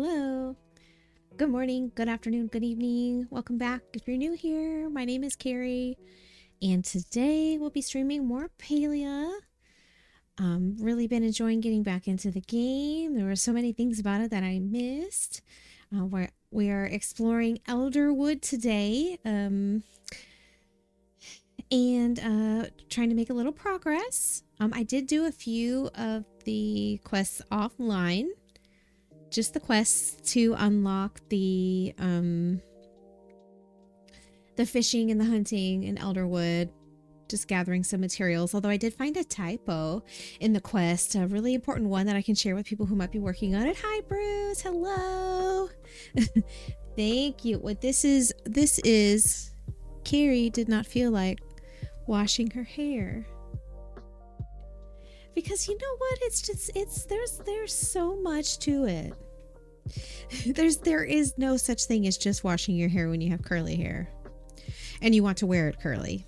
Hello. Good morning, good afternoon, good evening. Welcome back. If you're new here, my name is Carrie, and today we'll be streaming more Palia. Really been enjoying getting back into the game. There were so many things about it that I missed. We are exploring Elderwood today, and trying to make a little progress. I did do a few of the quests offline. Just the quests to unlock the fishing and the hunting in Elderwood, just gathering some materials. Although I did find a typo in the quest, a really important one that I can share with people who might be working on it. Hi, Bruce. Hello. Thank you. What this is Carrie did not feel like washing her hair. Because you know what? There's so much to it. There is no such thing as just washing your hair when you have curly hair and you want to wear it curly.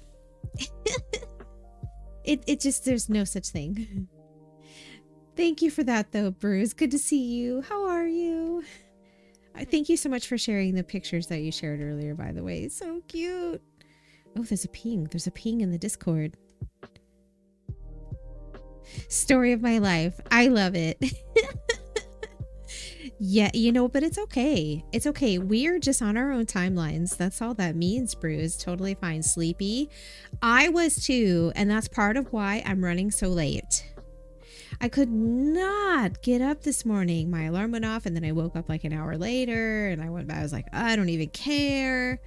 There's no such thing. Thank you for that though, Bruce. Good to see you. How are you? Thank you so much for sharing the pictures that you shared earlier, by the way. So cute. Oh, there's a ping. There's a ping in the Discord. Story of my life. I love it. Yeah, but it's okay. It's okay. We're just on our own timelines. That's all that means, Bruce. Totally fine. Sleepy. I was too, and that's part of why I'm running so late. I could not get up this morning. My alarm went off, and then I woke up like an hour later, and I went back. I was like, I don't even care.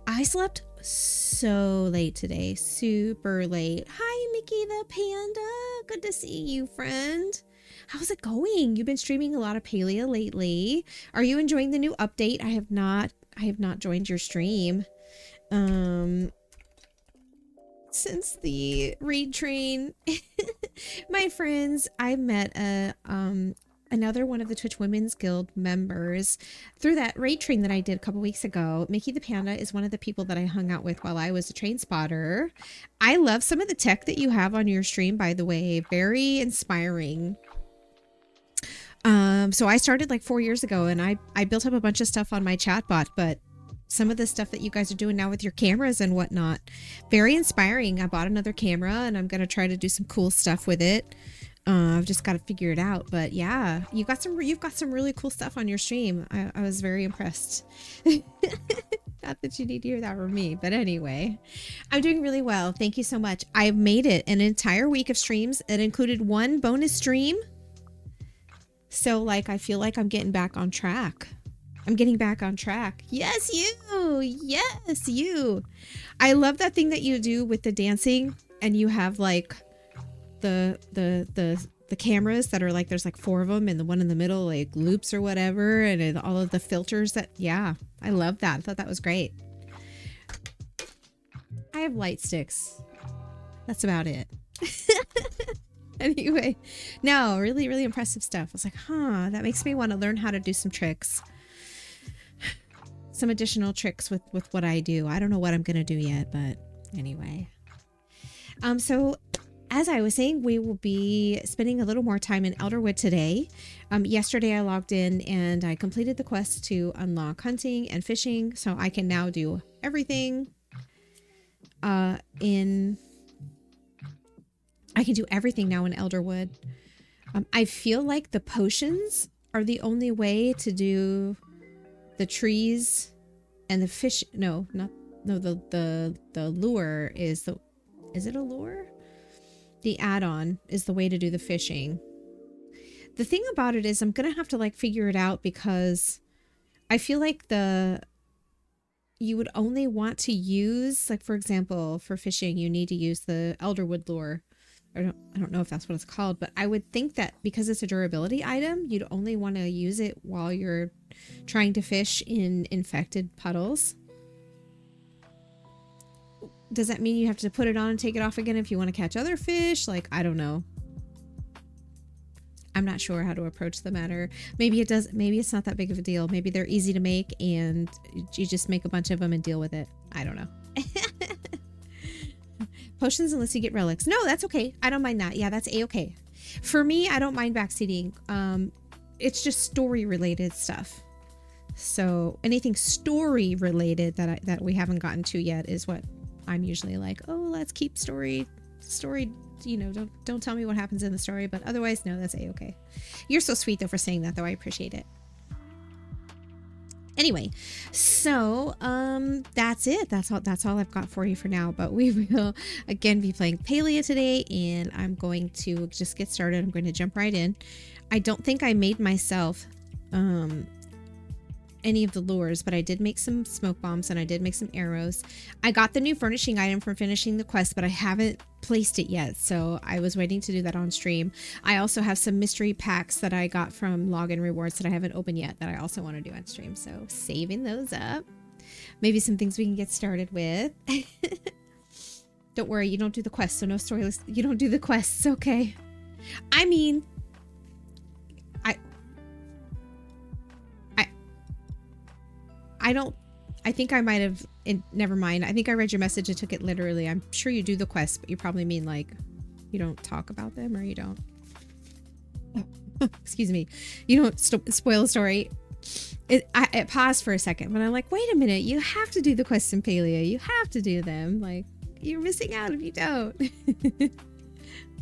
I slept so late today. Super late. Hi, Mickey the Panda. Good to see you, friend. How's it going? You've been streaming a lot of Palia lately. Are you enjoying the new update? I have not joined your stream. Since the raid train. My friends, I met another one of the Twitch Women's Guild members through that raid train that I did a couple weeks ago. Mickey the Panda is one of the people that I hung out with while I was a train spotter. I love some of the tech that you have on your stream, by the way. Very inspiring. So I started like 4 years ago, and I built up a bunch of stuff on my chatbot, but some of the stuff that you guys are doing now with your cameras and whatnot, very inspiring. I bought another camera, and I'm going to try to do some cool stuff with it. I've just got to figure it out. But yeah, you've got some really cool stuff on your stream. I was very impressed. Not that you need to hear that from me, but anyway, I'm doing really well. Thank you so much. I've made it an entire week of streams. It included one bonus stream. So like, I feel like I'm getting back on track. I'm getting back on track. Yes, you. Yes, you. I love that thing that you do with the dancing, and you have like the cameras that are like, there's like 4 of them, and the one in the middle like loops or whatever, and all of the filters that, yeah, I love that. I thought that was great. I have light sticks. That's about it. Anyway, no, really, really impressive stuff. I was like, that makes me want to learn how to do some tricks. Some additional tricks with what I do. I don't know what I'm going to do yet, but anyway. So as I was saying, we will be spending a little more time in Elderwood today. Yesterday I logged in and I completed the quest to unlock hunting and fishing. So I can now do everything I can do everything now in Elderwood. I feel like the potions are the only way to do the trees and the fish. The lure is it a lure? The add-on is the way to do the fishing. The thing about it is I'm going to have to like figure it out, because I feel like you would only want to use, like, for example, for fishing, you need to use the Elderwood lure. I don't know if that's what it's called, but I would think that because it's a durability item, you'd only want to use it while you're trying to fish in infected puddles. Does that mean you have to put it on and take it off again if you want to catch other fish? Like, I don't know. I'm not sure how to approach the matter. Maybe it does. Maybe it's not that big of a deal. Maybe they're easy to make and you just make a bunch of them and deal with it. I don't know. Potions unless you get relics. No, that's okay. I don't mind that. Yeah, that's a-okay. For me, I don't mind backseating. it's just story related stuff. So anything story related that we haven't gotten to yet is what I'm usually like, oh, let's keep story, you know, don't tell me what happens in the story, but otherwise, no, that's a-okay. You're so sweet though for saying that, though. I appreciate it. Anyway, so that's it. That's all I've got for you for now. But we will again be playing Palia today, and I'm going to just get started. I'm going to jump right in. I don't think I made myself any of the lures, but I did make some smoke bombs and I did make some arrows. I got the new furnishing item from finishing the quest, but I haven't placed it yet, so I was waiting to do that on stream. I also have some mystery packs that I got from login rewards that I haven't opened yet that I also want to do on stream, so saving those up. Maybe some things we can get started with. Don't worry, you don't do the quests, so no story. You don't do the quests, okay? I mean, I think I might have, never mind. I think I read your message and took it literally. I'm sure you do the quests, but you probably mean like, you don't talk about them, or you don't, excuse me, you don't spoil the story. It paused for a second, but I'm like, wait a minute, you have to do the quests in Palia. You have to do them. Like, you're missing out if you don't.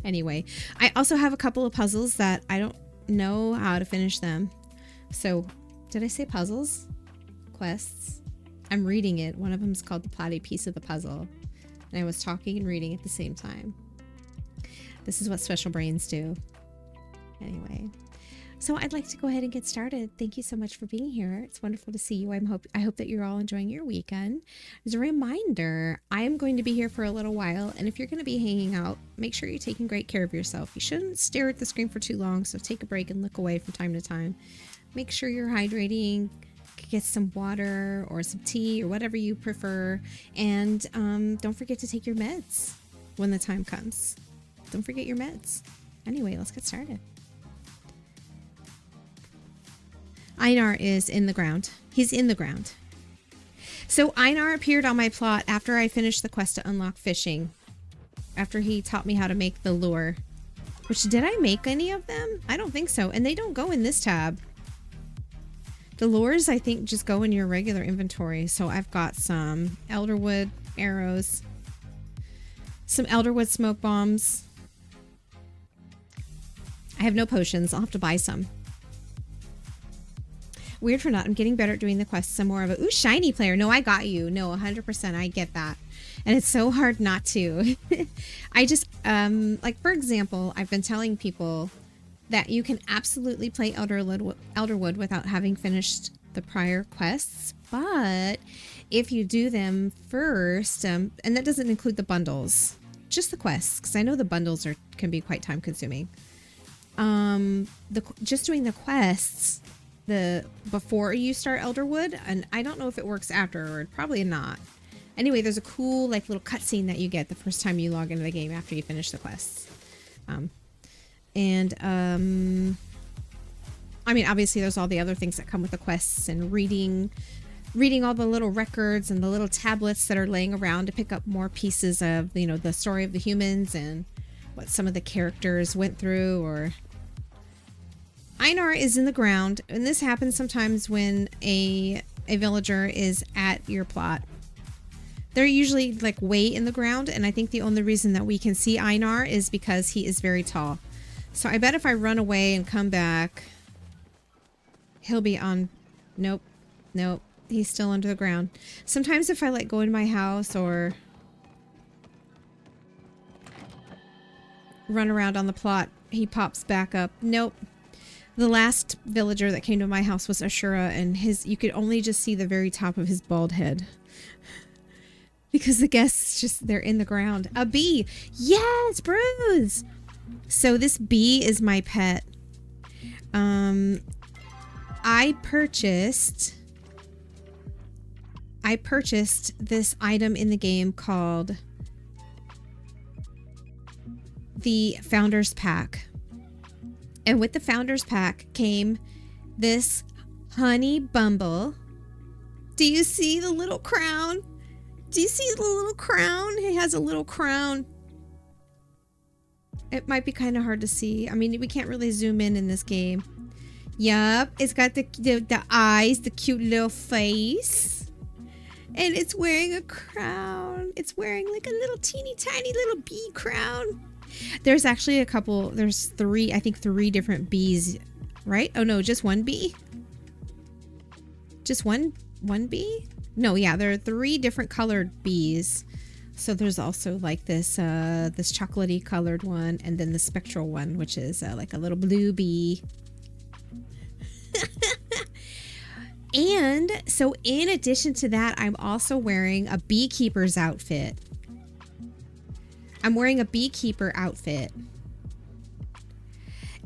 Anyway, I also have a couple of puzzles that I don't know how to finish them. So, did I say puzzles? Quests. I'm reading it. One of them is called the Plotty Piece of the Puzzle. And I was talking and reading at the same time. This is what special brains do. Anyway. So I'd like to go ahead and get started. Thank you so much for being here. It's wonderful to see you. I hope that you're all enjoying your weekend. As a reminder, I am going to be here for a little while, and if you're going to be hanging out, make sure you're taking great care of yourself. You shouldn't stare at the screen for too long, so take a break and look away from time to time. Make sure you're hydrating, get some water or some tea or whatever you prefer, and don't forget to take your meds when the time comes. Don't forget your meds. Anyway, let's get started. Einar is in the ground. He's in the ground. So Einar appeared on my plot after I finished the quest to unlock fishing. After he taught me how to make the lure. Which, did I make any of them? I don't think so. And they don't go in this tab. The lures, I think, just go in your regular inventory. So I've got some elderwood arrows. Some elderwood smoke bombs. I have no potions. I'll have to buy some. Weird for not. I'm getting better at doing the quests. I'm more of a, ooh, shiny player. No, I got you. No, 100%. I get that. And it's so hard not to. I just, like, for example, I've been telling people that you can absolutely play Elderwood without having finished the prior quests. But if you do them first, and that doesn't include the bundles, just the quests, because I know the bundles can be quite time consuming. Just doing the quests before you start Elderwood, and I don't know if it works afterward, probably not. Anyway, there's a cool like little cutscene that you get the first time you log into the game after you finish the quests. I mean, obviously there's all the other things that come with the quests, and reading all the little records and the little tablets that are laying around to pick up more pieces of, you know, the story of the humans and what some of the characters went through. Or Einar is in the ground, and this happens sometimes when a villager is at your plot. They're usually like way in the ground, and I think the only reason that we can see Einar is because he is very tall. So I bet if I run away and come back, he'll be on... Nope. He's still under the ground. Sometimes if I like go into my house or run around on the plot, he pops back up. Nope. The last villager that came to my house was Ashura, and you could only just see the very top of his bald head. Because the guests they're in the ground. A bee! Yes, Bruce! So this bee is my pet. I purchased this item in the game called the Founders Pack. And with the Founders Pack came this honey bumble. Do you see the little crown? Do you see the little crown? He has a little crown. It might be kind of hard to see. I mean, we can't really zoom in this game. Yup, it's got the eyes, the cute little face. And it's wearing a crown. It's wearing like a little teeny tiny little bee crown. There's actually there's three, I think 3 different bees, right? Oh no, just one bee? Just one bee? No, yeah, there are 3 different colored bees. So there's also like this this chocolatey colored one, and then the spectral one, which is like a little blue bee. And so in addition to that, I'm also wearing a beekeeper's outfit. I'm wearing a beekeeper outfit.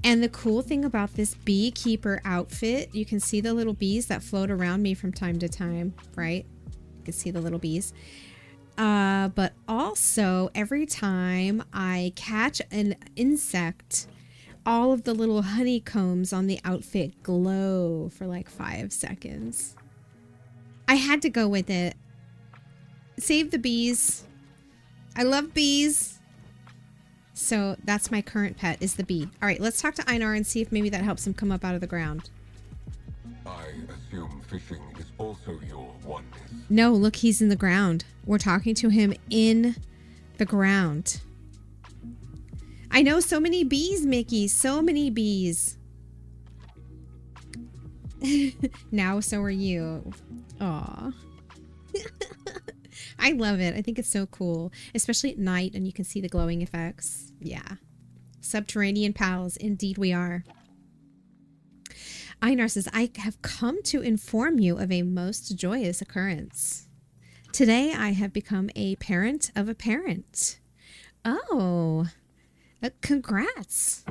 And the cool thing about this beekeeper outfit, you can see the little bees that float around me from time to time, right? You can see the little bees. But also every time I catch an insect, all of the little honeycombs on the outfit glow for like 5 seconds. I had to go with it. Save the bees. I love bees. So that's my current pet, is the bee. All right, let's talk to Einar and see if maybe that helps him come up out of the ground. I assume fishing is also your oneness. No, look, he's in the ground. We're talking to him in the ground. I know, so many bees, Mickey. So many bees. Now, so are you. Aw. I love it. I think it's so cool. Especially at night and you can see the glowing effects. Yeah. Subterranean pals. Indeed we are. Einar says, I have come to inform you of a most joyous occurrence. Today I have become a parent of a parent. Oh. Congrats.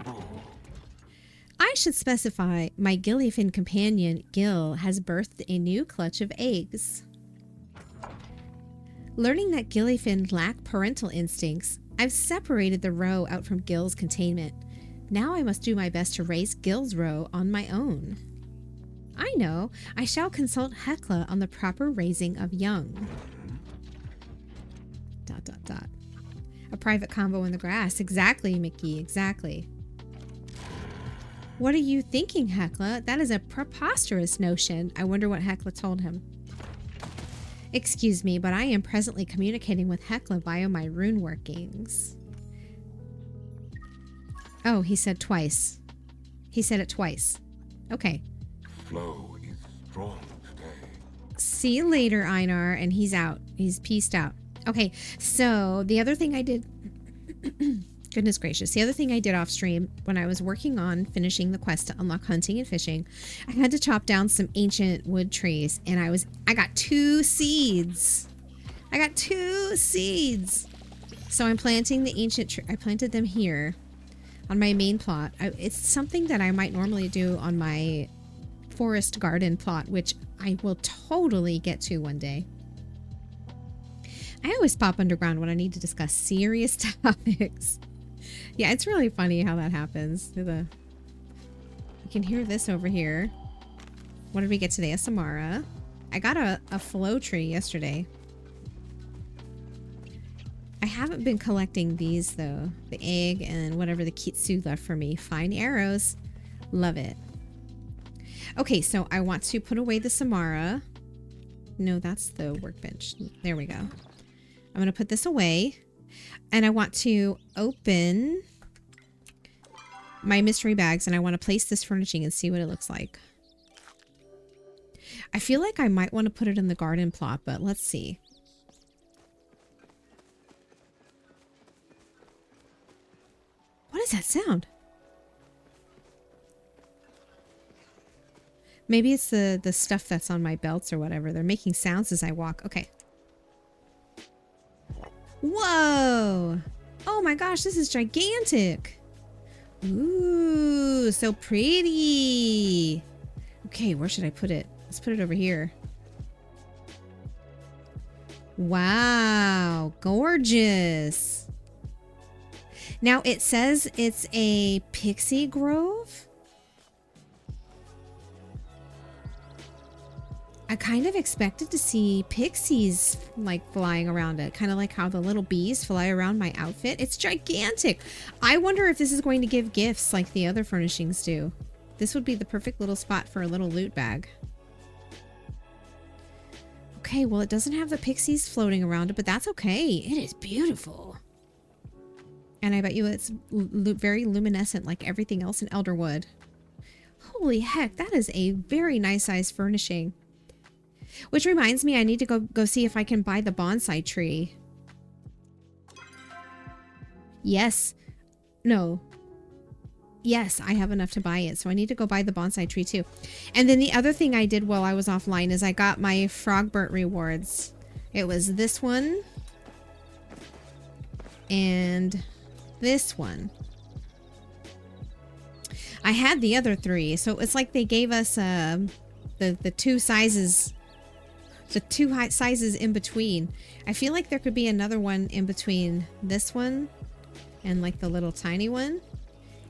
I should specify my gillyfin companion, Gil, has birthed a new clutch of eggs. Learning that gillyfin lack parental instincts, I've separated the roe out from Gil's containment. Now I must do my best to raise Gil's roe on my own. I know. I shall consult Hecla on the proper raising of young. ... A private combo in the grass. Exactly, Mickey. Exactly. What are you thinking, Hecla? That is a preposterous notion. I wonder what Hecla told him. Excuse me, but I am presently communicating with Hecla via my rune workings. Oh, he said twice. He said it twice. Okay. Flow is strong today. See you later, Einar. And he's out. He's peaced out. Okay, so the other thing I did... Goodness gracious. The other thing I did off stream when I was working on finishing the quest to unlock hunting and fishing, I had to chop down some ancient wood trees, and I got 2 seeds. I got 2 seeds. So I'm planting the ancient tree. I planted them here on my main plot. It's something that I might normally do on my forest garden plot, which I will totally get to one day. I always pop underground when I need to discuss serious topics. Yeah, it's really funny how that happens. You can hear this over here. What did we get today? A Samara. I got a flow tree yesterday. I haven't been collecting these though. The egg and whatever the Kitsu left for me. Fine arrows. Love it. Okay, so I want to put away the Samara. No, that's the workbench. There we go. I'm going to put this away. And I want to open my mystery bags, and I want to place this furnishing and see what it looks like. I feel like I might want to put it in the garden plot, but let's see. What is that sound? Maybe it's the stuff that's on my belts or whatever. They're making sounds as I walk. Okay. Whoa! Oh my gosh, this is gigantic. Ooh, so pretty. Okay, where should I put it? Let's put it over here. Wow, gorgeous. Now it says it's a pixie grove. I kind of expected to see pixies like flying around it, kind of like how the little bees fly around my outfit. It's gigantic. I wonder if this is going to give gifts like the other furnishings do. This would be the perfect little spot for a little loot bag. Okay, well, it doesn't have the pixies floating around it, but that's okay. It is beautiful. And I bet you it's very luminescent like everything else in Elderwood. Holy heck, that is a very nice size furnishing. Which reminds me, I need to go see if I can buy the bonsai tree. Yes. No. Yes, I have enough to buy it, so I need to go buy the bonsai tree too. And then the other thing I did while I was offline is I got my Frogbert rewards. It was this one. And this one. I had the other three, so it's like they gave us the two sizes, sizes in between. I feel like there could be another one in between this one and like the little tiny one.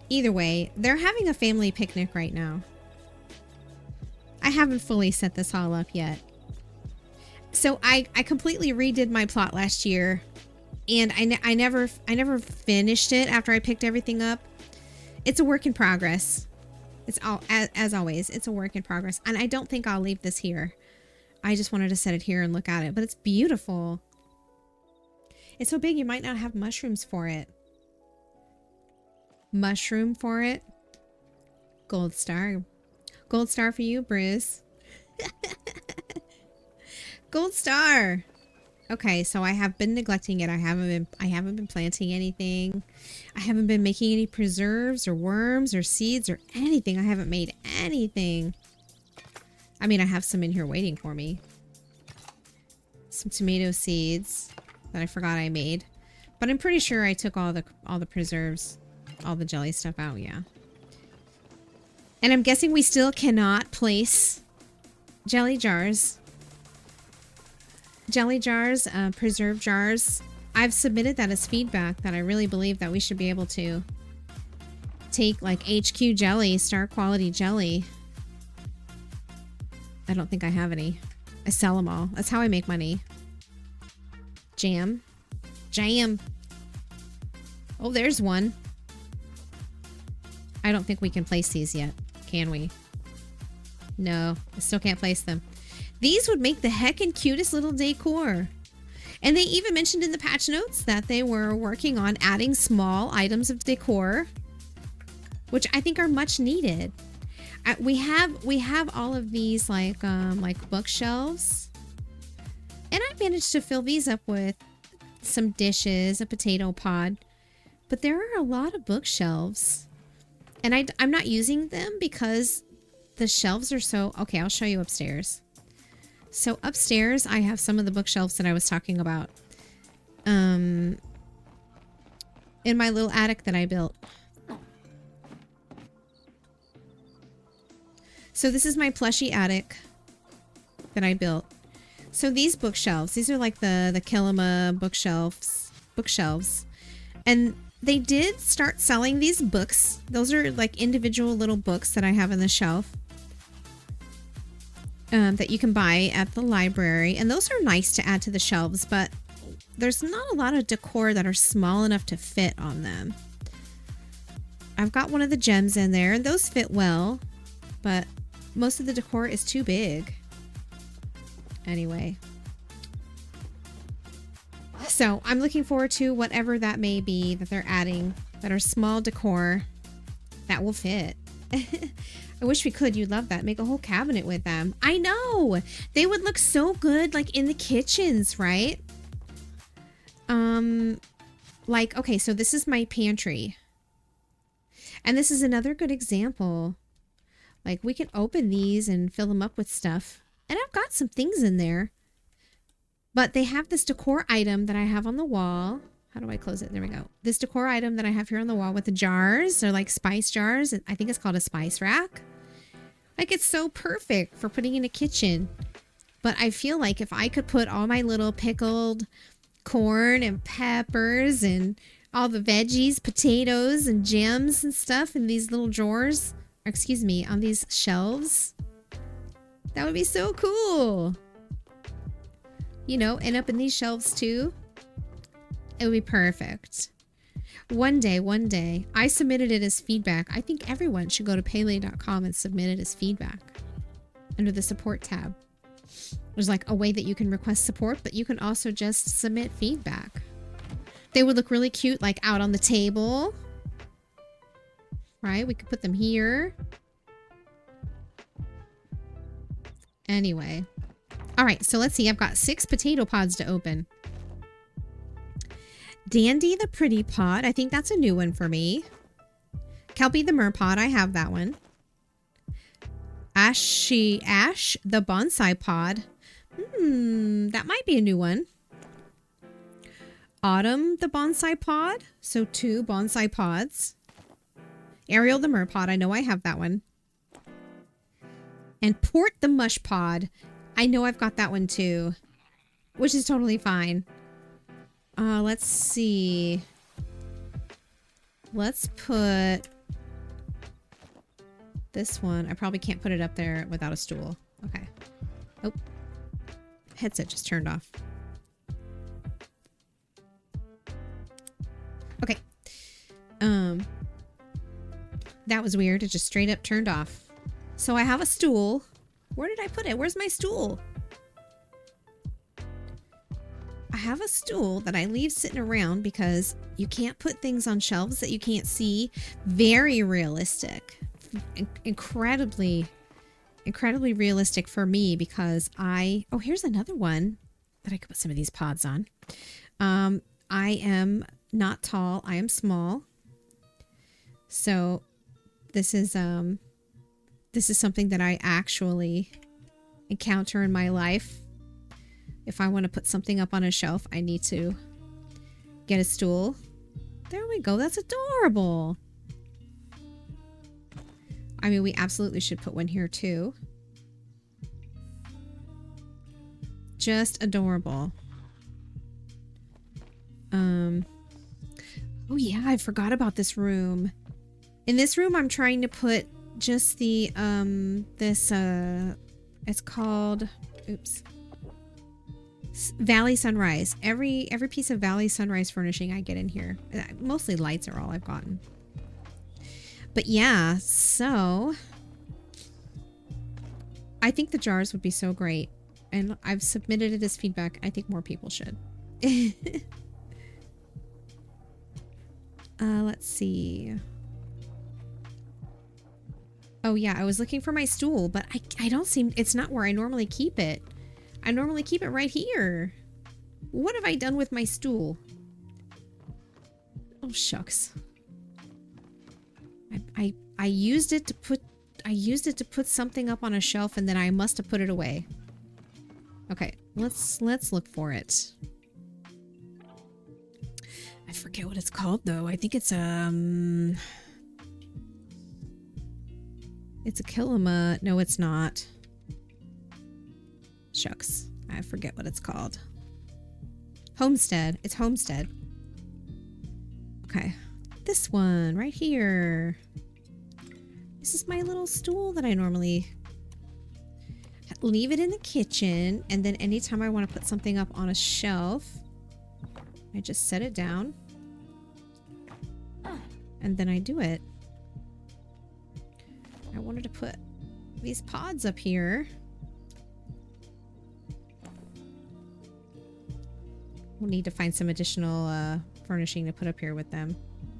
Either way, they're having a family picnic right now. I haven't fully set this all up yet. So I completely redid my plot last year, and I never finished it after I picked everything up. It's a work in progress. It's all as always, it's a work in progress, and I don't think I'll leave this here. I just wanted to set it here and look at it, but it's beautiful. It's so big you might not have mushrooms for it. Mushroom for it. Gold star. Gold star for you, Bruce. Gold star. Okay, so I have been neglecting it. I haven't been planting anything. I haven't been making any preserves or worms or seeds or anything. I haven't made anything. I mean, I have some in here waiting for me. Some tomato seeds that I forgot I made. But I'm pretty sure I took all the preserves, all the jelly stuff out, yeah. And I'm guessing we still cannot place jelly jars. Jelly jars, preserve jars. I've submitted that as feedback that I really believe that we should be able to take like HQ jelly, star quality jelly. I don't think I have any. I sell them all. That's how I make money. Jam. Jam. Oh, there's one. I don't think we can place these yet. Can we? No, I still can't place them. These would make the heckin' cutest little decor. And they even mentioned in the patch notes that they were working on adding small items of decor, which I think are much needed. We have all of these like bookshelves, and I managed to fill these up with some dishes, a potato pod, but there are a lot of bookshelves, and I'm not using them because the shelves are so okay. I'll show you upstairs. So upstairs, I have some of the bookshelves that I was talking about in my little attic that I built. So this is my plushy attic that I built. So these bookshelves, these are like the Kilima bookshelves. And they did start selling these books. Those are like individual little books that I have on the shelf. That you can buy at the library, and those are nice to add to the shelves, but there's not a lot of decor that are small enough to fit on them. I've got one of the gems in there, and those fit well, but most of the decor is too big. Anyway. So I'm looking forward to whatever that may be that they're adding that are small decor that will fit. I wish we could. You'd love that. Make a whole cabinet with them. I know. They would look so good like in the kitchens, right? Like, okay, so this is my pantry. And this is another good example. Like, we can open these and fill them up with stuff. And I've got some things in there. But they have this decor item that I have on the wall. How do I close it? There we go. This decor item that I have here on the wall with the jars. They're like spice jars. I think it's called a spice rack. Like, it's so perfect for putting in a kitchen. But I feel like if I could put all my little pickled corn and peppers and all the veggies, potatoes and jams and stuff in these little drawers, or excuse me, on these shelves, that would be so cool. You know, and up in these shelves too. It would be perfect. One day, one day. I submitted it as feedback. I think everyone should go to Palia.com and submit it as feedback under the support tab. There's like a way that you can request support, but you can also just submit feedback. They would look really cute, like out on the table. Right? We could put them here. Anyway. All right, so let's see. I've got 6 potato pods to open. Dandy the Pretty Pod. I think that's a new one for me. Kelpie the Merpod. I have that one. Ash the Bonsai Pod. That might be a new one. Autumn the Bonsai Pod. So 2 bonsai pods. Ariel the Merpod. I know I have that one. And Port the Mush Pod. I know I've got that one too. Which is totally fine. Let's see. Let's put this one. I probably can't put it up there without a stool. Okay. Oh. Headset just turned off. Okay. That was weird. It just straight up turned off. So I have a stool. Where did I put it? Where's my stool? I have a stool that I leave sitting around because you can't put things on shelves that you can't see. Very realistic. Incredibly realistic for me because oh, here's another one that I could put some of these pods on. I am not tall. I am small. So this is something that I actually encounter in my life. If I want to put something up on a shelf, I need to get a stool. There we go. That's adorable. I mean, we absolutely should put one here too. Just adorable. Oh yeah, I forgot about this room. In this room, I'm trying to put just the, it's called, oops. Valley Sunrise. Every piece of Valley Sunrise furnishing I get in here. Mostly lights are all I've gotten. But yeah, so I think the jars would be so great. And I've submitted it as feedback. I think more people should. Let's see. Oh yeah, I was looking for my stool, but I don't seem, it's not where I normally keep it. I normally keep it right here. What have I done with my stool? Oh shucks. I used it to put something up on a shelf and then I must have put it away. Okay, let's look for it. I forget what it's called though. I think it's a Kilima. No, it's not. Shucks. I forget what it's called. Homestead. It's Homestead. Okay. This one right here. This is my little stool that I normally leave it in the kitchen. And then anytime I want to put something up on a shelf, I just set it down. And then I do it. I wanted to put these pods up here. We'll need to find some additional furnishing to put up here with them.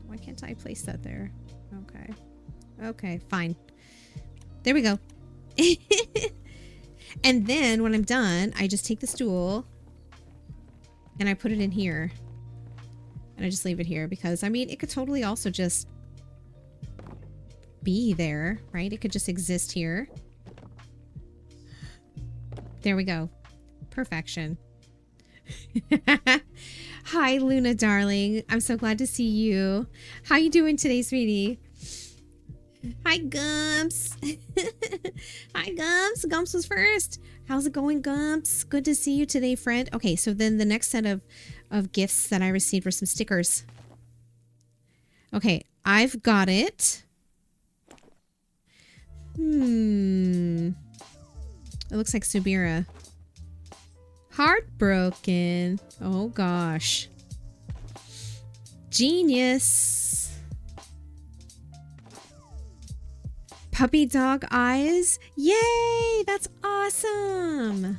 Why can't I place that there? Okay. Okay, fine. There we go. And then when I'm done, I just take the stool and I put it in here. And I just leave it here because, I mean, it could totally also just be there, right? It could just exist here. There we go. Perfection. Hi, Luna, darling. I'm so glad to see you. How you doing today, sweetie? Hi, Gumps. Hi, Gumps. Gumps was first. How's it going, Gumps? Good to see you today, friend. Okay, so then the next set of gifts that I received were some stickers. Okay, I've got it. It looks like Subira. Heartbroken. Oh gosh. Genius. Puppy dog eyes. Yay! That's awesome.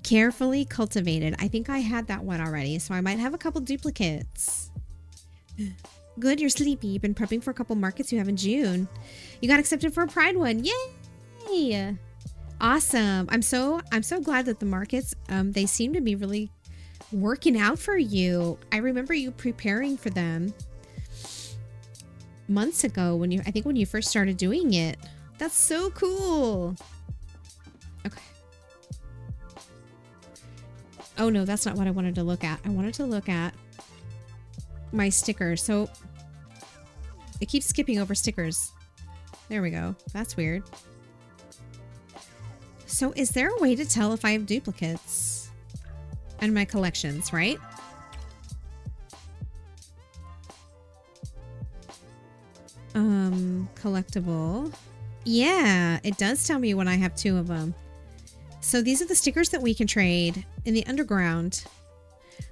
Carefully cultivated. I think I had that one already, so I might have a couple duplicates. Good, you're sleepy. You've been prepping for a couple markets you have in June. You got accepted for a Pride one. Yay! Awesome. I'm so glad that the markets, they seem to be really working out for you. I remember you preparing for them months ago when you first started doing it. That's so cool. Okay. Oh no, that's not what I wanted to look at. I wanted to look at my stickers. So it keeps skipping over stickers. There we go. That's weird. So is there a way to tell if I have duplicates in my collections, right? Collectible. Yeah, it does tell me when I have 2 of them. So these are the stickers that we can trade in the underground.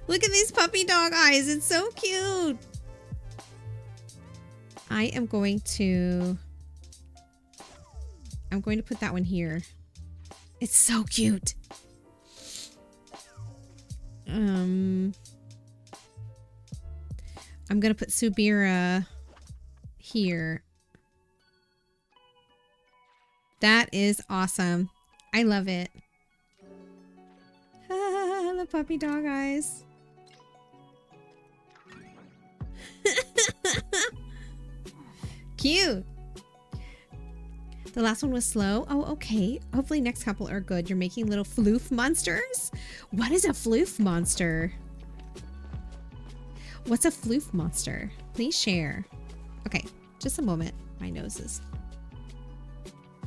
Look at these puppy dog eyes. It's so cute. I'm going to put that one here. It's so cute. I'm going to put Subira here. That is awesome. I love it. The puppy dog eyes. Cute. The last one was slow. Oh, okay. Hopefully next couple are good. You're making little floof monsters? What is a floof monster? What's a floof monster? Please share. Okay, just a moment. My nose is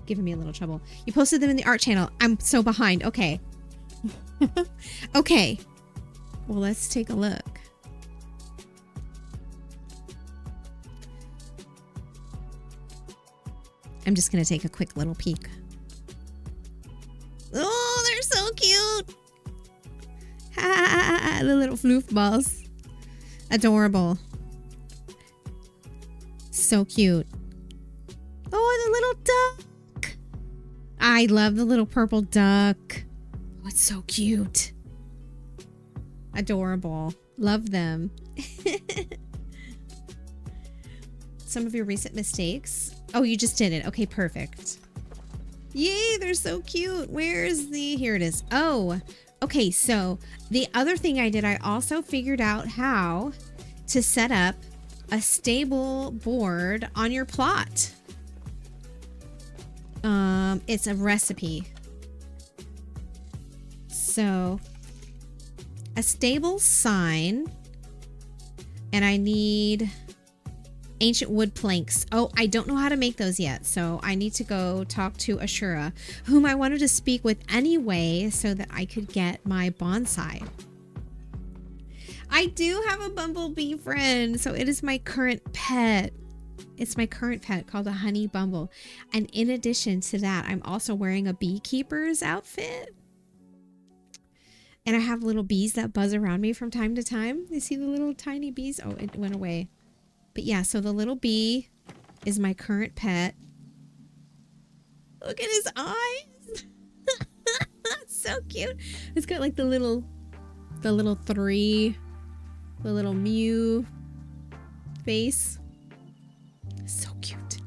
giving me a little trouble. You posted them in the art channel. I'm so behind. Okay. Okay. Well, let's take a look. I'm just going to take a quick little peek. Oh, they're so cute. Ha, the little floof balls. Adorable. So cute. Oh, the little duck. I love the little purple duck. Oh, it's so cute. Adorable. Love them. Some of your recent mistakes. Oh, you just did it. Okay, perfect. Yay, they're so cute. Where's the... Here it is. Oh, okay. So the other thing I did, I also figured out how to set up a stable board on your plot. It's a recipe. So a stable sign, and I need ancient wood planks. Oh, I don't know how to make those yet, so I need to go talk to Ashura, whom I wanted to speak with anyway so that I could get my bonsai. I do have a bumblebee friend, so it is my current pet. It's my current pet called a honey bumble. And in addition to that, I'm also wearing a beekeeper's outfit. And I have little bees that buzz around me from time to time. You see the little tiny bees? Oh, it went away. But yeah, so the little bee is my current pet. Look at his eyes. So cute. It's got like the little Mew face. So cute.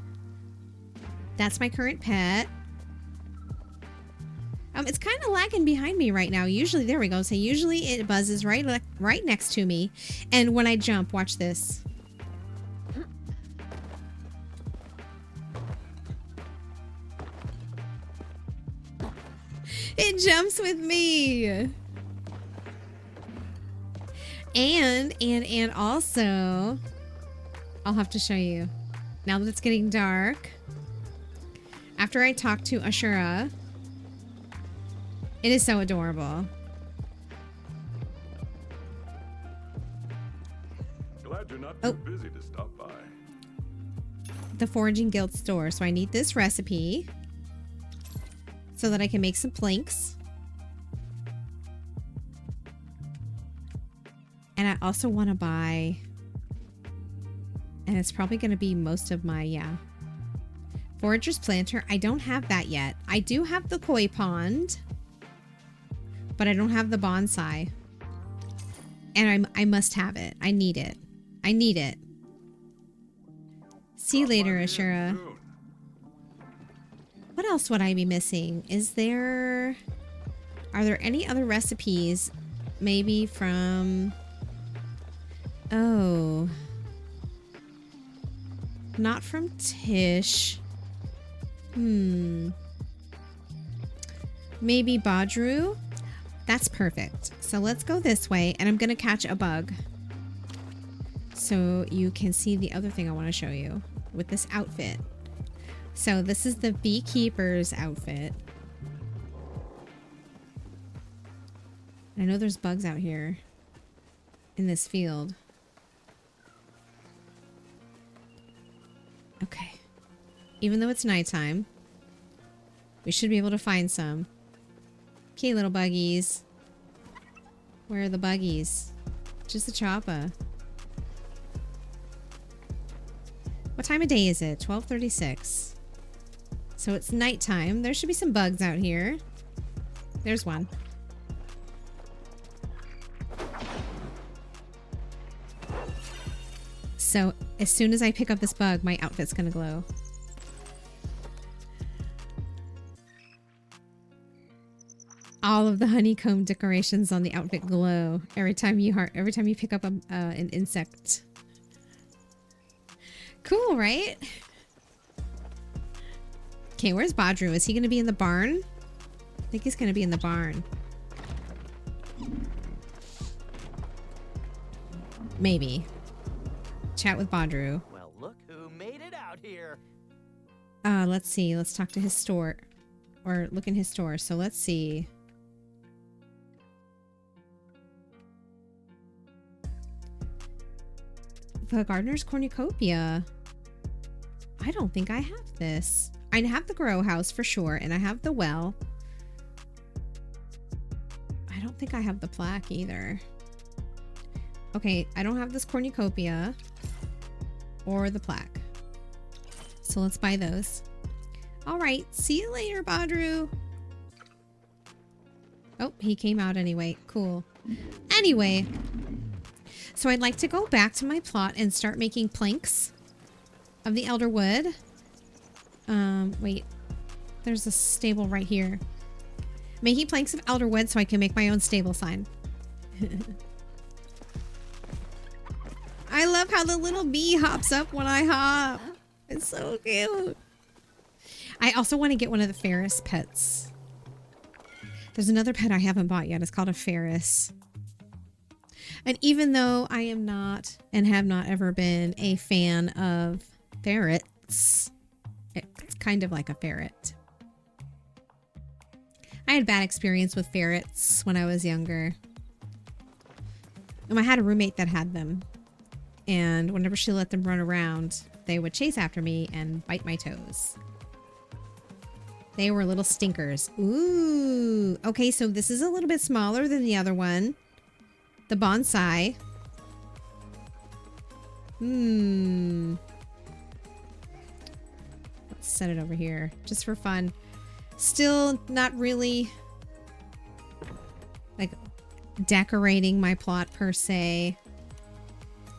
That's my current pet. It's kind of lagging behind me right now. Usually, there we go. So usually it buzzes right next to me. And when I jump, watch this. It jumps with me. And also, I'll have to show you. Now that it's getting dark, after I talk to Ashura, it is so adorable. Glad you're not too busy to stop by. The Foraging Guild store. So I need this recipe so that I can make some planks. And I also want to buy, and it's probably going to be most of my, yeah, Forager's Planter. I don't have that yet. I do have the koi pond, but I don't have the bonsai. And I must have it. I need it. I need it. See you later, Ashura. What else would I be missing? Are there any other recipes? Maybe from, oh, not from Tish. Maybe Badru? That's perfect. So let's go this way, and I'm going to catch a bug. So you can see the other thing I want to show you with this outfit. So this is the beekeeper's outfit. I know there's bugs out here in this field. Okay. Even though it's nighttime, we should be able to find some. Okay, little buggies. Where are the buggies? Just a choppa. What time of day is it? 12:36. So it's nighttime. There should be some bugs out here. There's one. So as soon as I pick up this bug, my outfit's gonna glow. All of the honeycomb decorations on the outfit glow every time you pick up an insect. Cool, right? Okay, where's Badru? Is he gonna be in the barn? I think he's gonna be in the barn. Maybe. Chat with Badru. Well, look who made it out here. Let's see. Let's talk to his store. Or look in his store. So let's see. The Gardener's Cornucopia. I don't think I have this. I have the grow house for sure, and I have the well. I don't think I have the plaque either. Okay, I don't have this cornucopia or the plaque. So let's buy those. All right, see you later, Badru. Oh, he came out anyway. Cool. Anyway, so I'd like to go back to my plot and start making planks of the elder wood. Wait. There's a stable right here. Making planks of elder wood so I can make my own stable sign. I love how the little bee hops up when I hop. It's so cute. I also want to get one of the Ferris pets. There's another pet I haven't bought yet. It's called a Ferris. And even though I am not and have not ever been a fan of ferrets, it's kind of like a ferret. I had a bad experience with ferrets when I was younger. I had a roommate that had them. And whenever she let them run around, they would chase after me and bite my toes. They were little stinkers. Ooh. Okay, so this is a little bit smaller than the other one. The bonsai. Let's set it over here just for fun. Still not really like decorating my plot per se.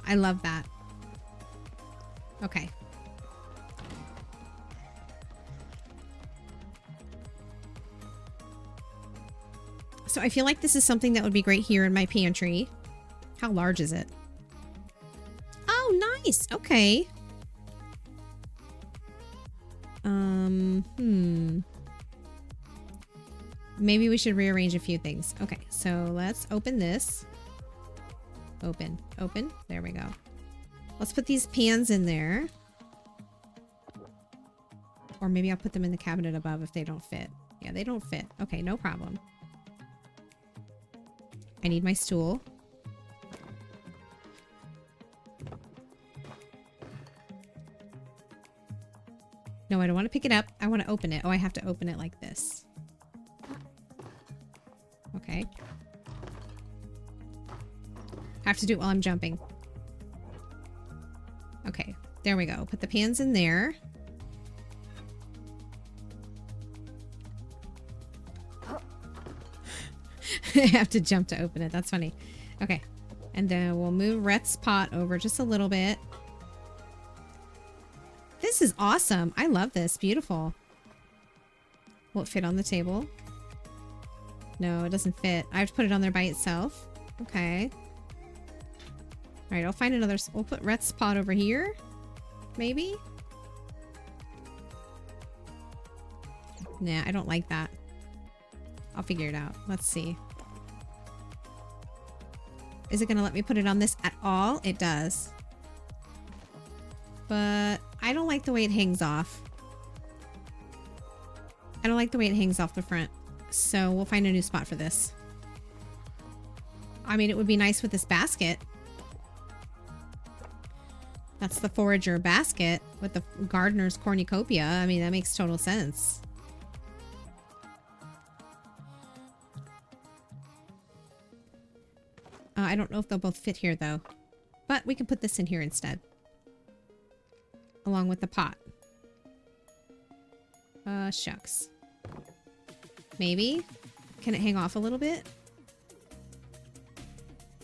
I love that. Okay. So I feel like this is something that would be great here in my pantry. How large is it? Oh, nice. Okay. Maybe we should rearrange a few things. Okay, so let's open this. Open. There we go. Let's put these pans in there. Or maybe I'll put them in the cabinet above if they don't fit. Yeah, they don't fit. Okay, no problem. I need my stool. No, I don't want to pick it up. I want to open it. Oh, I have to open it like this. Okay. Have to do it while I'm jumping. Okay, there we go. Put the pans in there. I have to jump to open it. That's funny. Okay. And then we'll move Rhett's pot over just a little bit. This is awesome. I love this. Beautiful. Will it fit on the table? No, it doesn't fit. I have to put it on there by itself. Okay. All right, I'll find another. We'll put Rhett's pot over here. Maybe? Nah, I don't like that. I'll figure it out. Let's see. Is it going to let me put it on this at all? It does. But I don't like the way it hangs off. I don't like the way it hangs off the front. So we'll find a new spot for this. I mean, it would be nice with this basket. That's the forager basket with the gardener's cornucopia. I mean, that makes total sense. I don't know if they'll both fit here, though. But we can put this in here instead. Along with the pot. Shucks. Maybe? Can it hang off a little bit?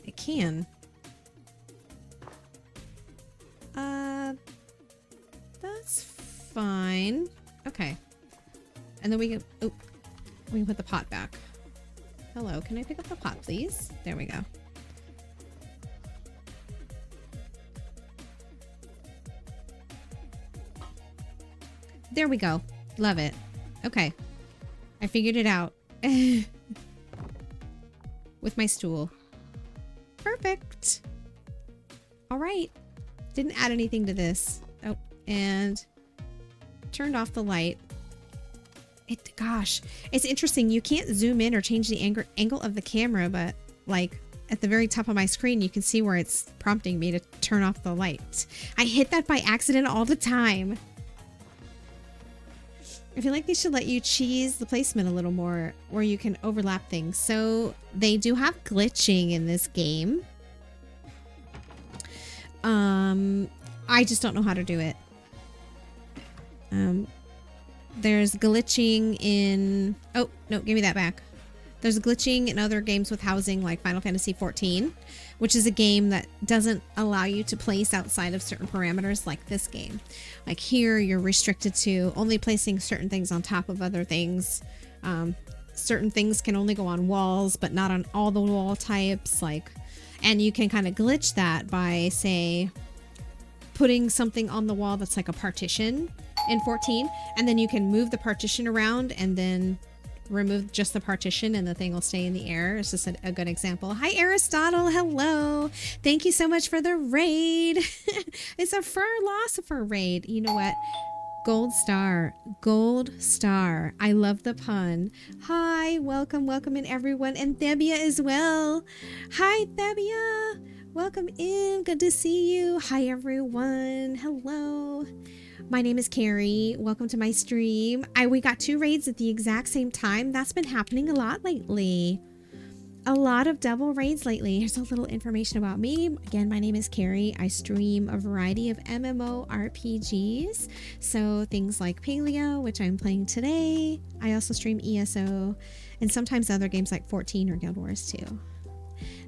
It can. That's fine. Okay. And then we can... Oh, we can put the pot back. Hello, can I pick up the pot, please? There we go. There we go. Love it. Okay. I figured it out. With my stool. Perfect. All right. Didn't add anything to this. Oh, and turned off the light. Gosh, it's interesting. You can't zoom in or change the angle of the camera, but like at the very top of my screen, you can see where it's prompting me to turn off the light. I hit that by accident all the time. I feel like they should let you cheese the placement a little more where you can overlap things. So they do have glitching in this game. I just don't know how to do it. There's glitching in... Oh, no, give me that back. There's glitching in other games with housing like Final Fantasy XIV, which is a game that doesn't allow you to place outside of certain parameters like this game. Like here, you're restricted to only placing certain things on top of other things. Certain things can only go on walls, but not on all the wall types. And you can kind of glitch that by, say, putting something on the wall that's like a partition in 14, and then you can move the partition around and then remove just the partition and the thing will stay in the air. It's just a good example. Hi, Aristotle. Hello. Thank you so much for the raid. It's a philosopher raid. You know what? Gold star. Gold star. I love the pun. Hi. Welcome. Welcome in, everyone. And Thebia as well. Hi, Thebia. Welcome in. Good to see you. Hi, everyone. Hello. My name is Carrie. Welcome to my stream. We got 2 raids at the exact same time. That's been happening a lot lately. A lot of double raids lately. Here's a little information about me. Again, my name is Carrie. I stream a variety of MMORPGs. So things like Palia, which I'm playing today. I also stream ESO and sometimes other games like 14 or Guild Wars too.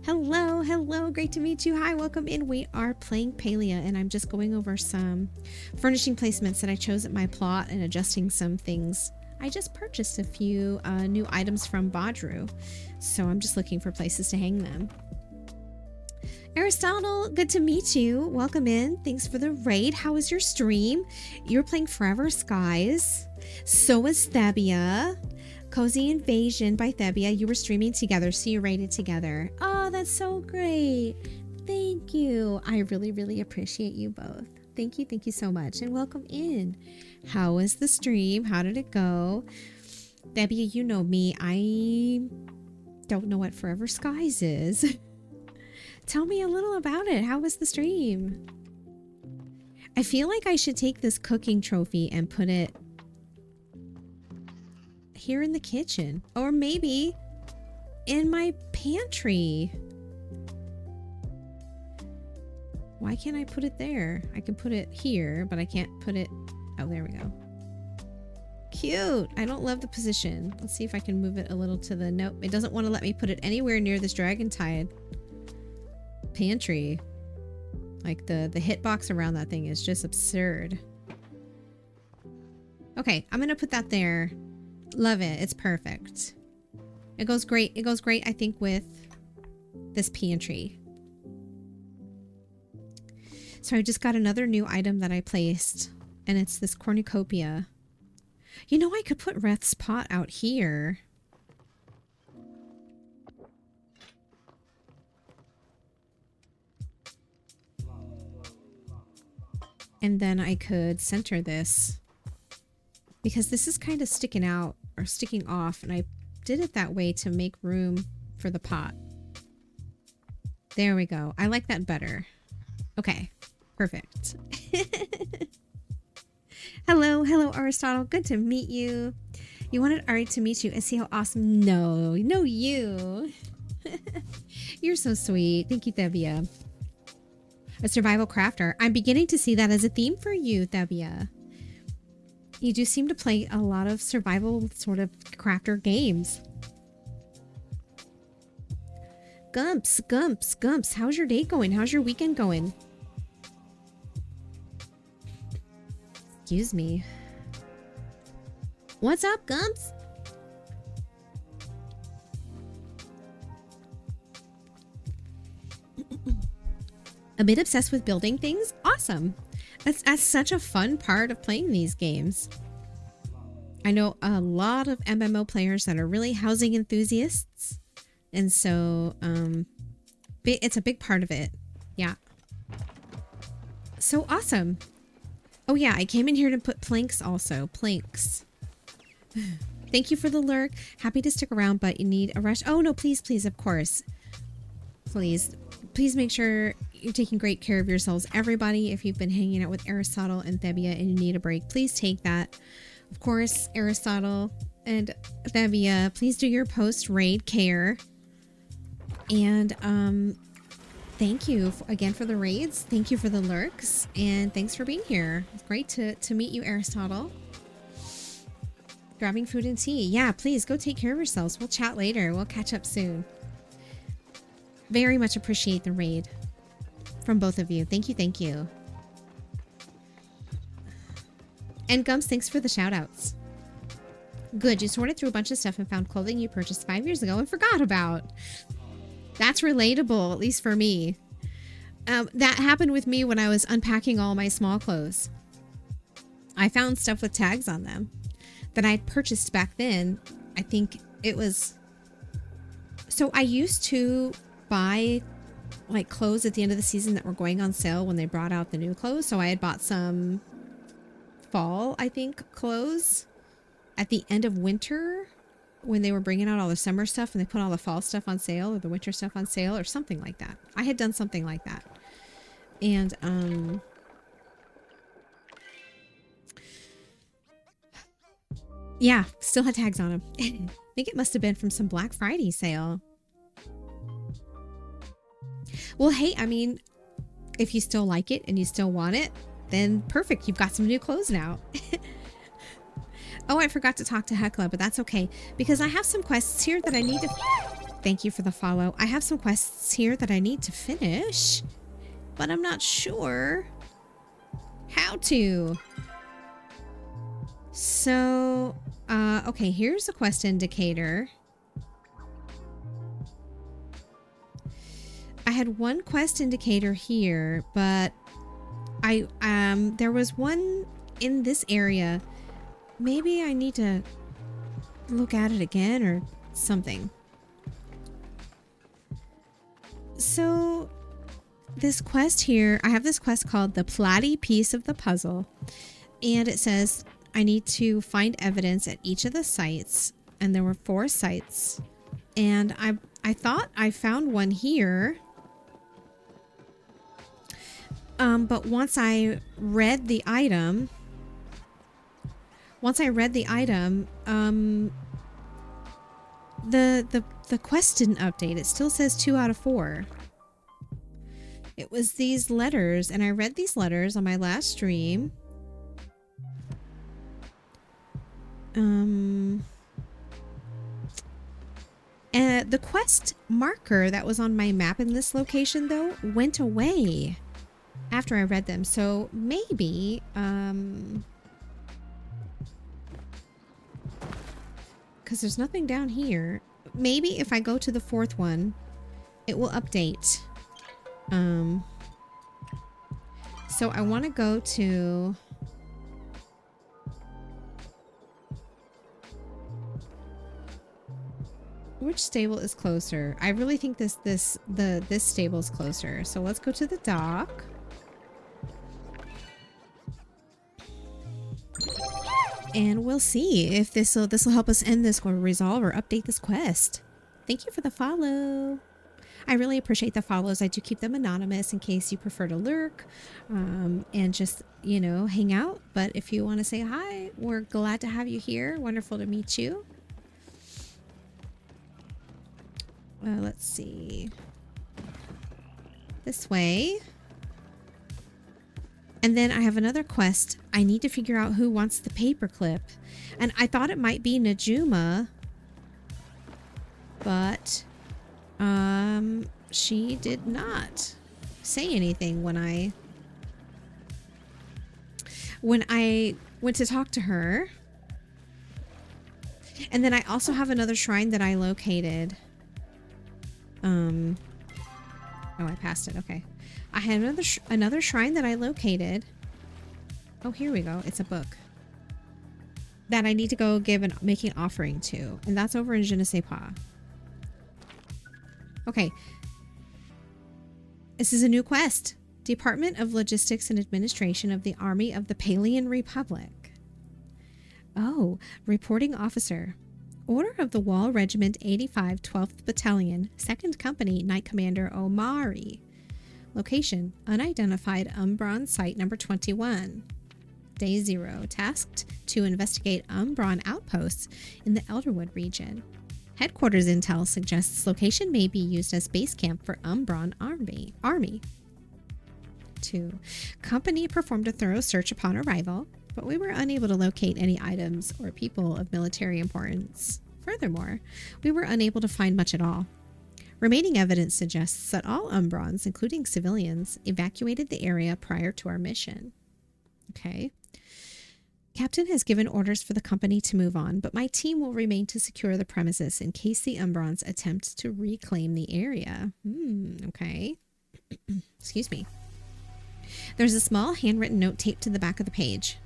Hello, hello, great to meet you. Hi, welcome in. We are playing Palia, and I'm just going over some furnishing placements that I chose at my plot and adjusting some things. I just purchased a few new items from Badru, so I'm just looking for places to hang them. Aristotle, good to meet you. Welcome in. Thanks for the raid. How was your stream? You were playing Forever Skies. So was Thebia. Cozy Invasion by Thebia. You were streaming together, so you raided together. Oh, that's so great. Thank you. I really, really appreciate you both. Thank you so much. And welcome in. How was the stream? How did it go? Thebia, you know me. I don't know what Forever Skies is. Tell me a little about it. How was the stream? I feel like I should take this cooking trophy and put it here in the kitchen, or maybe in my pantry. Why can't I put it there? I can put it here, but I can't put it... Oh, there we go. Cute! I don't love the position. Let's see if I can move it a little to the... Nope, it doesn't want to let me put it anywhere near this Dragontide pantry. Like, the hitbox around that thing is just absurd. Okay, I'm gonna put that there. Love it. It's perfect. It goes great. It goes great, I think, with this pantry. So I just got another new item that I placed, and it's this cornucopia. You know, I could put Reth's pot out here. And then I could center this, because this is kind of sticking out or sticking off, and I did it that way to make room for the pot. There we go. I like that better. Okay, perfect. Hello, Aristotle. Good to meet you. You wanted Ari to meet you and see how awesome. No, you. You're so sweet. Thank you, Thebia. A survival crafter. I'm beginning to see that as a theme for you, Thebia. You do seem to play a lot of survival sort of crafter games. Gumps. How's your day going? How's your weekend going? Excuse me. What's up, Gumps? A bit obsessed with building things? Awesome. That's such a fun part of playing these games. I know a lot of MMO players that are really housing enthusiasts. And so, it's a big part of it. Yeah. So awesome. Oh yeah, I came in here to put planks also. Planks. Thank you for the lurk. Happy to stick around, but you need a rush. Oh no, please, of course. Please make sure you're taking great care of yourselves. Everybody, if you've been hanging out with Aristotle and Thebia and you need a break, please take that. Of course, Aristotle and Thebia, please do your post-raid care. And thank you again for the raids. Thank you for the lurks. And thanks for being here. It's great to meet you, Aristotle. Grabbing food and tea. Yeah, please go take care of yourselves. We'll chat later. We'll catch up soon. Very much appreciate the raid from both of you. Thank you. And Gumps, thanks for the shout outs. Good, you sorted through a bunch of stuff and found clothing you purchased 5 years ago and forgot about. That's relatable, at least for me. That happened with me when I was unpacking all my small clothes. I found stuff with tags on them that I'd purchased back then. I think it was... So I used to buy like clothes at the end of the season that were going on sale when they brought out the new clothes. So I had bought some fall, I think, clothes at the end of winter when they were bringing out all the summer stuff and they put all the fall stuff on sale or the winter stuff on sale or something like that. I had done something like that. And yeah, still had tags on them. I think it must have been from some Black Friday sale. Well, hey, I mean, if you still like it and you still want it, then perfect. You've got some new clothes now. Oh, I forgot to talk to Hecla, but that's okay. Because I have some quests here that I need to... Thank you for the follow. I have some quests here that I need to finish, but I'm not sure how to. So, okay, here's a quest indicator. I had one quest indicator here, but there was one in this area. Maybe I need to look at it again or something. So this quest here, I have this quest called the Platy Piece of the Puzzle. And it says I need to find evidence at each of the sites. And there were 4 sites. And I thought I found one here. But once I read the item, the quest didn't update. It still says 2 out of 4. It was these letters, and I read these letters on my last stream. And the quest marker that was on my map in this location, though, went away after I read them. So maybe, because there's nothing down here. Maybe if I go to the fourth one, it will update. So I want to go to... Which stable is closer? I really think this stable is closer. So let's go to the dock. And we'll see if this will help us end this or resolve or update this quest. Thank you for the follow. I really appreciate the follows. I do keep them anonymous in case you prefer to lurk and just, you know, hang out. But if you want to say hi, we're glad to have you here. Wonderful to meet you. Let's see. This way. And then I have another quest. I need to figure out who wants the paperclip. And I thought it might be Najuma. But she did not say anything when I went to talk to her. And then I also have another shrine that I located. Oh, I passed it. Okay. I had another shrine that I located. Oh, here we go. It's a book that I need to go make an offering to. And that's over in Je ne sais pas. Okay. This is a new quest. Department of Logistics and Administration of the Army of the Palian Republic. Oh, reporting officer. Order of the Wall Regiment 85 12th Battalion, 2nd Company, Knight Commander Omari. Location, unidentified Umbron Site number 21. Day 0, tasked to investigate Umbron outposts in the Elderwood region. Headquarters intel suggests location may be used as base camp for Umbron Army. 2. Company performed a thorough search upon arrival, but we were unable to locate any items or people of military importance. Furthermore, we were unable to find much at all. Remaining evidence suggests that all Umbrons, including civilians, evacuated the area prior to our mission. Okay. Captain has given orders for the company to move on, but my team will remain to secure the premises in case the Umbrons attempt to reclaim the area. Okay. Excuse me. There's a small handwritten note taped to the back of the page.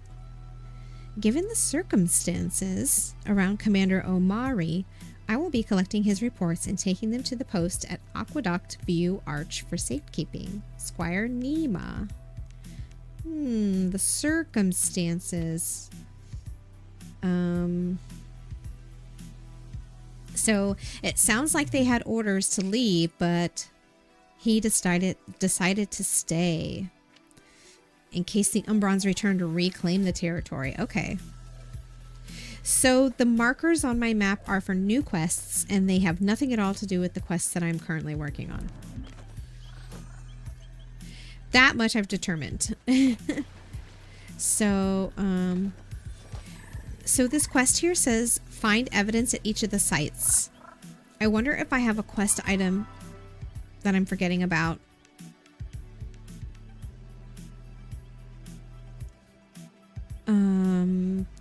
Given the circumstances around Commander Omari, I will be collecting his reports and taking them to the post at Aqueduct View Arch for safekeeping. Squire Nima. The circumstances. So it sounds like they had orders to leave, but he decided to stay in case the Umbrons return to reclaim the territory. Okay. So the markers on my map are for new quests, and they have nothing at all to do with the quests that I'm currently working on. That much I've determined. So this quest here says find evidence at each of the sites. I wonder if I have a quest item that I'm forgetting about.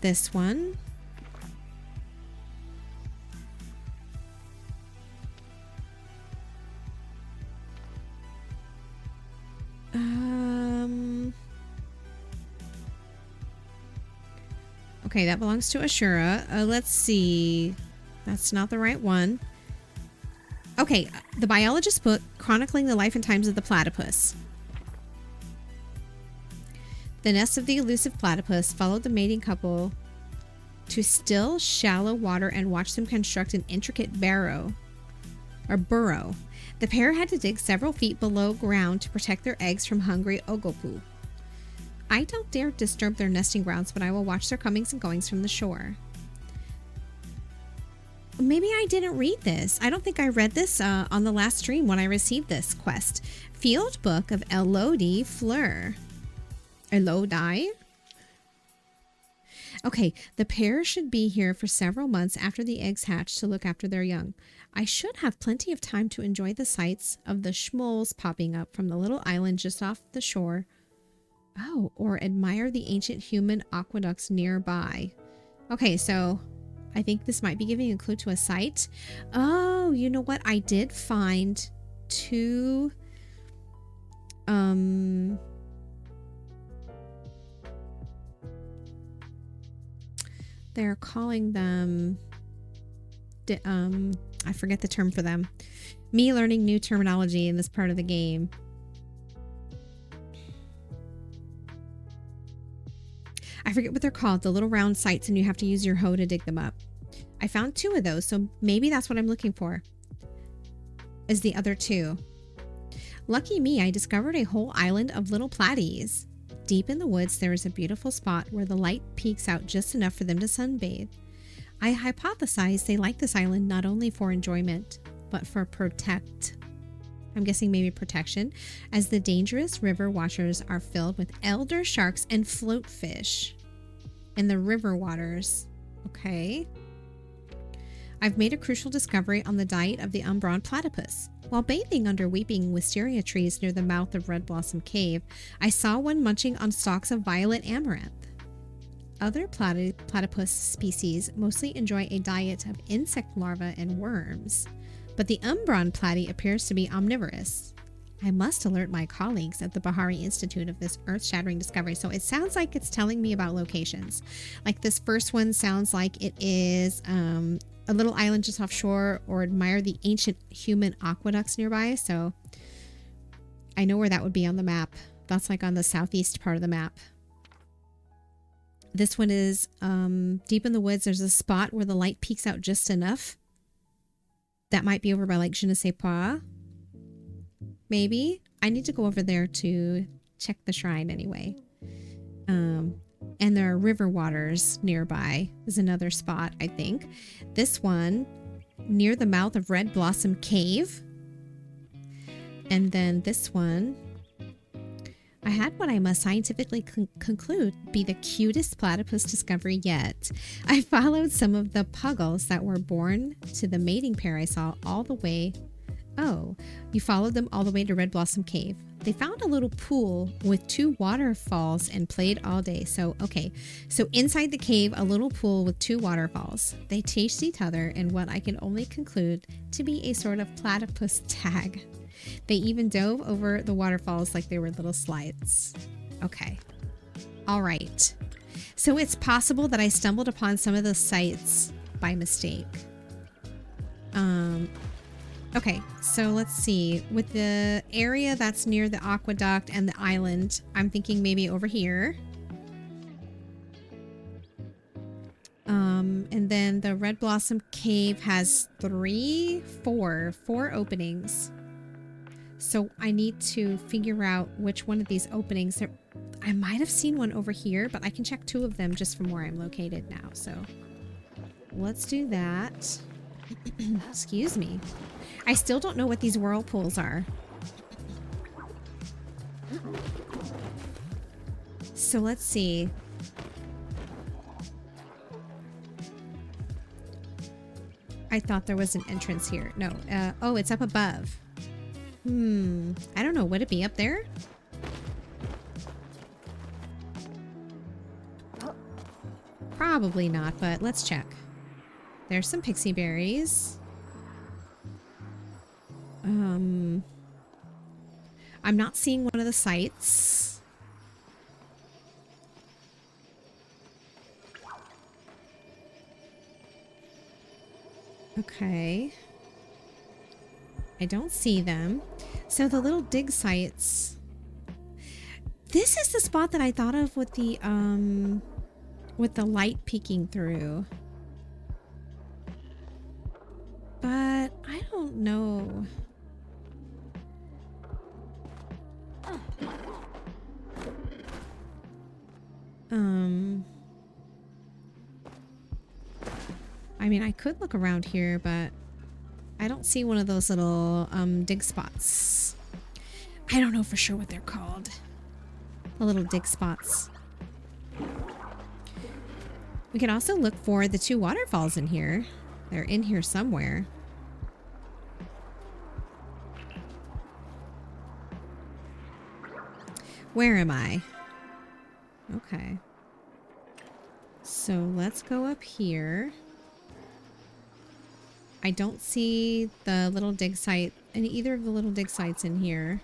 This one. Okay, that belongs to Ashura. Let's see. That's not the right one. Okay, the biologist book chronicling the life and times of the platypus. The nest of the elusive platypus followed the mating couple to still, shallow water and watched them construct an intricate burrow. The pair had to dig several feet below ground to protect their eggs from hungry ogopu. I don't dare disturb their nesting grounds, but I will watch their comings and goings from the shore. maybe I didn't read this. I don't think I read this on the last stream when I received this quest. Field Book of Elodie Fleur. Elodie? Okay, the pair should be here for several months after the eggs hatch to look after their young. I should have plenty of time to enjoy the sights of the schmoles popping up from the little island just off the shore. Oh, or admire the ancient human aqueducts nearby. Okay, so I think this might be giving a clue to a site. Oh, you know what? I did find two... They're calling them... I forget the term for them. Me learning new terminology in this part of the game. I forget what they're called, the little round sites, and you have to use your hoe to dig them up. I found 2 of those, so maybe that's what I'm looking for. Is the other 2. Lucky me, I discovered a whole island of little platies. Deep in the woods, there is a beautiful spot where the light peeks out just enough for them to sunbathe. I hypothesize they like this island not only for enjoyment, but for I'm guessing maybe protection, as the dangerous river waters are filled with elder sharks and floatfish in the river waters. Okay. I've made a crucial discovery on the diet of the umbron platypus. While bathing under weeping wisteria trees near the mouth of Red Blossom Cave, I saw one munching on stalks of violet amaranth. Other platypus species mostly enjoy a diet of insect larvae and worms, but the umbron platy appears to be omnivorous. I must alert my colleagues at the Bahari Institute of this earth-shattering discovery. So it sounds like it's telling me about locations. Like this first one sounds like it is a little island just offshore, or admire the ancient human aqueducts nearby. So I know where that would be on the map. That's like on the southeast part of the map. This one is deep in the woods. There's a spot where the light peeks out just enough. That might be over by like Je ne sais pas. Maybe. I need to go over there to check the shrine anyway. And there are river waters nearby is another spot, I think. This one near the mouth of Red Blossom Cave. And then this one, I had what I must scientifically conclude be the cutest platypus discovery yet. I followed some of the puggles that were born to the mating pair I saw all the way. Oh, you followed them all the way to Red Blossom Cave. They found a little pool with 2 waterfalls and played all day. So, okay. So inside the cave, a little pool with 2 waterfalls. They chased each other in what I can only conclude to be a sort of platypus tag. They even dove over the waterfalls like they were little slides. Okay. All right. So it's possible that I stumbled upon some of the sites by mistake. Okay, so let's see. With the area that's near the aqueduct and the island, I'm thinking maybe over here. And then the Red Blossom Cave has 4 openings. So I need to figure out which one of these openings. I might have seen one over here, but I can check 2 of them just from where I'm located now. So let's do that. Excuse me. I still don't know what these whirlpools are. So let's see. I thought there was an entrance here. No. Oh, it's up above. I don't know. Would it be up there? Probably not, but let's check. There's some pixie berries. I'm not seeing one of the sites. Okay. I don't see them. So the little dig sites. This is the spot that I thought of with the light peeking through. But I don't know. I I mean, I could look around here, but I don't see one of those little dig spots. I don't know for sure what they're called. The little dig spots. We can also look for the 2 waterfalls in here. They're in here somewhere. Where am I? Okay. So let's go up here. I don't see the little dig site, either of the little dig sites in here.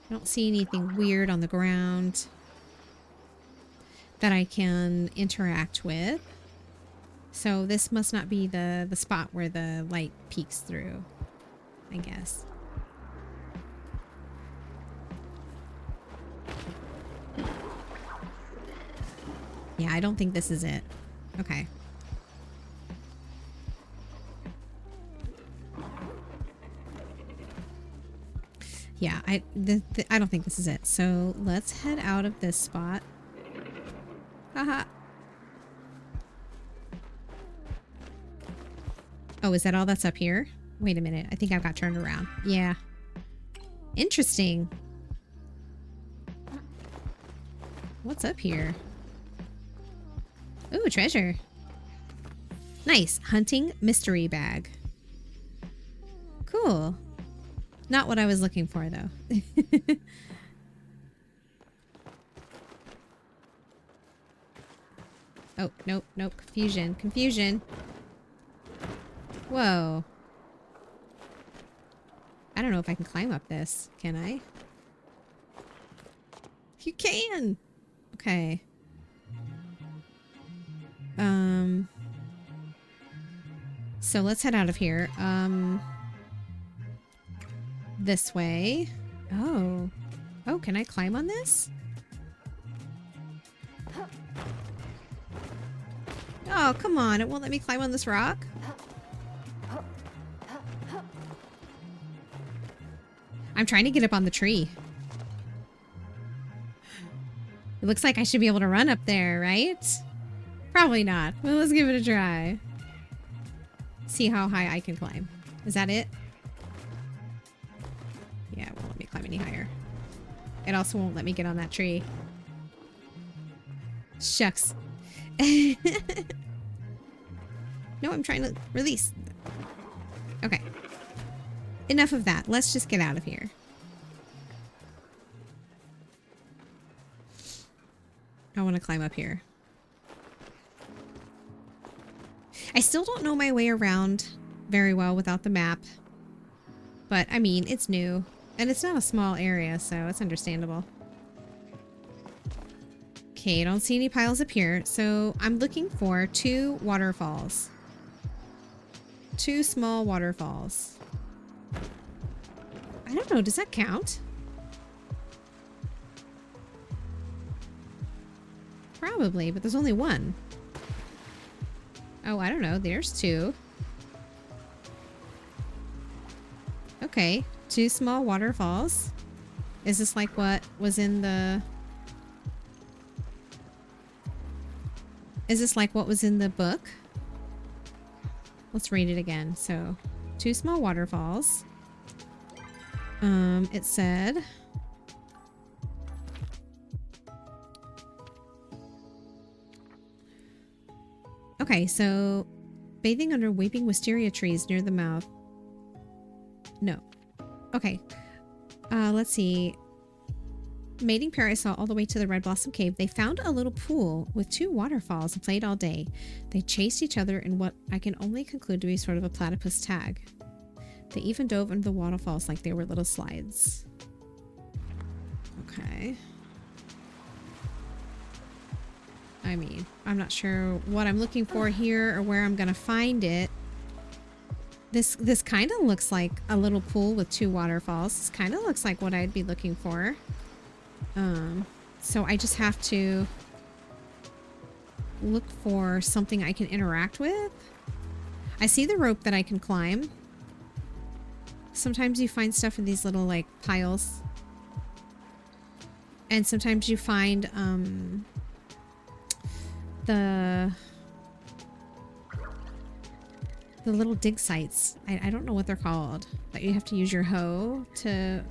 I don't see anything weird on the ground that I can interact with. So this must not be the spot where the light peeks through, I guess. Yeah, I don't think this is it. Okay. Yeah, I don't think this is it. So let's head out of this spot. Haha. Oh, is that all that's up here? Wait a minute. I think I've got turned around. Yeah. Interesting. What's up here? Ooh, treasure. Nice. Hunting mystery bag. Cool. Not what I was looking for, though. Oh, nope, nope. Confusion. Confusion. Whoa. I don't know if I can climb up this. Can I? You can! Okay. So let's head out of here. This way. Oh. Oh, can I climb on this? Oh, come on. It won't let me climb on this rock? I'm trying to get up on the tree. It looks like I should be able to run up there, right? Probably not. Well, let's give it a try. See how high I can climb. Is that it? Yeah, it won't let me climb any higher. It also won't let me get on that tree. Shucks. No, I'm trying to release. Okay. Enough of that. Let's just get out of here. I want to climb up here. I still don't know my way around very well without the map. But, I mean, it's new. And it's not a small area, so it's understandable. Okay, I don't see any piles up here. So, I'm looking for 2 waterfalls. 2 small waterfalls. I don't know, does that count? Probably, but there's only 1. Oh, I don't know. There's 2. Okay. 2 small waterfalls. Is this like what was in the... Is this like what was in the book? Let's read it again. So, 2 small waterfalls. It said... Okay, so bathing under weeping wisteria trees near the mouth. No. Okay. Let's see. Mating pair I saw all the way to the Red Blossom Cave. They found a little pool with 2 waterfalls and played all day. They chased each other in what I can only conclude to be sort of a platypus tag. They even dove into the waterfalls like they were little slides. Okay. I mean, I'm not sure what I'm looking for here or where I'm gonna find it. This kind of looks like a little pool with 2 waterfalls. This kind of looks like what I'd be looking for. So I just have to look for something I can interact with. I see the rope that I can climb. Sometimes you find stuff in these little like piles. And sometimes you find the little dig sites. I don't know what they're called, but you have to use your hoe to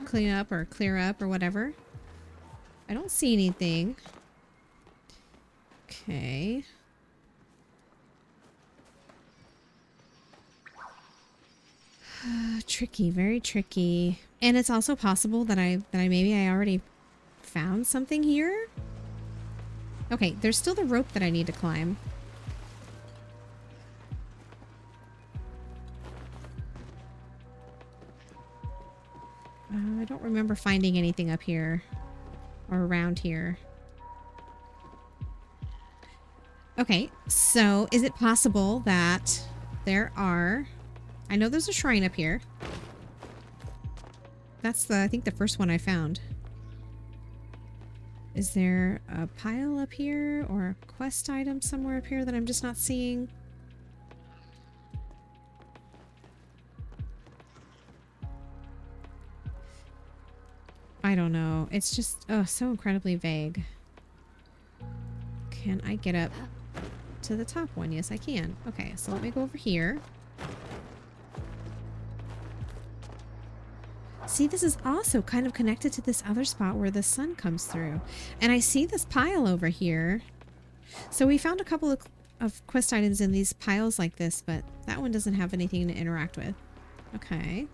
clean up or clear up or whatever. I don't see anything. Okay. Tricky, very tricky. And it's also possible that I maybe I already found something here. Okay, there's still the rope that I need to climb. I don't remember finding anything up here or around here. Okay, so is it possible that there are... I know there's a shrine up here. That's I think the first one I found. Is there a pile up here or a quest item somewhere up here that I'm just not seeing? I don't know. It's just, oh, so incredibly vague. Can I get up to the top one? Yes, I can. Okay, so let me go over here. See, this is also kind of connected to this other spot where the sun comes through. And I see this pile over here. So we found a couple of quest items in these piles like this, but that one doesn't have anything to interact with. Okay.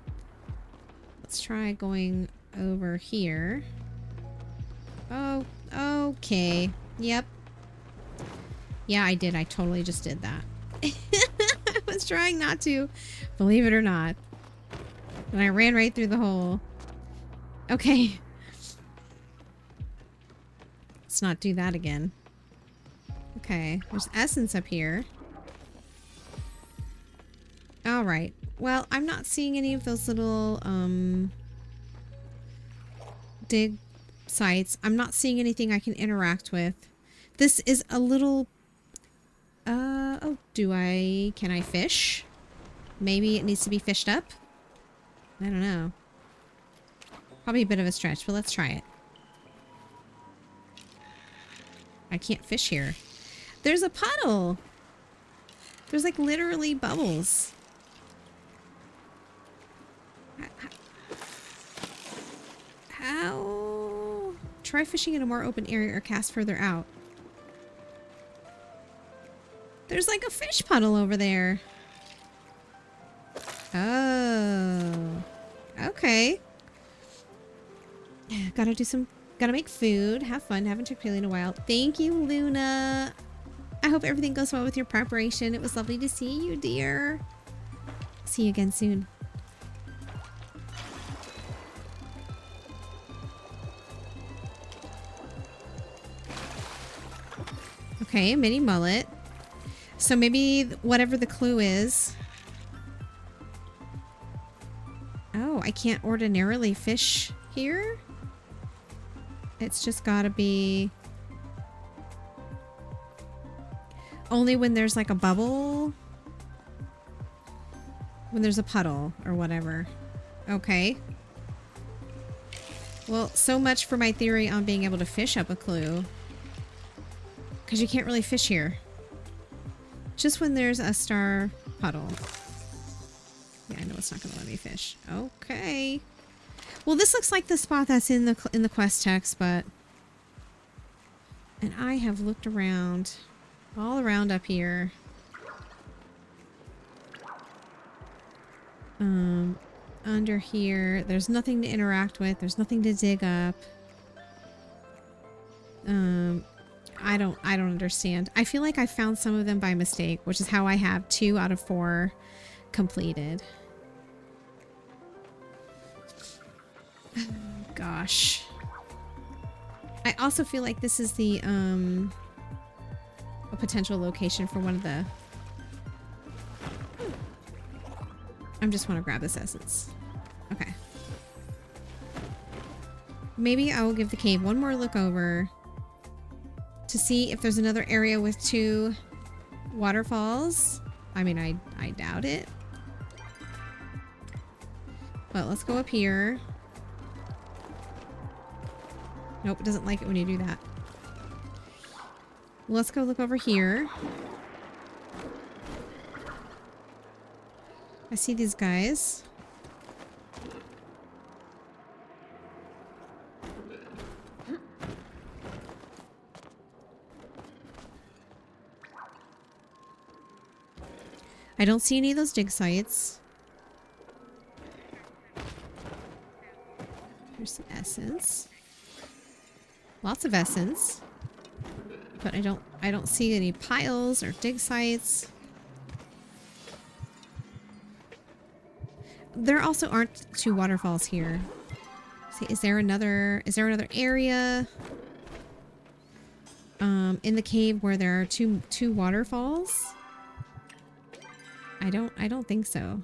Let's try going over here. Oh, okay. Yep. Yeah, I did. I totally just did that. I was trying not to, believe it or not. And I ran right through the hole. Okay. Let's not do that again. Okay. There's essence up here. Alright. Well, I'm not seeing any of those little, dig sites. I'm not seeing anything I can interact with. This is a little... oh, can I fish? Maybe it needs to be fished up? I don't know. Probably a bit of a stretch, but let's try it. I can't fish here. There's a puddle! There's like literally bubbles. How? Try fishing in a more open area or cast further out. There's like a fish puddle over there. Oh. Okay. Gotta make food. Have fun. Haven't checked Palia in a while. Thank you, Luna. I hope everything goes well with your preparation. It was lovely to see you, dear. See you again soon. Okay, mini mullet. So maybe whatever the clue is. Oh, I can't ordinarily fish here? It's just gotta be... only when there's like a bubble? When there's a puddle or whatever. Okay. Well, so much for my theory on being able to fish up a clue. Because you can't really fish here. Just when there's a star puddle. Yeah, I know it's not going to let me fish. Okay. Well, this looks like the spot that's in the quest text, but... and I have looked around. All around up here. Under here. There's nothing to interact with. There's nothing to dig up. I don't understand. I feel like I found some of them by mistake, which is how I have 2 out of 4 completed. Gosh. I also feel like this is the a potential location for one of the... I just want to grab this essence. Okay. Maybe I will give the cave one more look over to see if there's another area with 2 waterfalls. I mean, I doubt it. But let's go up here. Nope, it doesn't like it when you do that. Let's go look over here. I see these guys. I don't see any of those dig sites. Here's some essence. Lots of essence. But I don't see any piles or dig sites. There also aren't two waterfalls here. See, is there another area in the cave where there are two waterfalls? I don't think so.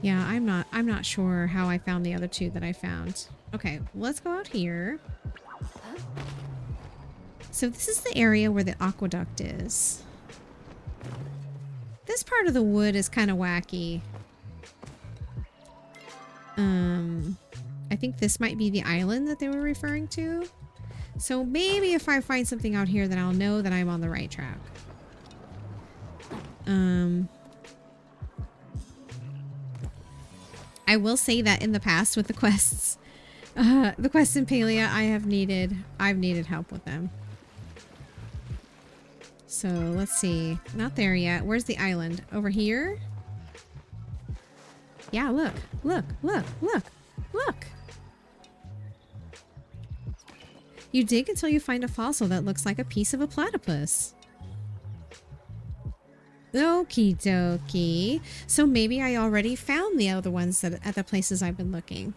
Yeah, I'm not sure how I found the other two that I found. Okay, let's go out here. So this is the area where the aqueduct is. This part of the wood is kind of wacky. I think this might be the island that they were referring to. So maybe if I find something out here, then I'll know that I'm on the right track. I will say that in the past with the quests in Palia, I've needed help with them. So let's see. Not there yet. Where's the island? Over here? Yeah, look. Look. You dig until you find a fossil that looks like a piece of a platypus. Okie dokie. So maybe I already found the other ones that at the places I've been looking.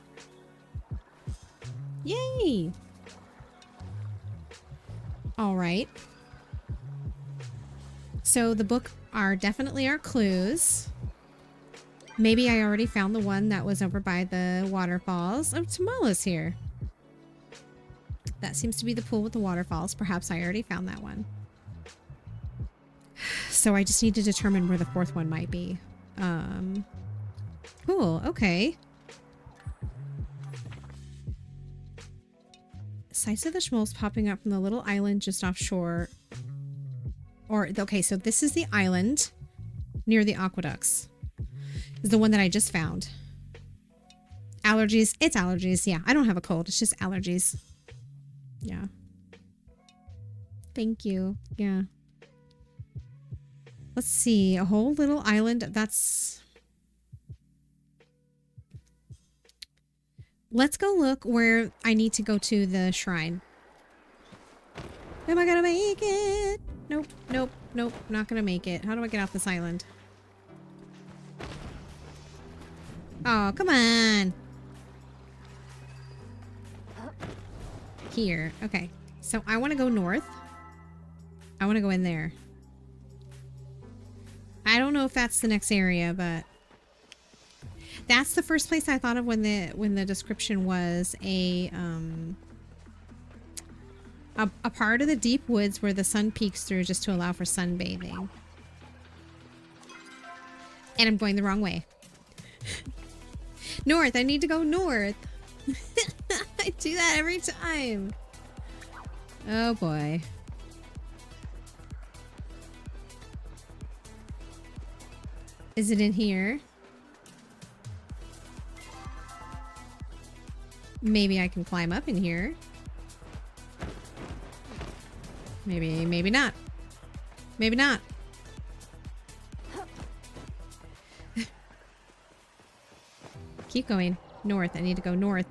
Yay! All right. So the book definitely are clues. Maybe I already found the one that was over by the waterfalls. Oh, Tamala's here. That seems to be the pool with the waterfalls. Perhaps I already found that one. So I just need to determine where the fourth one might be. Cool. Okay. Sights of the schmolls popping up from the little island just offshore. Okay, so this is the island near the aqueducts. This is the one that I just found. Allergies. It's allergies. Yeah, I don't have a cold. It's just allergies. Yeah. Thank you. Yeah. Let's see. A whole little island. That's... Let's go look where I need to go to the shrine. Am I gonna make it? Nope. Nope. Nope. Not gonna make it. How do I get off this island? Oh, come on. Here. Okay. So I want to go north. I want to go in there. I don't know if that's the next area, but that's the first place I thought of when the description was a part of the deep woods where the sun peeks through just to allow for sunbathing. And I'm going the wrong way. North. I need to go north. I do that every time. Oh boy. Is it in here? Maybe I can climb up in here. Maybe not. Maybe not. Keep going. North. I need to go north.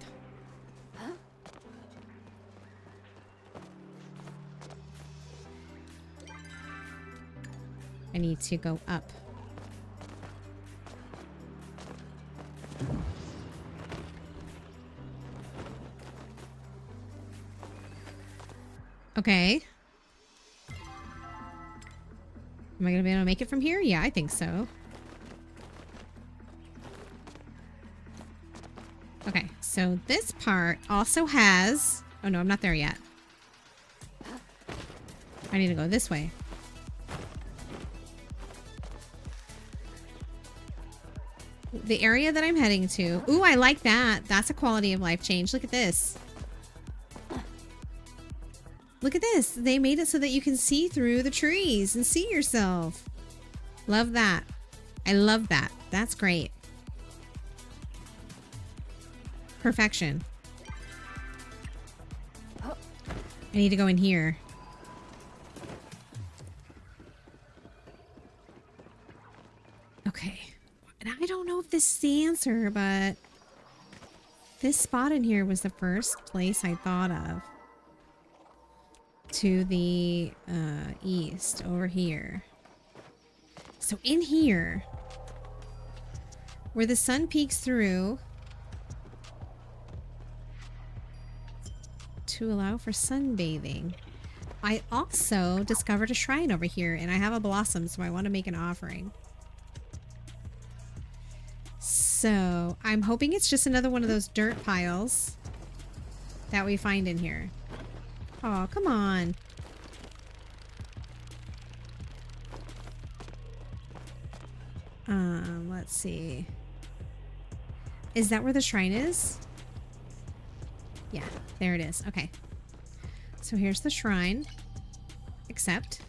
I need to go up. Okay. Am I going to be able to make it from here? Yeah, I think so. Okay, so this part also has... Oh no, I'm not there yet. I need to go this way. The area that I'm heading to... Ooh, I like that. That's a quality of life change. Look at this. Look at this. They made it so that you can see through the trees and see yourself. Love that. I love that. That's great. Perfection. I need to go in here. Okay. And I don't know if this is the answer, but this spot in here was the first place I thought of. To the east, over here. So in here, where the sun peeks through to allow for sunbathing. I also discovered a shrine over here, and I have a blossom, so I want to make an offering. So I'm hoping it's just another one of those dirt piles that we find in here. Oh, come on. Let's see. Is that where the shrine is? Yeah, there it is. Okay. So here's the shrine. Accept.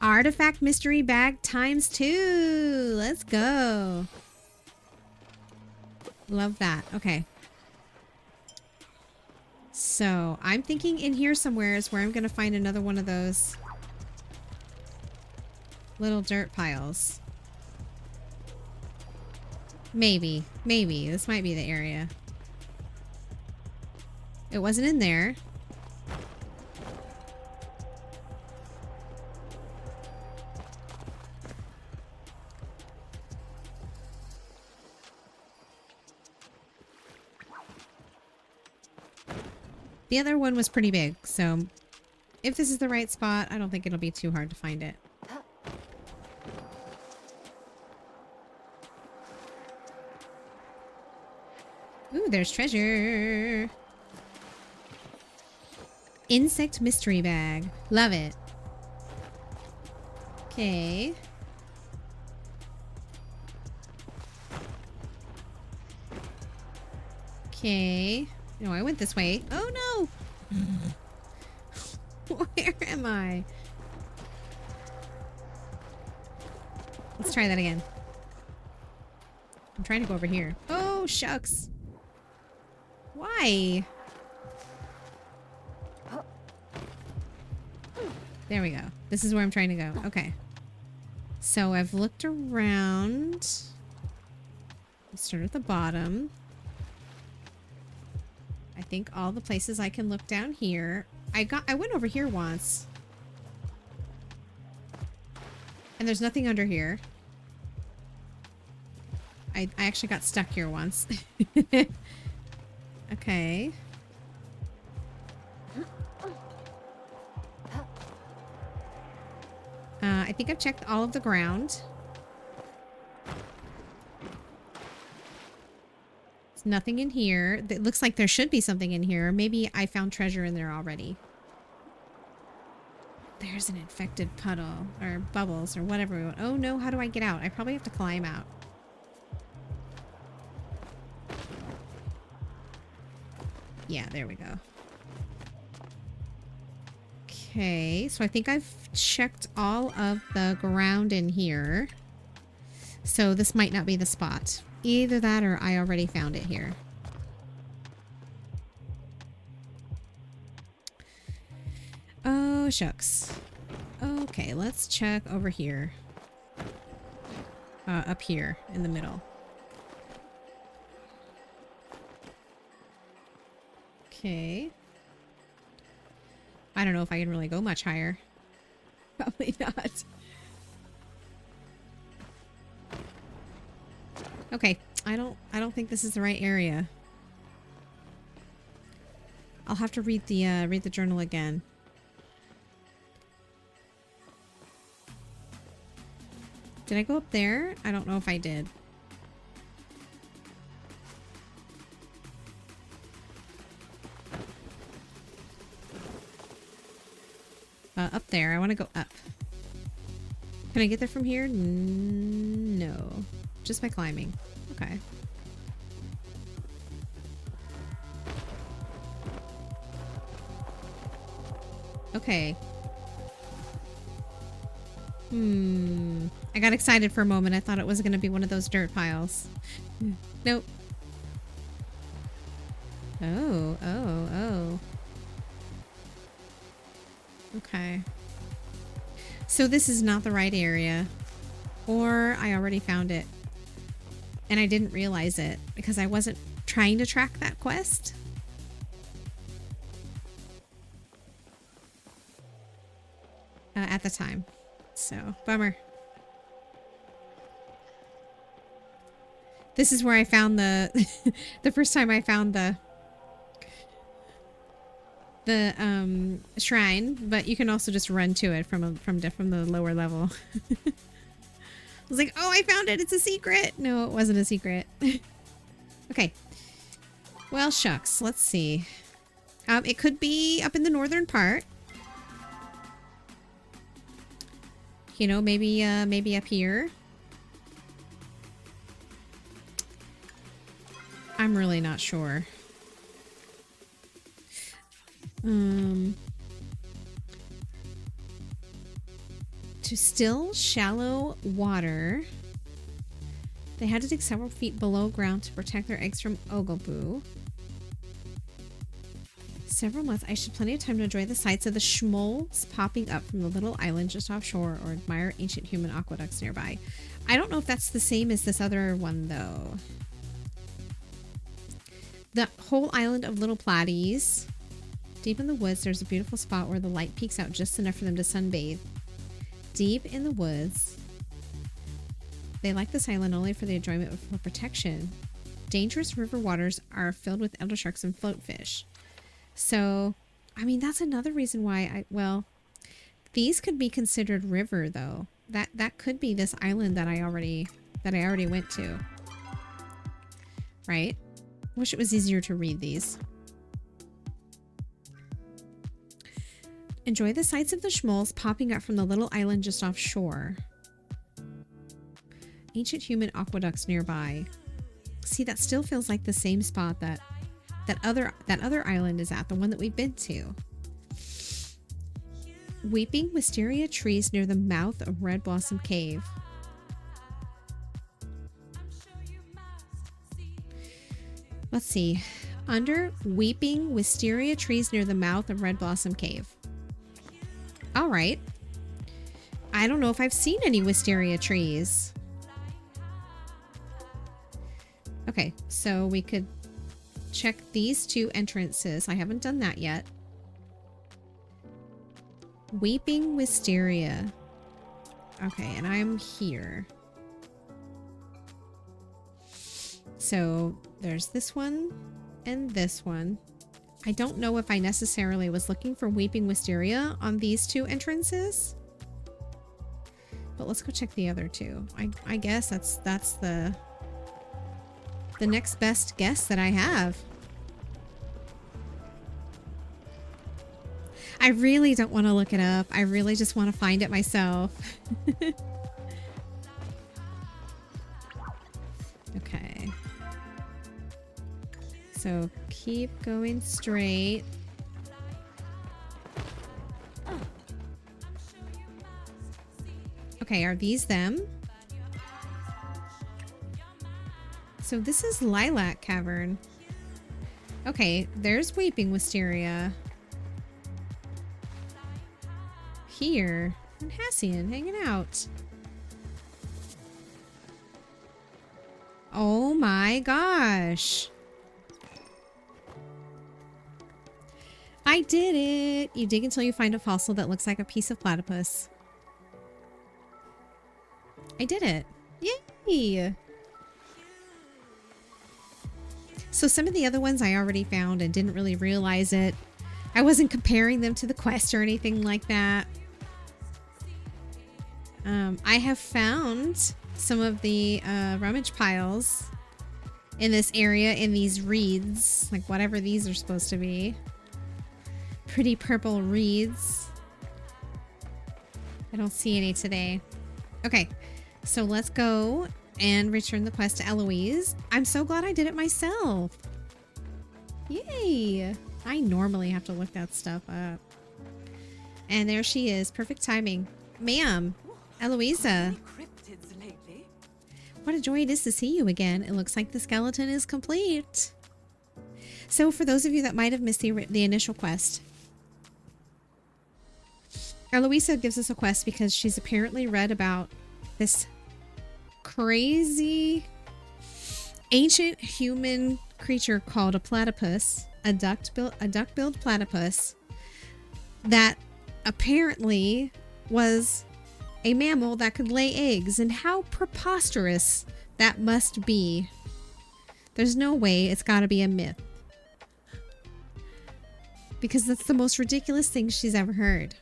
Artifact mystery bag times 2. Let's go. Love that. Okay. So I'm thinking in here somewhere is where I'm going to find another one of those little dirt piles. Maybe. Maybe. This might be the area. It wasn't in there. The other one was pretty big, so if this is the right spot, I don't think it'll be too hard to find it. Ooh, there's treasure. Insect mystery bag. Love it. Okay. Okay. No, I went this way. Oh no! Where am I? Let's try that again. I'm trying to go over here. Oh, shucks. Why? There we go. This is where I'm trying to go. Okay. So I've looked around. Let's start at the bottom. I think all the places I can look down here. I went over here once. And there's nothing under here. I actually got stuck here once. Okay. I think I've checked all of the ground. There's nothing in here. It looks like there should be something in here. Maybe I found treasure in there already. There's an infected puddle or bubbles or whatever we want. Oh no, how do I get out? I probably have to climb out. Yeah, there we go. Okay, so I think I've checked all of the ground in here. So this might not be the spot. Either that or I already found it here. Oh, shucks. Okay, let's check over here. Up here in the middle. Okay. I don't know if I can really go much higher. Probably not. Okay, I don't think this is the right area. I'll have to read the journal again. Did I go up there? I don't know if I did. Up there. I want to go up. Can I get there from here? No. Just by climbing. Okay. Okay. I got excited for a moment. I thought it was going to be one of those dirt piles. Nope. Oh. Okay. So this is not the right area. Or I already found it. And I didn't realize it because I wasn't trying to track that quest. At the time. So, bummer. This is where I found the the first time I found the shrine, but you can also just run to it from the lower level. I was like, "Oh, I found it. It's a secret." No, it wasn't a secret. Okay. Well, shucks. Let's see. It could be up in the northern part. You know, maybe up here. I'm really not sure. To still shallow water, they had to dig several feet below ground to protect their eggs from Ogobu. Several months. I should have plenty of time to enjoy the sights of the schmolls popping up from the little island just offshore or admire ancient human aqueducts nearby. I don't know if that's the same as this other one, though. The whole island of Little Platies. Deep in the woods, there's a beautiful spot where the light peeks out just enough for them to sunbathe. Deep in the woods. They like this island only for the enjoyment of for protection. Dangerous river waters are filled with elder sharks and floatfish. So, I mean, that's another reason why well, these could be considered river, though. That could be this island that I already went to. Right? Wish it was easier to read these. Enjoy the sights of the schmolls popping up from the little island just offshore. Ancient human aqueducts nearby. See, that still feels like the same spot that other island is at, the one that we've been to. Weeping wisteria trees near the mouth of Red Blossom Cave. Let's see. Under weeping wisteria trees near the mouth of Red Blossom Cave. All right. I don't know if I've seen any wisteria trees. Okay, so we could check these two entrances. I haven't done that yet. Weeping wisteria. Okay, and I'm here. So there's this one and this one. I don't know if I necessarily was looking for weeping wisteria on these two entrances. But let's go check the other two. I guess that's the next best guess that I have. I really don't want to look it up. I really just want to find it myself. Okay. So keep going straight. Okay, are these them? So this is Lilac Cavern. Okay, there's Weeping Wisteria. Here, and Hassian hanging out. Oh my gosh. I did it! You dig until you find a fossil that looks like a piece of platypus. I did it. Yay! So some of the other ones I already found and didn't really realize it. I wasn't comparing them to the quest or anything like that. I have found some of the rummage piles in this area in these reeds, like whatever these are supposed to be. Pretty purple reeds. I don't see any today. Okay, so let's go and return the quest to Eloise. I'm so glad I did it myself. Yay! I normally have to look that stuff up. And there she is. Perfect timing. Ma'am, Eloisa, Any cryptids lately? what a joy it is to see you again. It looks like the skeleton is complete. So for those of you that might have missed the initial quest, Eloisa gives us a quest because she's apparently read about this crazy ancient human creature called a platypus, a duck-billed platypus that apparently was a mammal that could lay eggs, and how preposterous that must be. There's no way, it's got to be a myth. Because that's the most ridiculous thing she's ever heard.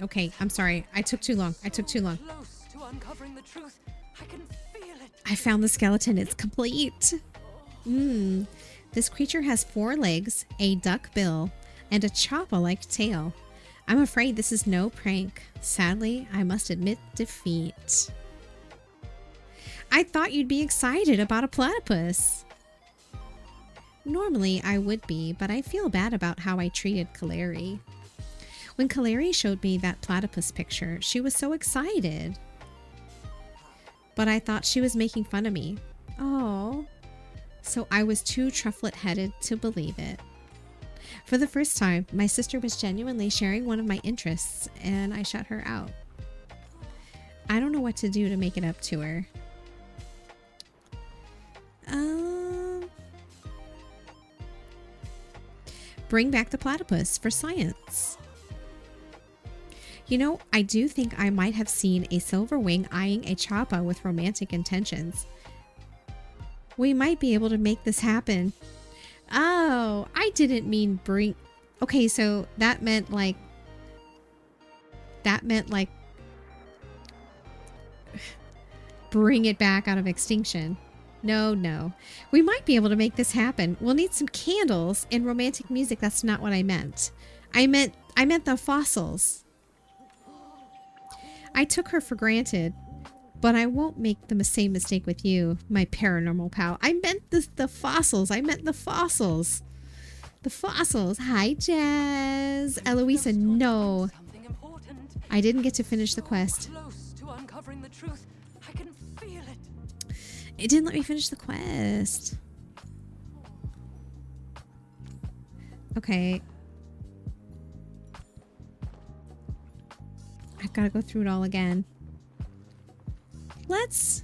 Okay, I'm sorry. I took too long. Close to uncovering the truth. I can feel it. I found the skeleton. It's complete. This creature has 4 legs, a duck bill, and a choppa-like tail. I'm afraid this is no prank. Sadly, I must admit defeat. I thought you'd be excited about a platypus. Normally, I would be, but I feel bad about how I treated Carrie. When Carrie showed me that platypus picture, she was so excited. But I thought she was making fun of me. Oh. So I was too trufflet-headed to believe it. For the first time, my sister was genuinely sharing one of my interests, and I shut her out. I don't know what to do to make it up to her. Bring back the platypus for science. You know, I do think I might have seen a silver wing eyeing a choppa with romantic intentions. We might be able to make this happen. Oh, I didn't mean bring... Okay, so that meant like... bring it back out of extinction. No. We might be able to make this happen. We'll need some candles and romantic music. That's not what I meant. I meant the fossils. I took her for granted, but I won't make the same mistake with you, my paranormal pal. I meant the fossils. I meant the fossils. The fossils. Hi, Jazz. Eloisa, no. Something important. I didn't get to finish the quest. Close to uncovering the truth. I can feel it. It didn't let me finish the quest. Okay. I've got to go through it all again. Let's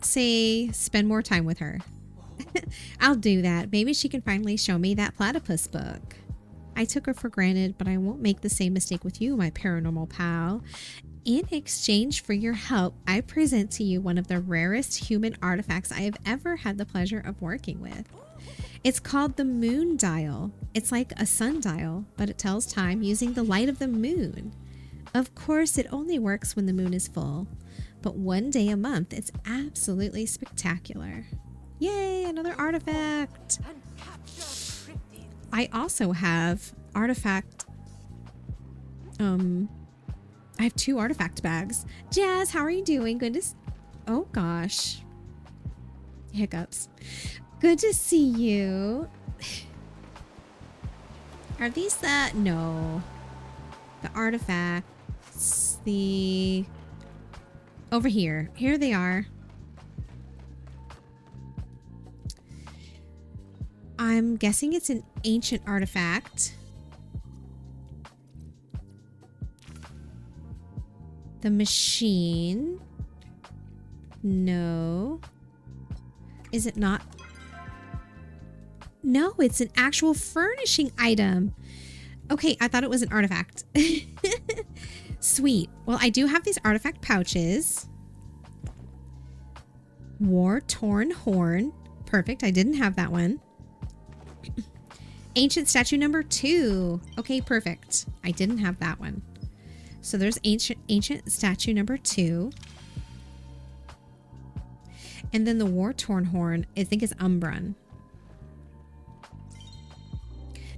say spend more time with her. I'll do that. Maybe she can finally show me that platypus book. I took her for granted, but I won't make the same mistake with you, my paranormal pal. In exchange for your help, I present to you one of the rarest human artifacts I have ever had the pleasure of working with. It's called the moon dial. It's like a sundial, but it tells time using the light of the moon. Of course, it only works when the moon is full, but one day a month, it's absolutely spectacular. Yay, another artifact. And capture cryptids. I also have artifact, I have 2 artifact bags. Jazz, how are you doing? Good to oh gosh. Hiccups. Good to see you. Are these no. The artifacts, over here. Here they are. I'm guessing it's an ancient artifact. The machine. No. Is it not? No, it's an actual furnishing item. Okay, I thought it was an artifact. Sweet. Well, I do have these artifact pouches. War-torn horn. Perfect. I didn't have that one. Ancient statue number 2. Okay, perfect. I didn't have that one. So there's ancient statue number 2. And then the war-torn horn, I think is Umbran.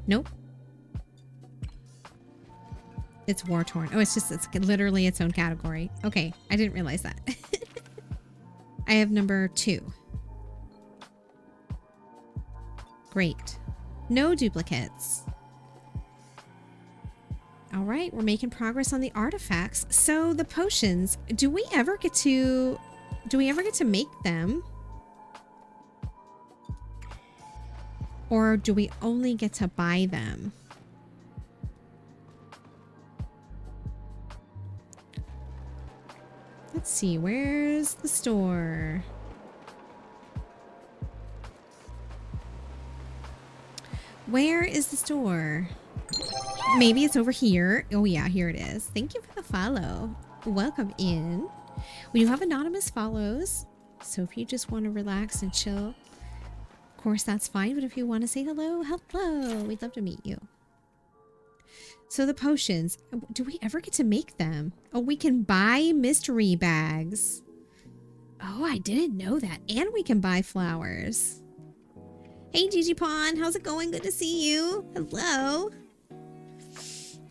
Nope. It's war-torn. Oh, it's literally its own category. Okay, I didn't realize that. I have number 2. Great. No duplicates. All right, we're making progress on the artifacts. So the potions, do we ever get to make them? Or do we only get to buy them? Let's see, where's the store? Where is the store? Maybe it's over here. Oh yeah, here it is. Thank you for the follow. Welcome in. We do have anonymous follows. So if you just want to relax and chill, of course that's fine. But if you want to say hello, hello. We'd love to meet you. So the potions, do we ever get to make them? Oh, we can buy mystery bags. Oh, I didn't know that. And we can buy flowers. Hey, Gigi Pawn, how's it going? Good to see you. Hello.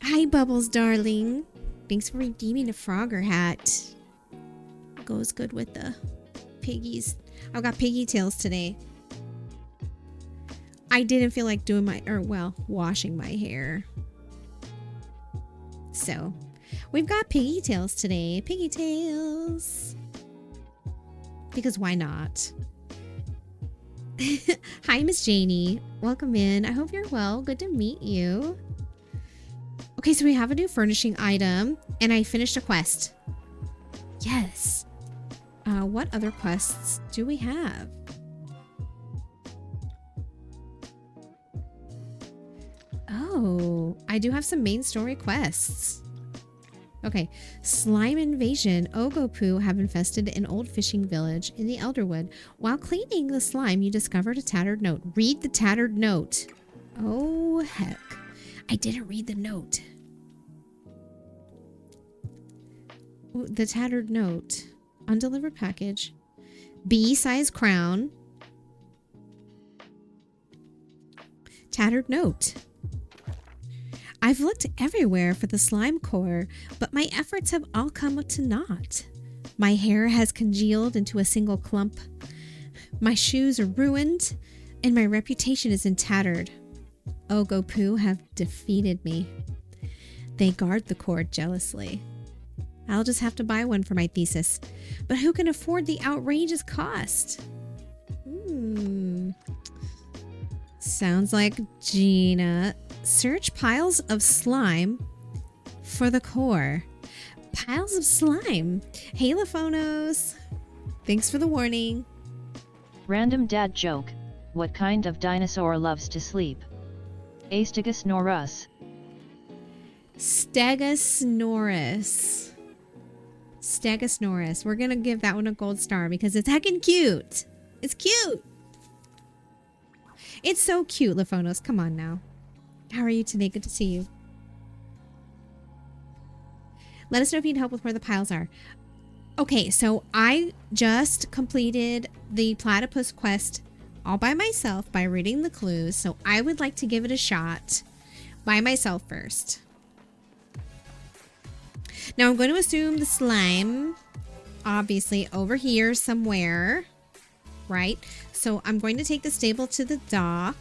Hi, Bubbles, darling. Thanks for redeeming a Frogger hat. Goes good with the piggies. I've got piggy tails today. I didn't feel like doing washing my hair. So, we've got piggy tails today. Piggy tails. Because why not? Hi, Miss Janie. Welcome in. I hope you're well. Good to meet you. Okay, so we have a new furnishing item, and I finished a quest. Yes. What other quests do we have? Oh, I do have some main story quests. Okay, slime invasion. Ogopu have infested an old fishing village in the Elderwood. While cleaning the slime, you discovered a tattered note. Read the tattered note. Oh, heck. I didn't read the note. Ooh, the tattered note. Undelivered package. B-size crown. Tattered note. I've looked everywhere for the slime core, but my efforts have all come to naught. My hair has congealed into a single clump. My shoes are ruined, and my reputation is tattered. Ogopu have defeated me. They guard the core jealously. I'll just have to buy one for my thesis. But who can afford the outrageous cost? Sounds like Gina. Search piles of slime for the core. Piles of slime. Hey, Laphonos. Thanks for the warning. Random dad joke. What kind of dinosaur loves to sleep? Stegosaurus. Stegosaurus. Stegosaurus. We're going to give that one a gold star because it's heckin' cute. It's cute. It's so cute, Laphonos. Come on now. How are you today? Good to see you. Let us know if you need help with where the piles are. Okay, so I just completed the platypus quest all by myself by reading the clues. So I would like to give it a shot by myself first. Now I'm going to assume the slime, obviously over here somewhere, right? So I'm going to take the stable to the dock.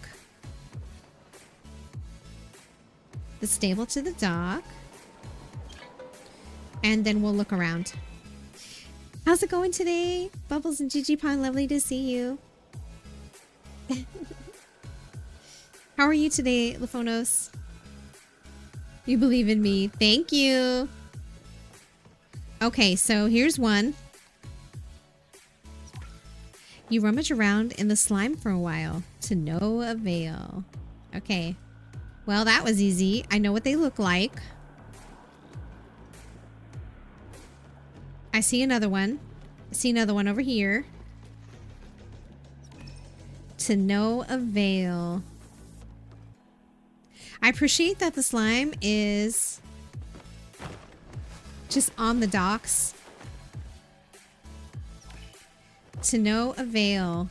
The stable to the dock. And then we'll look around. How's it going today? Bubbles and Gigi Pond, lovely to see you. How are you today, Laphonos? You believe in me. Thank you. Okay, so here's one. You rummage around in the slime for a while to no avail. Okay. Well, that was easy. I know what they look like. I see another one. I see another one over here. To no avail. I appreciate that the slime is just on the docks. To no avail.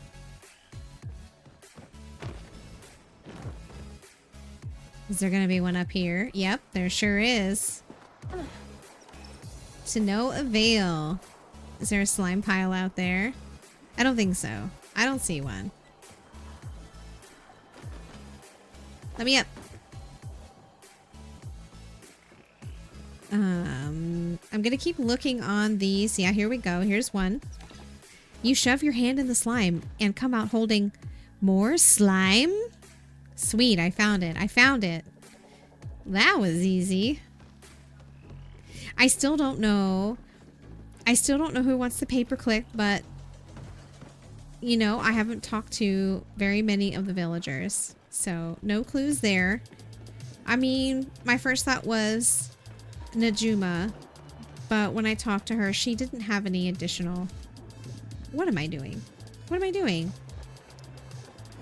Is there going to be one up here? Yep, there sure is. To no avail. Is there a slime pile out there? I don't think so. I don't see one. Let me up. I'm gonna keep looking on these. Yeah, here we go. Here's one. You shove your hand in the slime and come out holding more slime. Sweet, I found it. I found it. That was easy. I still don't know. I still don't know who wants the paperclip, but you know, I haven't talked to very many of the villagers, so no clues there. I mean, my first thought was Najuma, but when I talked to her, she didn't have any additional... What am I doing? What am I doing?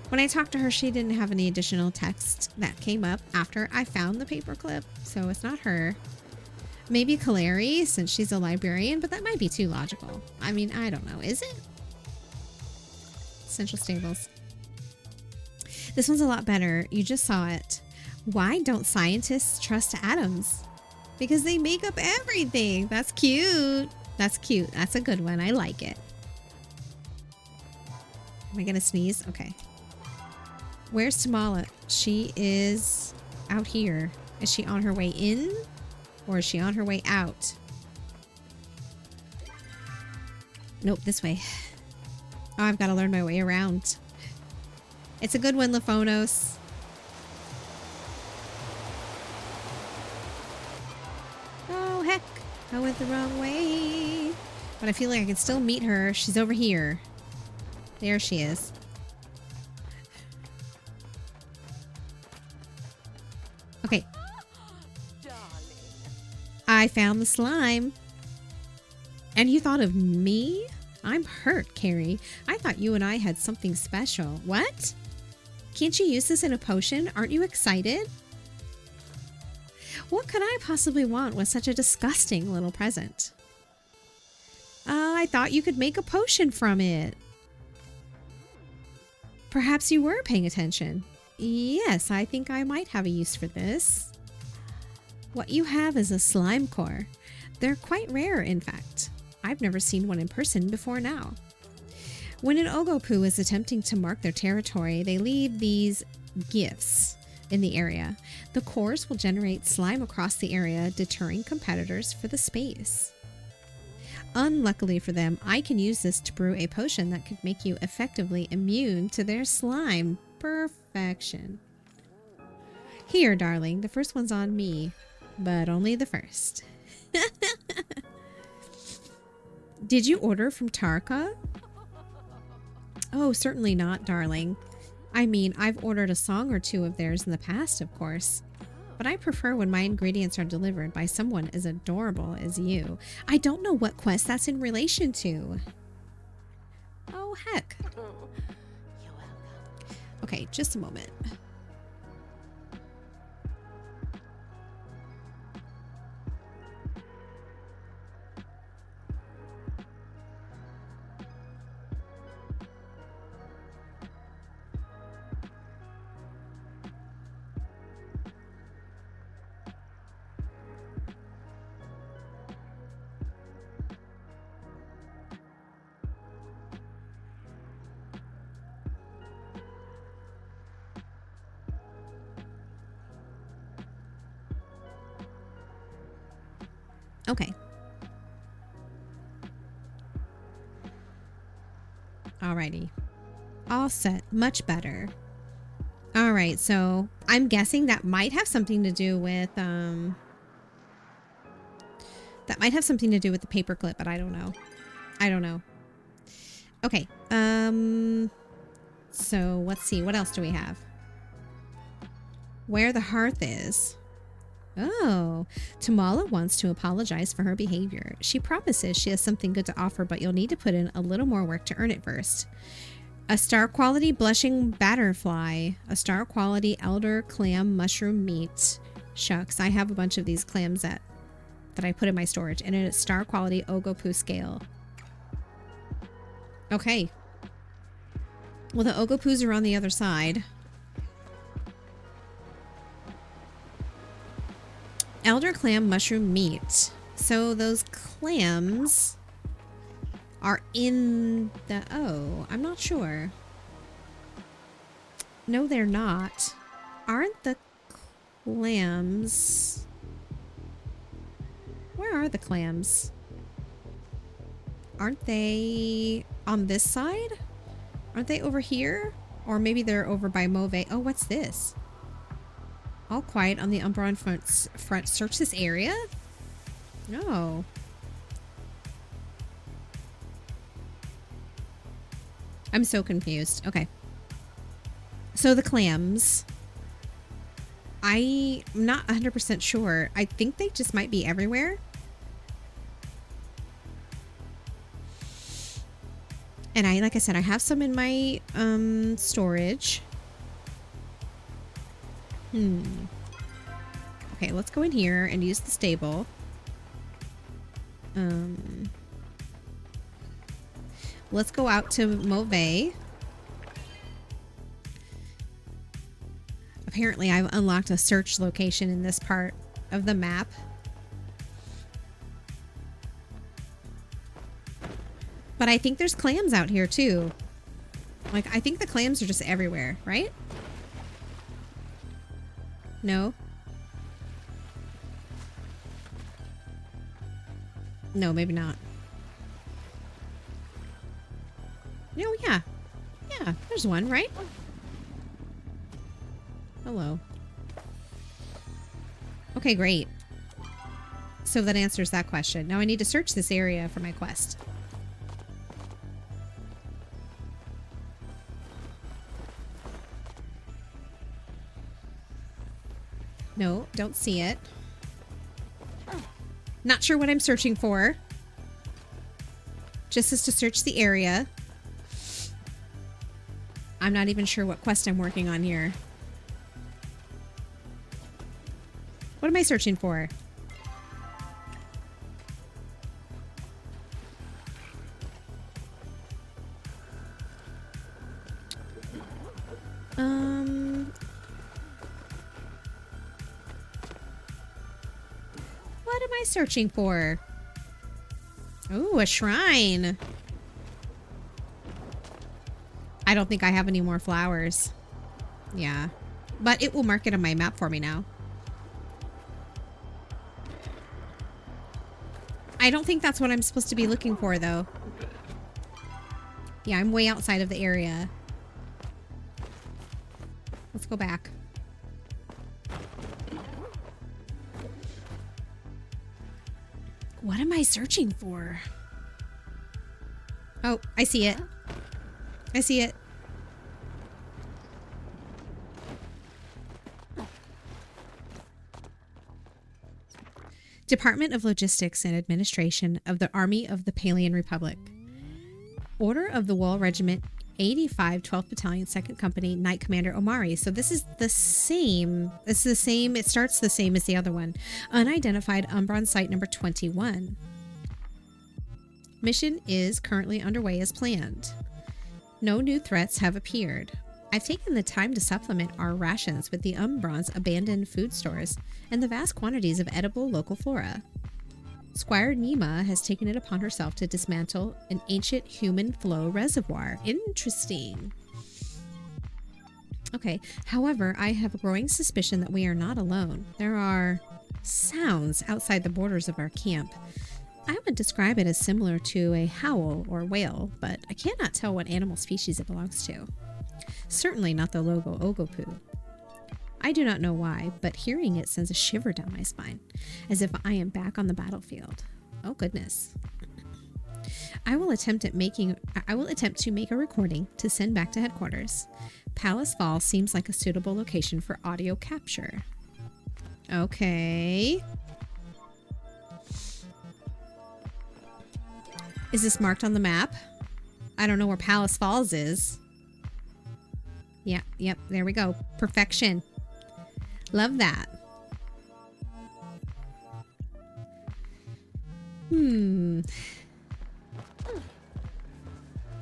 When I talked to her, she didn't have any additional text that came up after I found the paperclip, so it's not her. Maybe Carrie, since she's a librarian, but that might be too logical. I mean, I don't know. Is it? Central Stables. This one's a lot better. You just saw it. Why don't scientists trust atoms? Because they make up everything. That's cute. That's cute. That's a good one. I like it. Am I gonna sneeze? Okay. Where's Tamala? She is out here. Is she on her way in? Or is she on her way out? Nope, this way. Oh, I've got to learn my way around. It's a good one, Laphonos. Oh, heck. I went the wrong way. But I feel like I can still meet her. She's over here. There she is. Okay. I found the slime. And you thought of me? I'm hurt, Carrie. I thought you and I had something special. What? Can't you use this in a potion? Aren't you excited? What could I possibly want with such a disgusting little present? I thought you could make a potion from it. Perhaps you were paying attention. Yes, I think I might have a use for this. What you have is a slime core. They're quite rare, in fact. I've never seen one in person before now. When an Ogopu is attempting to mark their territory, they leave these gifts in the area. The cores will generate slime across the area, deterring competitors for the space. Unluckily for them, I can use this to brew a potion that could make you effectively immune to their slime. Perfection. Here, darling, the first one's on me, but only the first. Did you order from Tarka? Oh, certainly not, darling. I mean, I've ordered a song or two of theirs in the past, of course. But I prefer when my ingredients are delivered by someone as adorable as you. I don't know what quest that's in relation to. Oh, heck. Okay, just a moment. Okay. Alrighty. All set. Much better. Alright, so I'm guessing that might have something to do with, that might have something to do with the paperclip, but I don't know. I don't know. Okay. So let's see. What else do we have? Where the hearth is. Oh, Tamala wants to apologize for her behavior. She promises she has something good to offer, but you'll need to put in a little more work to earn it first. A star quality blushing batterfly, a star quality elder clam mushroom meat. Shucks, I have a bunch of these clams that I put in my storage, and it's star quality Ogopu scale. Okay. Well, the Ogopus are on the other side. Elder clam mushroom meat. So those clams are in the... Oh, I'm not sure. No, they're not. Aren't the clams... Where are the clams? Aren't they on this side? Aren't they over here? Or maybe they're over by Mauve. Oh, what's this? All quiet on the Umbron front. Search this area? No. I'm so confused. Okay. So the clams. I'm not 100% sure. I think they just might be everywhere. And like I said, I have some in my storage. Okay, let's go in here and use the stable. Let's go out to Mauve. Apparently, I've unlocked a search location in this part of the map. But I think there's clams out here, too. Like, I think the clams are just everywhere, right? No? No, maybe not. No, yeah. Yeah, there's one, right? Hello. Okay, great. So that answers that question. Now I need to search this area for my quest. No, don't see it. Not sure what I'm searching for. Just as to search the area. I'm not even sure what quest I'm working on here. What am I searching for? What am I searching for? Ooh, a shrine. I don't think I have any more flowers. Yeah. But it will mark it on my map for me now. I don't think that's what I'm supposed to be looking for, though. Yeah, I'm way outside of the area. Let's go back. What am I searching for? Oh, I see it. I see it. Department of Logistics and Administration of the Army of the Palian Republic. Order of the Wall Regiment 85 12th Battalion 2nd Company Knight Commander Omari. So this is the same. It's the same. It starts the same as the other one. Unidentified Umbron Site number 21. Mission is currently underway as planned. No new threats have appeared. I've taken the time to supplement our rations with the Umbron's abandoned food stores and the vast quantities of edible local flora. Squire Nima has taken it upon herself to dismantle an ancient human flow reservoir. Interesting. Okay, however, I have a growing suspicion that we are not alone. There are sounds outside the borders of our camp. I would describe it as similar to a howl or wail, but I cannot tell what animal species it belongs to. Certainly not the logo Ogopu. I do not know why, but hearing it sends a shiver down my spine, as if I am back on the battlefield. Oh goodness. I will attempt to make a recording to send back to headquarters. Palace Fall seems like a suitable location for audio capture. Okay. Is this marked on the map? I don't know where Palace Falls is. Yeah, yep, there we go. Perfection. Love that.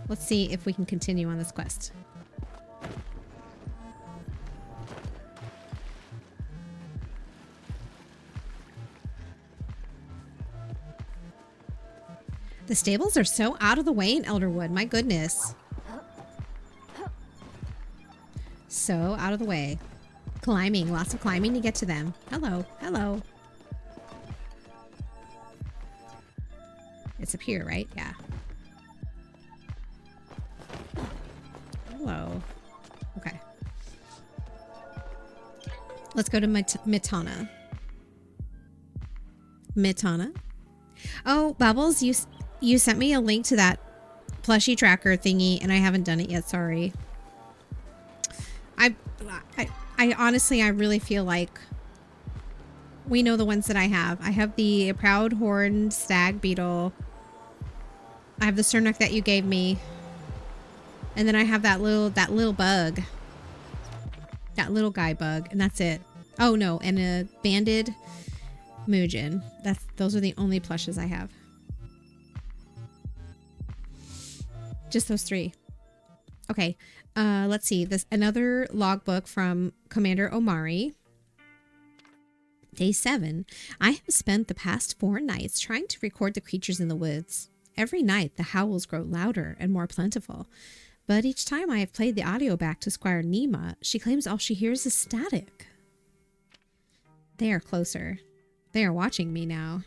Let's see if we can continue on this quest. The stables are so out of the way in Elderwood. My goodness. So out of the way. Climbing. Lots of climbing to get to them. Hello. Hello. It's up here, right? Yeah. Hello. Okay. Let's go to Mitana. Mitana. Oh, Bubbles, you sent me a link to that plushie tracker thingy, and I haven't done it yet. Sorry. I honestly, I really feel like we know the ones that I have. I have the proud horned stag beetle. I have the Cernuck that you gave me, and then I have that little bug, that little guy bug, and that's it. Oh no, and a banded Muujin. Those are the only plushes I have. Just those 3. Okay, let's see. This another logbook from Commander Omari. Day 7. I have spent the past 4 nights trying to record the creatures in the woods. Every night the howls grow louder and more plentiful. But each time I have played the audio back to Squire Nima, she claims all she hears is static. They are closer. They are watching me now.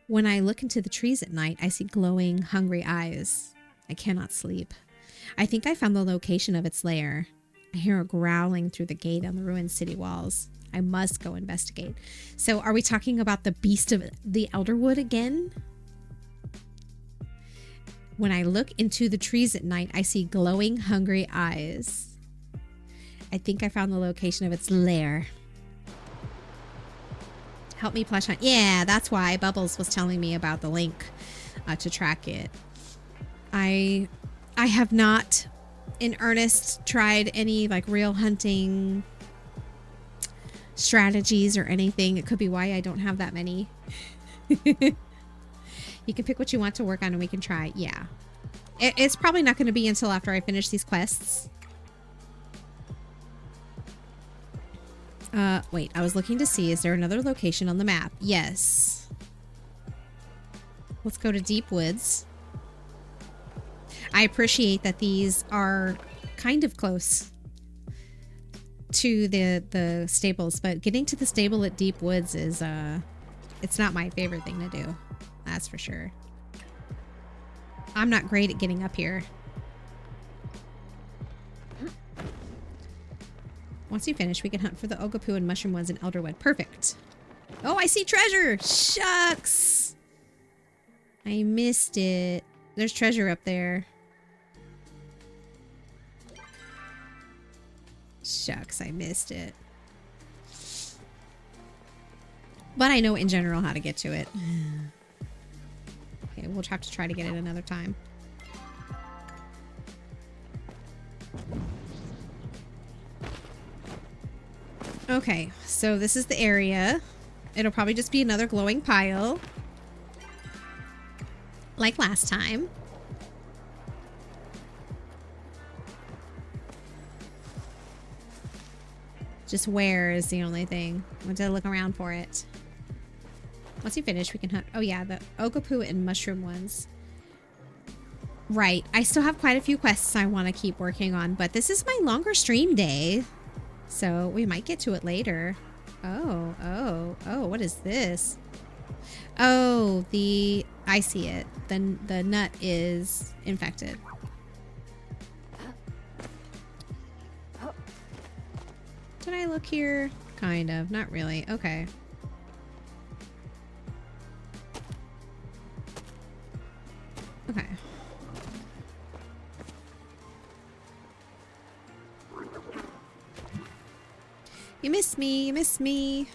When I look into the trees at night, I see glowing, hungry eyes. I cannot sleep. I think I found the location of its lair. I hear a growling through the gate on the ruined city walls. I must go investigate. So are we talking about the beast of the Elderwood again? When I look into the trees at night, I see glowing, hungry eyes. I think I found the location of its lair. Help me plush hunt. Yeah, that's why Bubbles was telling me about the link to track it. I have not in earnest tried any like real hunting strategies or anything. It could be why I don't have that many. You can pick what you want to work on and we can try. Yeah. It's probably not going to be until after I finish these quests. Wait, I was looking to see, is there another location on the map? Yes. Let's go to Deep Woods. I appreciate that these are kind of close to the stables, but getting to the stable at Deep Woods is, it's not my favorite thing to do. That's for sure. I'm not great at getting up here. Once you finish, we can hunt for the Ogopu and mushroom ones in Elderwood. Perfect. Oh, I see treasure! Shucks! I missed it. There's treasure up there. Shucks, I missed it. But I know in general how to get to it. Okay, we'll have to try to get it another time. Okay, so this is the area. It'll probably just be another glowing pile. Like last time. Just where is the only thing. I want to look around for it. Once you finish, we can hunt. Oh yeah, the Ogopu and mushroom ones. Right. I still have quite a few quests I want to keep working on, but this is my longer stream day. So we might get to it later. Oh, what is this? Oh, I see it. The nut is infected. Did I look here? Kind of. Not really. Okay. Okay. You missed me. You missed me.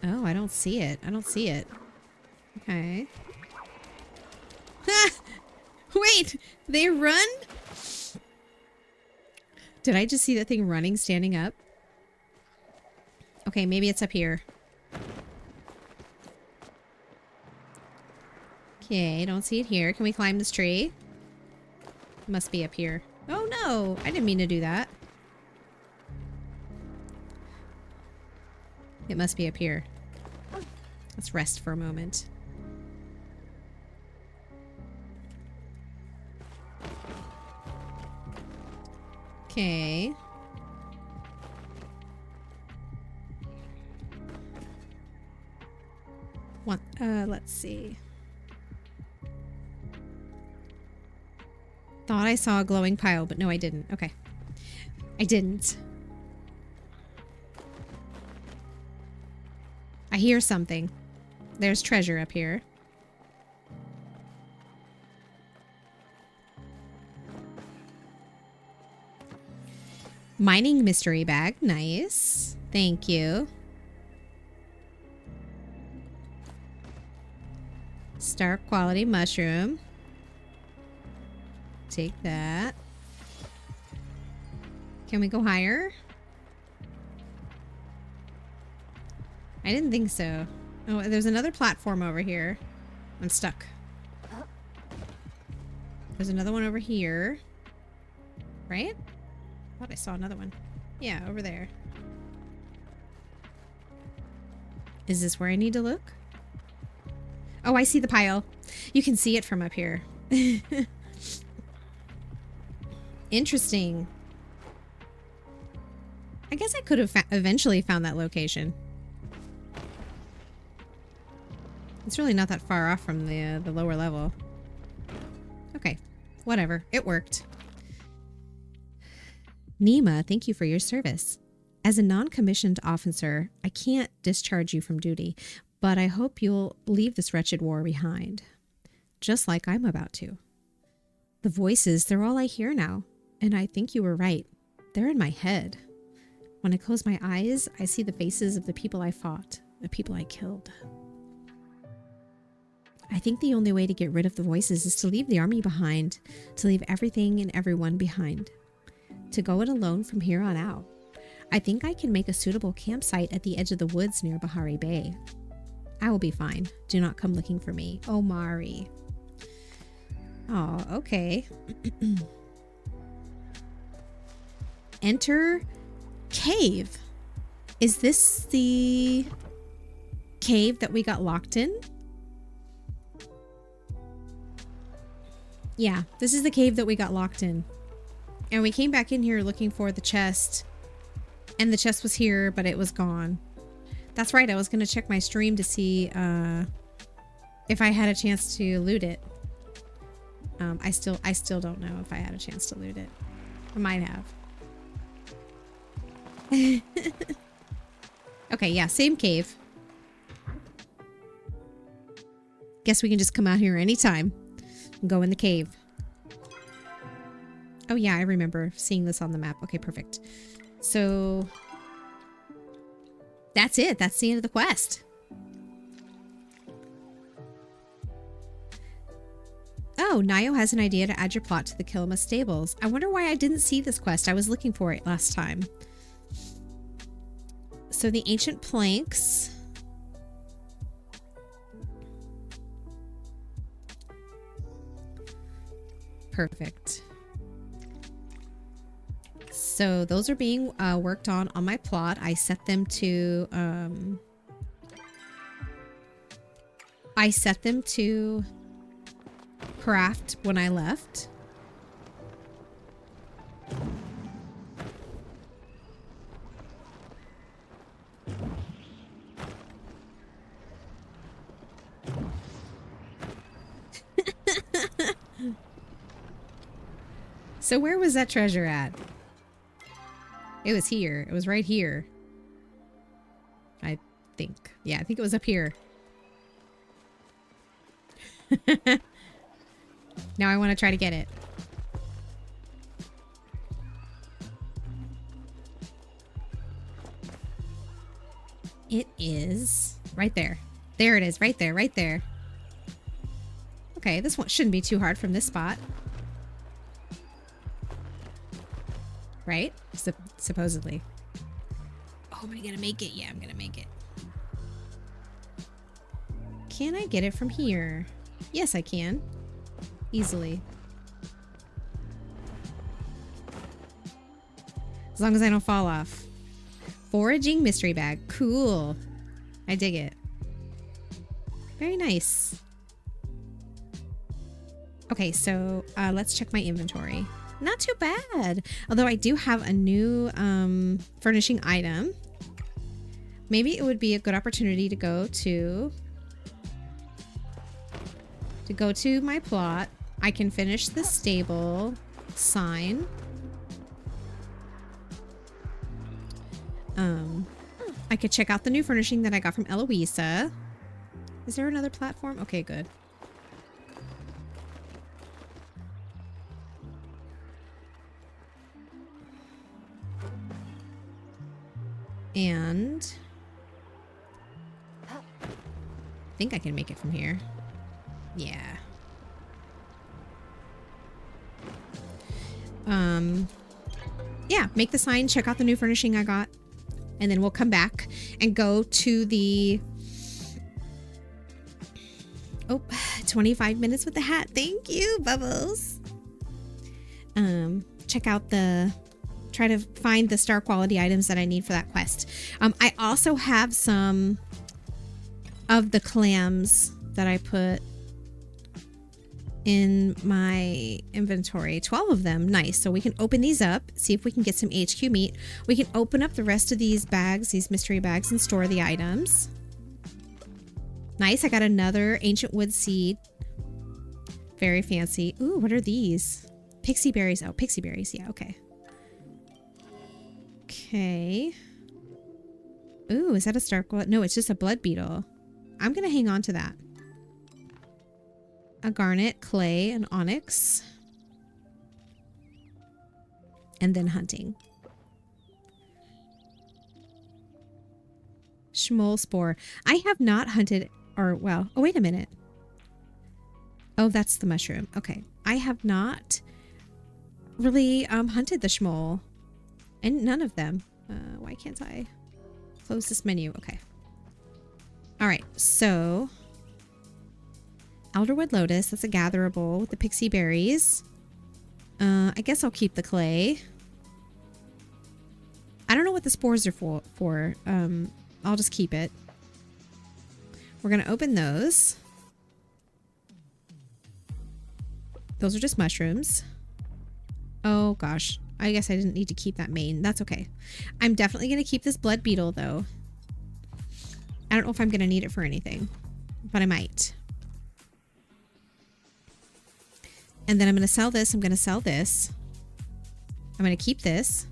Oh, I don't see it. I don't see it. Okay. Wait! They run? Did I just see that thing running, standing up? Okay, maybe it's up here. Okay, don't see it here. Can we climb this tree? Must be up here. Oh no! I didn't mean to do that. It must be up here. Let's rest for a moment. Okay. Let's see. Thought I saw a glowing pile, but no, I didn't. Okay. I didn't. I hear something. There's treasure up here. Mining mystery bag. Nice. Thank you. Star quality mushroom. Take that. Can we go higher? I didn't think so. Oh, there's another platform over here. I'm stuck. There's another one over here. Right? I thought I saw another one. Yeah, over there. Is this where I need to look? Oh, I see the pile. You can see it from up here. Interesting. I guess I could have eventually found that location. It's really not that far off from the lower level. Okay, whatever. It worked. Nima, thank you for your service. As a non-commissioned officer, I can't discharge you from duty, but I hope you'll leave this wretched war behind. Just like I'm about to. The voices, they're all I hear now. And I think you were right. They're in my head. When I close my eyes, I see the faces of the people I fought, the people I killed. I think the only way to get rid of the voices is to leave the army behind, to leave everything and everyone behind, to go it alone from here on out. I think I can make a suitable campsite at the edge of the woods near Bahari Bay. I will be fine. Do not come looking for me. Oh, Mari. Oh, okay. Enter cave. Is this the cave that we got locked in? Yeah, this is the cave that we got locked in. And we came back in here looking for the chest. And the chest was here, but it was gone. That's right, I was going to check my stream to see if I had a chance to loot it. I still don't know if I had a chance to loot it. I might have. Okay, yeah, same cave. Guess we can just come out here anytime and go in the cave. Oh yeah, I remember seeing this on the map. Okay, perfect. So that's it. That's the end of the quest. Oh, Nayo has an idea to add your plot to the Kilima stables. I wonder why I didn't see this quest. I was looking for it last time. So the ancient planks. Perfect. So those are being worked on my plot. I set them to craft when I left. So where was that treasure at? It was here. It was right here. I think. Yeah, I think it was up here. Now I want to try to get it. It is right there. There it is. Right there. Right there. Okay, this one shouldn't be too hard from this spot. Right? Supposedly. Oh, am I gonna make it? Yeah, I'm gonna make it. Can I get it from here? Yes, I can. Easily. As long as I don't fall off. Foraging mystery bag. Cool. I dig it. Very nice. Okay, so let's check my inventory. Not too bad. Although I do have a new furnishing item. Maybe it would be a good opportunity to go to to go to my plot. I can finish the stable sign. I could check out the new furnishing that I got from Eloisa. Is there another platform? Okay, good. And I think I can make it from here. Yeah. Yeah, make the sign, check out the new furnishing I got, and then we'll come back and go to the 25 minutes with the hat. Thank you, Bubbles. Check out try to find the star quality items that I need for that quest. I also have some of the clams that I put in my inventory. 12 of them. Nice. So we can open these up, see if we can get some HQ meat. We can open up the rest of these bags, these mystery bags, and store the items. Nice. I got another ancient wood seed. Very fancy. Ooh, what are these? Pixie berries. Oh, pixie berries. Yeah, okay. Okay. Ooh, is that a star? No, it's just a blood beetle. I'm going to hang on to that. A garnet, clay, and onyx. And then hunting. Schmoll spore. I have not hunted, or well, oh, wait a minute. Oh, that's the mushroom. Okay. I have not really hunted the schmoll. And none of them. Why can't I close this menu? Okay. All right. So, Elderwood Lotus. That's a gatherable with the pixie berries. I guess I'll keep the clay. I don't know what the spores are for. I'll just keep it. We're going to open those. Those are just mushrooms. Oh, gosh. I guess I didn't need to keep that main. That's okay. I'm definitely going to keep this blood beetle, though. I don't know if I'm going to need it for anything, but I might. And then I'm going to sell this. I'm going to sell this. I'm going to keep this.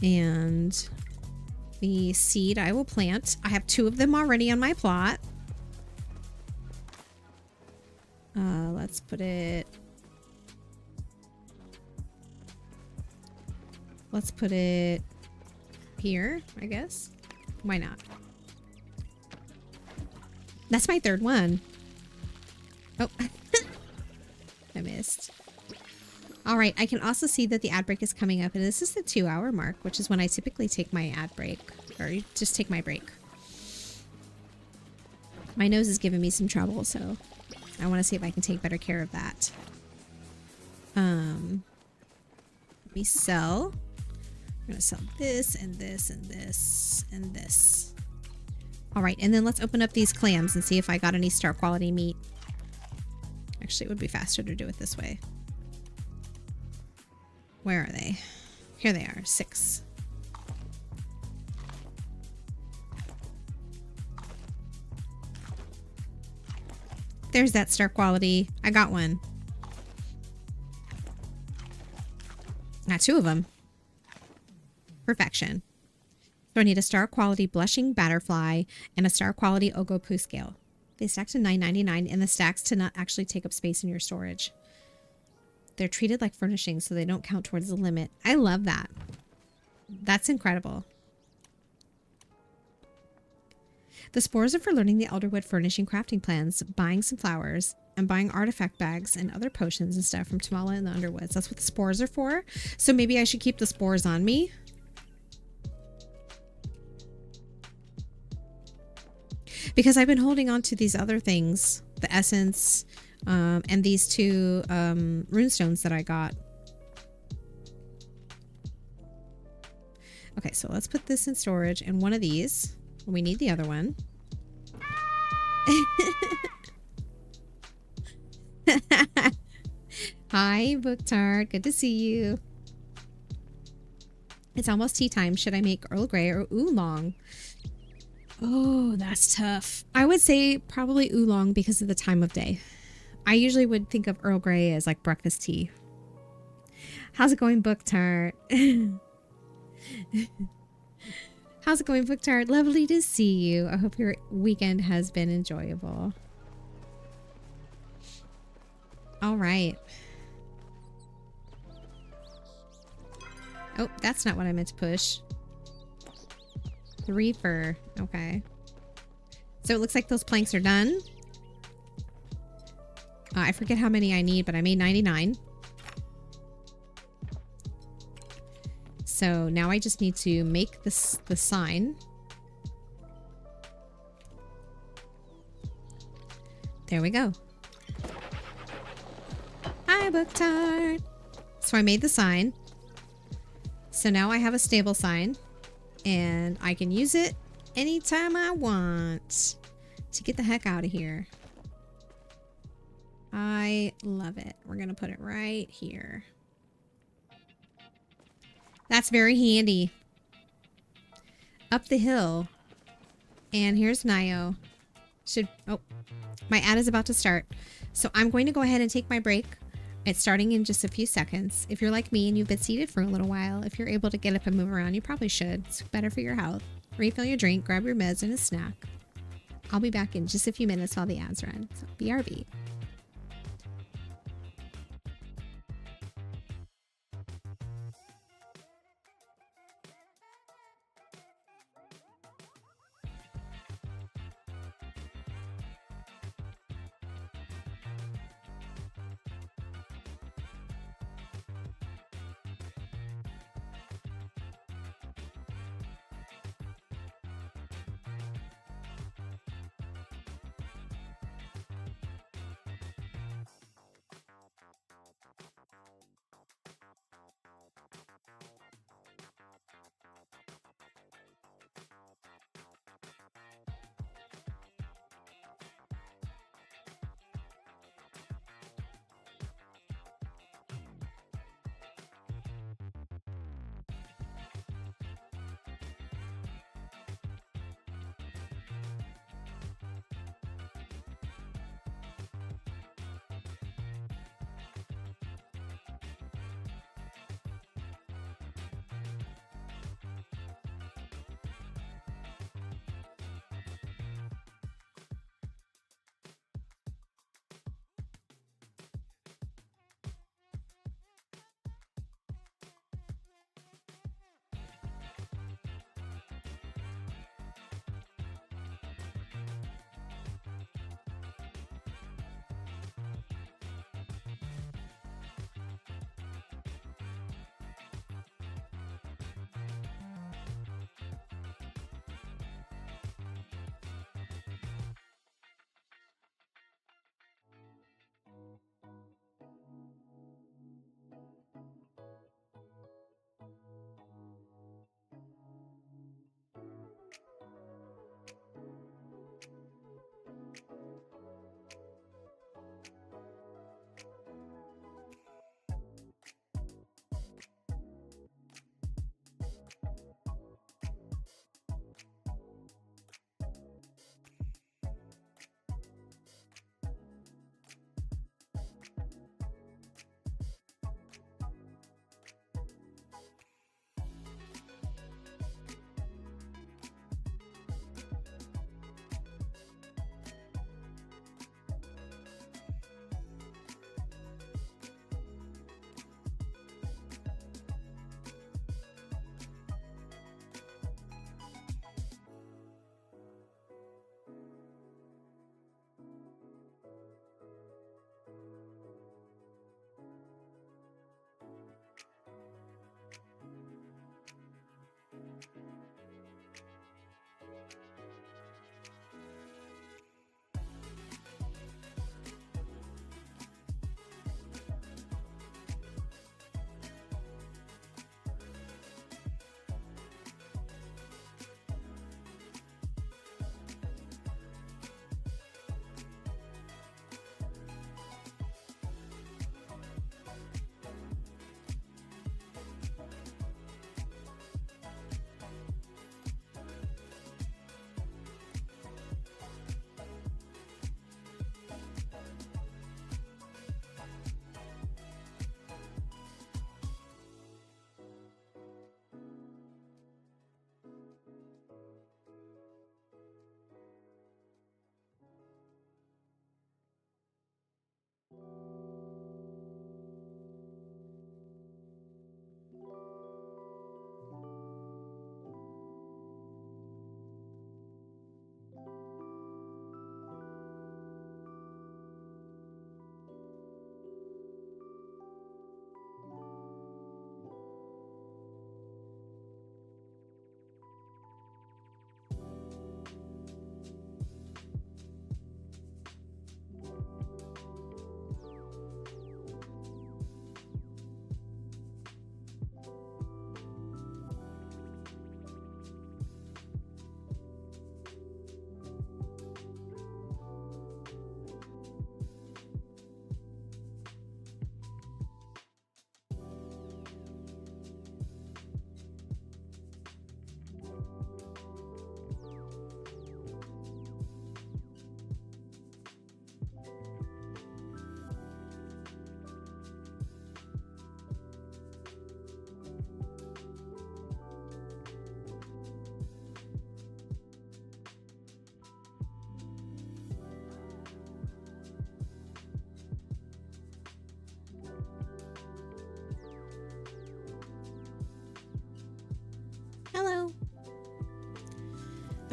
And the seed I will plant. I have 2 of them already on my plot. Let's put it... Let's put it here, I guess. Why not? That's my 3rd one. Oh, I missed. All right, I can also see that the ad break is coming up, and this is the 2-hour mark, which is when I typically take my ad break, or just take my break. My nose is giving me some trouble, so I want to see if I can take better care of that. Let me sell. I'm going to sell this and this and this and this. All right, and then let's open up these clams and see if I got any star quality meat. Actually, it would be faster to do it this way. Where are they? Here they are, 6. There's that star quality. I got one. Got 2 of them. Perfection. So I need a star quality blushing butterfly and a star quality Ogopu scale. They stack to $9.99 and the stacks to not actually take up space in your storage. They're treated like furnishings, so they don't count towards the limit. I love that. That's incredible. The spores are for learning the Elderwood furnishing crafting plans, buying some flowers, and buying artifact bags and other potions and stuff from Tamala and the Underwoods. That's what the spores are for. So maybe I should keep the spores on me. Because I've been holding on to these other things, the essence, and these 2 runestones that I got. Okay, so let's put this in storage and one of these. We need the other one. Hi, Booktart. Good to see you. It's almost tea time. Should I make Earl Grey or Oolong? Oh, that's tough. I would say probably oolong because of the time of day. I usually would think of Earl Grey as like breakfast tea. How's it going, Book Tart? How's it going, Book Tart? Lovely to see you. I hope your weekend has been enjoyable. All right. Oh, that's not what I meant to push. 3 fur. Okay. So it looks like those planks are done. I forget how many I need, but I made 99. So now I just need to make this the sign. There we go. Hi, Book Tart. So I made the sign. So now I have a stable sign. And I can use it anytime I want to get the heck out of here. I love it. We're going to put it right here. That's very handy. Up the hill. And here's Nio. Oh, my ad is about to start. So I'm going to go ahead and take my break. It's starting in just a few seconds. If you're like me and you've been seated for a little while, if you're able to get up and move around, you probably should. It's better for your health. Refill your drink, grab your meds and a snack. I'll be back in just a few minutes while the ads run. So BRB.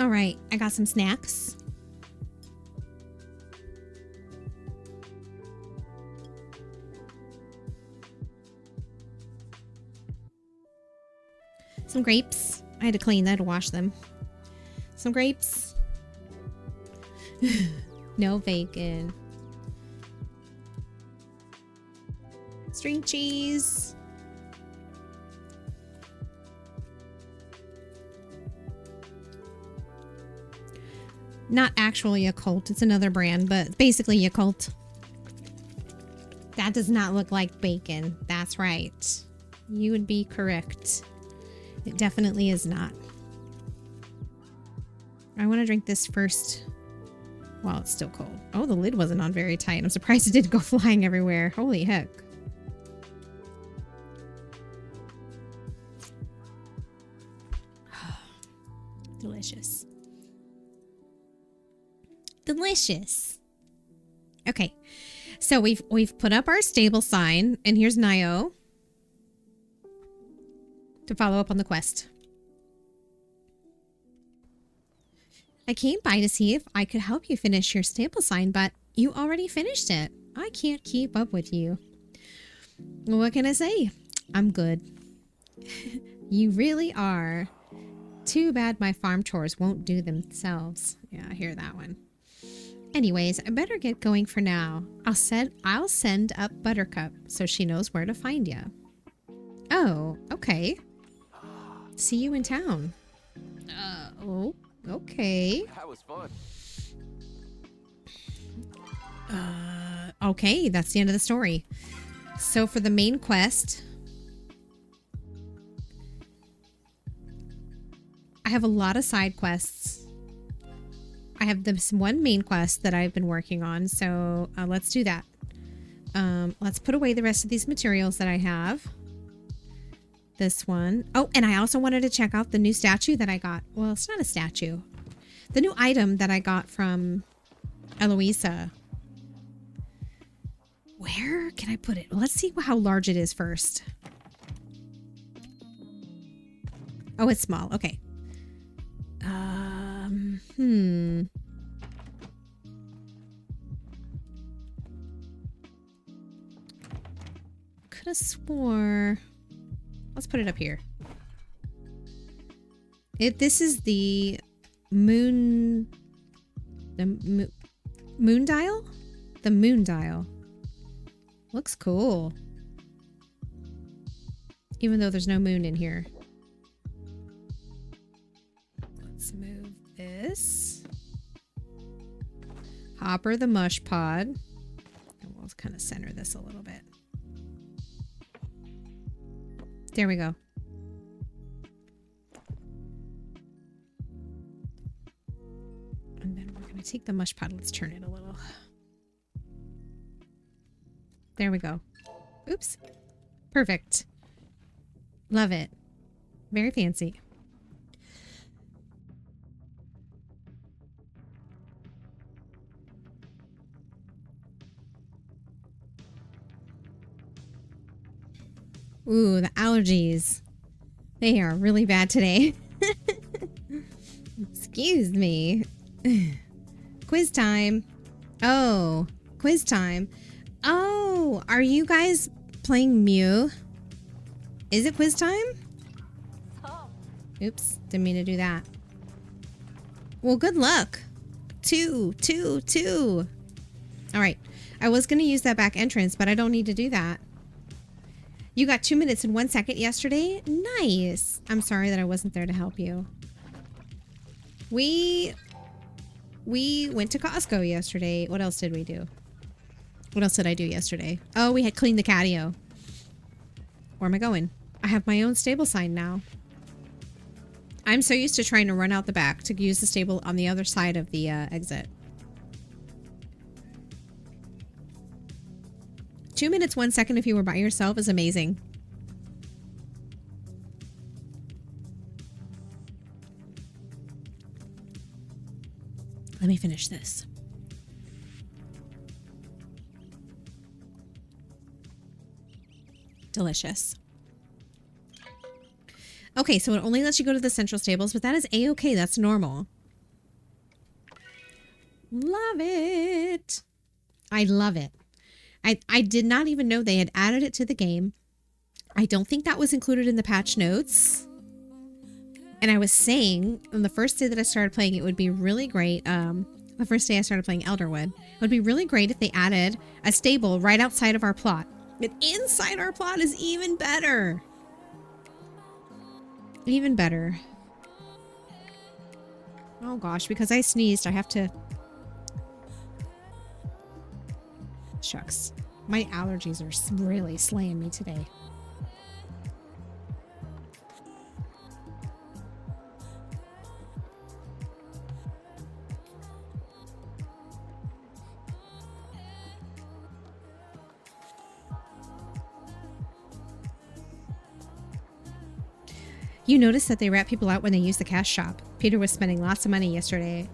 All right, I got some snacks. Some grapes. I had to clean, I had to wash them. Some grapes. No bacon. String cheese. Not actually Yakult, it's another brand, but basically Yakult. That does not look like bacon. That's right. You would be correct. It definitely is not. I want to drink this first while it's still cold. Oh, the lid wasn't on very tight. I'm surprised it didn't go flying everywhere. Holy heck. Delicious. Delicious. Okay. So we've put up our stable sign, and here's Nio to follow up on the quest. I came by to see if I could help you finish your stable sign, but you already finished it. I can't keep up with you. What can I say? I'm good. You really are. Too bad my farm chores won't do themselves. Yeah, I hear that one. Anyways, I better get going for now. I'll send up Buttercup so she knows where to find you. Oh, okay. See you in town. Oh, okay. That was fun. Okay, that's the end of the story. So for the main quest, I have a lot of side quests. I have this one main quest that I've been working on, so let's do that. Let's put away the rest of these materials that I have. This one. Oh, and I also wanted to check out the new statue that I got. Well, it's not a statue. The new item that I got from Eloisa. Where can I put it? Let's see how large it is first. Oh, it's small. Okay. Could have swore. Let's put it up here. This is the moon. Moon dial? The moon dial. Looks cool. Even though there's no moon in here. Let's move this. Hopper the mush pod. And we'll kind of center this a little bit. There we go. And then we're going to take the mush pod. Let's turn it a little. There we go. Oops. Perfect. Love it. Very fancy. Ooh, the allergies. They are really bad today. Excuse me. Quiz time. Oh, quiz time. Oh, are you guys playing Mew? Is it quiz time? Oops, didn't mean to do that. Well, good luck. Two. All right. I was going to use that back entrance, but I don't need to do that. You got 2 minutes and 1 second yesterday? Nice. I'm sorry that I wasn't there to help you. We went to Costco yesterday. What else did we do? What else did I do yesterday? Oh, we had cleaned the catio. Where am I going? I have my own stable sign now. I'm so used to trying to run out the back to use the stable on the other side of the exit. 2 minutes, 1 second if you were by yourself is amazing. Let me finish this. Delicious. Okay, so it only lets you go to the central stables, but that is a-okay. That's normal. Love it. I love it. I did not even know they had added it to the game. I don't think that was included in the patch notes. And I was saying on the first day that I started playing, it would be really great. The first day I started playing Elderwood, it would be really great if they added a stable right outside of our plot. But inside our plot is even better. Even better. Oh gosh, because I sneezed, I have to... Shucks. My allergies are really slaying me today. You notice that they rat people out when they use the cash shop. Peter was spending lots of money yesterday.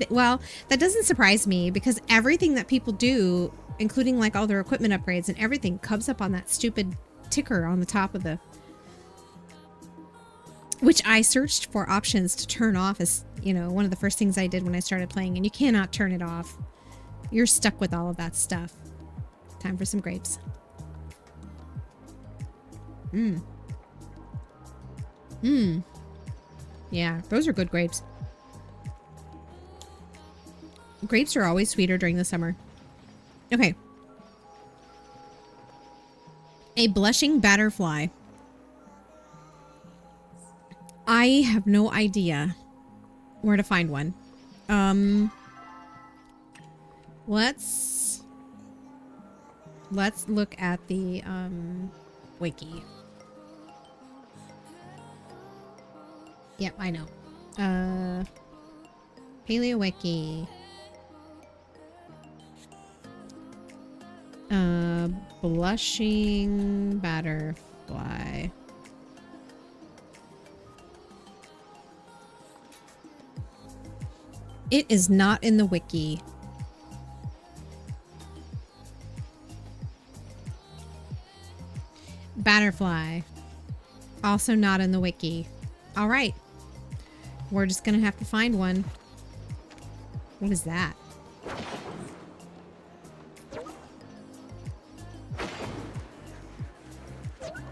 Well, that doesn't surprise me because everything that people do, including like all their equipment upgrades and everything, comes up on that stupid ticker on the top of the... Which I searched for options to turn off as, you know, one of the first things I did when I started playing, and you cannot turn it off. You're stuck with all of that stuff. Time for some grapes. Yeah, those are good grapes. Grapes are always sweeter during the summer. Okay. A blushing batterfly. I have no idea where to find one. Let's look at the wiki. Yep, I know. Palia wiki. Blushing butterfly. It is not in the wiki. Butterfly. Also not in the wiki. All right. We're just gonna have to find one. What is that?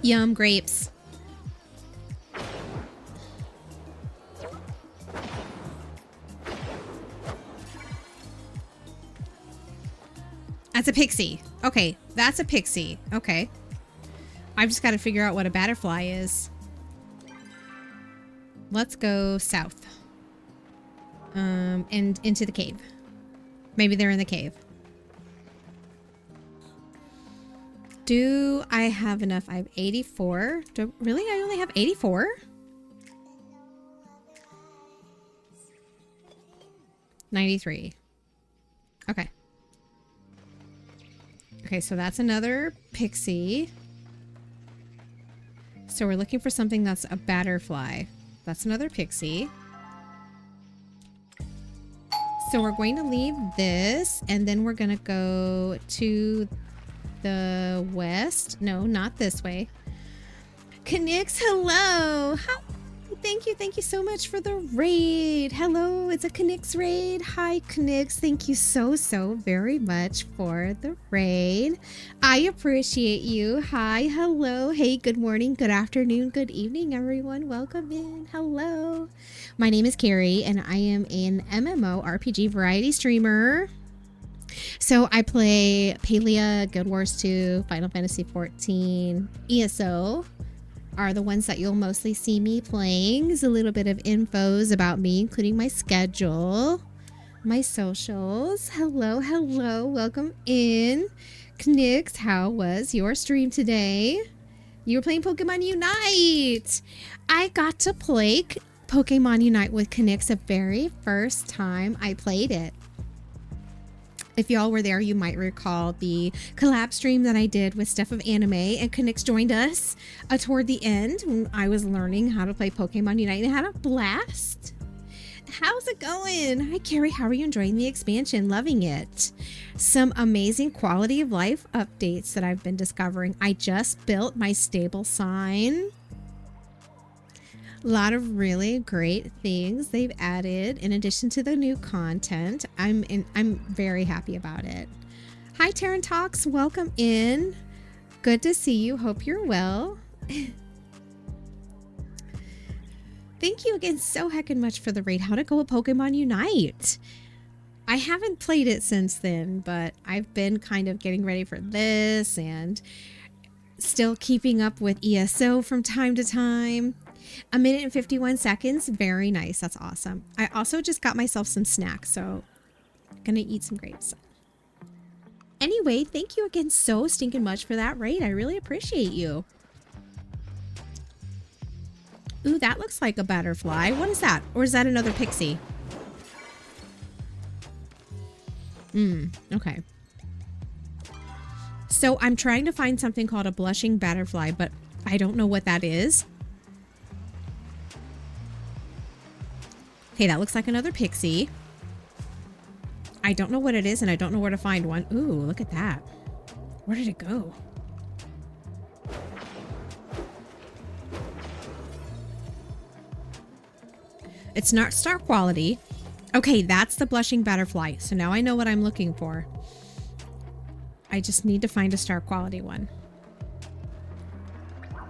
Yum, grapes. That's a pixie. Okay, that's a pixie. Okay. I've just got to figure out what a butterfly is. Let's go south. And into the cave. Maybe they're in the cave. Do I have enough? I have 84. Really? I only have 84? $93. Okay. Okay, so that's another pixie. So we're looking for something that's a butterfly. That's another pixie. So we're going to leave this, and then we're going to go to the west. No, not this way. Knix, hello. Thank you so much for the raid. Hello, it's a Knix raid. Hi, Knix. Thank you so very much for the raid. I appreciate you. Hi, hello. Hey, good morning, good afternoon, good evening, everyone. Welcome in. Hello. My name is Carrie, and I am an MMORPG variety streamer. So I play Palia, Guild Wars 2, Final Fantasy 14, ESO are the ones that you'll mostly see me playing. There's a little bit of infos about me, including my schedule, my socials. Hello, welcome in. Knix, how was your stream today? You were playing Pokemon Unite. I got to play Pokemon Unite with Knix the very first time I played it. If y'all were there, you might recall the collab stream that I did with Steph of Anime, and Knix joined us toward the end when I was learning how to play Pokemon Unite, and had a blast. How's it going? Hi, Carrie. How are you enjoying the expansion? Loving it. Some amazing quality of life updates that I've been discovering. I just built my stable sign. A lot of really great things they've added in addition to the new content. I'm very happy about it. Hi, Taryn Talks. Welcome in. Good to see you. Hope you're well. Thank you again so heckin' much for the raid. How to go with Pokemon Unite. I haven't played it since then, but I've been kind of getting ready for this and still keeping up with ESO from time to time. 1 minute and 51 seconds. Very nice. That's awesome. I also just got myself some snacks, so I'm gonna eat some grapes. Anyway, thank you again so stinking much for that raid. I really appreciate you. Ooh, that looks like a butterfly. What is that? Or is that another pixie? Okay. So I'm trying to find something called a blushing butterfly, but I don't know what that is. Okay, that looks like another pixie. I don't know what it is, and I don't know where to find one. Ooh, look at that. Where did it go? It's not star quality. Okay, that's the blushing butterfly. So now I know what I'm looking for. I just need to find a star quality one.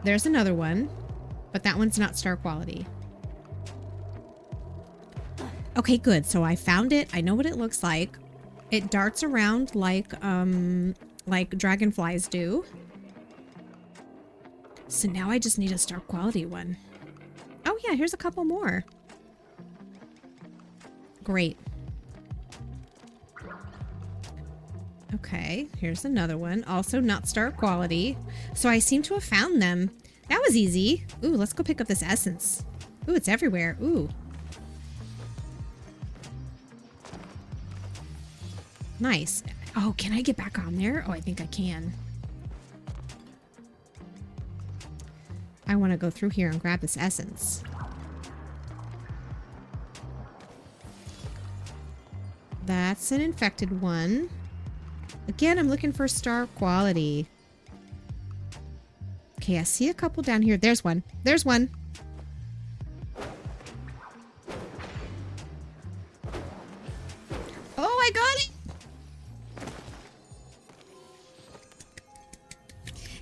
There's another one, but that one's not star quality. Okay, good. So I found it. I know what it looks like. It darts around like dragonflies do. So now I just need a star quality one. Oh yeah, here's a couple more. Great. Okay, here's another one. Also not star quality. So I seem to have found them. That was easy. Ooh, let's go pick up this essence. Ooh, it's everywhere. Ooh. Nice. Oh, can I get back on there? Oh, I think I can. I want to go through here and grab this essence. That's an infected one. Again, I'm looking for star quality. Okay, I see a couple down here. There's one. There's one. Oh, I got it.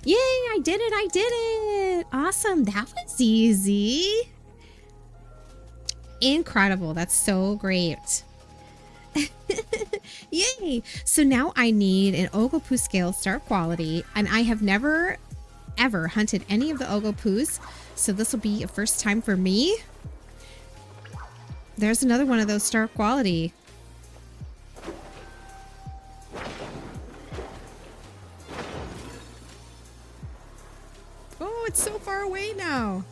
Yay, I did it. I did it. Awesome. That was easy. Incredible. That's so great. Yay. So now I need an Ogopoos scale star quality, and I have never ever hunted any of the Ogopoos, so this will be a first time for me. There's another one of those star quality. Oh, it's so far away now.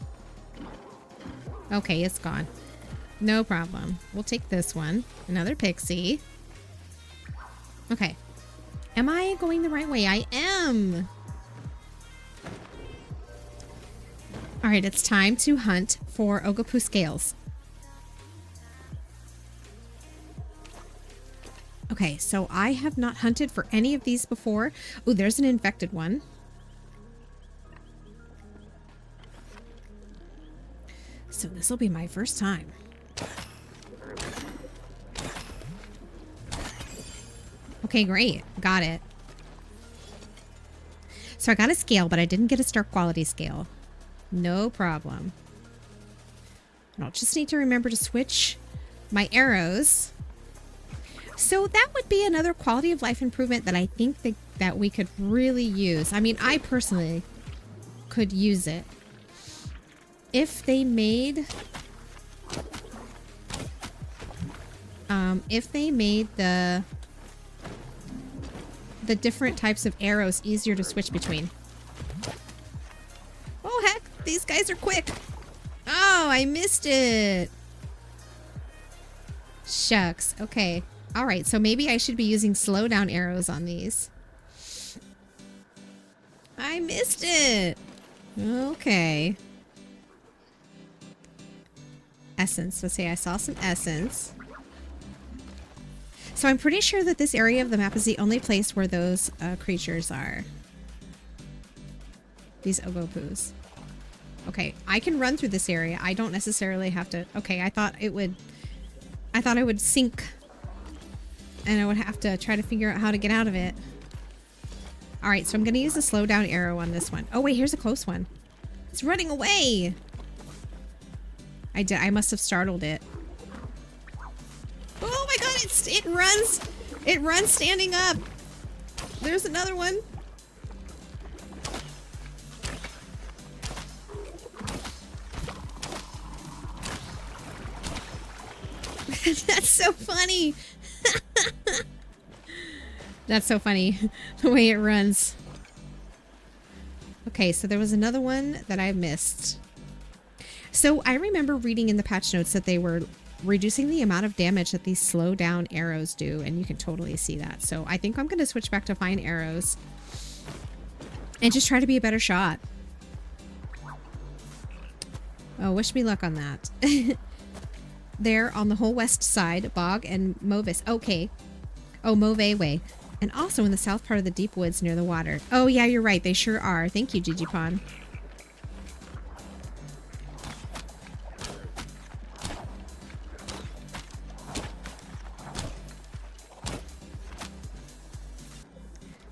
Okay, it's gone. No problem. We'll take this one. Another pixie. Okay. Am I going the right way? I am. All right, it's time to hunt for Ogopoos scales. Okay, so I have not hunted for any of these before. Oh, there's an infected one. So this will be my first time. Okay, great. Got it. So I got a scale, but I didn't get a star quality scale. No problem. I'll just need to remember to switch my arrows. So that would be another quality of life improvement that I think that we could really use. I mean, I personally could use it. If they made the different types of arrows easier to switch between. Oh heck, these guys are quick. Oh, I missed it. Shucks. Okay. All right, so maybe I should be using slowdown arrows on these. I missed it. Okay. Essence. Let's say I saw some essence. So I'm pretty sure that this area of the map is the only place where those creatures are. These Ogopoos. Okay, I can run through this area. I don't necessarily have to... Okay, I thought I would sink. And I would have to try to figure out how to get out of it. Alright, so I'm going to use the slow down arrow on this one. Oh, wait, here's a close one. It's running away! I must have startled it. Oh my god, it runs! It runs standing up! There's another one. That's so funny! That's so funny, the way it runs. Okay, so there was another one that I missed. So I remember reading in the patch notes that they were reducing the amount of damage that these slow down arrows do, and you can totally see that. So I think I'm going to switch back to fine arrows and just try to be a better shot. Oh, wish me luck on that. There on the whole west side, Bog and Movis. Okay. Oh, Mauve Way. And also in the south part of the deep woods near the water. Oh, yeah, you're right. They sure are. Thank you, Digipon.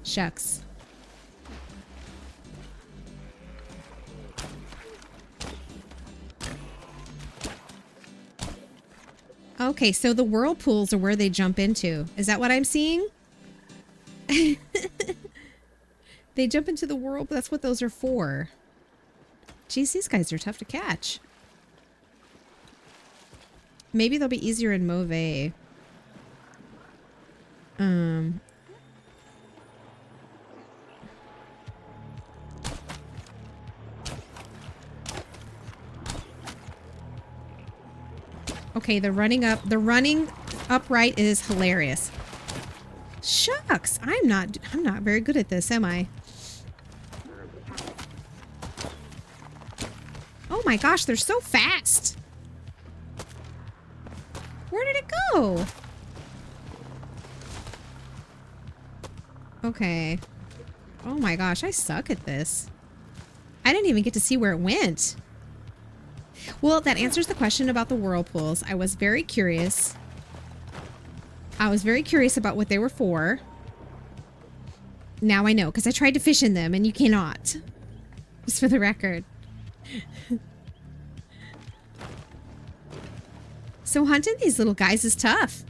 Shucks. Okay, so the whirlpools are where they jump into. Is that what I'm seeing? They jump into the whirl, but that's what those are for. Geez, these guys are tough to catch. Maybe they'll be easier in Mauve. Okay, the running upright is hilarious. Shucks, I'm not very good at this, am I? Oh my gosh, they're so fast. Where did it go? Okay. Oh my gosh, I suck at this. I didn't even get to see where it went. Well, that answers the question about the whirlpools. I was very curious. I was very curious about what they were for. Now I know, because I tried to fish in them, and you cannot. Just for the record. So hunting these little guys is tough.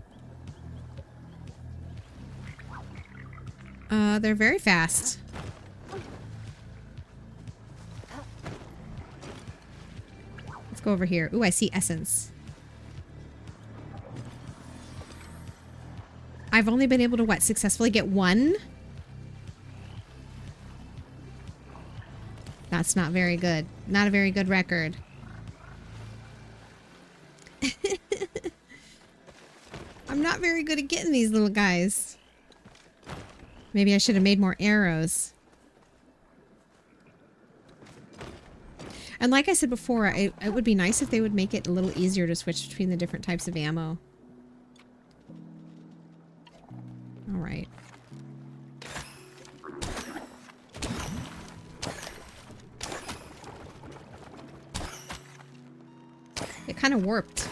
They're very fast. Let's go over here. Ooh, I see essence. I've only been able to, what, successfully get one? That's not very good. Not a very good record. I'm not very good at getting these little guys. Maybe I should have made more arrows. And like I said before, it would be nice if they would make it a little easier to switch between the different types of ammo. All right. It kind of warped.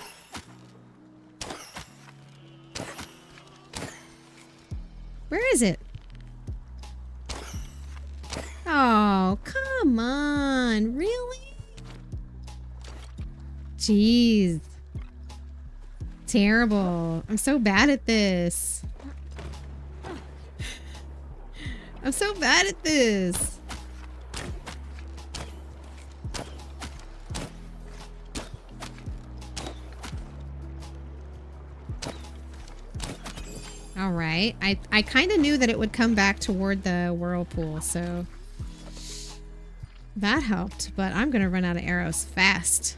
Where is it? Oh, come on. Really? Jeez. Terrible. I'm so bad at this. I'm so bad at this. All right. I kind of knew that it would come back toward the whirlpool, so that helped, but I'm going to run out of arrows fast.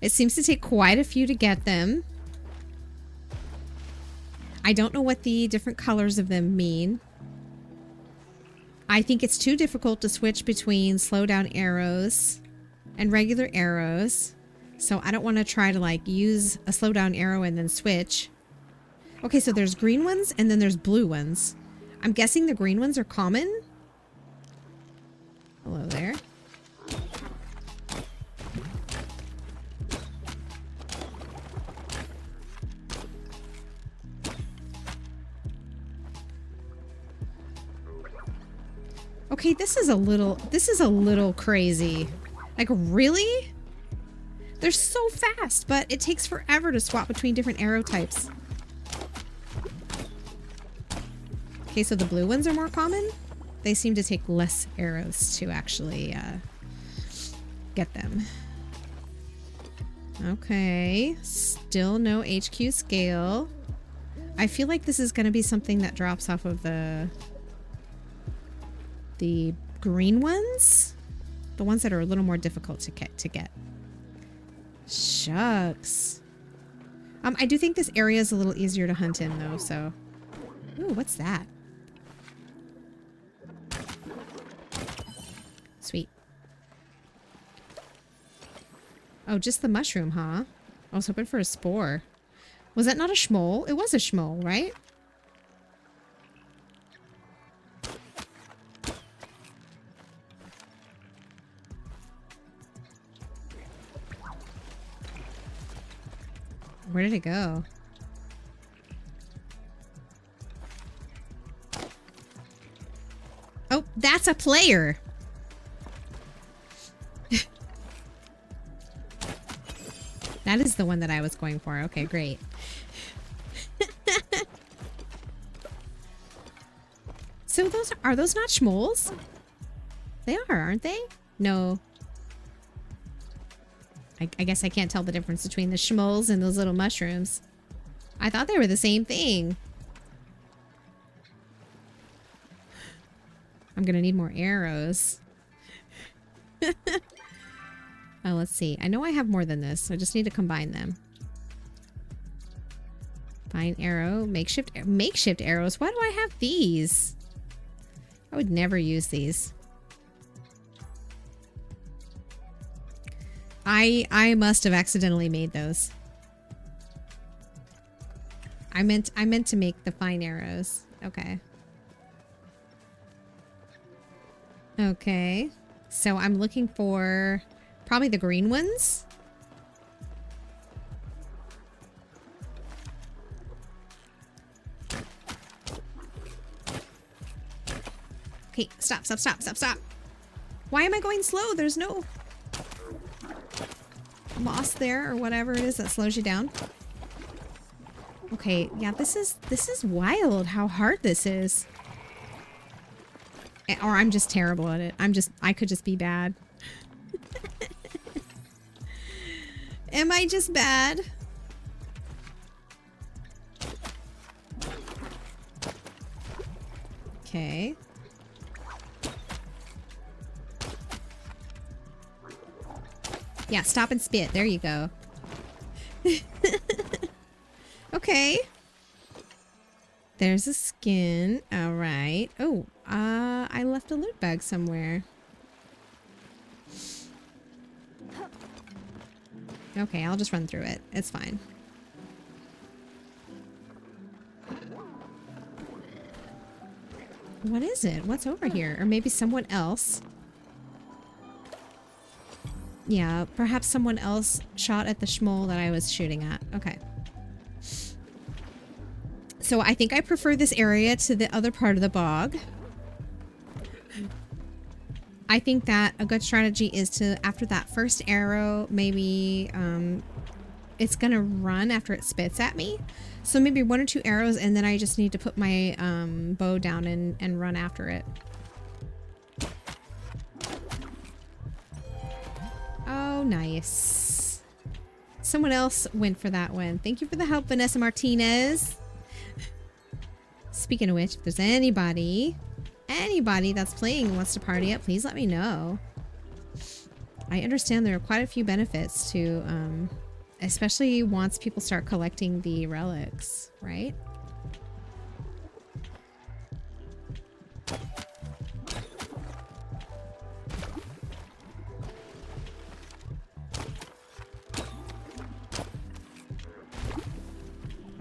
It seems to take quite a few to get them. I don't know what the different colors of them mean. I think it's too difficult to switch between slow down arrows and regular arrows. So I don't want to try to like use a slow down arrow and then switch. Okay, so there's green ones and then there's blue ones. I'm guessing the green ones are common. Hello there. Okay, this is a little crazy. Like, really? They're so fast, but it takes forever to swap between different arrow types. Okay, so the blue ones are more common. They seem to take less arrows to actually get them. Okay, still no HQ scale. I feel like this is going to be something that drops off of the green ones. The ones that are a little more difficult to get. Shucks. I do think this area is a little easier to hunt in though, so. Ooh, what's that? Sweet. Oh, just the mushroom, huh? I was hoping for a spore. Was that not a schmoll? It was a schmoll, right? Where did it go? Oh, that's a player. That is the one that I was going for. Okay, great. So are those not schmolls? They are, aren't they? No. I guess I can't tell the difference between the schmolls and those little mushrooms. I thought they were the same thing. I'm gonna need more arrows. Oh, let's see. I know I have more than this, so I just need to combine them. Fine arrow, makeshift arrows. Why do I have these? I would never use these. I must have accidentally made those. I meant to make the fine arrows. Okay. Okay. So I'm looking for probably the green ones. Okay, stop. Why am I going slow? There's no moss there or whatever it is that slows you down. Okay, yeah, this is wild how hard this is. Or I'm just terrible at it. I could just be bad. Am I just bad? Okay. Yeah, stop and spit. There you go. Okay. There's a skin. All right. Oh, I left a loot bag somewhere. Okay, I'll just run through it. It's fine. What is it? What's over here? Or maybe someone else. Yeah, perhaps someone else shot at the schmoll that I was shooting at. Okay. So I think I prefer this area to the other part of the bog. I think that a good strategy is to, after that first arrow, maybe it's gonna run after it spits at me. So maybe 1 or 2 arrows, and then I just need to put my bow down and run after it. Oh, nice. Someone else went for that one. Thank you for the help, Vanessa Martinez. Speaking of which, if there's anybody that's playing and wants to party up, please let me know. I understand there are quite a few benefits to, especially once people start collecting the relics, right?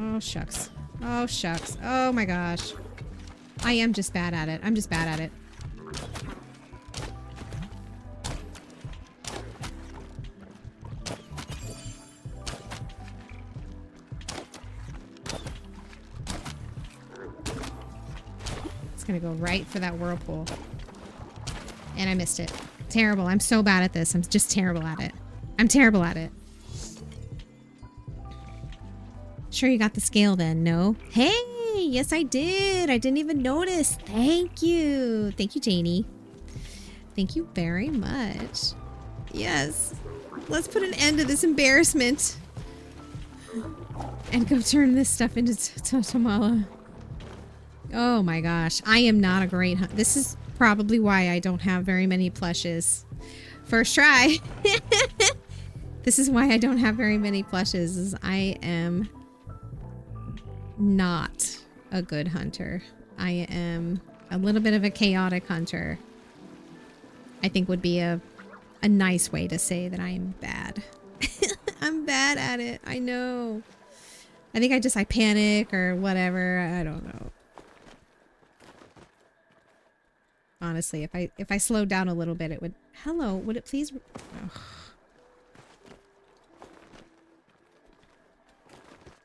Oh, shucks. Oh, shucks. Oh, my gosh. I am just bad at it. I'm just bad at it. It's gonna go right for that whirlpool. And I missed it. Terrible. I'm so bad at this. I'm just terrible at it. I'm terrible at it. Sure you got the scale then? No? Hey! Yes, I did. I didn't even notice. Thank you. Thank you, Janie. Thank you very much. Yes. Let's put an end to this embarrassment. And go turn this stuff into Tamala. Oh my gosh. I am not a great hunter. This is probably why I don't have very many plushes. First try. This is why I don't have very many plushes. Is I am not a good hunter. I am a little bit of a chaotic hunter. I think would be a nice way to say that I am bad. I'm bad at it. I know. I think I panic or whatever. I don't know. Honestly, if I slowed down a little bit, it would... Hello, would it please... Oh.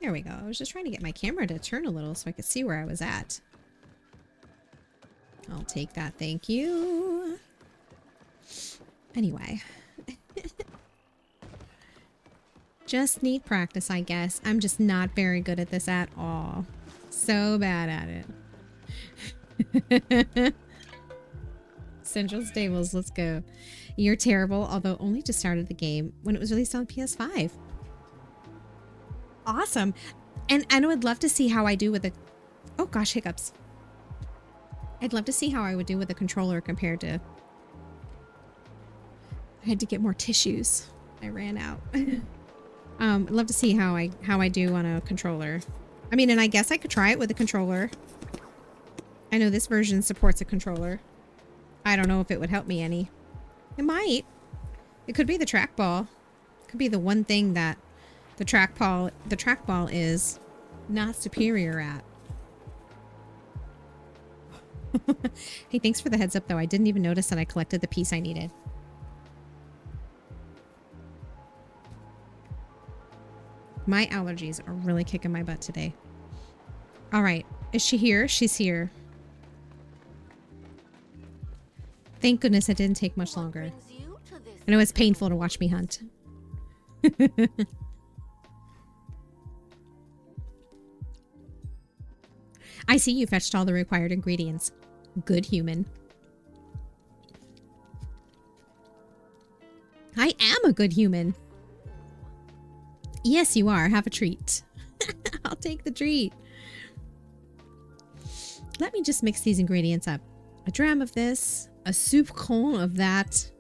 There we go. I was just trying to get my camera to turn a little so I could see where I was at. I'll take that, thank you. Anyway. Just need practice, I guess. I'm just not very good at this at all. So bad at it. Central Stables, let's go. You're terrible, although only just started the game when it was released on PS5. Awesome. And I would love to see how I do with a... Oh gosh, hiccups. I'd love to see how I would do with a controller compared to... I had to get more tissues. I ran out. I'd love to see how I do on a controller. I mean, and I guess I could try it with a controller. I know this version supports a controller. I don't know if it would help me any. It might. It could be the trackball. It could be the one thing that the trackball is not superior at. Hey, thanks for the heads up though. I didn't even notice that I collected the piece I needed. My allergies are really kicking my butt today. All right. Is she here? She's here. Thank goodness it didn't take much longer. I know it's painful to watch me hunt. I see you fetched all the required ingredients. Good human. I am a good human. Yes, you are. Have a treat. I'll take the treat. Let me just mix these ingredients up. A dram of this, a soupçon of that.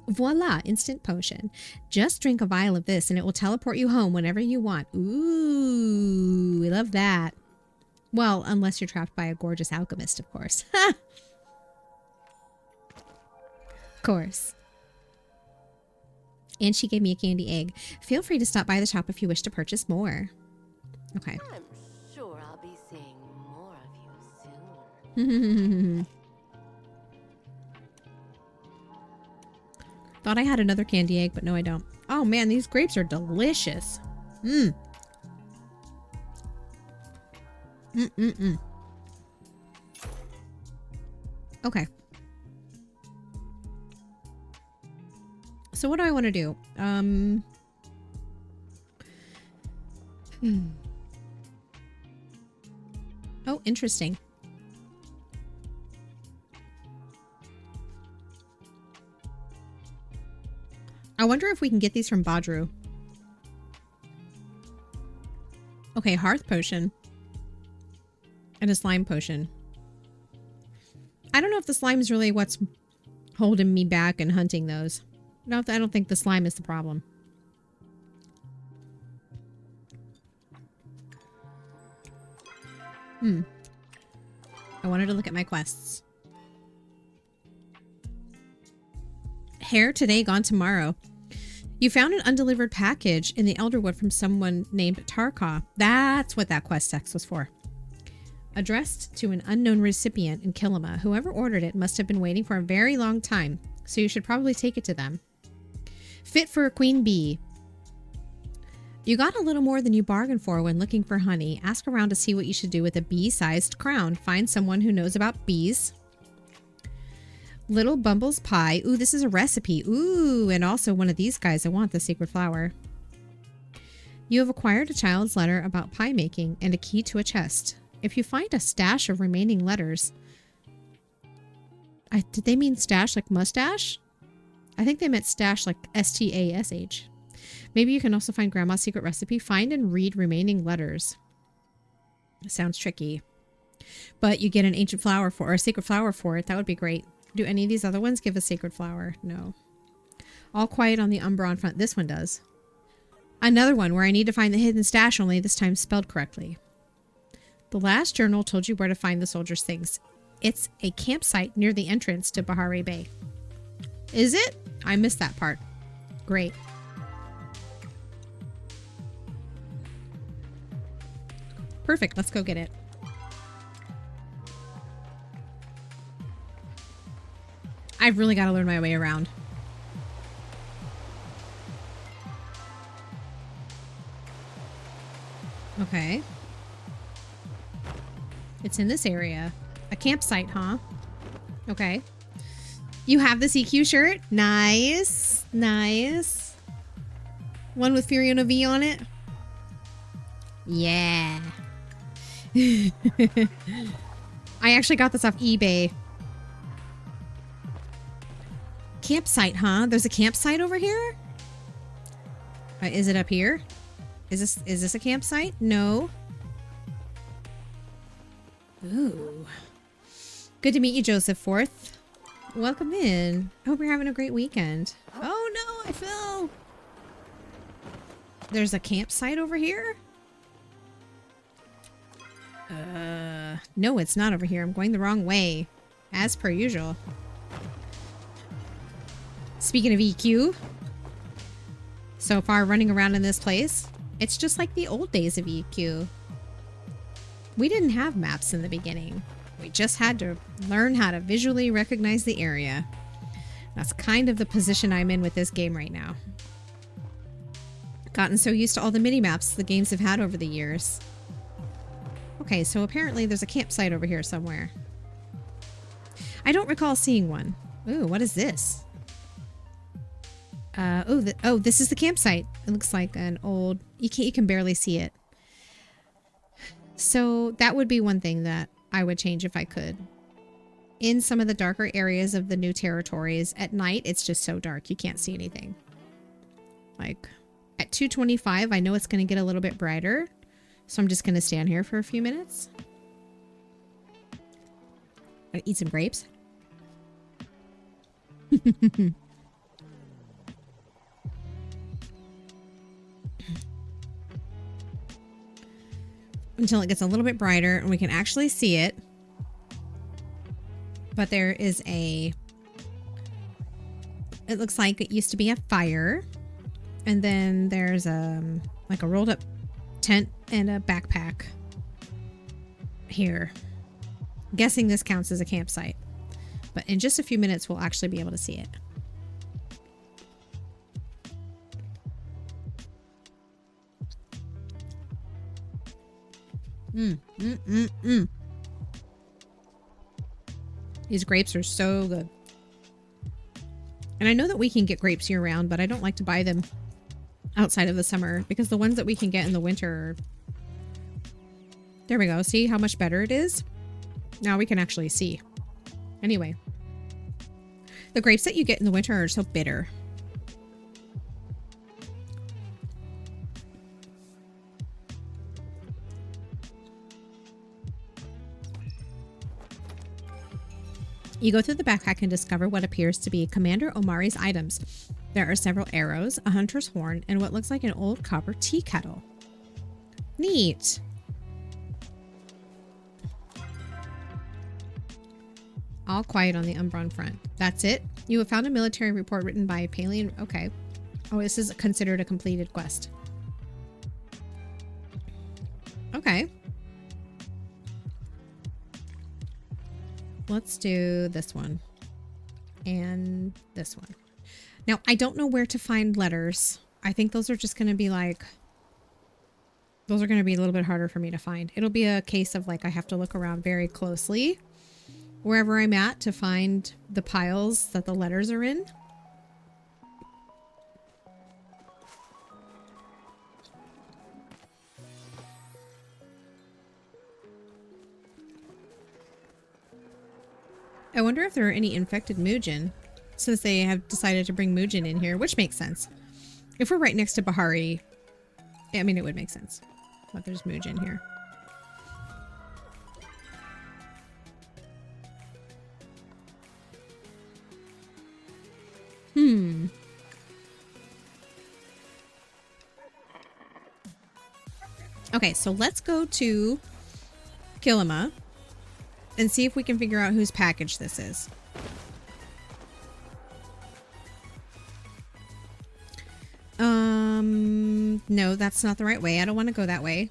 Voila, instant potion. Just drink a vial of this and it will teleport you home whenever you want. Ooh, we love that. Well, unless you're trapped by a gorgeous alchemist, of course. Of course. And she gave me a candy egg. Feel free to stop by the shop if you wish to purchase more. Okay. I'm sure I'll be seeing more of you soon. Thought I had another candy egg, but no, I don't. Oh man, these grapes are delicious. Mmm. Mm-mm-mm. Okay. So what do I want to do? Oh, interesting. I wonder if we can get these from Badru. Okay, hearth potion. And a slime potion. I don't know if the slime is really what's holding me back and hunting those. No, I don't think the slime is the problem. I wanted to look at my quests. Hair today, gone tomorrow. You found an undelivered package in the Elderwood from someone named Tarkov. That's what that quest text was for. Addressed to an unknown recipient in Kilima. Whoever ordered it must have been waiting for a very long time, so you should probably take it to them. Fit for a queen bee. You got a little more than you bargained for when looking for honey. Ask around to see what you should do with a bee-sized crown. Find someone who knows about bees. Little Bumble's pie. Ooh, this is a recipe. Ooh, and also one of these guys. I want the secret flower. You have acquired a child's letter about pie making and a key to a chest. If you find a stash of remaining letters... did they mean stash like mustache? I think they meant stash like S-T-A-S-H. Maybe you can also find Grandma's secret recipe. Find and read remaining letters. Sounds tricky. But you get an ancient flower for, or a sacred flower for it. That would be great. Do any of these other ones give a sacred flower? No. All quiet on the Umbron front. This one does. Another one where I need to find the hidden stash, only this time spelled correctly. The last journal told you where to find the soldiers' things. It's a campsite near the entrance to Bahari Bay. Is it? I missed that part. Great. Perfect. Let's go get it. I've really got to learn my way around. Okay. It's in this area. A campsite, huh? Okay. You have the CQ shirt? Nice. Nice. One with Fiona V on it? Yeah. I actually got this off eBay. Campsite, huh? There's a campsite over here? Is it up here? Is this a campsite? No. Ooh. Good to meet you, Joseph Forth. Welcome in. I hope you're having a great weekend. Oh no, I fell. There's a campsite over here? No, it's not over here. I'm going the wrong way. As per usual. Speaking of EQ, so far running around in this place, it's just like the old days of EQ. We didn't have maps in the beginning. We just had to learn how to visually recognize the area. That's kind of the position I'm in with this game right now. Gotten so used to all the mini-maps the games have had over the years. Okay, so apparently there's a campsite over here somewhere. I don't recall seeing one. Ooh, what is this? This is the campsite. It looks like an old... You can barely see it. So that would be one thing that I would change if I could. In some of the darker areas of the new territories, at night, it's just so dark. You can't see anything. Like, at 2:25, I know it's going to get a little bit brighter. So I'm just going to stand here for a few minutes. Gonna eat some grapes. Until it gets a little bit brighter and we can actually see it. But there is it looks like it used to be a fire. And then there's like a rolled up tent and a backpack here. Guessing this counts as a campsite. But in just a few minutes we'll actually be able to see it. These grapes are so good. And I know that we can get grapes year round, but I don't like to buy them outside of the summer because the ones that we can get in the winter are... There we go. See how much better it is? Now we can actually see. Anyway. The grapes that you get in the winter are so bitter. You go through the backpack and discover what appears to be Commander Omari's items. There are several arrows, a hunter's horn, and what looks like an old copper tea kettle. Neat. All quiet on the Umbron front. That's it? You have found a military report written by Palia. Okay. Oh, this is considered a completed quest. Okay. Let's do this one. And this one. Now, I don't know where to find letters. I think those are just going to be like... Those are going to be a little bit harder for me to find. It'll be a case of like I have to look around very closely wherever I'm at to find the piles that the letters are in. I wonder if there are any infected Muujin, since they have decided to bring Muujin in here, which makes sense. If we're right next to Bahari, I mean, it would make sense. But there's Muujin here. Okay, so let's go to Kilima and see if we can figure out whose package this is. No, that's not the right way. I don't want to go that way.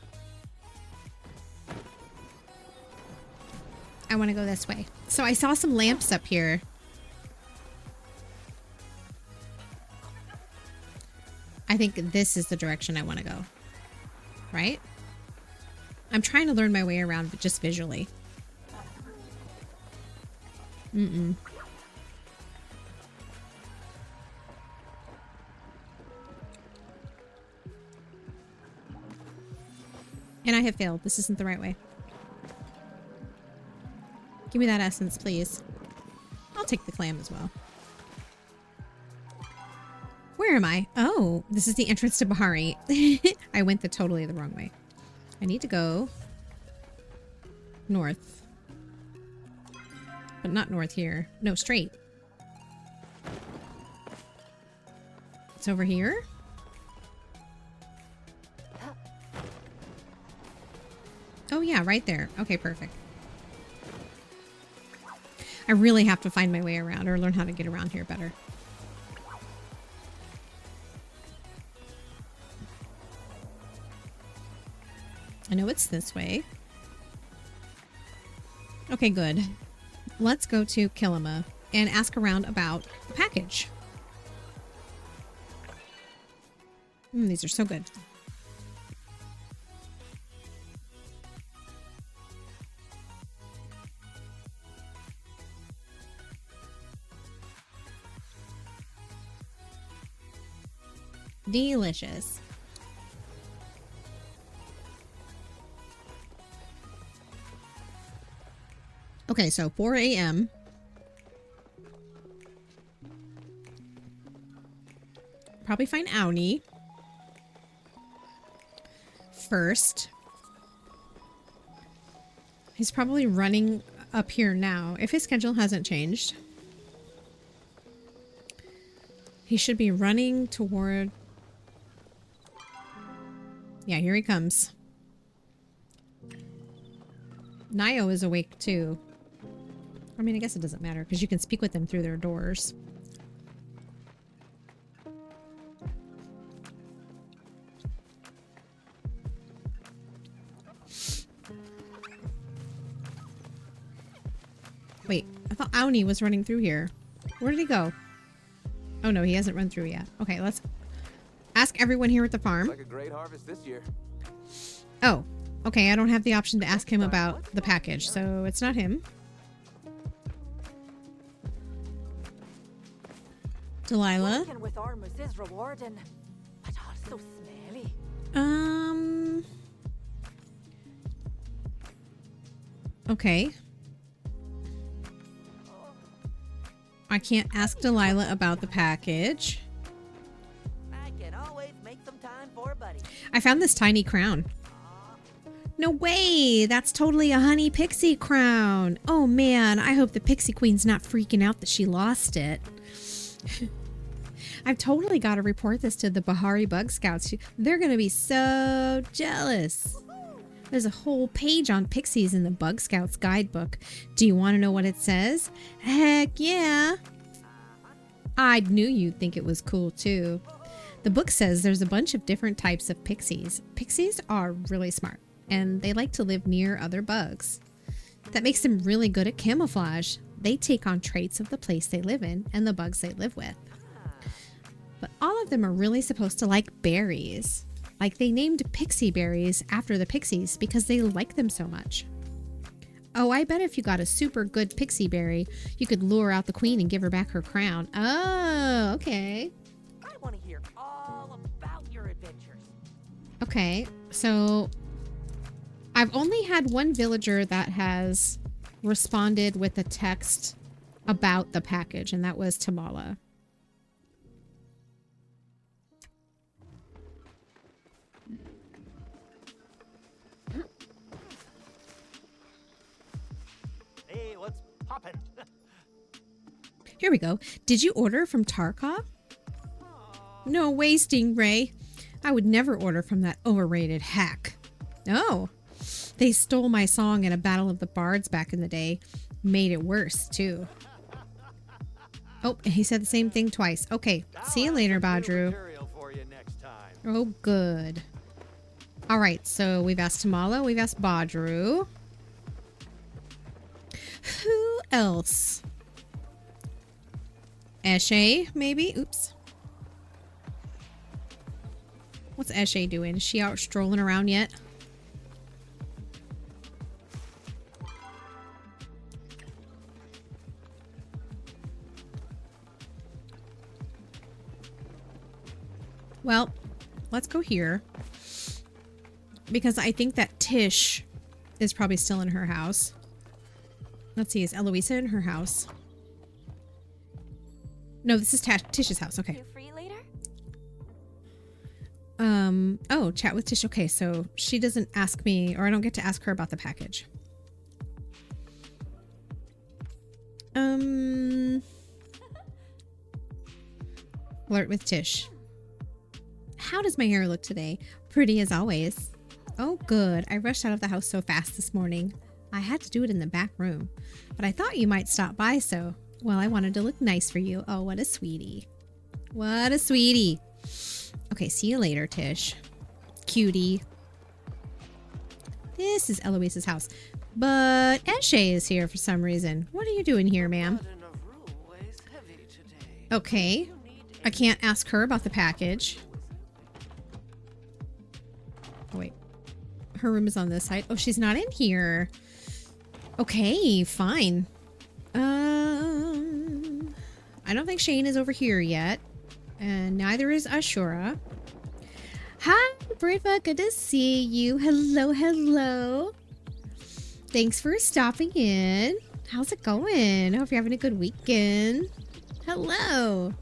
I want to go this way. So I saw some lamps up here. I think this is the direction I want to go. Right? I'm trying to learn my way around, but just visually. Mm-mm. And I have failed. This isn't the right way. Give me that essence, please. I'll take the clam as well. Where am I? Oh, this is the entrance to Bahari. I went totally the wrong way. I need to go north. But not north here. No, straight. It's over here? Oh yeah, right there. Okay, perfect. I really have to find my way around or learn how to get around here better. I know it's this way. Okay, good. Let's go to Kilima and ask around about the package. These are so good. Delicious. Okay, so 4 a.m. Probably find Auni first. He's probably running up here now. If his schedule hasn't changed, he should be running toward... Yeah, here he comes. Nio is awake too. I mean, I guess it doesn't matter because you can speak with them through their doors. Wait, I thought Auni was running through here. Where did he go? Oh no, he hasn't run through yet. Okay, let's ask everyone here at the farm. Looks like a great harvest this year. Oh, okay, I don't have the option to ask him about the package, so it's not him. Delilah. Working with armors is rewarding, but also smelly. Okay. I can't ask Delilah about the package. I can always make some time for a buddy. I found this tiny crown. No way! That's totally a honey pixie crown. Oh man, I hope the pixie queen's not freaking out that she lost it. I've totally got to report this to the Bahari Bug Scouts. They're going to be so jealous. There's a whole page on pixies in the Bug Scouts guidebook. Do you want to know what it says? Heck yeah. I knew you'd think it was cool too. The book says there's a bunch of different types of pixies. Pixies are really smart and they like to live near other bugs. That makes them really good at camouflage. They take on traits of the place they live in and the bugs they live with. But all of them are really supposed to like berries. Like they named pixie berries after the pixies because they like them so much. Oh, I bet if you got a super good pixie berry, you could lure out the queen and give her back her crown. Oh, okay. I want to hear all about your adventures. Okay, so I've only had one villager that has responded with a text about the package, and that was Tamala. Hey, what's poppin'? Here we go. Did you order from Tarkov? No way, Stingray. I would never order from that overrated hack. Oh, they stole my song in a battle of the bards back in the day. Made it worse, too. Oh, he said the same thing twice. Okay, see you later, Badru. Oh, good. All right, so we've asked Tamala, we've asked Badru. Who else? Eshe, maybe? Oops. What's Eshe doing? Is she out strolling around yet? Well, let's go here. Because I think that Tish is probably still in her house. Let's see, is Eloisa in her house? No, this is Tish's house. Okay. You free later? Oh, chat with Tish. Okay, so she doesn't ask me, or I don't get to ask her about the package. Flirt with Tish. How does my hair look today? Pretty as always. Oh, good. I rushed out of the house so fast this morning. I had to do it in the back room, but I thought you might stop by, so, well, I wanted to look nice for you. Oh, what a sweetie. What a sweetie. Okay, see you later, Tish. Cutie. This is Eloise's house, but Eshe is here for some reason. What are you doing here, ma'am? Okay. I can't ask her about the package. Oh, wait. Her room is on this side. Oh, she's not in here. Okay, fine. I don't think Shane is over here yet. And neither is Ashura. Hi, Briva. Good to see you. Hello, hello. Thanks for stopping in. How's it going? I hope you're having a good weekend. Hello.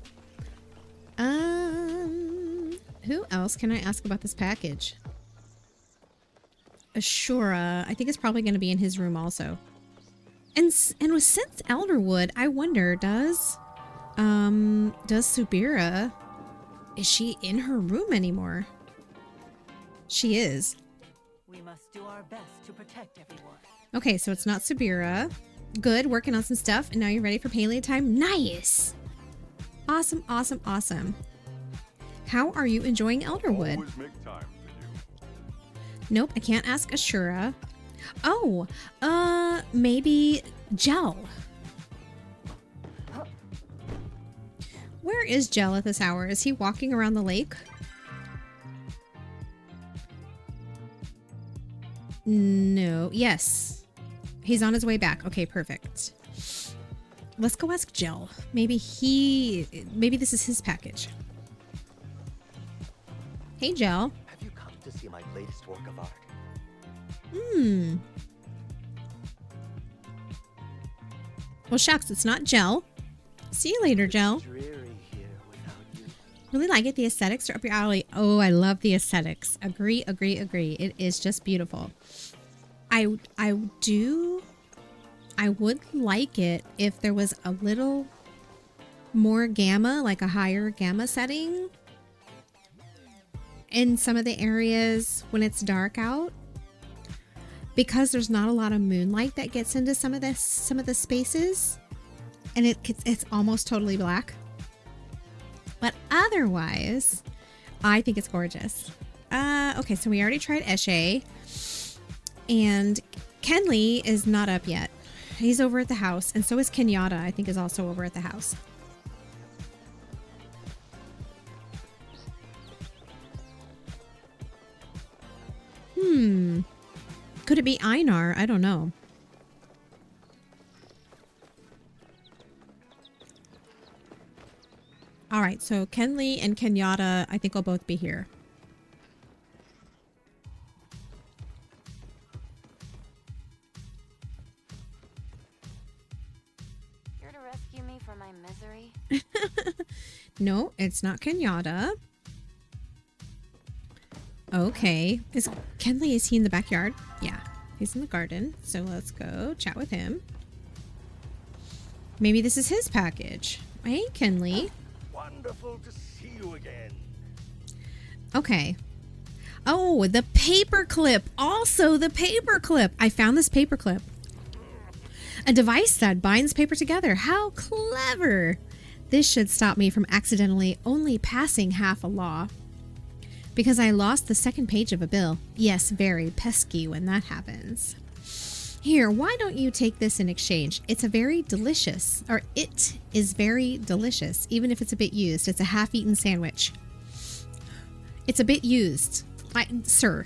Who else can I ask about this package? Ashura. I think it's probably going to be in his room also. And with since Elderwood, I wonder, does Subira, is she in her room anymore? She is. We must do our best to protect everyone. Okay, so it's not Subira. Good, working on some stuff, and now you're ready for Palia time. Nice! Awesome, awesome, awesome. How are you enjoying Elderwood? Always make time for you. Nope, I can't ask Ashura. Oh, maybe Gel. Where is Gel at this hour? Is he walking around the lake? No. Yes. He's on his way back. Okay, perfect. Let's go ask Gel. Maybe this is his package. Hey, Gel. Have you come to see my latest work of art? Well, shucks, it's not Gel. See you later, Gel. Dreary here without you. Really like it. The aesthetics are up your alley. Oh, I love the aesthetics. Agree, agree, agree. It is just beautiful. I would like it if there was a little more gamma, like a higher gamma setting in some of the areas when it's dark out, because there's not a lot of moonlight that gets into some of the spaces, and it's almost totally black. But otherwise, I think it's gorgeous. Okay, so we already tried Eshe, and Kenley is not up yet. He's over at the house, and so is Kenyatta, I think, is also over at the house. Could it be Einar? I don't know. right, so Kenley and Kenyatta, I think will both be here. Here to rescue me from my misery? No, it's not Kenyatta. Okay. Is Kenley, is he in the backyard? Yeah, he's in the garden. So let's go chat with him. Maybe this is his package. Hey, Kenley. Wonderful to see you again. Okay. Oh, the paperclip. Also the paperclip. I found this paperclip. A device that binds paper together. How clever. This should stop me from accidentally only passing half a law. Because I lost the second page of a bill. Yes, very pesky when that happens. Here, why don't you take this in exchange? It is very delicious, even if it's a bit used. It's a half-eaten sandwich. It's a bit used. Sir,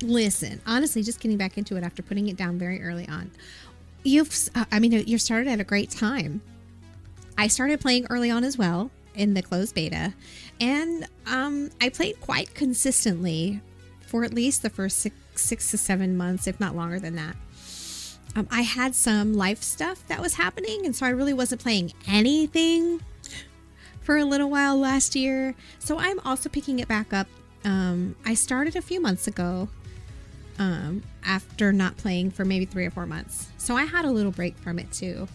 listen, honestly, just getting back into it after putting it down very early on. You started at a great time. I started playing early on as well in the closed beta, and I played quite consistently for at least the first six to 7 months, if not longer than that. I had some life stuff that was happening, and so I really wasn't playing anything for a little while last year. So I'm also picking it back up. I started a few months ago after not playing for maybe 3 or 4 months. So I had a little break from it too.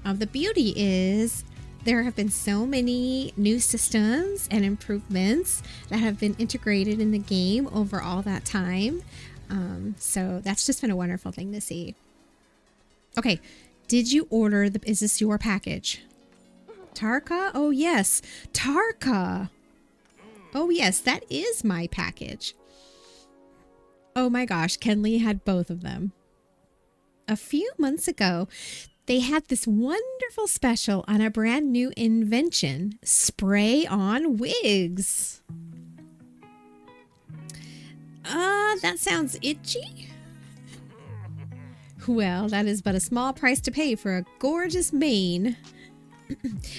The beauty is there have been so many new systems and improvements that have been integrated in the game over all that time. So that's just been a wonderful thing to see. Okay, did you order is this your package? Tarka? Oh yes, Tarka. Oh yes, that is my package. Oh my gosh, Kenley had both of them. A few months ago, they had this wonderful special on a brand new invention, spray on wigs. That sounds itchy. Well, that is but a small price to pay for a gorgeous mane.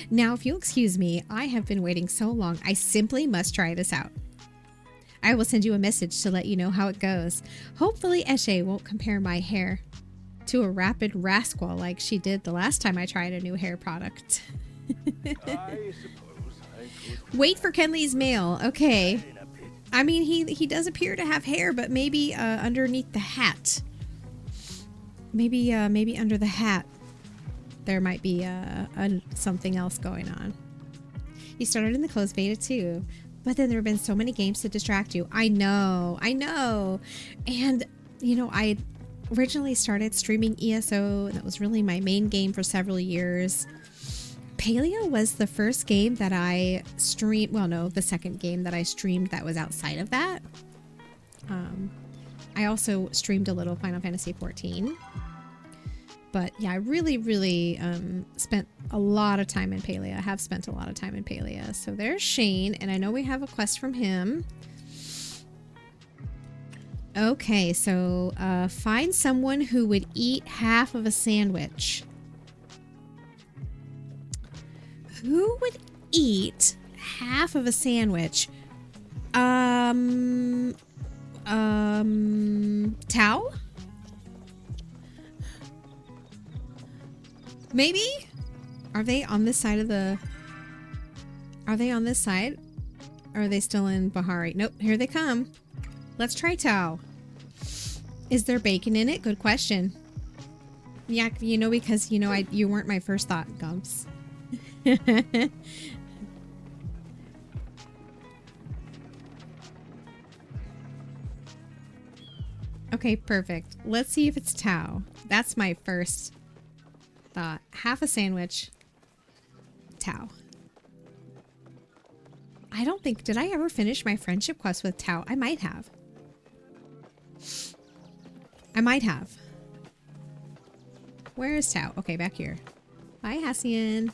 Now, if you'll excuse me, I have been waiting so long, I simply must try this out. I will send you a message to let you know how it goes. Hopefully Eshe won't compare my hair to a rapid rascal like she did the last time I tried a new hair product. I suppose I could. Wait for Kenley's mail. Okay. I mean, he does appear to have hair, but maybe underneath the hat. Maybe under the hat there might be something else going on. You started in the closed beta too, but then there have been so many games to distract you. I know. And, I originally started streaming ESO, and that was really my main game for several years. Palia was the first game that I streamed. Well, no, the second game that I streamed that was outside of that. I also streamed a little Final Fantasy XIV. But yeah, I really spent a lot of time in Palia. I have spent a lot of time in Palia. So there's Shane, and I know we have a quest from him. Okay, so find someone who would eat half of a sandwich. Who would eat half of a sandwich? Tao? Maybe? Are they on this side of the... Are they on this side? Or are they still in Bahari? Nope, here they come. Let's try Tao. Is there bacon in it? Good question. Yeah, because, you weren't my first thought, Gumps. Okay, perfect. Let's see if it's Tao. That's my first thought. Half a sandwich. Tao. I don't think... Did I ever finish my friendship quest with Tao? I might have. Where is Tao? Okay, back here. Bye, Hassian.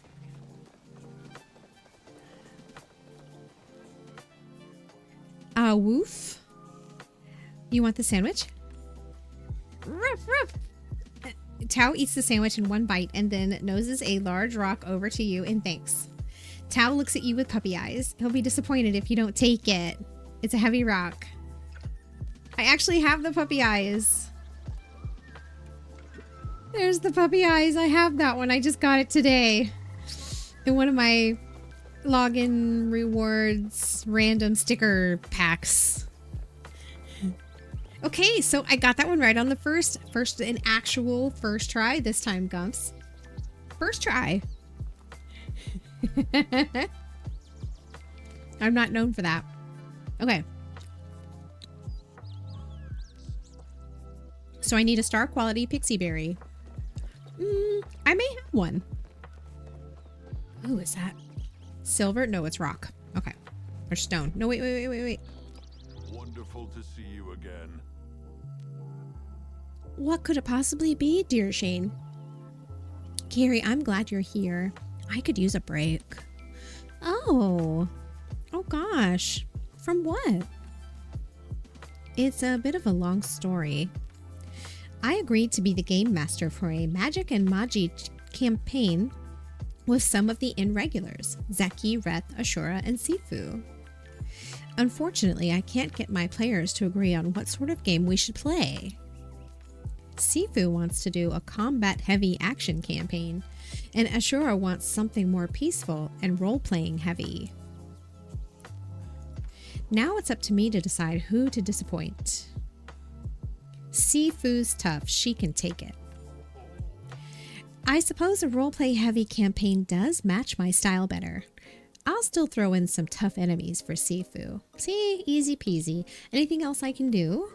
Woof. You want the sandwich? Ruff, ruff. Tao eats the sandwich in one bite and then noses a large rock over to you in thanks. Tao looks at you with puppy eyes. He'll be disappointed if you don't take it. It's a heavy rock. I actually have the puppy eyes. There's the puppy eyes. I have that one. I just got it today. In one of my login rewards random sticker packs. Okay, so I got that one right on the first an actual first try this time, Gumps. First try. I'm not known for that. Okay. So I need a star quality pixie berry. I may have one. Ooh, is that silver? No, it's rock. Okay. Or stone. No, wait. Wonderful to see you again. What could it possibly be, dear Shane? Carrie, I'm glad you're here. I could use a break. Oh gosh. From what? It's a bit of a long story. I agreed to be the game master for a Magic and Magi campaign with some of the in-regulars, Zeki, Reth, Ashura, and Sifu. Unfortunately, I can't get my players to agree on what sort of game we should play. Sifu wants to do a combat-heavy action campaign, and Ashura wants something more peaceful and role-playing heavy. Now it's up to me to decide who to disappoint. Sifu's tough, she can take it. I suppose a roleplay heavy campaign does match my style better. I'll still throw in some tough enemies for Sifu. See, easy peasy. Anything else I can do?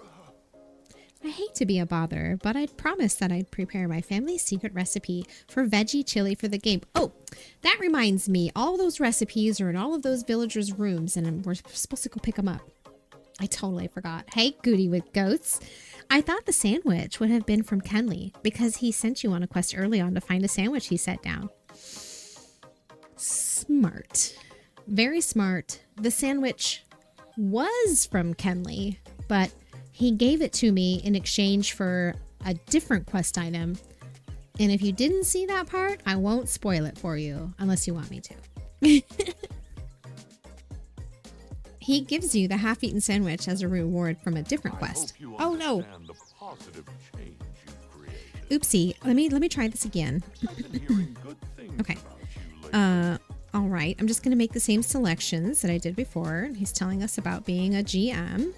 I hate to be a bother, but I'd promised that I'd prepare my family's secret recipe for veggie chili for the game. Oh, that reminds me, all those recipes are in all of those villagers' rooms, and we're supposed to go pick them up. I totally forgot. Hey, Goody with Goats. I thought the sandwich would have been from Kenley because he sent you on a quest early on to find a sandwich he set down. Smart. Very smart. The sandwich was from Kenley, but he gave it to me in exchange for a different quest item. And if you didn't see that part, I won't spoil it for you unless you want me to. He gives you the half-eaten sandwich as a reward from a different quest. Oh no. The positive change you've created. Oopsie. Let me try this again. I've been hearing good things Okay. about you lately. All right. I'm just going to make the same selections that I did before. He's telling us about being a GM.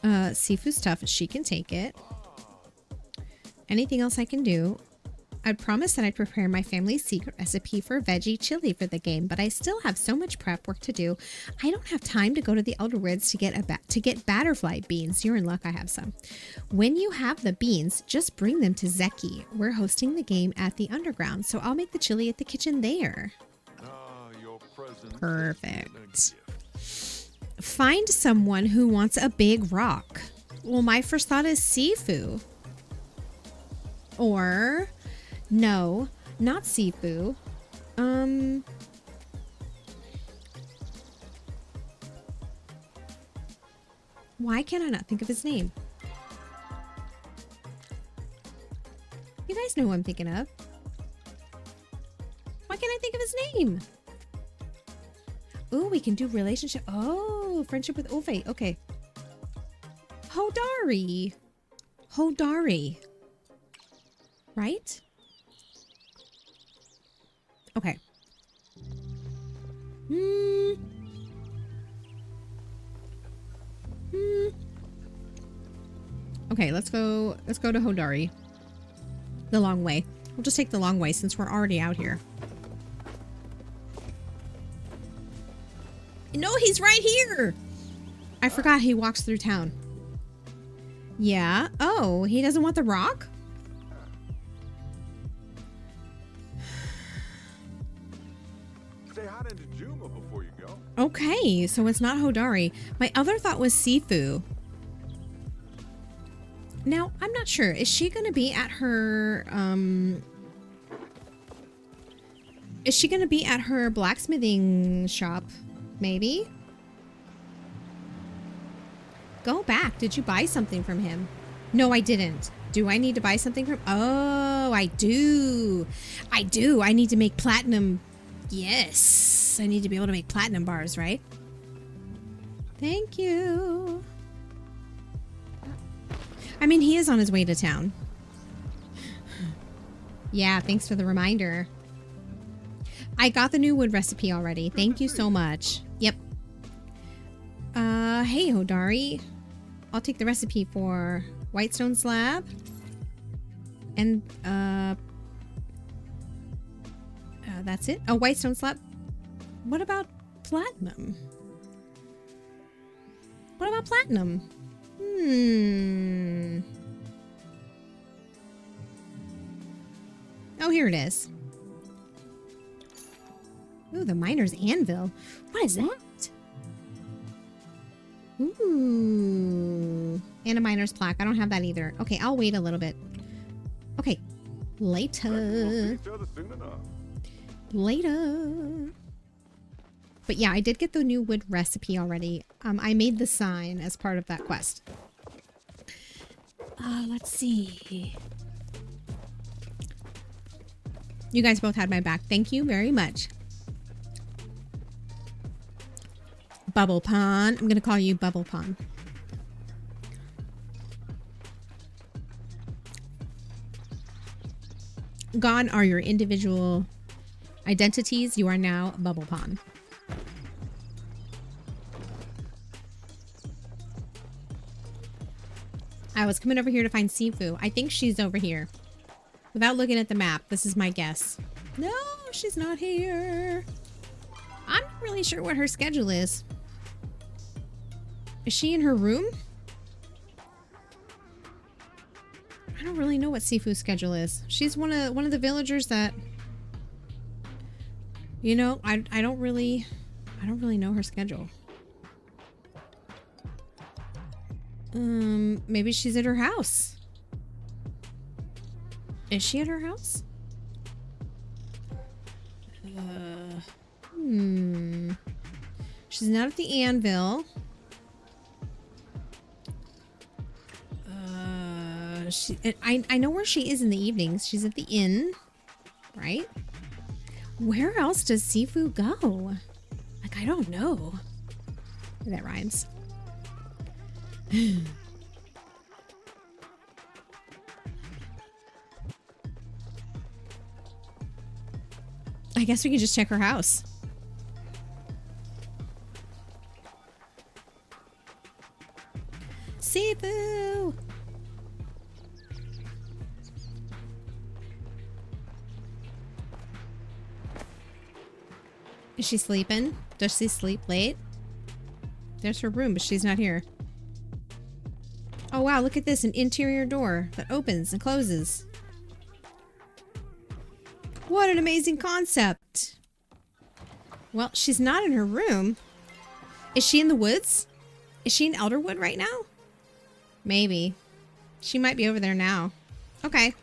Sifu's tough. She can take it. Anything else I can do? I'd promised that I'd prepare my family's secret recipe for veggie chili for the game, but I still have so much prep work to do. I don't have time to go to the Elder Woods to get batterfly beans. You're in luck, I have some. When you have the beans, just bring them to Zeki. We're hosting the game at the underground, so I'll make the chili at the kitchen there. Your presence Perfect. Find someone who wants a big rock. Well, my first thought is Sifu. Or... no, not Sifu. Why can I not think of his name? You guys know who I'm thinking of. Why can't I think of his name? Ooh, we can do relationship. Oh, friendship with Uwe. Okay. Hodari. Right? Okay. Okay, let's go to Hodari. The long way. We'll just take the long way since we're already out here. No, he's right here! I forgot he walks through town. Yeah. Oh, he doesn't want the rock? Say hi to Juma before you go. Okay, so it's not Hodari. My other thought was Sifu. Now, I'm not sure. Is she going to be at her, is she going to be at her blacksmithing shop? Maybe? Go back. Did you buy something from him? No, I didn't. Do I need to buy something from? Oh, I do. I do. I need to make platinum. Yes. I need to be able to make platinum bars, right? Thank you. I mean, he is on his way to town. Yeah, thanks for the reminder. I got the new wood recipe already. Thank you so much. Yep. Hey, Hodari. I'll take the recipe for whitestone slab. And, that's it? Oh, whitestone slab. What about platinum? What about platinum? Oh, here it is. Ooh, the miner's anvil. What is that? Ooh. And a miner's plaque. I don't have that either. Okay, I'll wait a little bit. Okay. Later. We'll see each other soon enough. Later. But yeah, I did get the new wood recipe already. I made the sign as part of that quest. Let's see. You guys both had my back. Thank you very much. Bubble Pond. I'm going to call you Bubble Pond. Gone are your individual identities. You are now Bubble Pond. I was coming over here to find Sifu. I think she's over here. Without looking at the map, this is my guess. No, she's not here. I'm not really sure what her schedule is. Is she in her room? I don't really know what Sifu's schedule is. She's one of the villagers that, you know, I don't really know her schedule. Maybe she's at her house. Is she at her house? She's not at the anvil. I know where she is in the evenings. She's at the inn, right? Where else does Sifu go? Like, I don't know. That rhymes. I guess we can just check her house. Sifu! Is she sleeping? Does she sleep late? There's her room, but she's not here. Oh wow, look at this, an interior door that opens and closes. What an amazing concept. Well, she's not in her room. Is she in the woods? Is she in Elderwood right now? Maybe. She might be over there now. Okay.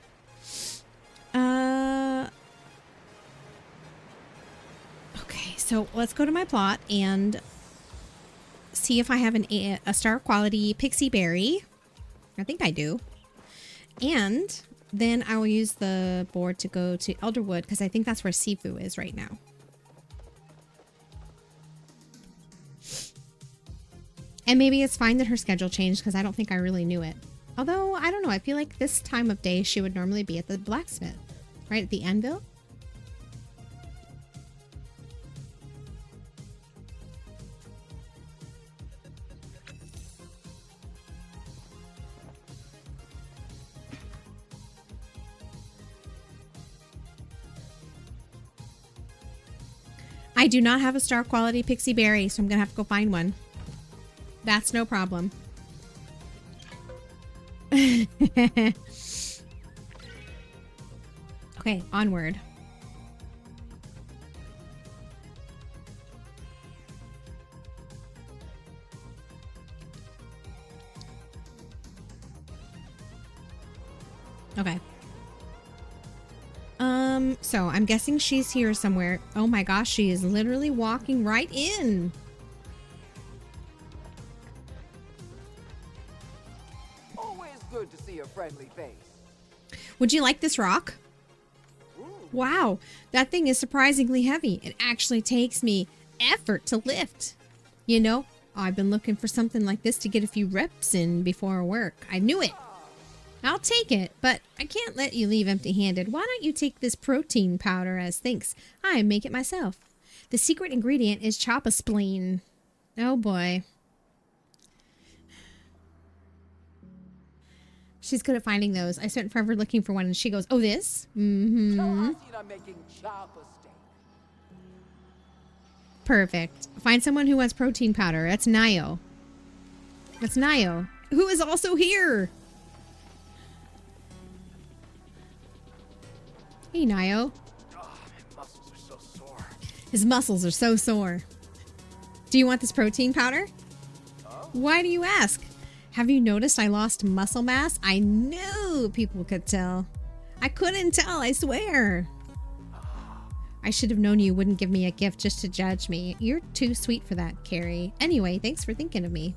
Okay, so let's go to my plot and see if I have a star quality pixie berry. I think I do. And then I will use the board to go to Elderwood because I think that's where Sifu is right now. And maybe it's fine that her schedule changed because I don't think I really knew it. Although, I don't know. I feel like this time of day she would normally be at the blacksmith. Right at the anvil? I do not have a star quality pixie berry, so I'm going to have to go find one. That's no problem. Okay, onward. Okay. So I'm guessing she's here somewhere. Oh my gosh, she is literally walking right in. Always Good to see a friendly face. Would you like this rock? Wow, that thing is surprisingly heavy. It actually takes me effort to lift. You know, I've been looking for something like this to get a few reps in before work. I knew it. I'll take it, but I can't let you leave empty-handed. Why don't you take this protein powder as thanks? I make it myself. The secret ingredient is chop-a-spleen. Oh boy. She's good at finding those. I spent forever looking for one, and she goes, "Oh, this? Mm-hmm. I'm making chopper steak. Perfect. Find someone who has protein powder. That's Nio. That's Nio, who is also here. Hey, Nio. Oh, my muscles are so sore. His muscles are so sore. Do you want this protein powder? Why do you ask? Have you noticed I lost muscle mass? I knew people could tell. I couldn't tell, I swear. I should have known you wouldn't give me a gift just to judge me. You're too sweet for that, Carrie. Anyway, thanks for thinking of me.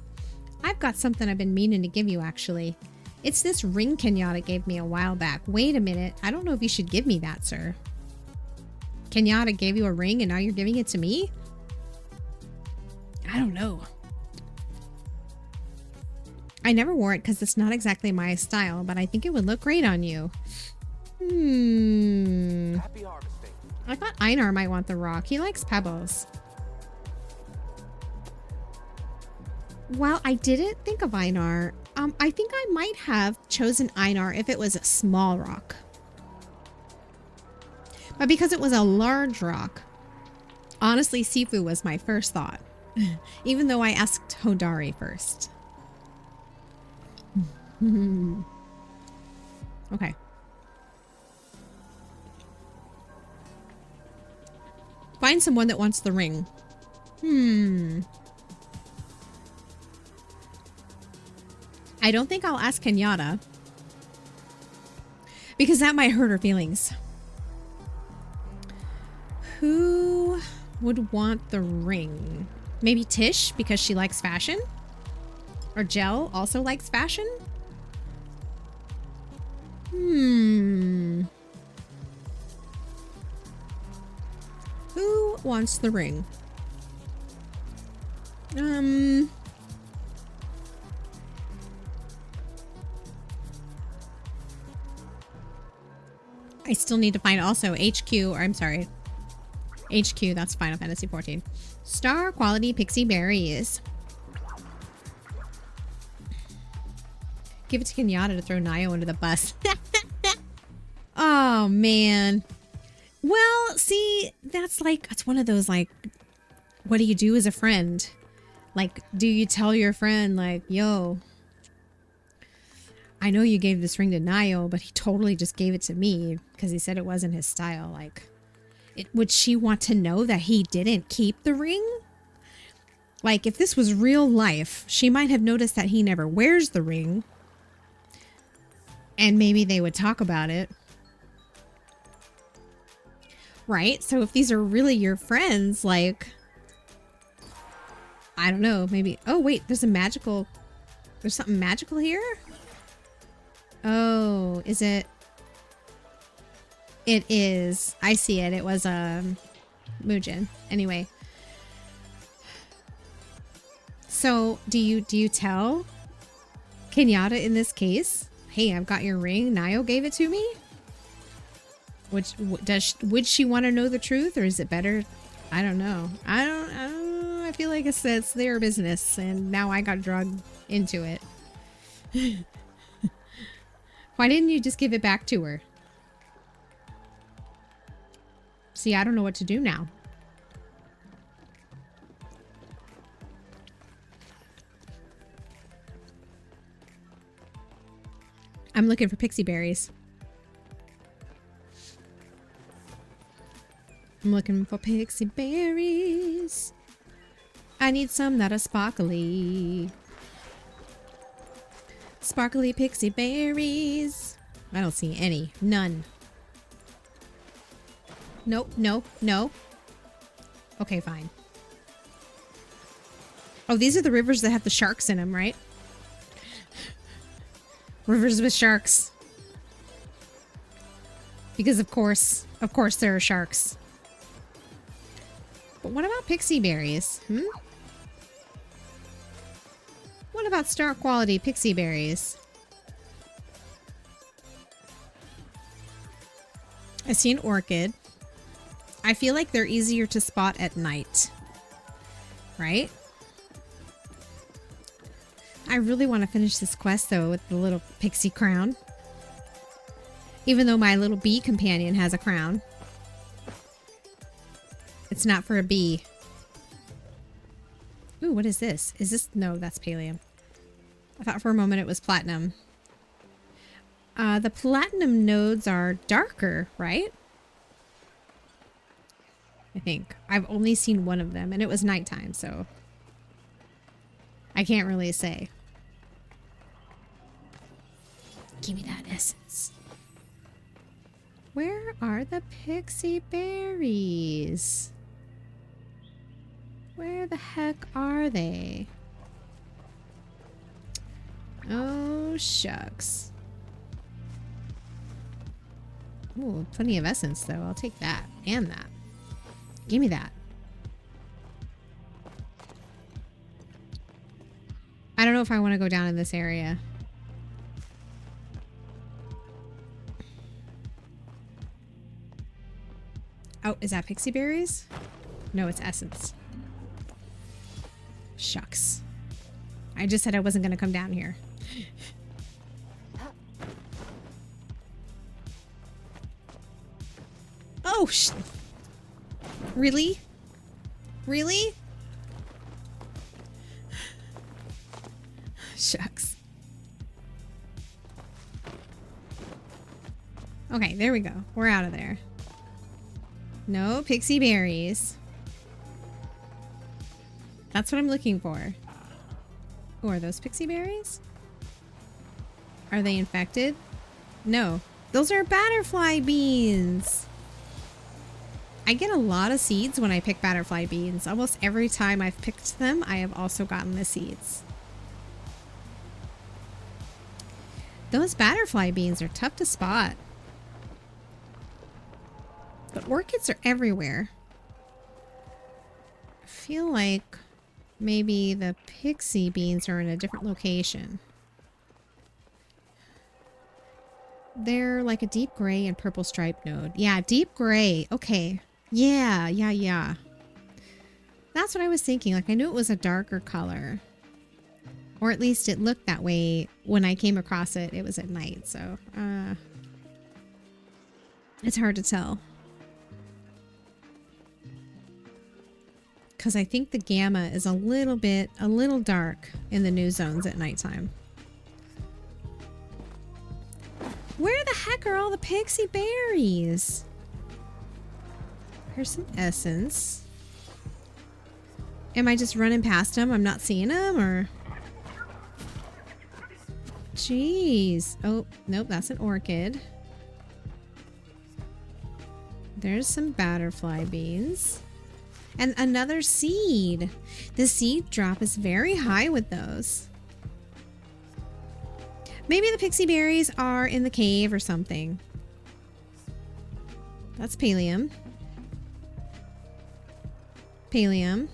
I've got something I've been meaning to give you, actually. It's this ring Kenyatta gave me a while back. Wait a minute. I don't know if you should give me that, sir. Kenyatta gave you a ring and now you're giving it to me? I don't know. I never wore it because it's not exactly my style, but I think it would look great on you. Happy harvesting. I thought Einar might want the rock. He likes pebbles. Well, I didn't think of Einar. I think I might have chosen Einar if it was a small rock. But because it was a large rock, honestly, Sifu was my first thought. Even though I asked Hodari first. Okay. Find someone that wants the ring. I don't think I'll ask Kenyatta. Because that might hurt her feelings. Who would want the ring? Maybe Tish, because she likes fashion? Or Jel also likes fashion? Who wants the ring? I still need to find also HQ, or I'm sorry. HQ, that's Final Fantasy 14. Star quality pixie berries. Give it to Kenyatta to throw Nio under the bus. Oh, man. Well, see, that's one of those, like, what do you do as a friend? Like, do you tell your friend, like, yo, I know you gave this ring to Nio, but he totally just gave it to me because he said it wasn't his style. Like, would she want to know that he didn't keep the ring? Like, if this was real life, she might have noticed that he never wears the ring. And maybe they would talk about it. Right? So if these are really your friends, like, I don't know, maybe. Oh, wait, there's something magical here? Oh, is it? It is. I see it. It was Muujin. Anyway. So, do you tell Kenyatta in this case, "Hey, I've got your ring. Nio gave it to me"? Would she want to know the truth, or is it better? I don't know. I feel like it's their business, and now I got dragged into it. Why didn't you just give it back to her? See, I don't know what to do now. I'm looking for pixie berries. I'm looking for pixie berries. I need some that are sparkly. Sparkly pixie berries. I don't see any. None. Nope, no, no. Okay, fine. Oh, these are the rivers that have the sharks in them, right? Rivers with sharks. Because of course there are sharks. But what about pixie berries? What about star quality pixie berries? I see an orchid. I feel like they're easier to spot at night. Right? I really want to finish this quest though with the little pixie crown. Even though my little bee companion has a crown. It's not for a bee. Ooh, what is this? Is this... No, that's Palia. I thought for a moment it was platinum. The platinum nodes are darker, right? I think. I've only seen one of them, and it was nighttime, so... I can't really say. Give me that essence. Where are the pixie berries? Where the heck are they? Oh, shucks. Ooh, plenty of essence, though. I'll take that. And that. Give me that. I don't know if I want to go down in this area. Oh, is that pixie berries? No, it's essence. Shucks. I just said I wasn't going to come down here. Oh, really? Really? Shucks. Okay, there we go. We're out of there. No pixie berries. That's what I'm looking for. Oh, are those pixie berries? Are they infected? No. Those are butterfly beans. I get a lot of seeds when I pick butterfly beans. Almost every time I've picked them, I have also gotten the seeds. Those butterfly beans are tough to spot. But orchids are everywhere. I feel like maybe the pixie beans are in a different location. They're like a deep gray and purple stripe node. Yeah, deep gray. Okay. Yeah. That's what I was thinking. Like, I knew it was a darker color. Or at least it looked that way when I came across it. It was at night, so... it's hard to tell. Because I think the gamma is a little dark in the new zones at nighttime. Where the heck are all the pixie berries? Here's some essence. Am I just running past them? I'm not seeing them, or... Jeez. Oh, nope, that's an orchid. There's some butterfly beans. And another seed. The seed drop is very high with those. Maybe the pixie berries are in the cave or something. That's Palium. Palium.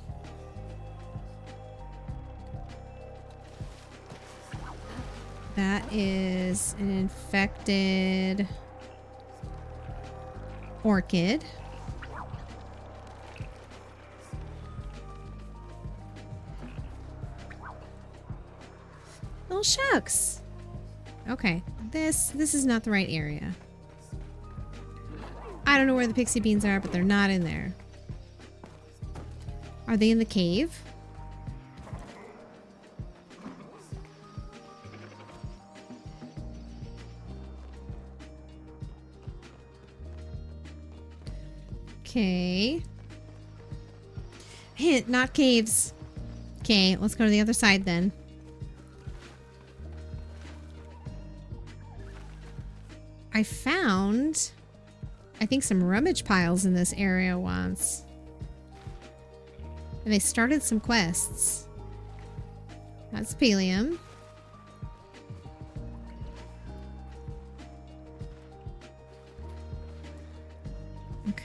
That is an infected orchid. Oh, shucks. Okay, this is not the right area. I don't know where the pixie beans are, but they're not in there. Are they in the cave? Okay. Hint, not caves. Okay, let's go to the other side then. I found, I think, some rummage piles in this area once. And they started some quests. That's Palium.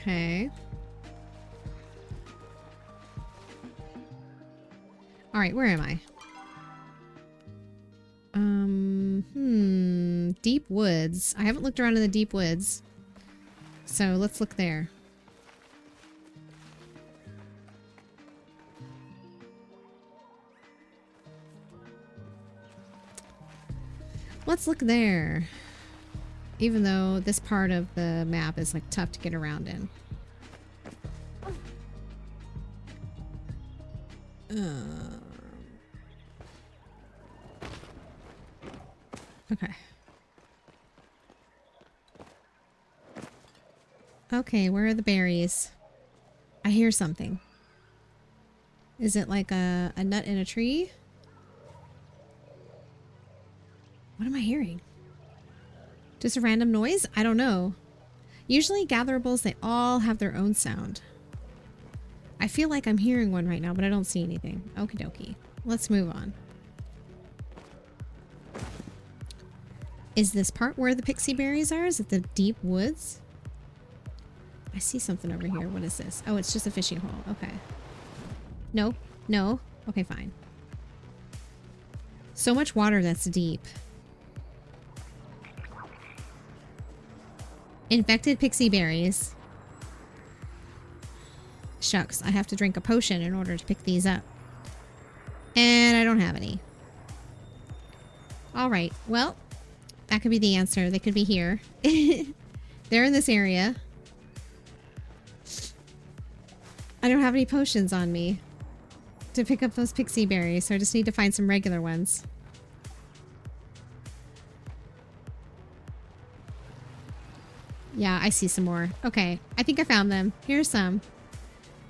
Okay. All right, where am I? Deep woods. I haven't looked around in the deep woods. So let's look there. Let's look there. Even though this part of the map is like tough to get around in. Okay. Okay, where are the berries? I hear something. Is it like a nut in a tree? What am I hearing? Just a random noise? I don't know. Usually gatherables, they all have their own sound. I feel like I'm hearing one right now, but I don't see anything. Okie dokie. Let's move on. Is this part where the pixie berries are? Is it the deep woods? I see something over here. What is this? Oh, it's just a fishing hole. Okay. No. No. Okay, fine. So much water that's deep. Infected pixie berries. Shucks, I have to drink a potion in order to pick these up. And I don't have any. Alright, well, that could be the answer. They could be here. They're in this area. I don't have any potions on me to pick up those pixie berries, so I just need to find some regular ones. Yeah, I see some more. Okay, I think I found them. Here's some.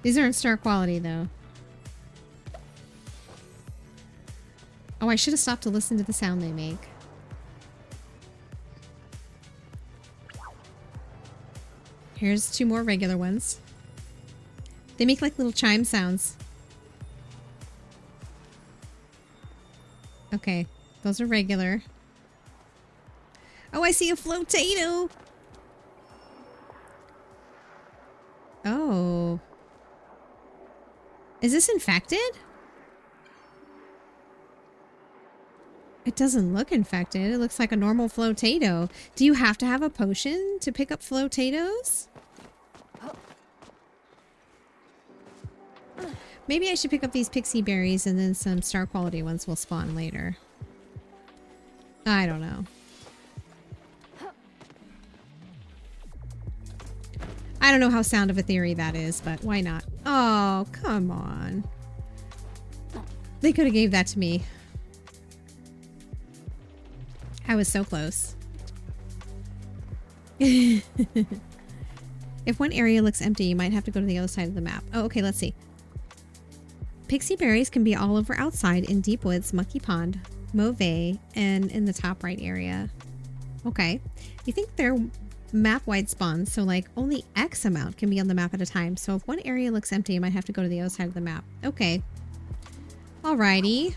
These are in star quality, though. Oh, I should have stopped to listen to the sound they make. Here's two more regular ones. They make like little chime sounds. Okay, those are regular. Oh, I see a flotato! Oh. Is this infected? It doesn't look infected. It looks like a normal flotato. Do you have to have a potion to pick up flotatos? Maybe I should pick up these pixie berries and then some star quality ones will spawn later. I don't know. I don't know how sound of a theory that is, but why not? Oh, come on. They could have gave that to me. I was so close. If one area looks empty, you might have to go to the other side of the map. Oh, okay, let's see. Pixie berries can be all over outside in deep woods, mucky pond, mauve, and in the top right area. Okay. You think they're map-wide spawns, so like only X amount can be on the map at a time. So if one area looks empty, you might have to go to the other side of the map. Okay. Alrighty.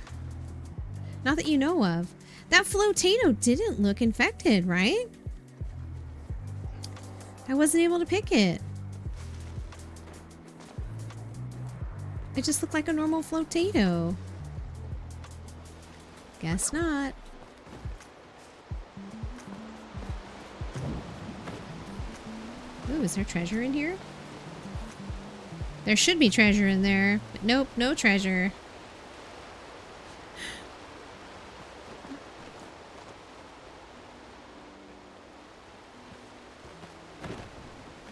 Not that you know of. That flotato didn't look infected, right? I wasn't able to pick it. It just looked like a normal flotato. Guess not. Ooh, is there treasure in here? There should be treasure in there, but nope, no treasure.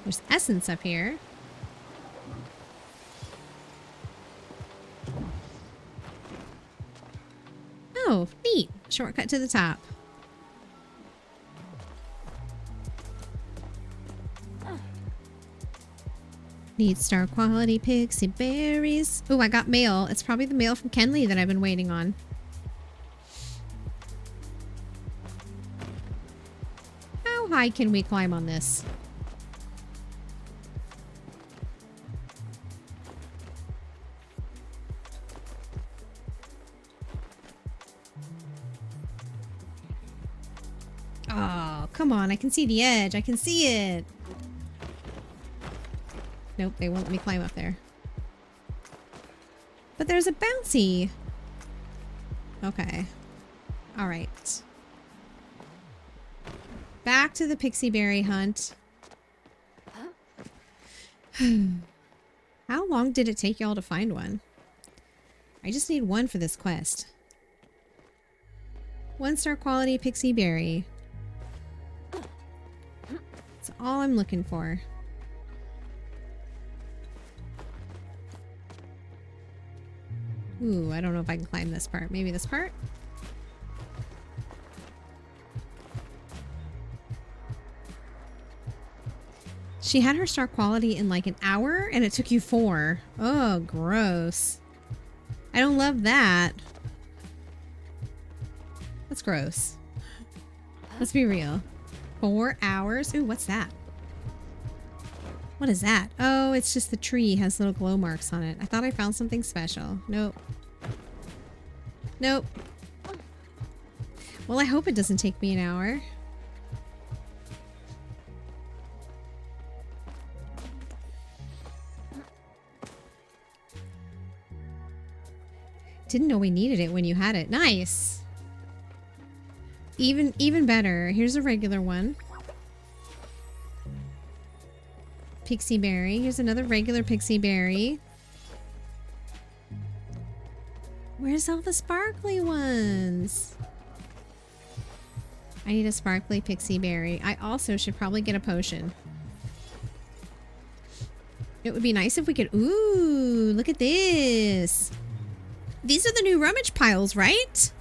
There's essence up here. Oh, neat. Shortcut to the top. Need star quality pixie berries. Oh, I got mail. It's probably the mail from Kenley that I've been waiting on. How high can we climb on this? Oh, come on. I can see the edge. I can see it. Nope, they won't let me climb up there. But there's a bouncy. Okay. All right. Back to the pixie berry hunt. How long did it take y'all to find one? I just need one for this quest. 1-star quality pixie berry. That's all I'm looking for. Ooh, I don't know if I can climb this part. Maybe this part? She had her star quality in like an hour and it took you 4. Oh, gross. I don't love that. That's gross. Let's be real. 4 hours? Ooh, what's that? What is that? Oh, it's just the tree has little glow marks on it. I thought I found something special. Nope. Nope. Well, I hope it doesn't take me an hour. Didn't know we needed it when you had it. Nice. Even better. Here's a regular one. Pixie berry. Here's another regular pixie berry. Where's all the sparkly ones? I need a sparkly pixie berry. I also should probably get a potion. It would be nice if we could... Ooh, look at this. These are the new rummage piles, right?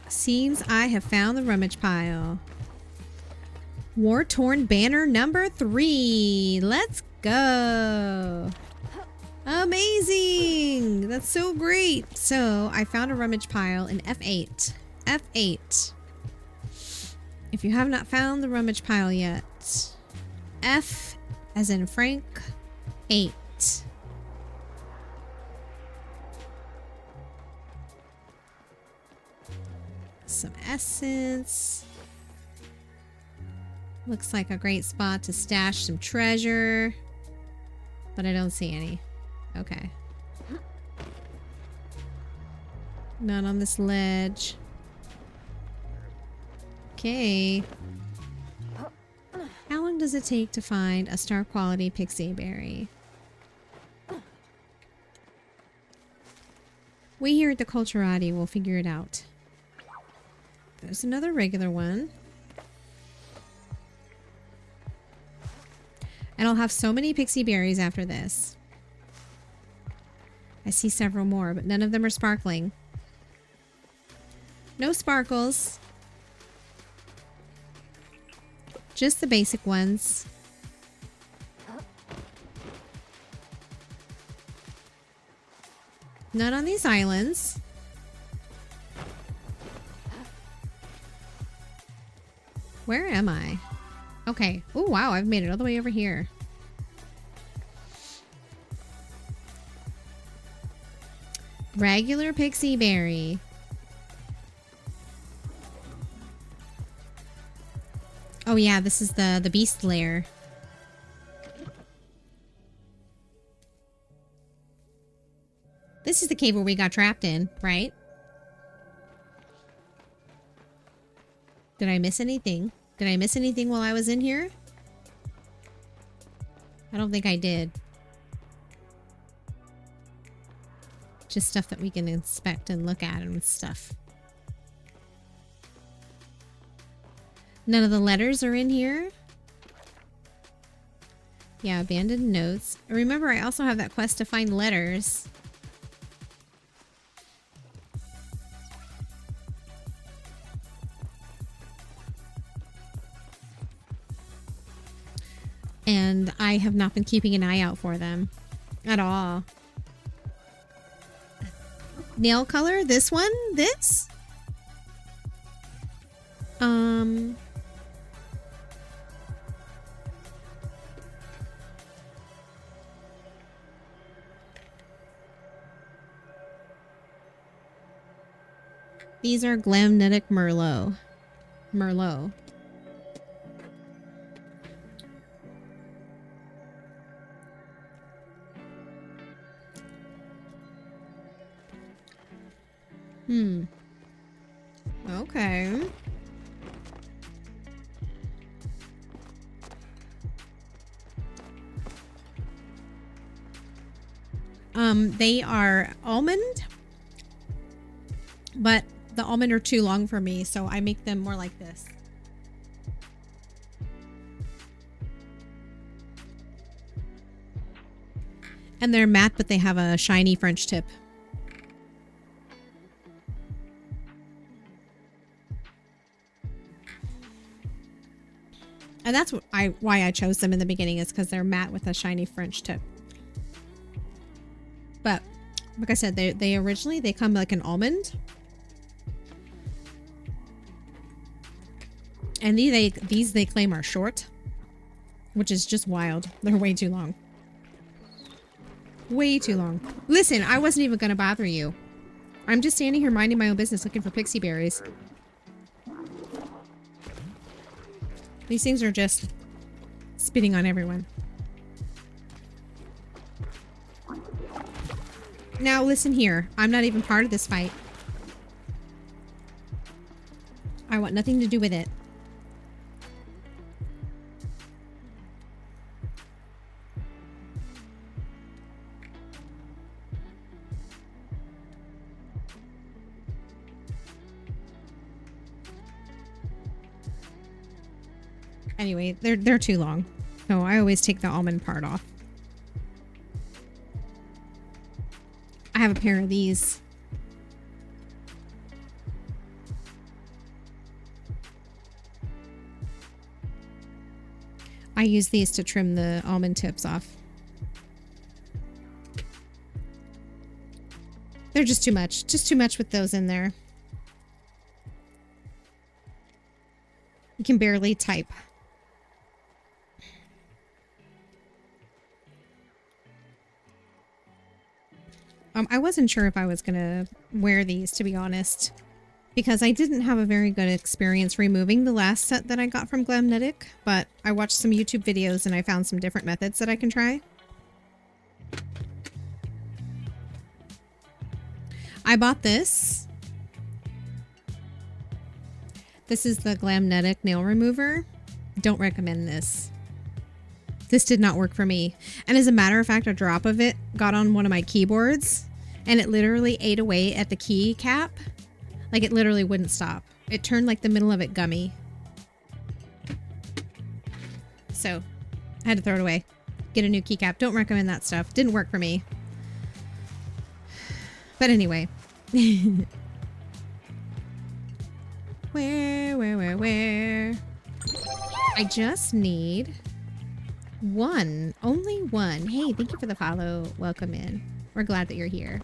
Seems I have found the rummage pile. War-torn banner number 3. Let's go. Amazing. That's so great. So I found a rummage pile in F8. F8. If you have not found the rummage pile yet, F as in Frank, 8. Some essence. Looks like a great spot to stash some treasure, but I don't see any. Okay. None on this ledge. Okay. How long does it take to find a star quality pixie berry? We here at the Culturati will figure it out. There's another regular one. And I'll have so many pixie berries after this. I see several more, but none of them are sparkling. No sparkles. Just the basic ones. None on these islands. Where am I? Okay. Oh, wow. I've made it all the way over here. Regular pixie berry. Oh, yeah. This is the beast lair. This is the cave where we got trapped in, right? Did I miss anything? Did I miss anything while I was in here? I don't think I did. Just stuff that we can inspect and look at and stuff. None of the letters are in here. Yeah, abandoned notes. Remember, I also have that quest to find letters. And I have not been keeping an eye out for them at all. Nail color? This one? This? These are Glamnetic Merlot. Merlot. Okay. They are almond, but the almond are too long for me, so I make them more like this. And they're matte, but they have a shiny French tip. And that's why I chose them in the beginning, is because they're matte with a shiny French tip. But like I said, they originally come like an almond. And these they claim are short, which is just wild. They're way too long. Way too long. Listen, I wasn't even gonna bother you. I'm just standing here minding my own business looking for pixie berries. These things are just spitting on everyone. Now listen here. I'm not even part of this fight. I want nothing to do with it. Anyway, they're too long. So I always take the almond part off. I have a pair of these. I use these to trim the almond tips off. They're just too much. Just too much with those in there. You can barely type. I wasn't sure if I was gonna wear these, to be honest, because I didn't have a very good experience removing the last set that I got from Glamnetic, but I watched some YouTube videos and I found some different methods that I can try. I bought this. This is the Glamnetic nail remover. Don't recommend this. This did not work for me. And as a matter of fact, a drop of it got on one of my keyboards and it literally ate away at the key cap. Like it literally wouldn't stop. It turned like the middle of it gummy. So I had to throw it away. Get a new keycap. Don't recommend that stuff. Didn't work for me. But anyway. Where? I just need one. Only one. Hey, thank you for the follow. Welcome in. We're glad that you're here.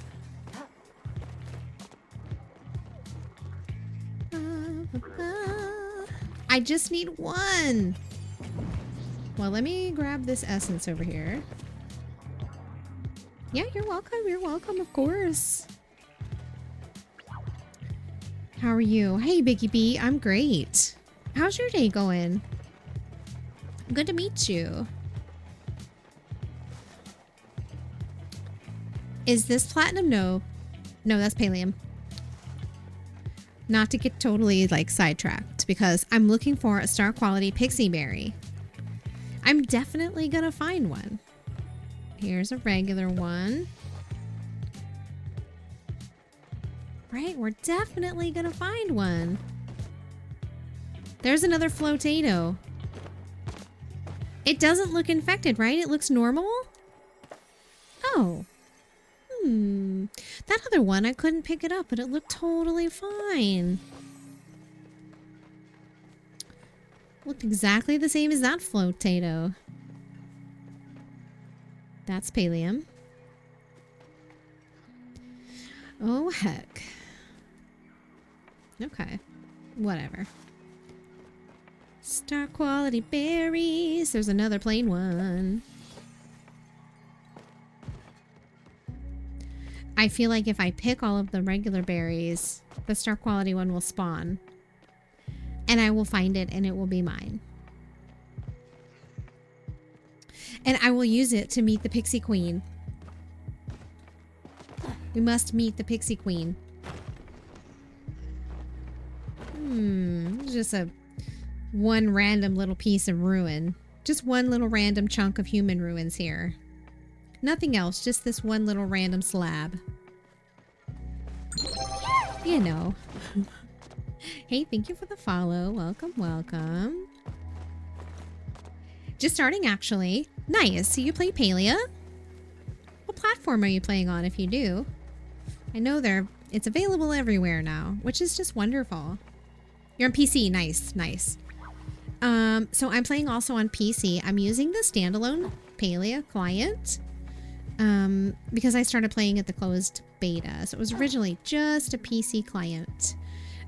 I just need one. Well, let me grab this essence over here. Yeah, you're welcome. You're welcome, of course. How are you? Hey, Biggie B. I'm great. How's your day going? Good to meet you. Is this platinum? No. No, that's Palium. Not to get totally like sidetracked, because I'm looking for a star quality pixie berry. I'm definitely gonna find one. Here's a regular one. Right, we're definitely gonna find one. There's another Flotato. It doesn't look infected, right? It looks normal. Oh. That other one, I couldn't pick it up, but it looked totally fine. Looked exactly the same as that Flotato. That's Palium. Oh, heck. Okay. Whatever. Star quality berries. There's another plain one. I feel like if I pick all of the regular berries, the star quality one will spawn. And I will find it and it will be mine. And I will use it to meet the Pixie Queen. We must meet the Pixie Queen. Just one random little piece of ruin. Just one little random chunk of human ruins here. Nothing else, just this one little random slab. You know. Hey, thank you for the follow. Welcome, welcome. Just starting, actually. Nice. So you play Palia? What platform are you playing on if you do? I know it's available everywhere now, which is just wonderful. You're on PC. Nice, nice. So I'm playing also on PC. I'm using the standalone Palia client because I started playing at the closed beta. So it was originally just a PC client.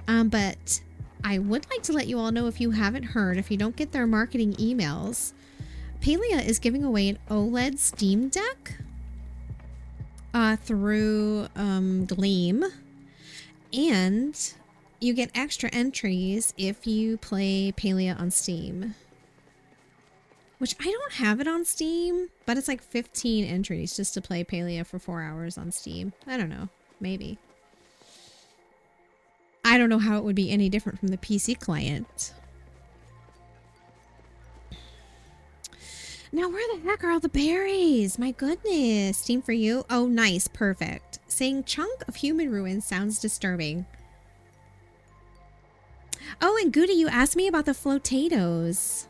But I would like to let you all know, if you haven't heard, if you don't get their marketing emails, Palia is giving away an OLED Steam Deck through Gleam, and you get extra entries if you play Palia on Steam, which I don't have it on Steam, but it's like 15 entries just to play Palia for 4 hours on Steam. I don't know, maybe. I don't know how it would be any different from the PC client. Now, where the heck are all the berries? My goodness. Steam for you? Oh, nice. Perfect. Saying chunk of human ruins sounds disturbing. Oh, and Goody, you asked me about the flotatoes.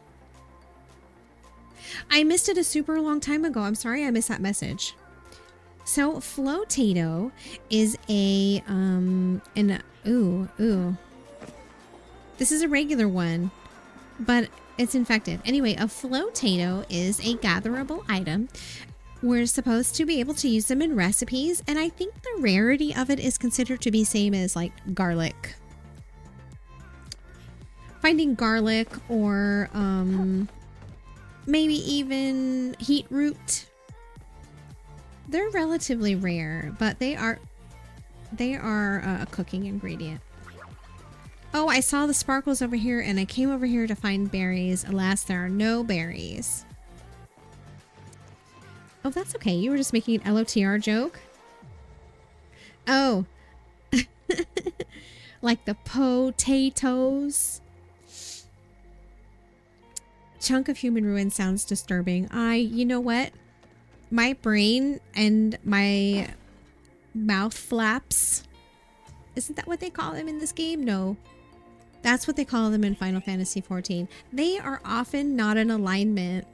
I missed it a super long time ago. I'm sorry I missed that message. So, flotato is a, this is a regular one, but it's infected. Anyway, a flotato is a gatherable item. We're supposed to be able to use them in recipes, and I think the rarity of it is considered to be same as like garlic. Finding garlic or maybe even heat root. They're relatively rare, but they are a cooking ingredient. Oh, I saw the sparkles over here and I came over here to find berries. Alas, there are no berries. Oh, that's okay. You were just making an LOTR joke? Oh. Like the potatoes. Chunk of human ruin sounds disturbing. You know what? My brain and my mouth flaps. Isn't that what they call them in this game? No. That's what they call them in Final Fantasy XIV. They are often not in alignment.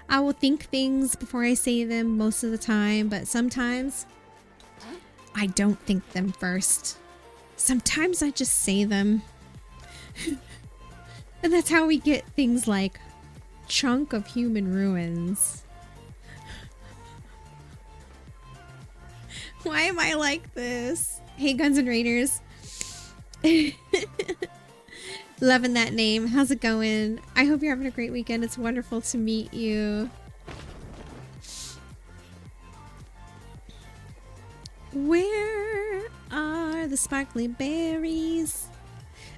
I will think things before I say them most of the time, but sometimes I don't think them first. Sometimes I just say them. And that's how we get things like chunk of human ruins. Why am I like this? Hey, Guns and Raiders. Loving that name. How's it going? I hope you're having a great weekend. It's wonderful to meet you. Where are the sparkly berries?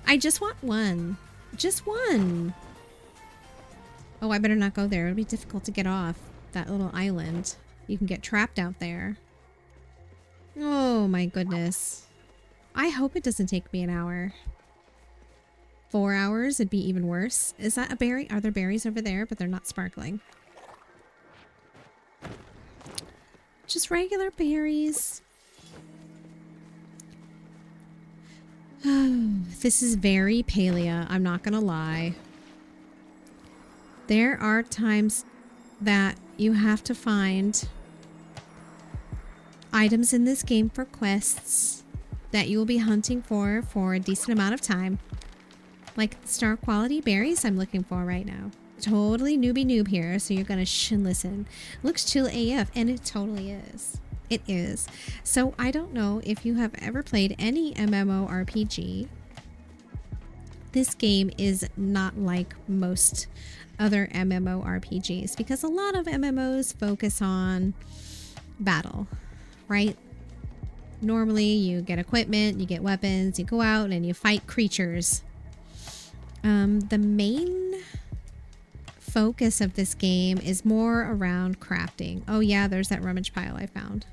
I just want one. Just one. Oh, I better not go there. It'll be difficult to get off that little island. You can get trapped out there. Oh my goodness. I hope it doesn't take me an hour. 4 hours, it'd be even worse. Is that a berry? Are there berries over there? But they're not sparkling. Just regular berries. Oh, this is very Palia. I'm not gonna lie. There are times that you have to find items in this game for quests that you will be hunting for a decent amount of time. Like the star quality berries I'm looking for right now. Totally newbie noob here, so you're gonna listen. Looks chill AF, and it totally is. It is. So I don't know if you have ever played any MMORPG. This game is not like most other MMORPGs because a lot of MMOs focus on battle, right? Normally you get equipment, you get weapons, you go out and you fight creatures. The main focus of this game is more around crafting. Oh yeah, there's that rummage pile I found.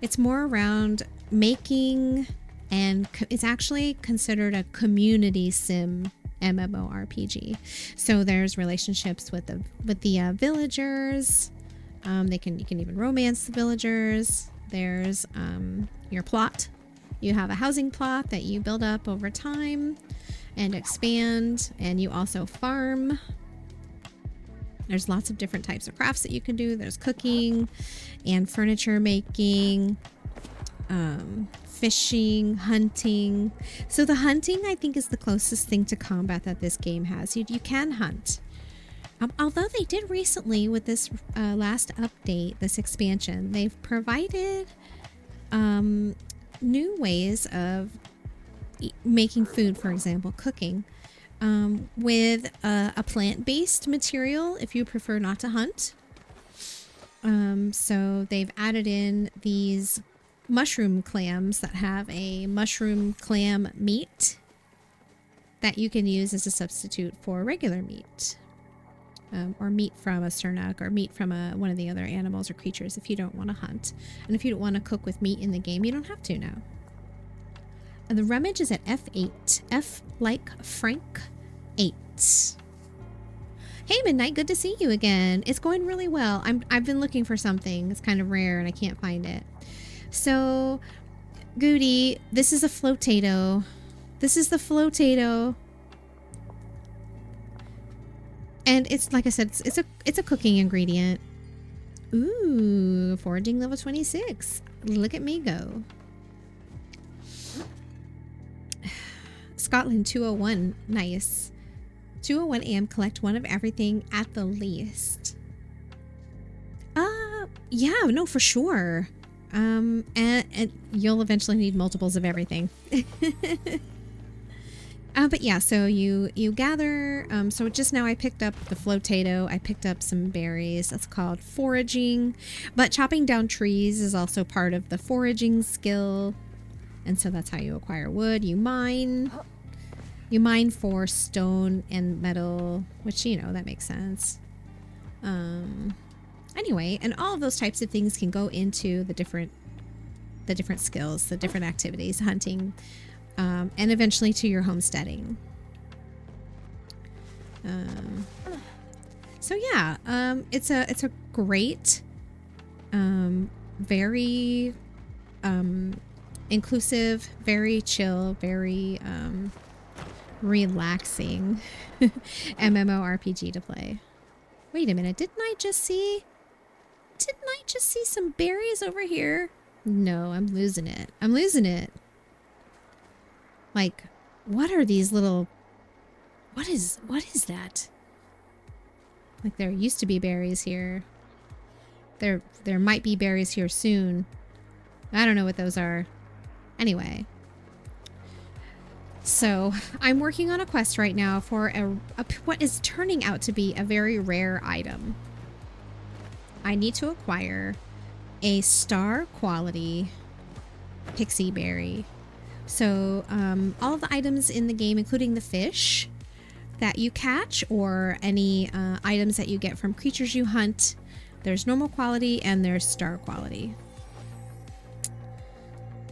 It's more around making, and it's actually considered a community sim MMORPG. So there's relationships with the villagers. You can even romance the villagers. There's your plot. You have a housing plot that you build up over time and expand, and you also farm. There's lots of different types of crafts that you can do. There's cooking and furniture making, fishing, hunting. So the hunting, I think, is the closest thing to combat that this game has. You can hunt. Although they did recently with this last update, this expansion, they've provided new ways of making food, for example, cooking. With a plant-based material if you prefer not to hunt. So they've added in these mushroom clams that have a mushroom clam meat that you can use as a substitute for regular meat. Or meat from a sternuk, or meat from one of the other animals or creatures if you don't want to hunt. And if you don't want to cook with meat in the game, you don't have to now. And the rummage is at F8. F like Frank 8. Hey Midnight, good to see you again. It's going really well. I've been looking for something. It's kind of rare and I can't find it. So, Goody, this is a flotato. This is the flotato. And it's, like I said, it's a cooking ingredient. Ooh, foraging level 26. Look at me go. Scotland 201. Nice. 2:01 a.m. collect one of everything at the least. Yeah, no, for sure. And you'll eventually need multiples of everything. But yeah, so you gather. So just now I picked up the flotato. I picked up some berries. That's called foraging. But chopping down trees is also part of the foraging skill. And so that's how you acquire wood. You mine. You mine for stone and metal, which, you know, that makes sense. Anyway, and all of those types of things can go into the different skills, the different activities, hunting, and eventually to your homesteading. So yeah, it's a great, very inclusive, very chill, very relaxing MMORPG to play. Wait a minute, didn't I just see some berries over here? No, I'm losing it. I'm losing it. Like, what are these little... What is that? Like, there used to be berries here. There might be berries here soon. I don't know what those are. Anyway. So, I'm working on a quest right now for what is turning out to be a very rare item. I need to acquire a star quality pixie berry. So, all of the items in the game, including the fish that you catch or any items that you get from creatures you hunt, there's normal quality and there's star quality.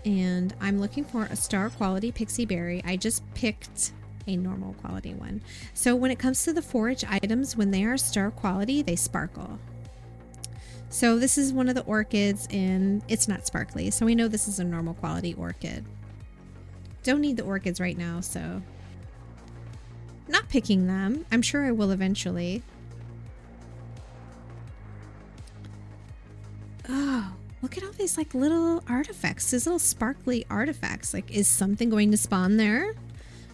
And I'm looking for a star quality pixie berry. I just picked a normal quality one. So when it comes to the forage items, when they are star quality, they sparkle. So this is one of the orchids and it's not sparkly. So we know this is a normal quality orchid. Don't need the orchids right now, so not picking them. I'm sure I will eventually. Oh, look at all these like little artifacts, these little sparkly artifacts. Like, is something going to spawn there?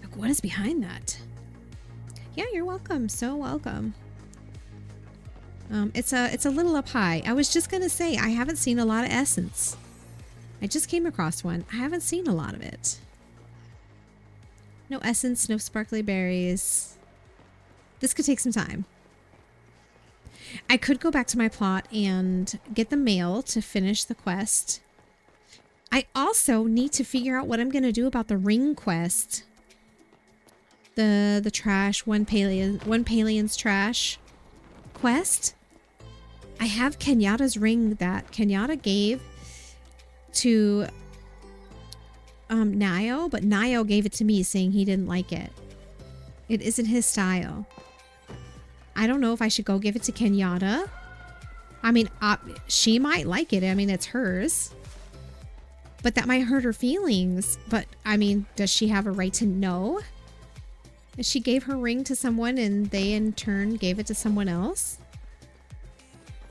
Like, what is behind that? Yeah, you're welcome. So welcome. It's a little up high. I was just gonna say, I haven't seen a lot of essence. I just came across one. I haven't seen a lot of it. No essence, no sparkly berries. This could take some time. I could go back to my plot and get the mail to finish the quest I also need to figure out what I'm going to do about the ring quest. The trash, one Palian's trash quest. I have Kenyatta's ring that Kenyatta gave to Nio, but Nio gave it to me saying he didn't like it. It isn't his style. I don't know if I should go give it to Kenyatta. I mean, she might like it. I mean, it's hers. But that might hurt her feelings. But, I mean, does she have a right to know? If she gave her ring to someone and they in turn gave it to someone else?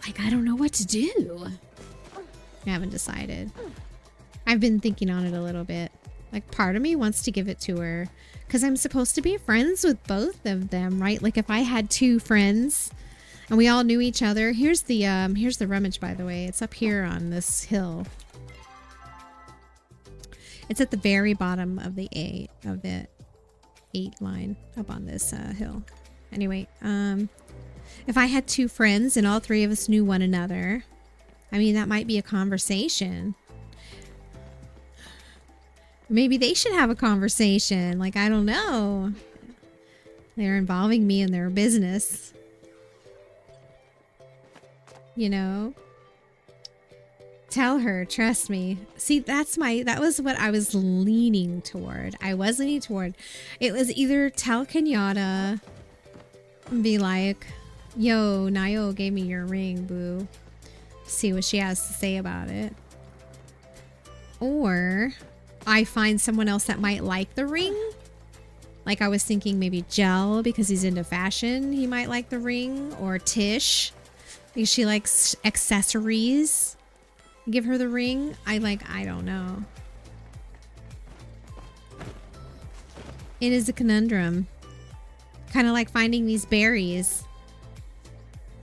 Like, I don't know what to do. I haven't decided. I've been thinking on it a little bit. Like, part of me wants to give it to her because I'm supposed to be friends with both of them, right? Like, if I had two friends and we all knew each other. Here's the rummage, by the way. It's up here on this hill. It's at the very bottom of the eight line up on this hill. Anyway, if I had two friends and all three of us knew one another, I mean, that might be a conversation. Maybe they should have a conversation. Like, I don't know. They're involving me in their business. You know? Tell her, trust me. See, that was what I was leaning toward. It was either tell Kenyatta and be like, yo, Nio gave me your ring, boo. See what she has to say about it. Or I find someone else that might like the ring. Like, I was thinking maybe Gel, because he's into fashion. He might like the ring. Or Tish, because she likes accessories. Give her the ring. I don't know. It is a conundrum. Kind of like finding these berries.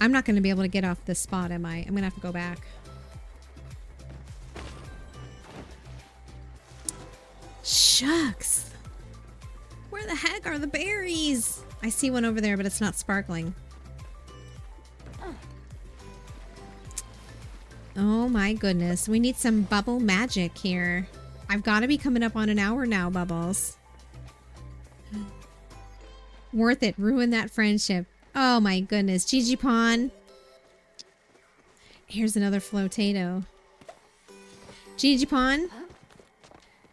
I'm not going to be able to get off this spot, am I? I'm going to have to go back. Shucks. Where the heck are the berries? I see one over there, but it's not sparkling. Oh my goodness. We need some bubble magic here. I've got to be coming up on an hour now, Bubbles. Worth it. Ruin that friendship. Oh my goodness. Gigi Pon. Here's another flotato. Gigi Pon.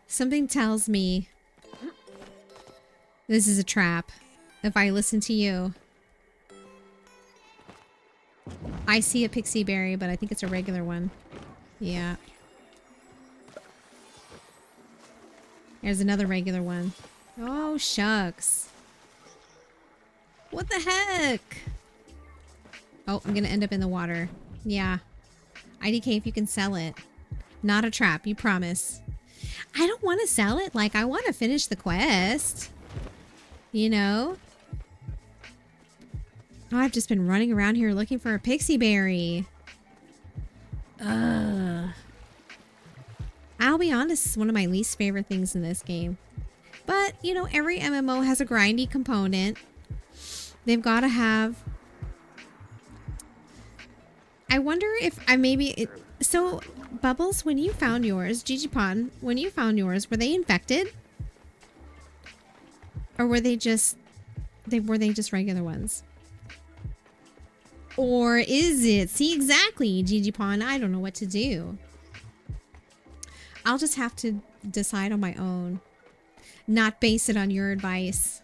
Something tells me this is a trap. If I listen to you. I see a pixie berry, but I think it's a regular one. Yeah. There's another regular one. Oh, shucks. What the heck? Oh, I'm gonna end up in the water. Yeah. IDK, if you can sell it. Not a trap, you promise. I don't want to sell it. Like, I want to finish the quest. You know? Oh, I've just been running around here looking for a pixie berry. Ugh. I'll be honest, it's one of my least favorite things in this game. But, you know, every MMO has a grindy component. They've got to have... I wonder if I maybe... So, Bubbles, when you found yours, Gigipon, when you found yours, were they infected? Or were they just... were they just regular ones? Or is it? See, exactly, Gigipon. I don't know what to do. I'll just have to decide on my own. Not base it on your advice.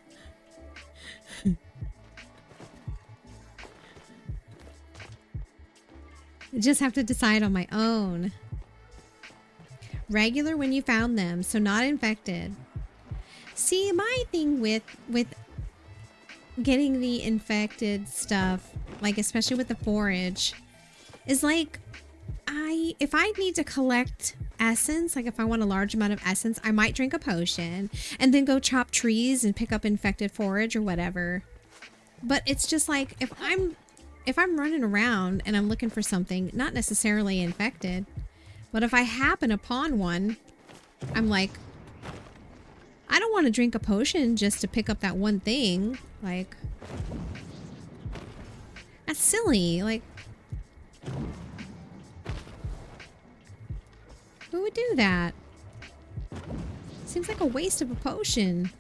Just have to decide on my own. Regular when you found them, so not infected. See, my thing with getting the infected stuff, like especially with the forage, is like if I need to collect essence, like if I want a large amount of essence, I might drink a potion and then go chop trees and pick up infected forage or whatever. But it's just like if I'm running around and I'm looking for something, not necessarily infected, but if I happen upon one, I'm like, I don't want to drink a potion just to pick up that one thing. Like, that's silly. Like, who do that? Seems like a waste of a potion.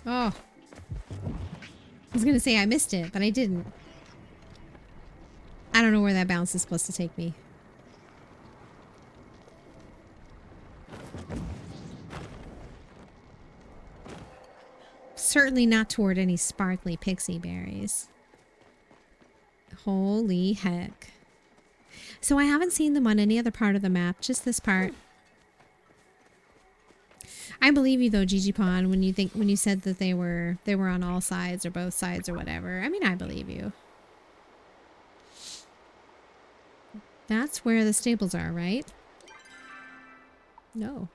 Oh. I was gonna say I missed it, but I didn't. I don't know where that bounce is supposed to take me. Certainly not toward any sparkly pixie berries. Holy heck. So I haven't seen them on any other part of the map, just this part. I believe you though, Gigi Pond, when you said that they were on all sides or both sides or whatever. I mean, I believe you. That's where the stables are, right? No.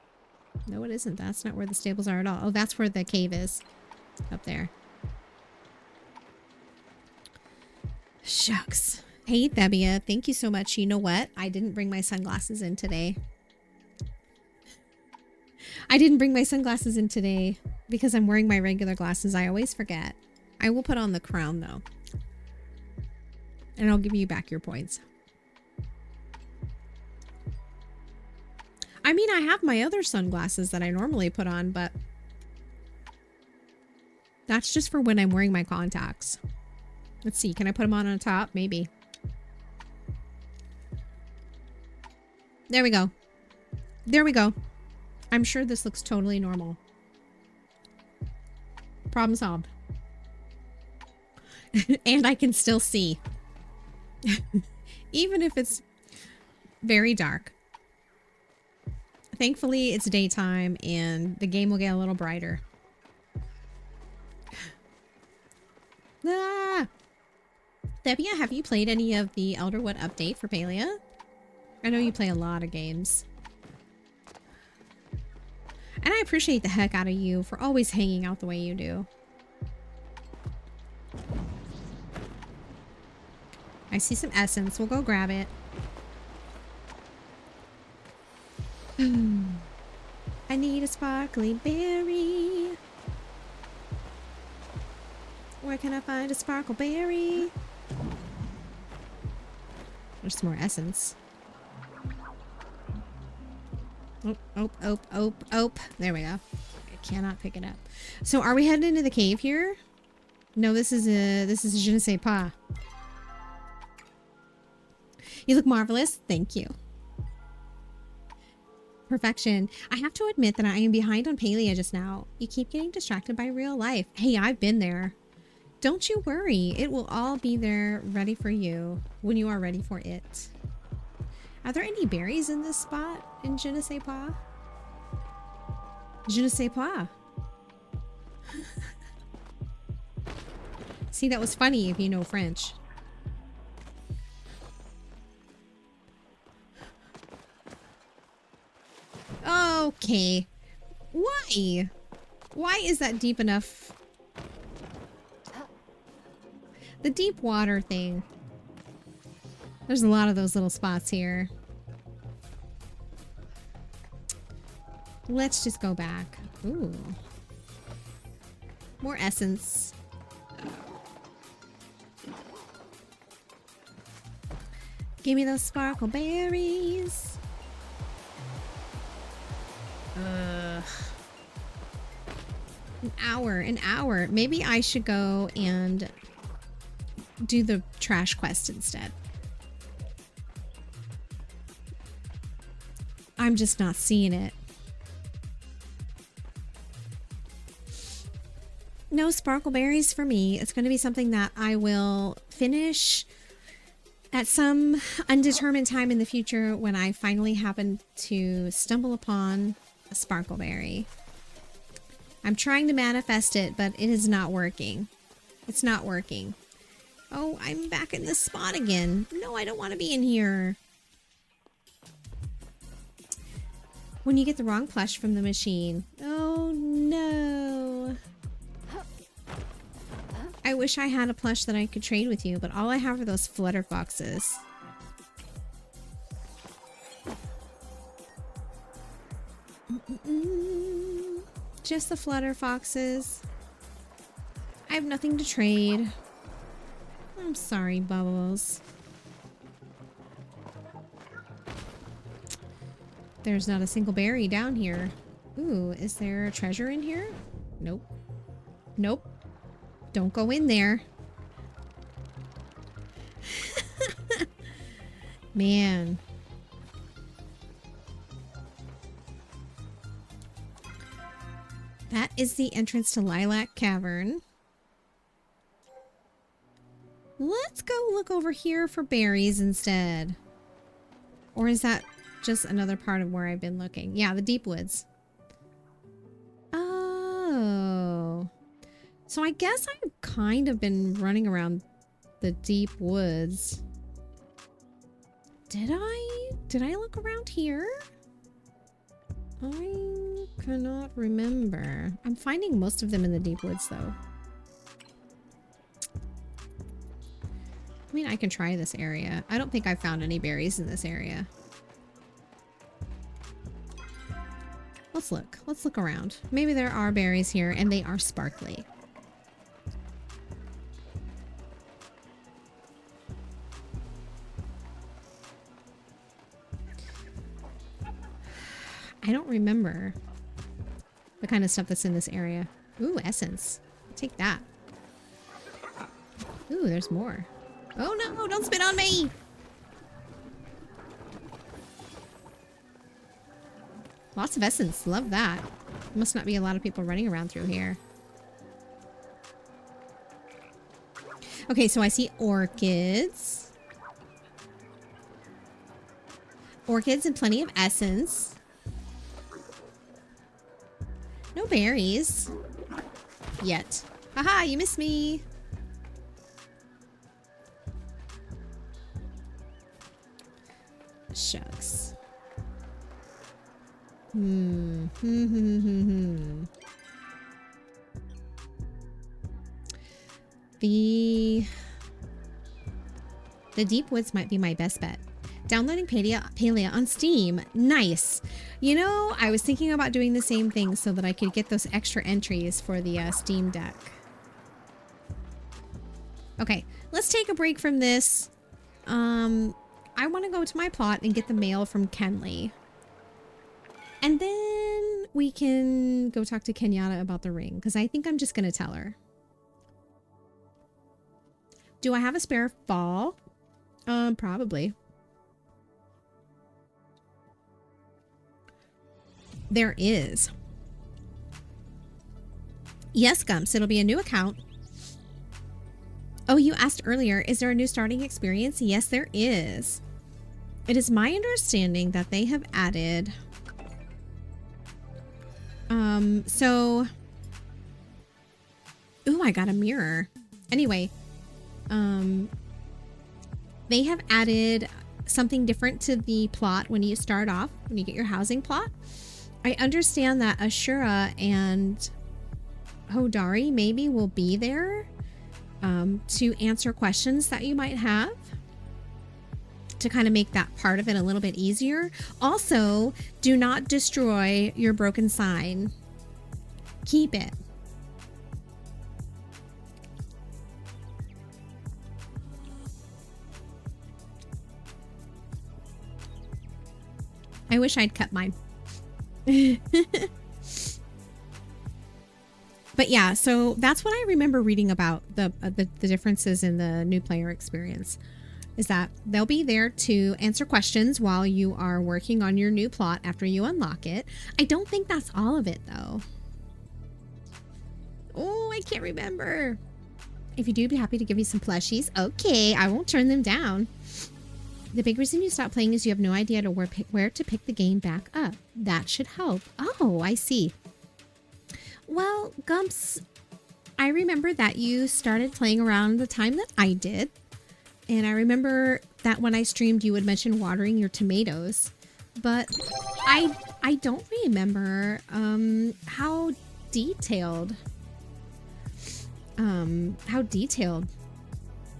No, it isn't. That's not where the stables are at all. Oh, that's where the cave is. Up there. Shucks. Hey, Thebia. Thank you so much. You know what? I didn't bring my sunglasses in today. I didn't bring my sunglasses in today because I'm wearing my regular glasses. I always forget. I will put on the crown, though. And I'll give you back your points. I mean, I have my other sunglasses that I normally put on, but that's just for when I'm wearing my contacts. Let's see. Can I put them on top? Maybe. There we go. There we go. I'm sure this looks totally normal. Problem solved. And I can still see. Even if it's very dark. Thankfully, it's daytime and the game will get a little brighter. Ah! Thebia, have you played any of the Elderwood update for Palia? I know you play a lot of games. And I appreciate the heck out of you for always hanging out the way you do. I see some essence. We'll go grab it. I need a sparkly berry. Where can I find a sparkle berry? There's some more essence. Oh, oh, oh, oh, oh. There we go. I cannot pick it up. So are we heading into the cave here? No, this is a je ne sais pas. You look marvelous. Thank you. Perfection. I have to admit that I am behind on Palia just now. You keep getting distracted by real life. Hey, I've been there. Don't you worry. It will all be there ready for you when you are ready for it. Are there any berries in this spot in je ne sais pas? Je ne sais pas. See, that was funny if you know French. Okay. Why? Why is that deep enough? The deep water thing. There's a lot of those little spots here. Let's just go back. Ooh. More essence. Give me those sparkle berries. An hour. Maybe I should go and do the trash quest instead. I'm just not seeing it. No sparkle berries for me. It's going to be something that I will finish at some undetermined time in the future when I finally happen to stumble upon a sparkle berry. I'm trying to manifest it, but it is not working. It's not working. Oh, I'm back in this spot again. No, I don't want to be in here. When you get the wrong plush from the machine. Oh, no. I wish I had a plush that I could trade with you, but all I have are those flutter foxes. Just the flutter foxes. I have nothing to trade. I'm sorry, Bubbles. There's not a single berry down here. Ooh, is there a treasure in here? Nope. Nope. Don't go in there. Man. That is the entrance to Lilac Cavern. Let's go look over here for berries instead. Or is that just another part of where I've been looking? Yeah, the deep woods. Oh. So I guess I've kind of been running around the deep woods. Did I look around here? I cannot remember. I'm finding most of them in the deep woods though. I mean, I can try this area. I don't think I found any berries in this area. Let's look. Let's look around. Maybe there are berries here and they are sparkly. I don't remember the kind of stuff that's in this area. Ooh, essence. I'll take that. Ooh, there's more. Oh no, don't spit on me! Lots of essence. Love that. Must not be a lot of people running around through here. Okay, so I see orchids. Orchids and plenty of essence. No berries. Yet. Haha, you missed me. Shucks. The deep woods might be my best bet. Downloading Palia on Steam. Nice. You know, I was thinking about doing the same thing so that I could get those extra entries for the Steam Deck. Okay, let's take a break from this. I want to go to my plot and get the mail from Kenley. And then we can go talk to Kenyatta about the ring, because I think I'm just going to tell her. Do I have a spare ball? Probably. There is. Yes, Gumps, it'll be a new account. Oh, you asked earlier, is there a new starting experience? Yes, there is. It is my understanding that they have added... Ooh, I got a mirror. Anyway, they have added something different to the plot when you start off, when you get your housing plot. I understand that Ashura and Hodari maybe will be there to answer questions that you might have, to kind of make that part of it a little bit easier. Also, do not destroy your broken sign. Keep it. I wish I'd cut mine. But yeah, so that's what I remember reading about the differences in the new player experience. Is that they'll be there to answer questions while you are working on your new plot after you unlock it. I don't think that's all of it, though. Oh, I can't remember. If you do, be happy to give you some plushies. Okay, I won't turn them down. The big reason you stop playing is you have no idea to where to pick the game back up. That should help. Oh, I see. Well, Gumps, I remember that you started playing around the time that I did. And I remember that when I streamed, you would mention watering your tomatoes. But I don't remember how detailed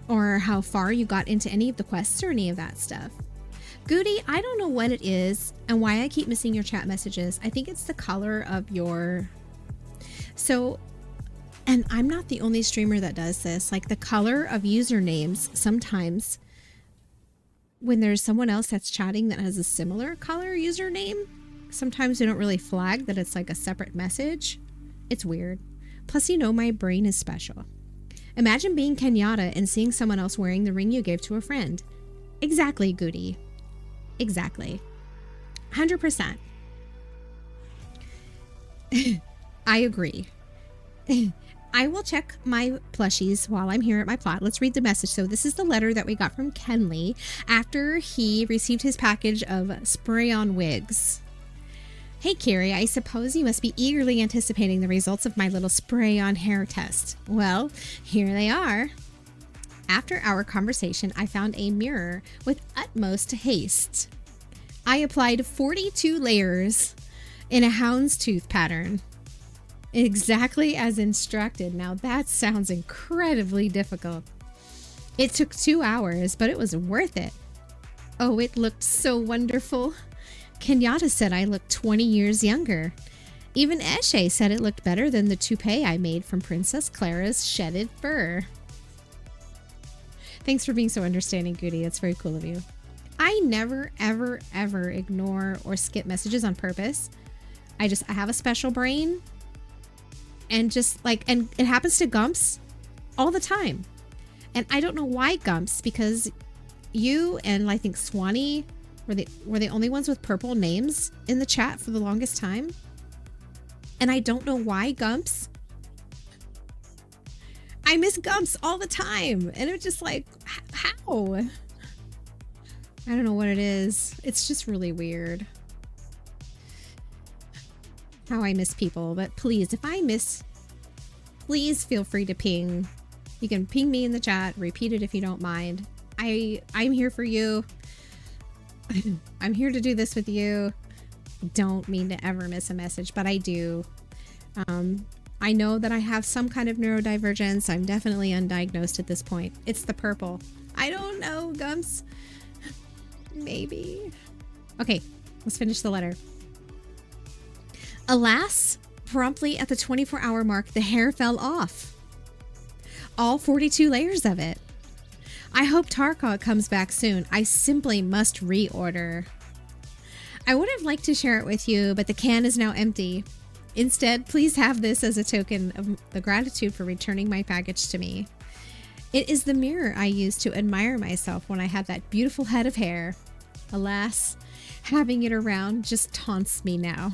or how far you got into any of the quests or any of that stuff. Goody, I don't know what it is and why I keep missing your chat messages. I think it's the color of your... So, and I'm not the only streamer that does this. Like, the color of usernames sometimes when there's someone else that's chatting that has a similar color username, sometimes they don't really flag that it's like a separate message. It's weird. Plus, you know, my brain is special. Imagine being Kenyatta and seeing someone else wearing the ring you gave to a friend. Exactly, Goody. Exactly. 100%. I agree. I will check my plushies while I'm here at my plot. Let's read the message. So this is the letter that we got from Kenley after he received his package of spray-on wigs. Hey, Carrie, I suppose you must be eagerly anticipating the results of my little spray-on hair test. Well, here they are. After our conversation, I found a mirror with utmost haste. I applied 42 layers in a houndstooth pattern. Exactly as instructed. Now that sounds incredibly difficult. It took 2 hours, but it was worth it. Oh, it looked so wonderful. Kenyatta said I looked 20 years younger. Even Eshe said it looked better than the toupee I made from Princess Clara's shedded fur. Thanks for being so understanding, Goody. It's very cool of you. I never, ever, ever ignore or skip messages on purpose. I have a special brain. And just like, and it happens to Gumps all the time. And I don't know why Gumps, because you and I think Swanee were the only ones with purple names in the chat for the longest time. And I don't know why Gumps. I miss Gumps all the time. And it's just like, how? I don't know what it is. It's just really weird. How I miss people, but please, if I miss, please feel free to ping. You can ping me in the chat, repeat it if you don't mind. I'm here for you. I'm here to do this with you. Don't mean to ever miss a message, but I do. I know that I have some kind of neurodivergence. I'm definitely undiagnosed at this point. It's the purple. I don't know, Gumps. Maybe. Okay, let's finish the letter. Alas, promptly at the 24-hour mark, the hair fell off. All 42 layers of it. I hope Tarkov comes back soon. I simply must reorder. I would have liked to share it with you, but the can is now empty. Instead, please have this as a token of the gratitude for returning my package to me. It is the mirror I use to admire myself when I have that beautiful head of hair. Alas, having it around just taunts me now.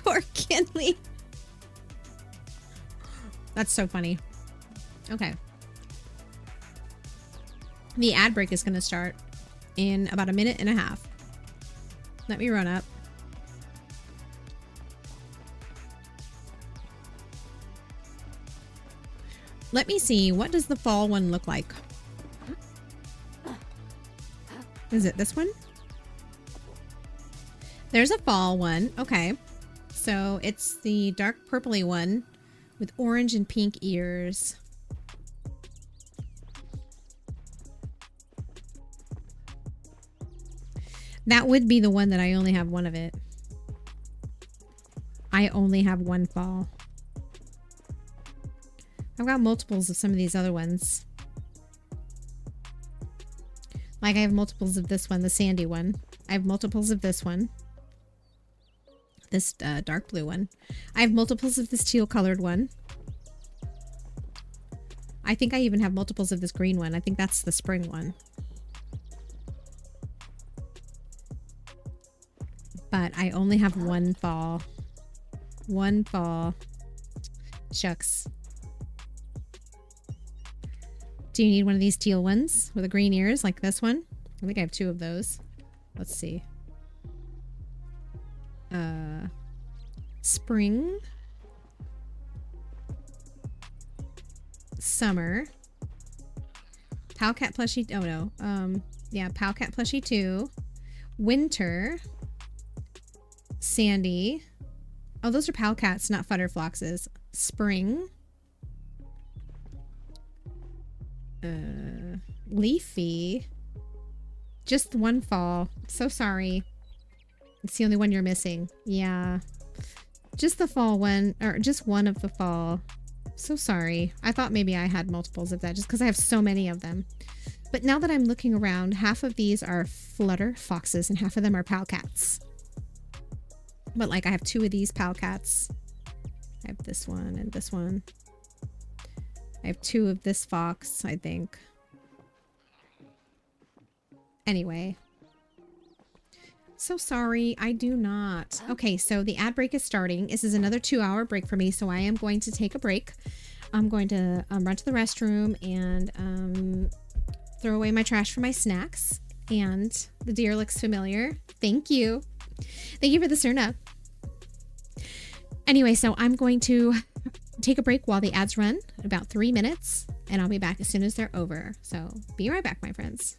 Poor Kinley. That's so funny. Okay. The ad break is going to start in about a minute and a half. Let me run up. Let me see. What does the fall one look like? Is it this one? There's a fall one. Okay. So it's the dark purpley one with orange and pink ears. That would be the one that I only have one of it. I only have one fall. I've got multiples of some of these other ones. Like I have multiples of this one, the sandy one. I have multiples of this one. This dark blue one. I have multiples of this teal colored one. I think I even have multiples of this green one. I think that's the spring one. But I only have one fall. One fall. Shucks. Do you need one of these teal ones with the green ears like this one? I think I have two of those. Let's see. Spring. Summer. Powcat plushie. Oh no. Yeah, Powcat plushie 2. Winter. Sandy. Oh, those are Powcats, not Futterfloxes. Spring. Leafy. Just one fall. So sorry. It's the only one you're missing. Yeah. Just the fall one, or just one of the fall. So sorry. I thought maybe I had multiples of that just because I have so many of them. But now that I'm looking around, half of these are flutter foxes and half of them are pal cats. But like I have 2 of these pal cats. I have this one and this one. I have 2 of this fox, I think. Anyway. So sorry, I do not. Okay, so the ad break is starting. This is another 2-hour break for me, so I am going to take a break. I'm going to run to the restroom and throw away my trash for my snacks. And the deer looks familiar. Thank you. Thank you for the Cerna. Anyway, so I'm going to take a break while the ads run, about 3 minutes, and I'll be back as soon as they're over. So be right back, my friends.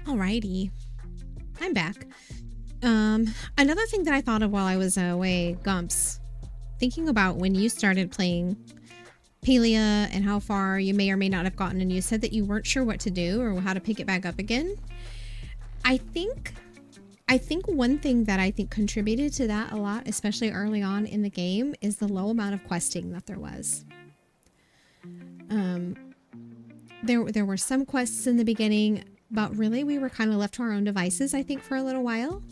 Alrighty, I'm back. Another thing that I thought of while I was away, Gumps, thinking about when you started playing Palia and how far you may or may not have gotten, and you said that you weren't sure what to do or how to pick it back up again. I think one thing that I think contributed to that a lot, especially early on in the game, is the low amount of questing that there was. There were some quests in the beginning, but really we were kind of left to our own devices, I think, for a little while.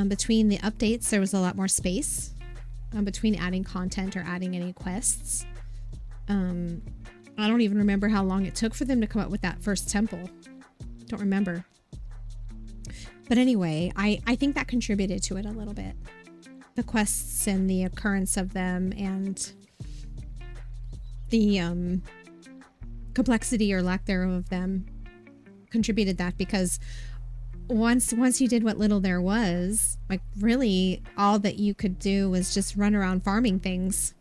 Between the updates, there was a lot more space between adding content or adding any quests. I don't even remember how long it took for them to come up with that first temple. Don't remember. But anyway, I think that contributed to it a little bit. The quests and the occurrence of them and the complexity or lack thereof of them contributed that, because once you did what little there was, like really all that you could do was just run around farming things,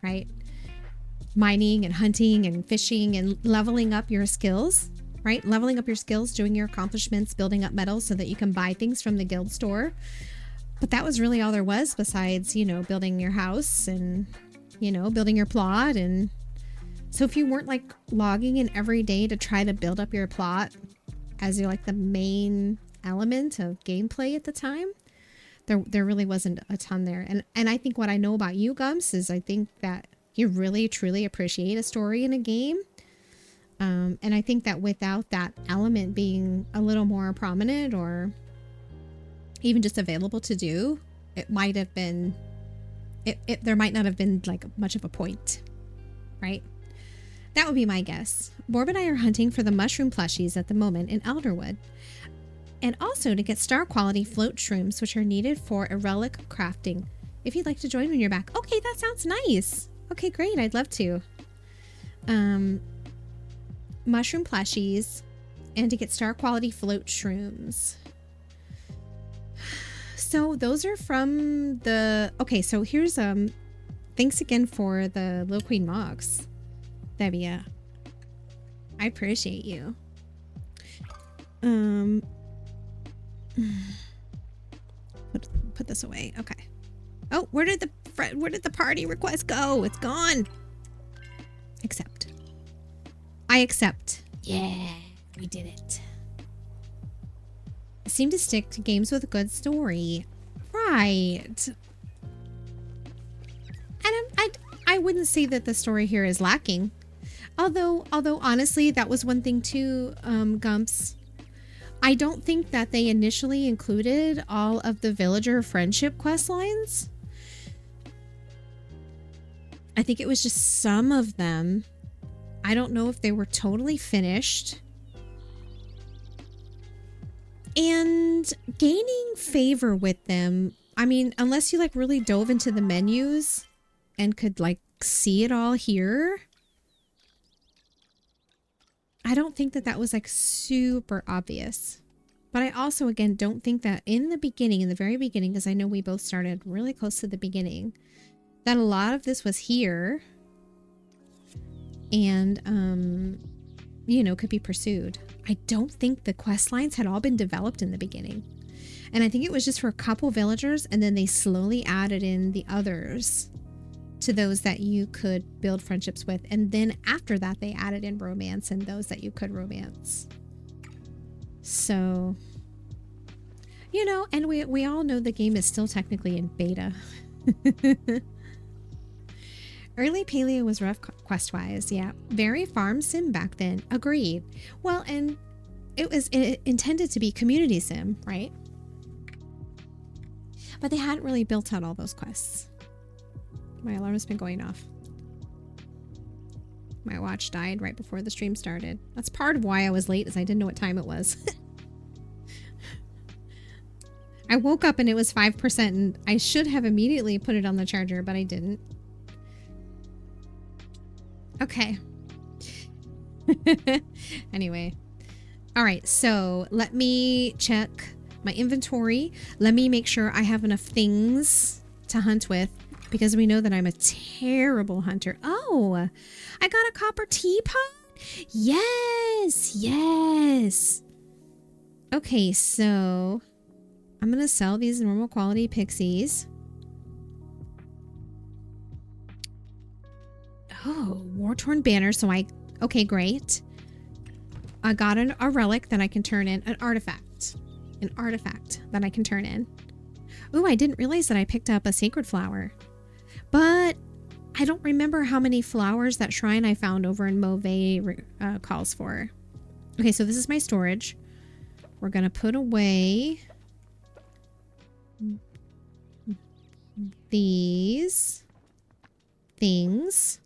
right? mining and hunting and fishing and leveling up your skills, right? Leveling up your skills, doing your accomplishments, building up medals so that you can buy things from the guild store. But that was really all there was besides, you know, building your house and, you know, building your plot. And so if you weren't like logging in every day to try to build up your plot as your like the main element of gameplay at the time, there really wasn't a ton there. And I think what I know about you, Gumps, is I think that you really truly appreciate a story in a game. And I think that without that element being a little more prominent or even just available to do, it might have been, there might not have been like much of a point, right? That would be my guess. Borb and I are hunting for the mushroom plushies at the moment in Elderwood. And also to get star quality float shrooms, which are needed for a relic crafting. If you'd like to join when you're back. Okay, that sounds nice. Okay, great. I'd love to. Mushroom plushies and to get star quality float shrooms. So those are from the, okay, so here's, thanks again for the Little Queen Mox, Thebia. I appreciate you. Put this away. Okay. Oh, where did the party request go? It's gone. Accept. I accept. Yeah, we did it. I seem to stick to games with a good story. Right. And I wouldn't say that the story here is lacking. Although honestly, that was one thing too, Gumps. I don't think that they initially included all of the villager friendship quest lines. I think it was just some of them. I don't know if they were totally finished. And gaining favor with them, I mean, unless you like really dove into the menus and could like see it all here, I don't think that was like super obvious. But I also, again, don't think that in the very beginning, because I know we both started really close to the beginning, that a lot of this was here and, you know, could be pursued. I don't think the quest lines had all been developed in the beginning. And I think it was just for a couple villagers, and then they slowly added in the others to those that you could build friendships with. And then after that, they added in romance and those that you could romance. So, you know, and we all know the game is still technically in beta. Early Palia was rough quest-wise, yeah. Very farm sim back then. Agreed. Well, and it was intended to be community sim, right? But they hadn't really built out all those quests. My alarm has been going off. My watch died right before the stream started. That's part of why I was late, is I didn't know what time it was. I woke up and it was 5%, and I should have immediately put it on the charger, but I didn't. Okay. Anyway. All right, so let me check my inventory. Let me make sure I have enough things to hunt with, because we know that I'm a terrible hunter. Oh, I got a copper teapot? Yes, yes. Okay, so I'm going to sell these normal quality pixies. Oh, war-torn banner. So okay, great. I got a relic that I can turn in, an artifact that I can turn in. Oh, I didn't realize that I picked up a sacred flower, but I don't remember how many flowers that shrine I found over in Mauve calls for. Okay, so this is my storage. We're going to put away these things.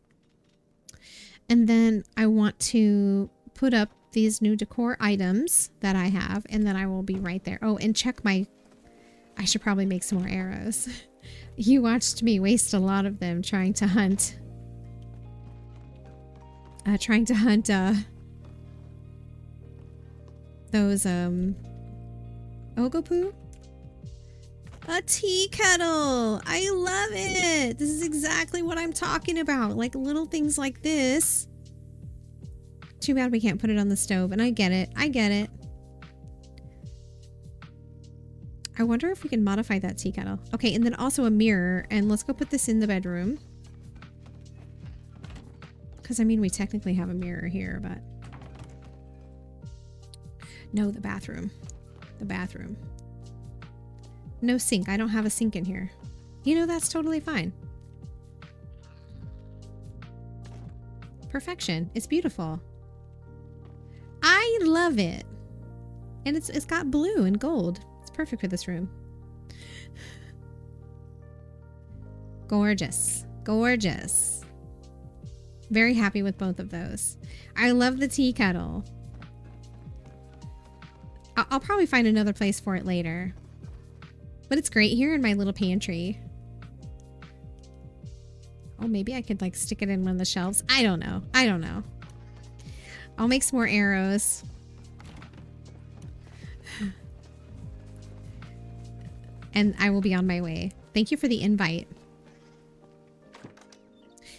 And then I want to put up these new decor items that I have, and then I will be right there. Oh, and check I should probably make some more arrows. You watched me waste a lot of them trying to hunt. Those, Ogopu? A tea kettle. I love it. This is exactly what I'm talking about. Like little things like this. Too bad we can't put it on the stove. And I get it. I get it. I wonder if we can modify that tea kettle. Okay, and then also a mirror. And let's go put this in the bedroom. Because, I mean, we technically have a mirror here, but... No, the bathroom. The bathroom. No sink. I don't have a sink in here. You know, that's totally fine. Perfection. It's beautiful. I love it. And it's got blue and gold. It's perfect for this room. Gorgeous. Gorgeous. Very happy with both of those. I love the tea kettle. I'll probably find another place for it later. But it's great here in my little pantry. Oh, maybe I could like stick it in one of the shelves. I don't know. I don't know. I'll make some more arrows. And I will be on my way. Thank you for the invite.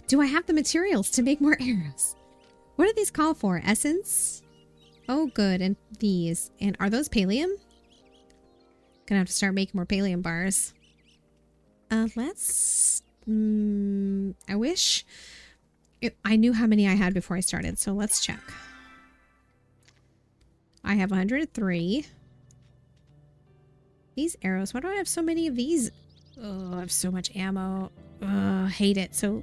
Do I have the materials to make more arrows? What do these call for? Essence? Oh, good. And these. And are those pallium? Gonna have to start making more pallium bars. Let's... I wish I knew how many I had before I started, so let's check. I have 103. These arrows. Why do I have so many of these? Oh, I have so much ammo. Ugh, hate it. So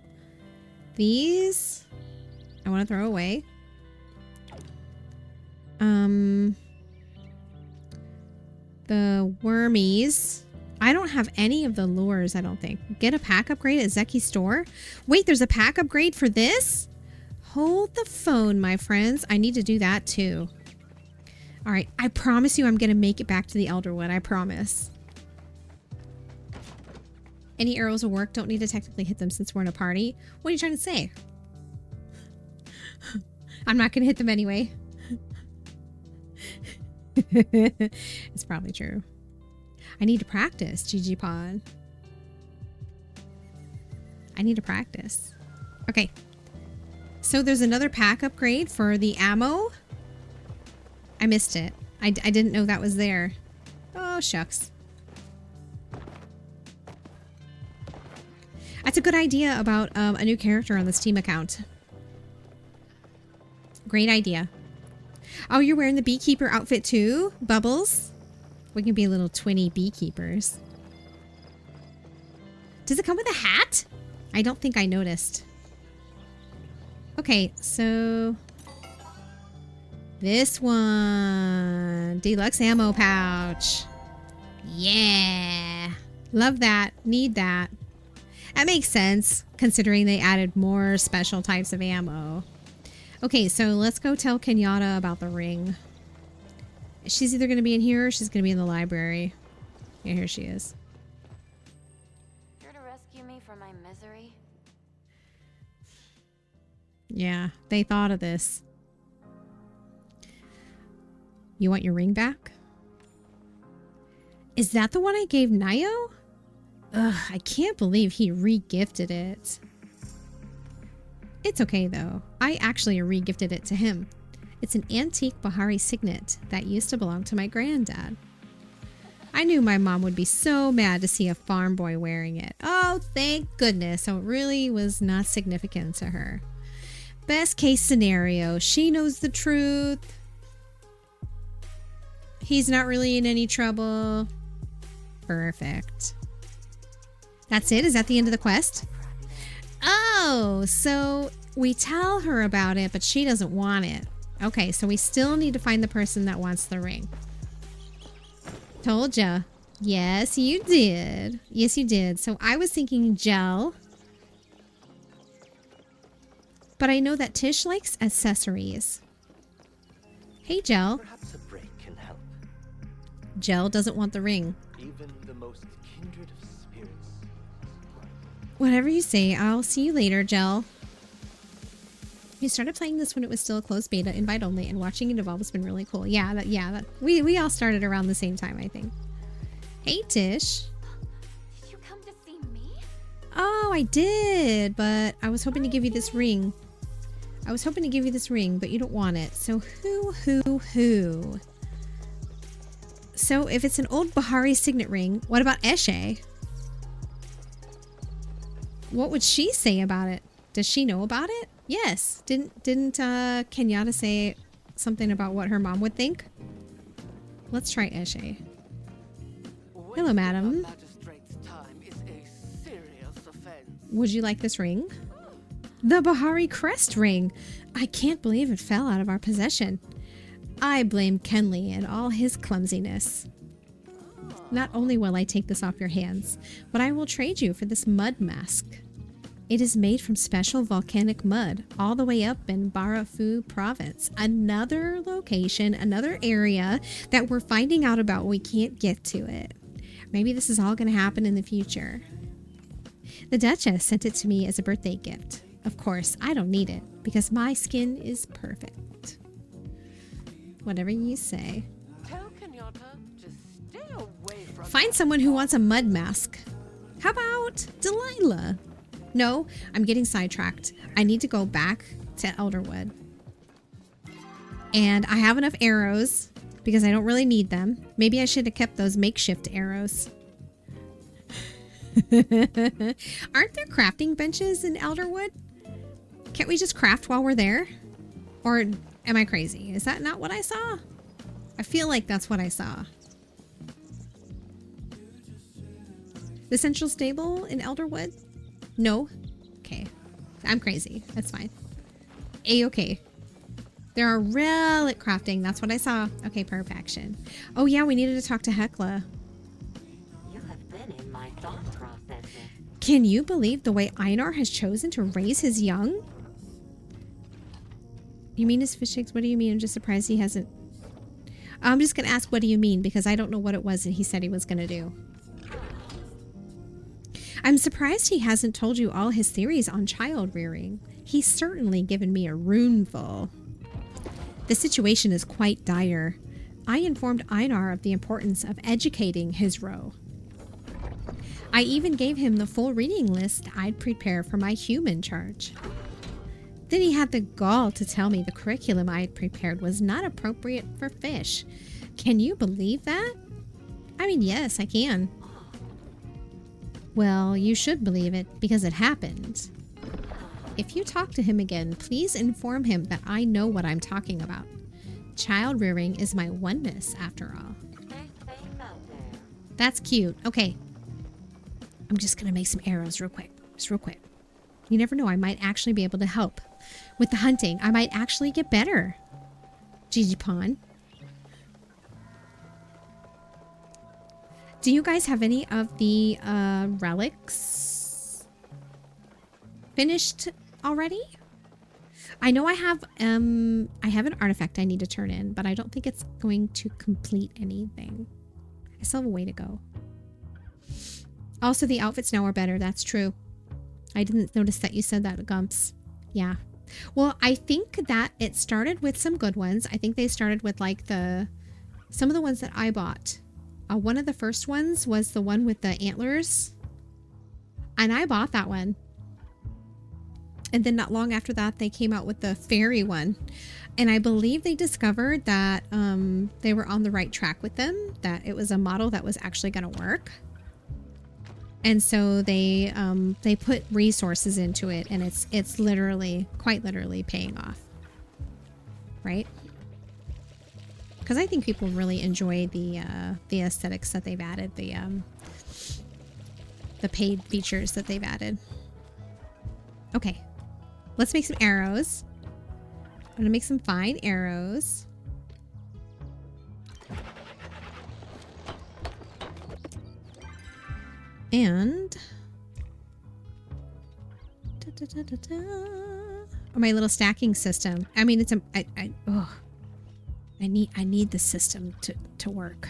these I want to throw away. The wormies. I don't have any of the lures, I don't think. Get a pack upgrade at Zeki's store? Wait, there's a pack upgrade for this? Hold the phone, my friends. I need to do that too. All right, I promise you I'm going to make it back to the Elderwood. I promise. Any arrows will work. Don't need to technically hit them since we're in a party. What are you trying to say? I'm not going to hit them anyway. It's probably true. I need to practice, GG Pod. I need to practice. Okay. So there's another pack upgrade for the ammo. I missed it. I didn't know that was there. Oh, shucks. That's a good idea about a new character on the Steam account. Great idea. Oh, you're wearing the beekeeper outfit too? Bubbles? We can be little twinny beekeepers. Does it come with a hat? I don't think I noticed. Okay, so... this one. Deluxe ammo pouch. Yeah. Love that. Need that. That makes sense, considering they added more special types of ammo. Okay, so let's go tell Kenyatta about the ring. She's either going to be in here or she's going to be in the library. Yeah, here she is. Here to rescue me from my misery? Yeah, they thought of this. You want your ring back? Is that the one I gave Nayo? Ugh, I can't believe he re-gifted it. It's okay though. I actually re-gifted it to him. It's an antique Bahari signet that used to belong to my granddad. I knew my mom would be so mad to see a farm boy wearing it. Oh, thank goodness. So it really was not significant to her. Best case scenario, she knows the truth. He's not really in any trouble. Perfect. That's it? Is that the end of the quest? Oh, so we tell her about it, but she doesn't want it. Okay, so we still need to find the person that wants the ring. Told ya. Yes, you did. Yes, you did. So I was thinking gel. But I know that Tish likes accessories. Hey, Gel. Perhaps a break can help. Gel doesn't want the ring. Even the most kindred of spirits. Whatever you say. I'll see you later, Gel. We started playing this when it was still a closed beta, invite only, and watching it evolve has been really cool. Yeah, we all started around the same time, I think. Hey, Tish. I did, but I was hoping to give you this ring. I was hoping to give you this ring, but you don't want it. So who? So if it's an old Bahari signet ring, what about Eshe? What would she say about it? Does she know about it? Yes. Didn't Kenyatta say something about what her mom would think? Let's try Eshe. Hello, madam. Would you like this ring? The Bahari crest ring. I can't believe it fell out of our possession. I blame Kenley and all his clumsiness. Not only will I take this off your hands, but I will trade you for this mud mask. It is made from special volcanic mud all the way up in Barafu province. Another location, another area that we're finding out about. We can't get to it. Maybe this is all going to happen in the future. The Duchess sent it to me as a birthday gift. Of course, I don't need it because my skin is perfect. Whatever you say. Tell Kenyatta, just stay away from Find someone who wants a mud mask. How about Delilah? No, I'm getting sidetracked. I need to go back to Elderwood. And I have enough arrows because I don't really need them. Maybe I should have kept those makeshift arrows. Aren't there crafting benches in Elderwood? Can't we just craft while we're there? Or am I crazy? Is that not what I saw? I feel like that's what I saw. The central stable in Elderwood? No? Okay. I'm crazy. That's fine. A-okay. There are relic crafting. That's what I saw. Okay, perfection. Oh yeah, we needed to talk to Hecla. You have been in my thought processes. Can you believe the way Einar has chosen to raise his young? You mean his fish eggs? What do you mean? I'm just surprised he hasn't... I'm just going to ask, what do you mean? Because I don't know what it was that he said he was going to do. I'm surprised he hasn't told you all his theories on child rearing. He's certainly given me a roomful. The situation is quite dire. I informed Einar of the importance of educating his row. I even gave him the full reading list I'd prepare for my human charge. Then he had the gall to tell me the curriculum I had prepared was not appropriate for fish. Can you believe that? I mean, yes, I can. Well, you should believe it because it happened. If you talk to him again, please inform him that I know what I'm talking about. Child rearing is my oneness, after all. That's cute. Okay. I'm just going to make some arrows real quick. Just real quick. You never know. I might actually be able to help with the hunting. I might actually get better. Gigi Pond. Do you guys have any of the relics finished already? I know I have an artifact I need to turn in, but I don't think it's going to complete anything. I still have a way to go. Also, the outfits now are better. That's true. I didn't notice that you said that, Gumps. Yeah. Well, I think that it started with some good ones. I think they started with like some of the ones that I bought. One of the first ones was the one with the antlers. And I bought that one. And then not long after that, they came out with the fairy one. And I believe they discovered that they were on the right track with them, that it was a model that was actually going to work. And so they put resources into it, and it's literally, quite literally paying off. Right? Because I think people really enjoy the aesthetics that they've added, the paid features that they've added. Okay. Let's make some arrows. I'm going to make some fine arrows. And oh, my little stacking system. I mean, it's I need the system to work.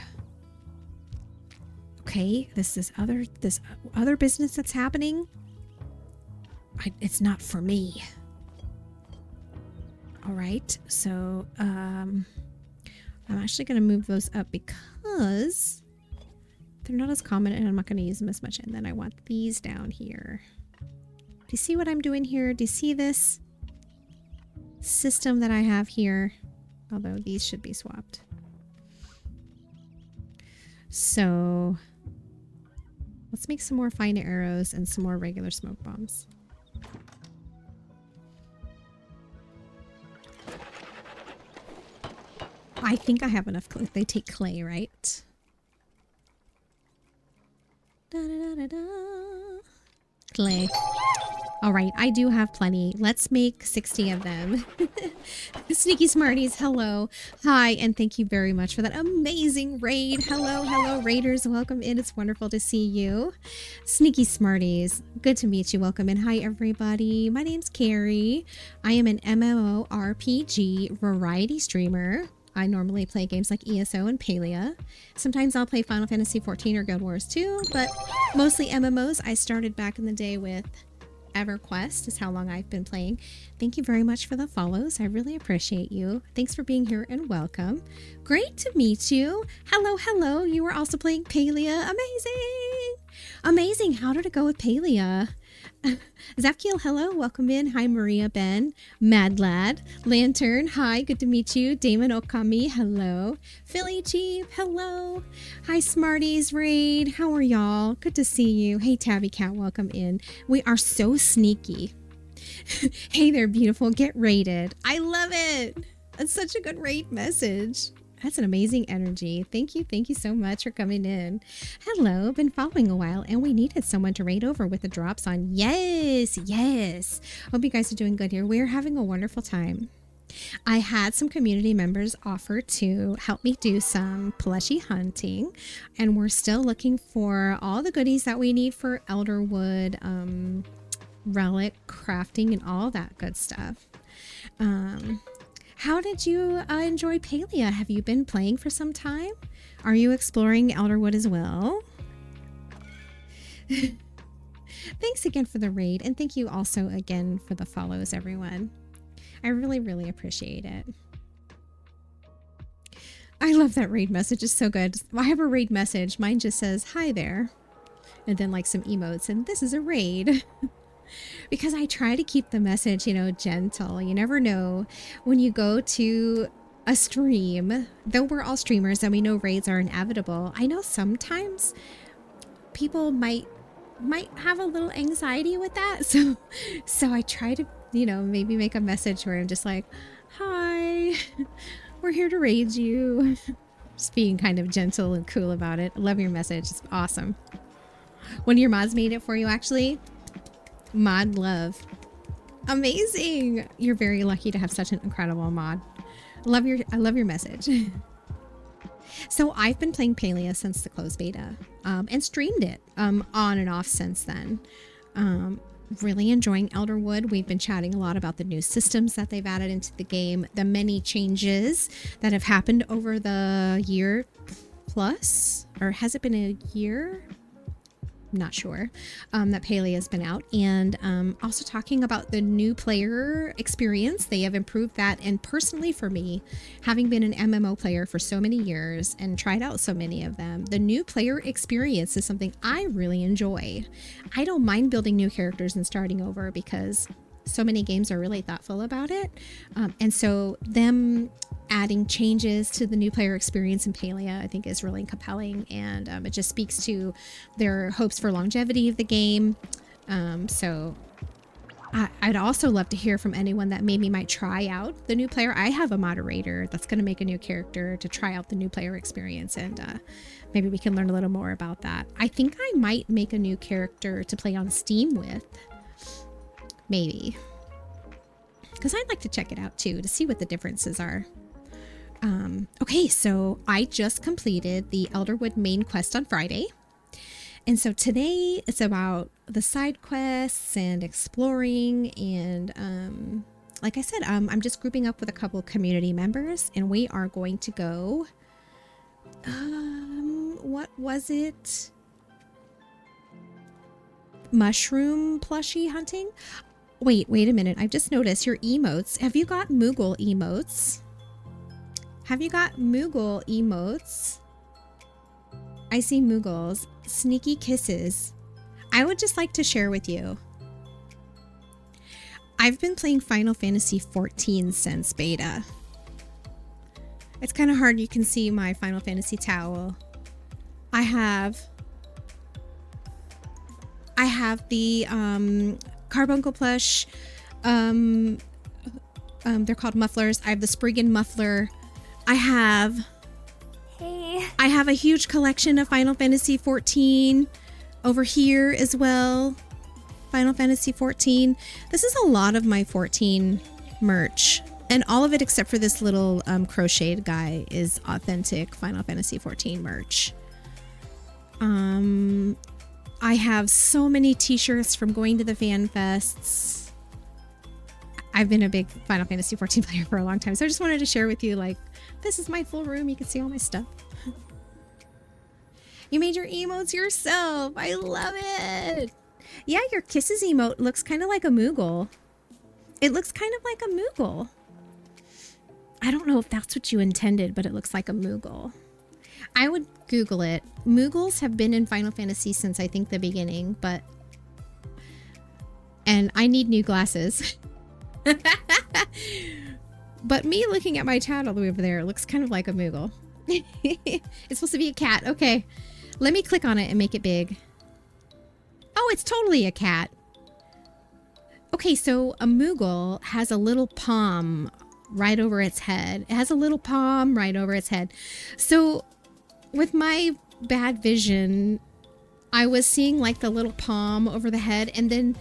Okay, this other business that's happening. It's not for me. All right, so I'm actually going to move those up because they're not as common and I'm not going to use them as much. And then I want these down here. Do you see what I'm doing here? Do you see this system that I have here? Although these should be swapped. So let's make some more fine arrows and some more regular smoke bombs. I think I have enough clay. They take clay, right? Da, da, da, da, da. Clay. All right, I do have plenty. Let's make 60 of them. Sneaky Smarties, hello. Hi, and thank you very much for that amazing raid. Hello, hello, raiders. Welcome in. It's wonderful to see you. Sneaky Smarties, good to meet you. Welcome in. Hi, everybody. My name's Carrie. I am an MMORPG variety streamer. I normally play games like ESO and Palia. Sometimes I'll play Final Fantasy XIV or Guild Wars 2, but mostly MMOs. I started back in the day with EverQuest is how long I've been playing. Thank you very much for the follows. I really appreciate you. Thanks for being here and welcome. Great to meet you. Hello, hello. You were also playing Palia. Amazing. Amazing. How did it go with Palia? Zapkiel, hello. Welcome in. Hi, Maria Ben. Mad Lad. Lantern, hi. Good to meet you. Damon Okami, hello. Philly Chief, hello. Hi, Smarties Raid. How are y'all? Good to see you. Hey, Tabby Cat, welcome in. We are so sneaky. Hey there, beautiful. Get raided. I love it. That's such a good raid message. That's an amazing energy. Thank you. Thank you so much for coming in. Hello. Been following a while and we needed someone to raid over with the drops on. Yes. Yes. Hope you guys are doing good here. We're having a wonderful time. I had some community members offer to help me do some plushie hunting, and we're still looking for all the goodies that we need for Elderwood, relic crafting and all that good stuff. How did you enjoy Palia? Have you been playing for some time? Are you exploring Elderwood as well? Thanks again for the raid, and thank you also again for the follows, everyone. I really, really appreciate it. I love that raid message. It's so good. I have a raid message. Mine just says, hi there. And then like some emotes, and this is a raid. Because I try to keep the message, you know, gentle. You never know when you go to a stream, though we're all streamers and we know raids are inevitable. I know sometimes people might have a little anxiety with that. So I try to, you know, maybe make a message where I'm just like, hi, we're here to raid you. Just being kind of gentle and cool about it. I love your message. It's awesome. One of your mods made it for you, actually. Mod love. Amazing. You're very lucky to have such an incredible mod. I love your message. So I've been playing Palia since the closed beta, and streamed it on and off since then. Really enjoying Elderwood. We've been chatting a lot about the new systems that they've added into the game, the many changes that have happened over the year plus, or has it been a year? Not sure, that Palia has been out, and also talking about the new player experience. They have improved that, and personally for me, having been an MMO player for so many years and tried out so many of them, the new player experience is something I really enjoy. I don't mind building new characters and starting over because so many games are really thoughtful about it, and so them adding changes to the new player experience in Palia, I think, is really compelling, and it just speaks to their hopes for longevity of the game. So I'd also love to hear from anyone that maybe might try out the new player. I have a moderator that's going to make a new character to try out the new player experience, and maybe we can learn a little more about that. I think I might make a new character to play on Steam with. Maybe. Because I'd like to check it out too, to see what the differences are. Okay, so I just completed the Elderwood main quest on Friday. And so today it's about the side quests and exploring, and like I said, I'm just grouping up with a couple community members, and we are going to go, what was it? Mushroom plushie hunting? Wait a minute. I've just noticed your emotes. Have you got Moogle emotes? Have you got Moogle emotes? I see Moogles. Sneaky kisses. I would just like to share with you. I've been playing Final Fantasy 14 since beta. It's kind of hard. You can see my Final Fantasy towel. I have the Carbuncle plush. They're called mufflers. I have the Spriggan muffler. I have a huge collection of Final Fantasy 14 over here as well. Final Fantasy 14. This is a lot of my 14 merch. And all of it except for this little crocheted guy is authentic Final Fantasy 14 merch. I have so many t-shirts from going to the fan fests. I've been a big Final Fantasy 14 player for a long time, so I just wanted to share with you, like, this is my full room. You can see all my stuff. You made your emotes yourself. I love it. Yeah, your kisses emote looks kind of like a Moogle. It looks kind of like a Moogle. I don't know if that's what you intended, but it looks like a Moogle. I would Google it. Moogles have been in Final Fantasy since I think the beginning, but... And I need new glasses. But me looking at my chat all the way over there looks kind of like a Moogle. It's supposed to be a cat. Okay. Let me click on it and make it big. Oh, it's totally a cat. Okay, so a Moogle has a little palm right over its head. It has a little palm right over its head. So with my bad vision, I was seeing like the little palm over the head, and then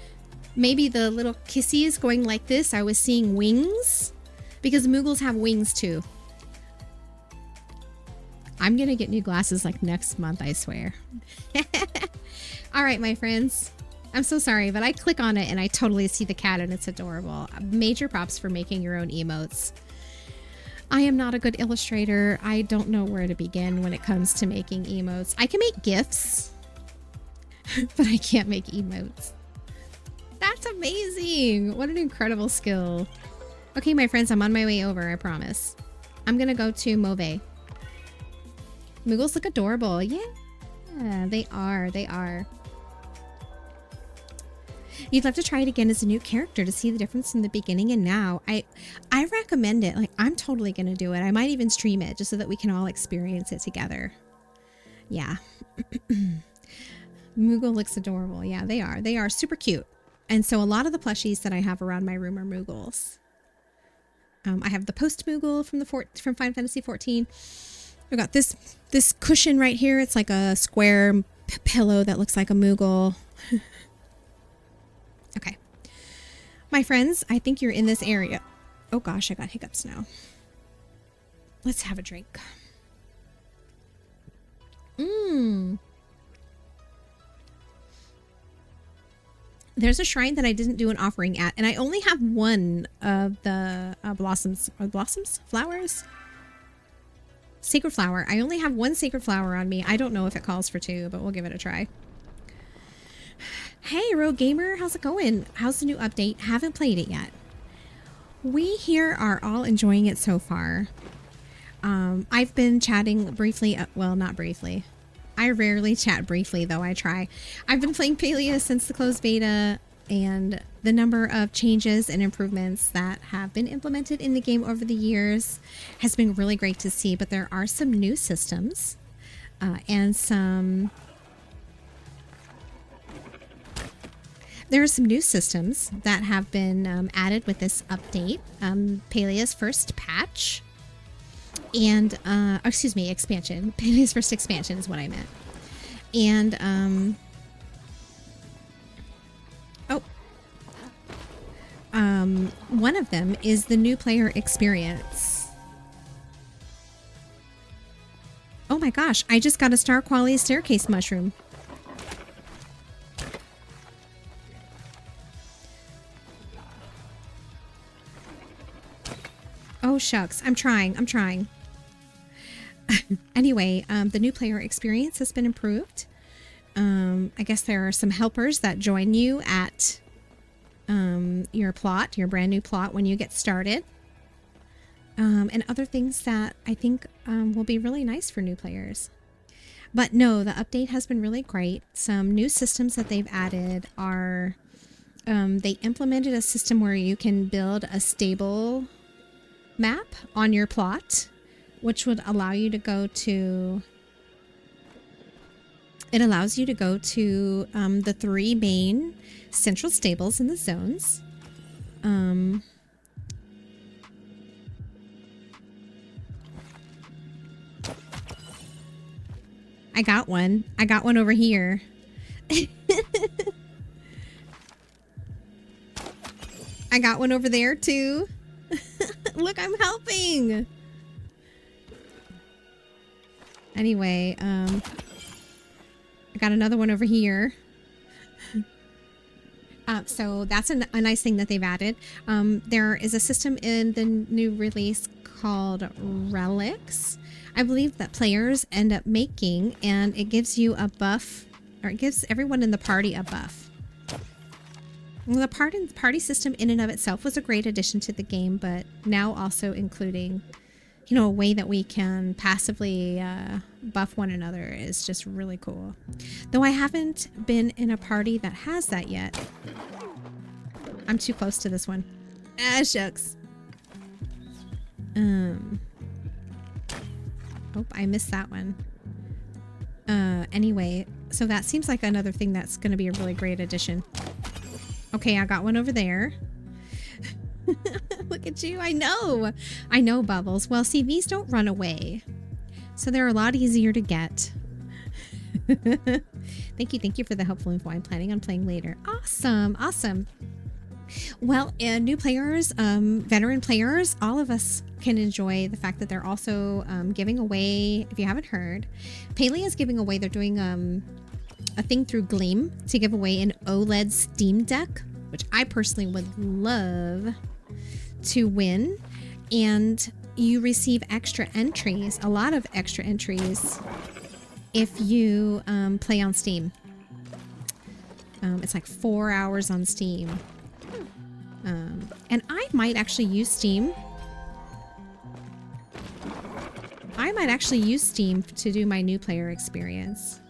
maybe the little kissies going like this. I was seeing wings because Moogles have wings too. I'm gonna get new glasses like next month, I swear. All right, my friends. I'm so sorry, but I click on it and I totally see the cat and it's adorable. Major props for making your own emotes. I am not a good illustrator. I don't know where to begin when it comes to making emotes. I can make GIFs, but I can't make emotes. That's amazing. What an incredible skill. Okay, my friends, I'm on my way over, I promise. I'm gonna go to Mauve. Moogles look adorable. Yeah, they are. They are. You'd love to try it again as a new character to see the difference in the beginning and now. I recommend it. Like, I'm totally going to do it. I might even stream it just so that we can all experience it together. Yeah. Moogle looks adorable. Yeah, they are. They are super cute. And so a lot of the plushies that I have around my room are Moogles. I have the Post Moogle from Final Fantasy 14. I've got this cushion right here. It's like a square pillow that looks like a Moogle. Okay. My friends, I think you're in this area. Oh gosh, I got hiccups now. Let's have a drink. There's a shrine that I didn't do an offering at, and I only have one of the flowers? Sacred flower. I only have one sacred flower on me. I don't know if it calls for two, but we'll give it a try. Hey, Rogue Gamer, how's it going? How's the new update? Haven't played it yet. We here are all enjoying it so far. I've been chatting briefly. Well, not briefly. I rarely chat briefly, though I try. I've been playing Palia since the closed beta, and the number of changes and improvements that have been implemented in the game over the years has been really great to see. But there are some new systems and some... There are some new systems that have been added with this update. Palia's first patch. And, excuse me, expansion. Palia's first expansion is what I meant. And, one of them is the new player experience. Oh my gosh, I just got a Star Quality Staircase mushroom. Oh shucks, I'm trying. Anyway, the new player experience has been improved. I guess there are some helpers that join you at your brand new plot when you get started. And other things that I think will be really nice for new players. But no, the update has been really great. Some new systems that they've added are they implemented a system where you can build a stable map on your plot, which would allow you to go to... It allows you to go to the 3 main central stables in the zones. I got one. I got one over here. I got one over there too. Look, I'm helping. Anyway, I got another one over here. So that's a nice thing that they've added. There is a system in the new release called Relics, I believe, that players end up making, and it gives you a buff, or it gives everyone in the party a buff. Well, the party system in and of itself was a great addition to the game, but now also including, you know, a way that we can passively buff one another is just really cool. Though I haven't been in a party that has that yet. I'm too close to this one. Ah, shucks. Oh, I missed that one. Anyway, so that seems like another thing that's going to be a really great addition. Okay, I got one over there. Look at you. I know, Bubbles. Well, see, these don't run away, so they're a lot easier to get. Thank you for the helpful info. I'm planning on playing later. Awesome. Well, new players, veteran players, all of us can enjoy the fact that they're also giving away, if you haven't heard, Palia is giving away, they're doing a thing through Gleam to give away an OLED Steam Deck, which I personally would love to win. And you receive extra entries, a lot of extra entries, if you play on Steam. It's like 4 hours on Steam. And I might actually use Steam. I might actually use Steam to do my new player experience.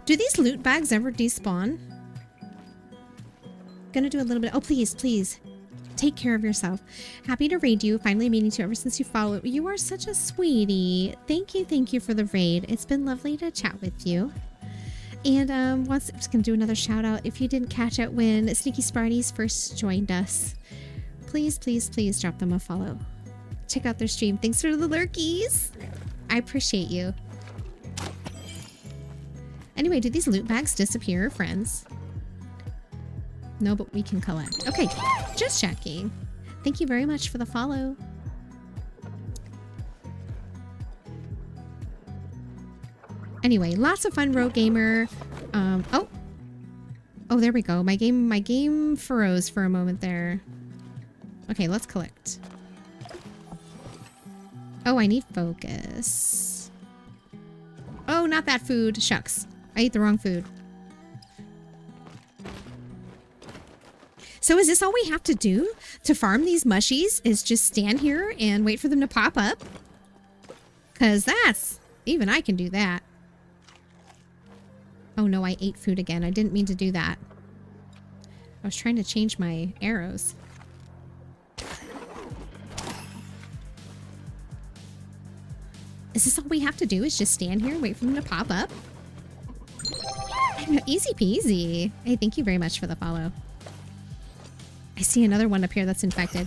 Do these loot bags ever despawn? Gonna do a little bit. Oh, please. Take care of yourself. Happy to raid you. Finally meeting to ever since you followed. You are such a sweetie. Thank you for the raid. It's been lovely to chat with you. And I'm just gonna do another shout out. If you didn't catch it when Sneaky Sparties first joined us, please drop them a follow. Check out their stream. Thanks for the lurkies. I appreciate you. Anyway, do these loot bags disappear, friends? No, but we can collect. Okay, just checking. Thank you very much for the follow. Anyway, lots of fun, Rogue Gamer. Oh, there we go. My game froze for a moment there. Okay, let's collect. Oh, I need focus. Oh, not that food. Shucks. I ate the wrong food. So is this all we have to do to farm these mushies? Is just stand here and wait for them to pop up? Because even I can do that. Oh no, I ate food again. I didn't mean to do that. I was trying to change my arrows. Is this all we have to do? Is just stand here and wait for them to pop up? Easy peasy. Hey, thank you very much for the follow. I see another one up here that's infected.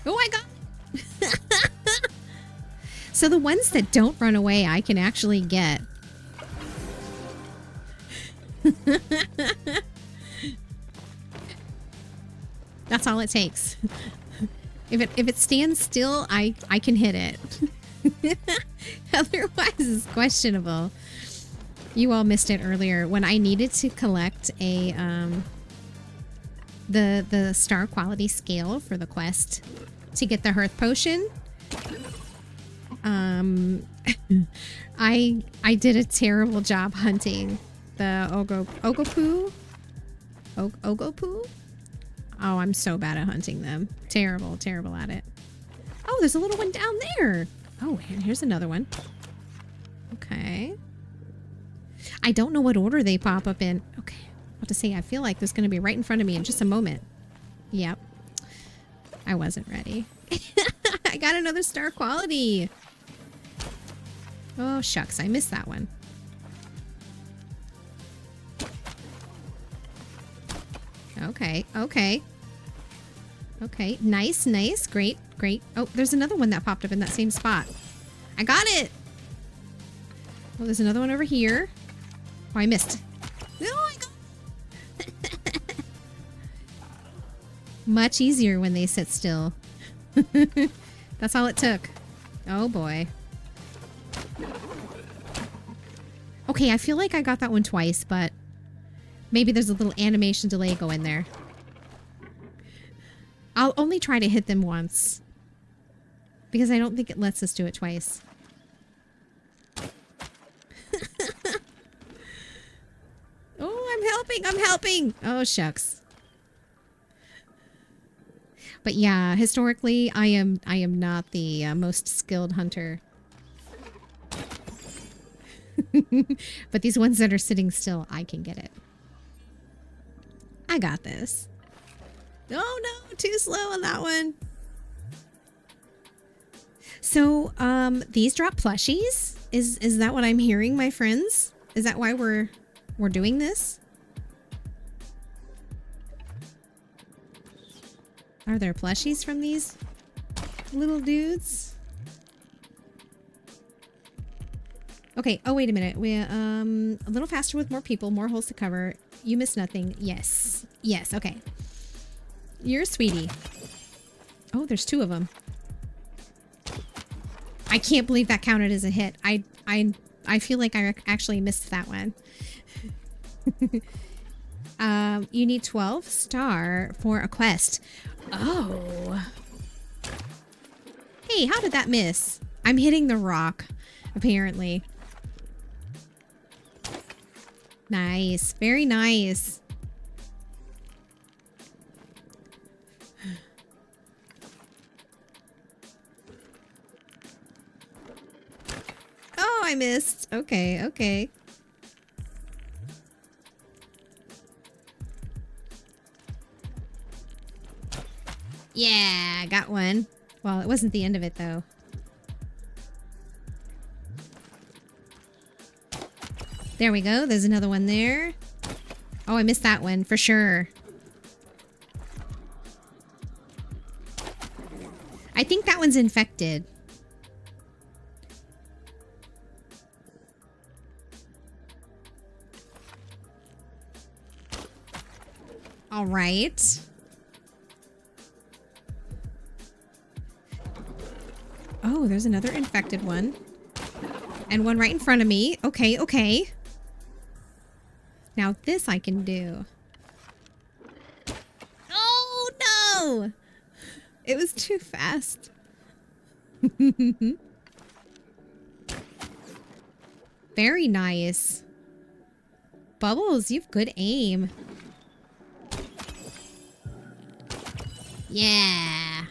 Oh my god! So the ones that don't run away, I can actually get. That's all it takes. If it stands still, I can hit it. Otherwise, it's questionable. You all missed it earlier when I needed to collect a the star quality scale for the quest to get the Hearth Potion. I did a terrible job hunting the Ogopu. Oh, I'm so bad at hunting them. Terrible at it. Oh, there's a little one down there. Oh, here's another one. Okay. I don't know what order they pop up in. Okay, to say, I feel like there's going to be right in front of me in just a moment. Yep. I wasn't ready. I got another star quality. Oh, shucks. I missed that one. Okay. Okay. Okay. Nice. Nice. Great. Great. Oh, there's another one that popped up in that same spot. I got it. Oh, there's another one over here. Oh, I missed. No, I got much easier when they sit still. That's all it took. Oh boy. Okay, I feel like I got that one twice, but maybe there's a little animation delay going there. I'll only try to hit them once, because I don't think it lets us do it twice. Oh, I'm helping! I'm helping! Oh, shucks. But yeah, historically, I am not the most skilled hunter. But these ones that are sitting still, I can get it. I got this. Oh no, too slow on that one. So, these drop plushies? Is that what I'm hearing, my friends? Is that why we're doing this? Are there plushies from these little dudes? Okay. Oh, wait a minute. We a little faster with more people, more holes to cover. You miss nothing. Yes. Yes. Okay. You're a sweetie. Oh, there's two of them. I can't believe that counted as a hit. I feel like I actually missed that one. You need 12 star for a quest. Oh. Hey, how did that miss? I'm hitting the rock, apparently. Nice. Very nice. Oh, I missed. Okay, okay. Yeah, got one. Well, it wasn't the end of it, though. There we go. There's another one there. Oh, I missed that one for sure. I think that one's infected. All right. Oh, there's another infected one. And one right in front of me. Okay, okay. Now this I can do. Oh, no! It was too fast. Very nice. Bubbles, you've good aim. Yeah.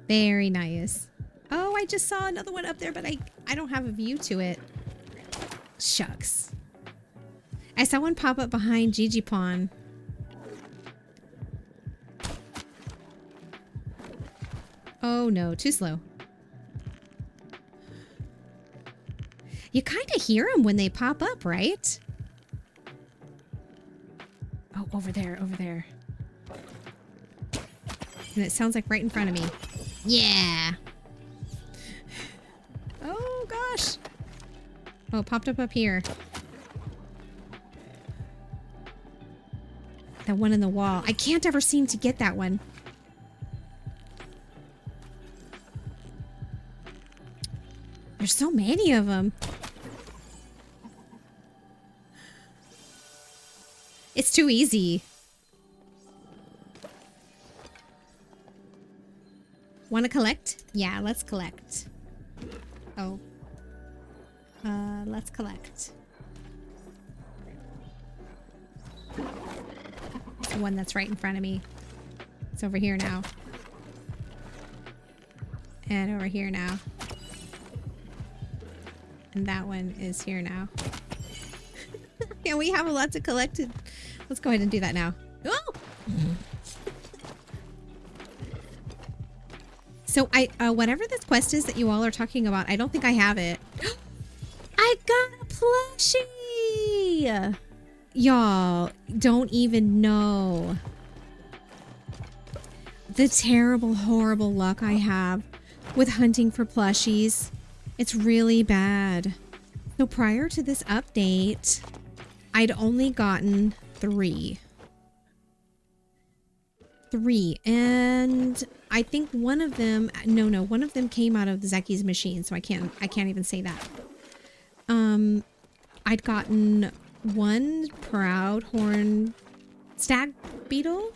Very nice. Oh, I just saw another one up there, but I don't have a view to it. Shucks. I saw one pop up behind Gigi Pawn. Oh no, too slow. You kind of hear them when they pop up, right? Oh, over there, over there. And it sounds like right in front of me. Yeah. Oh, gosh. Oh, it popped up here. That one in the wall. I can't ever seem to get that one. There's so many of them. It's too easy. Want to collect? Yeah, let's collect. Oh. Let's collect. It's the one that's right in front of me. It's over here now. And over here now. And that one is here now. Yeah, we have a lot to collect. Let's go ahead and do that now. Oh! So whatever this quest is that you all are talking about, I don't think I have it. I got a plushie! Y'all don't even know the terrible, horrible luck I have with hunting for plushies. It's really bad. So prior to this update, I'd only gotten 3. And I think one of them, one of them came out of Zeki's machine, so I can't even say that. I'd gotten 1 proud horn stag beetle,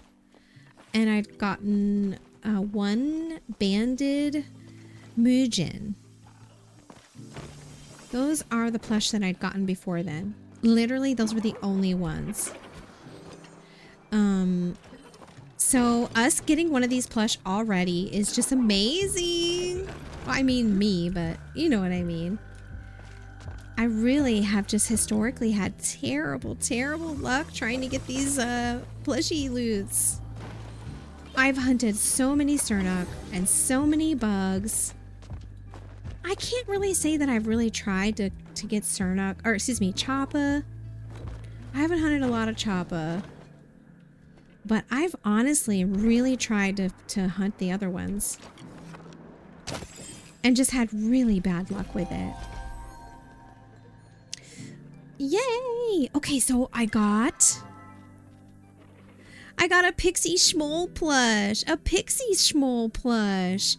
and I'd gotten 1 banded Muujin. Those are the plush that I'd gotten before then. Literally, those were the only ones. So us getting one of these plush already is just amazing. Well, I mean me, but you know what I mean. I really have just historically had terrible, terrible luck trying to get these plushie loots. I've hunted so many Sernok and so many bugs. I can't really say that I've really tried to get Sernok, or excuse me, Choppa. I haven't hunted a lot of Choppa. But I've honestly really tried to hunt the other ones. And just had really bad luck with it. Yay! Okay, so I got a Pixie Schmoll plush. A Pixie Schmoll plush.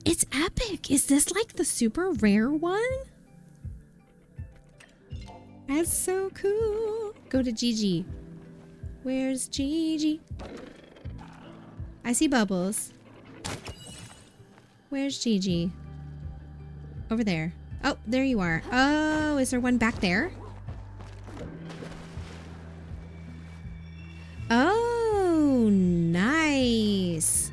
It's epic. Is this like the super rare one? That's so cool. Go to Gigi. Where's Gigi? I see Bubbles. Where's Gigi? Over there. Oh, there you are. Oh, is there one back there? Oh, nice.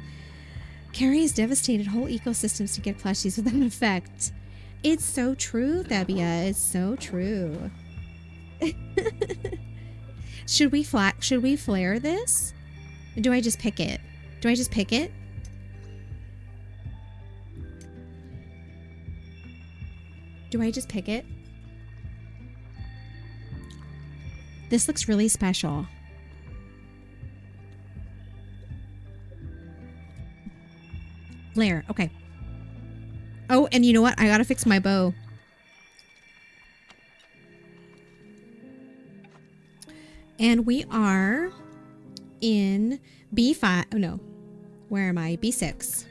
Carrie has devastated whole ecosystems to get plushies without effect. It's so true, Thebia. It's so true. Should we flare this? Or do I just pick it? Do I just pick it? Do I just pick it? This looks really special. Flare, okay. Oh, and you know what? I gotta fix my bow. And we are in B5. Oh, no. Where am I? B6.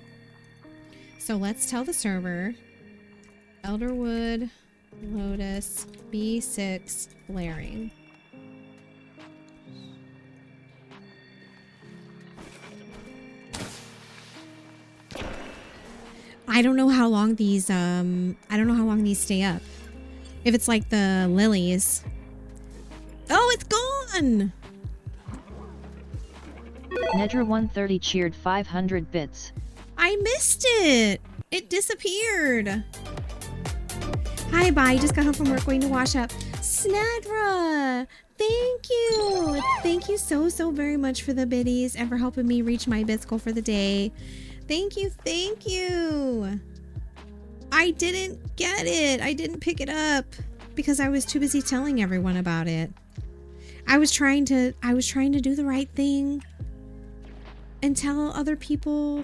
So let's tell the server. Elderwood, Lotus, B6, flaring. I don't know how long these, stay up. If it's like the lilies. Oh, it's gone! Nedra 130 cheered 500 bits. I missed it! It disappeared. Hi, bye. Just got home from work, going to wash up. Snadra! Thank you! Thank you so, so very much for the biddies and for helping me reach my bits goal for the day. Thank you, thank you! I didn't get it. I didn't pick it up because I was too busy telling everyone about it. I was trying to do the right thing and tell other people,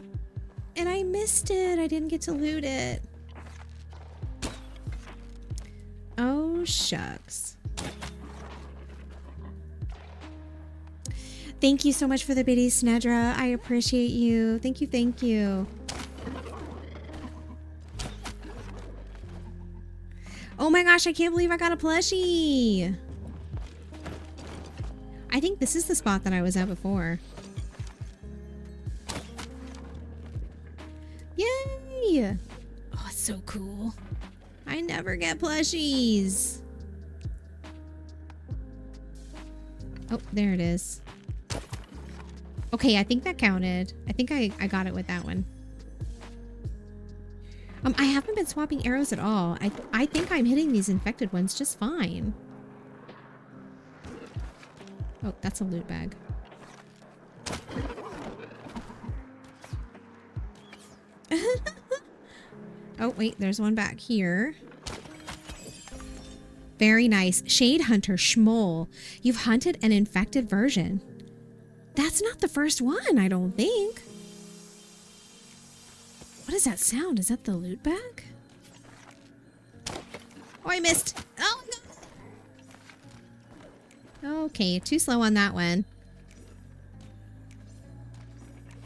and I missed it. I didn't get to loot it. Oh, shucks. Thank you so much for the biddies, Snedra. I appreciate you. Thank you, thank you. Oh my gosh, I can't believe I got a plushie. I think this is the spot that I was at before. Yay! Oh, it's so cool. I never get plushies. Oh, there it is. Okay, I think that counted. I think I got it with that one. I haven't been swapping arrows at all. I think I'm hitting these infected ones just fine. Oh, that's a loot bag. Oh, wait, there's one back here. Very nice. Shade Hunter Schmoll. You've hunted an infected version. That's not the first one, I don't think. What is that sound? Is that the loot bag? Oh, I missed. Oh, no. Okay, too slow on that one.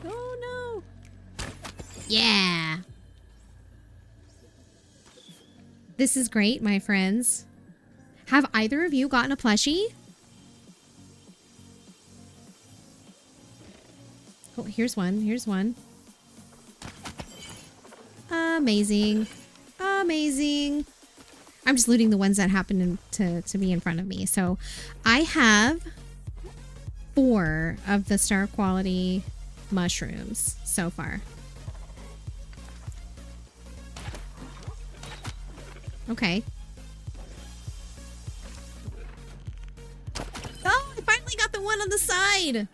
Oh, no. Yeah. This is great, my friends. Have either of you gotten a plushie? Oh, here's one. Here's one. Amazing. Amazing. I'm just looting the ones that happen to be in front of me. So I have 4 of the star quality mushrooms so far. Okay. Oh, I finally got the one on the side.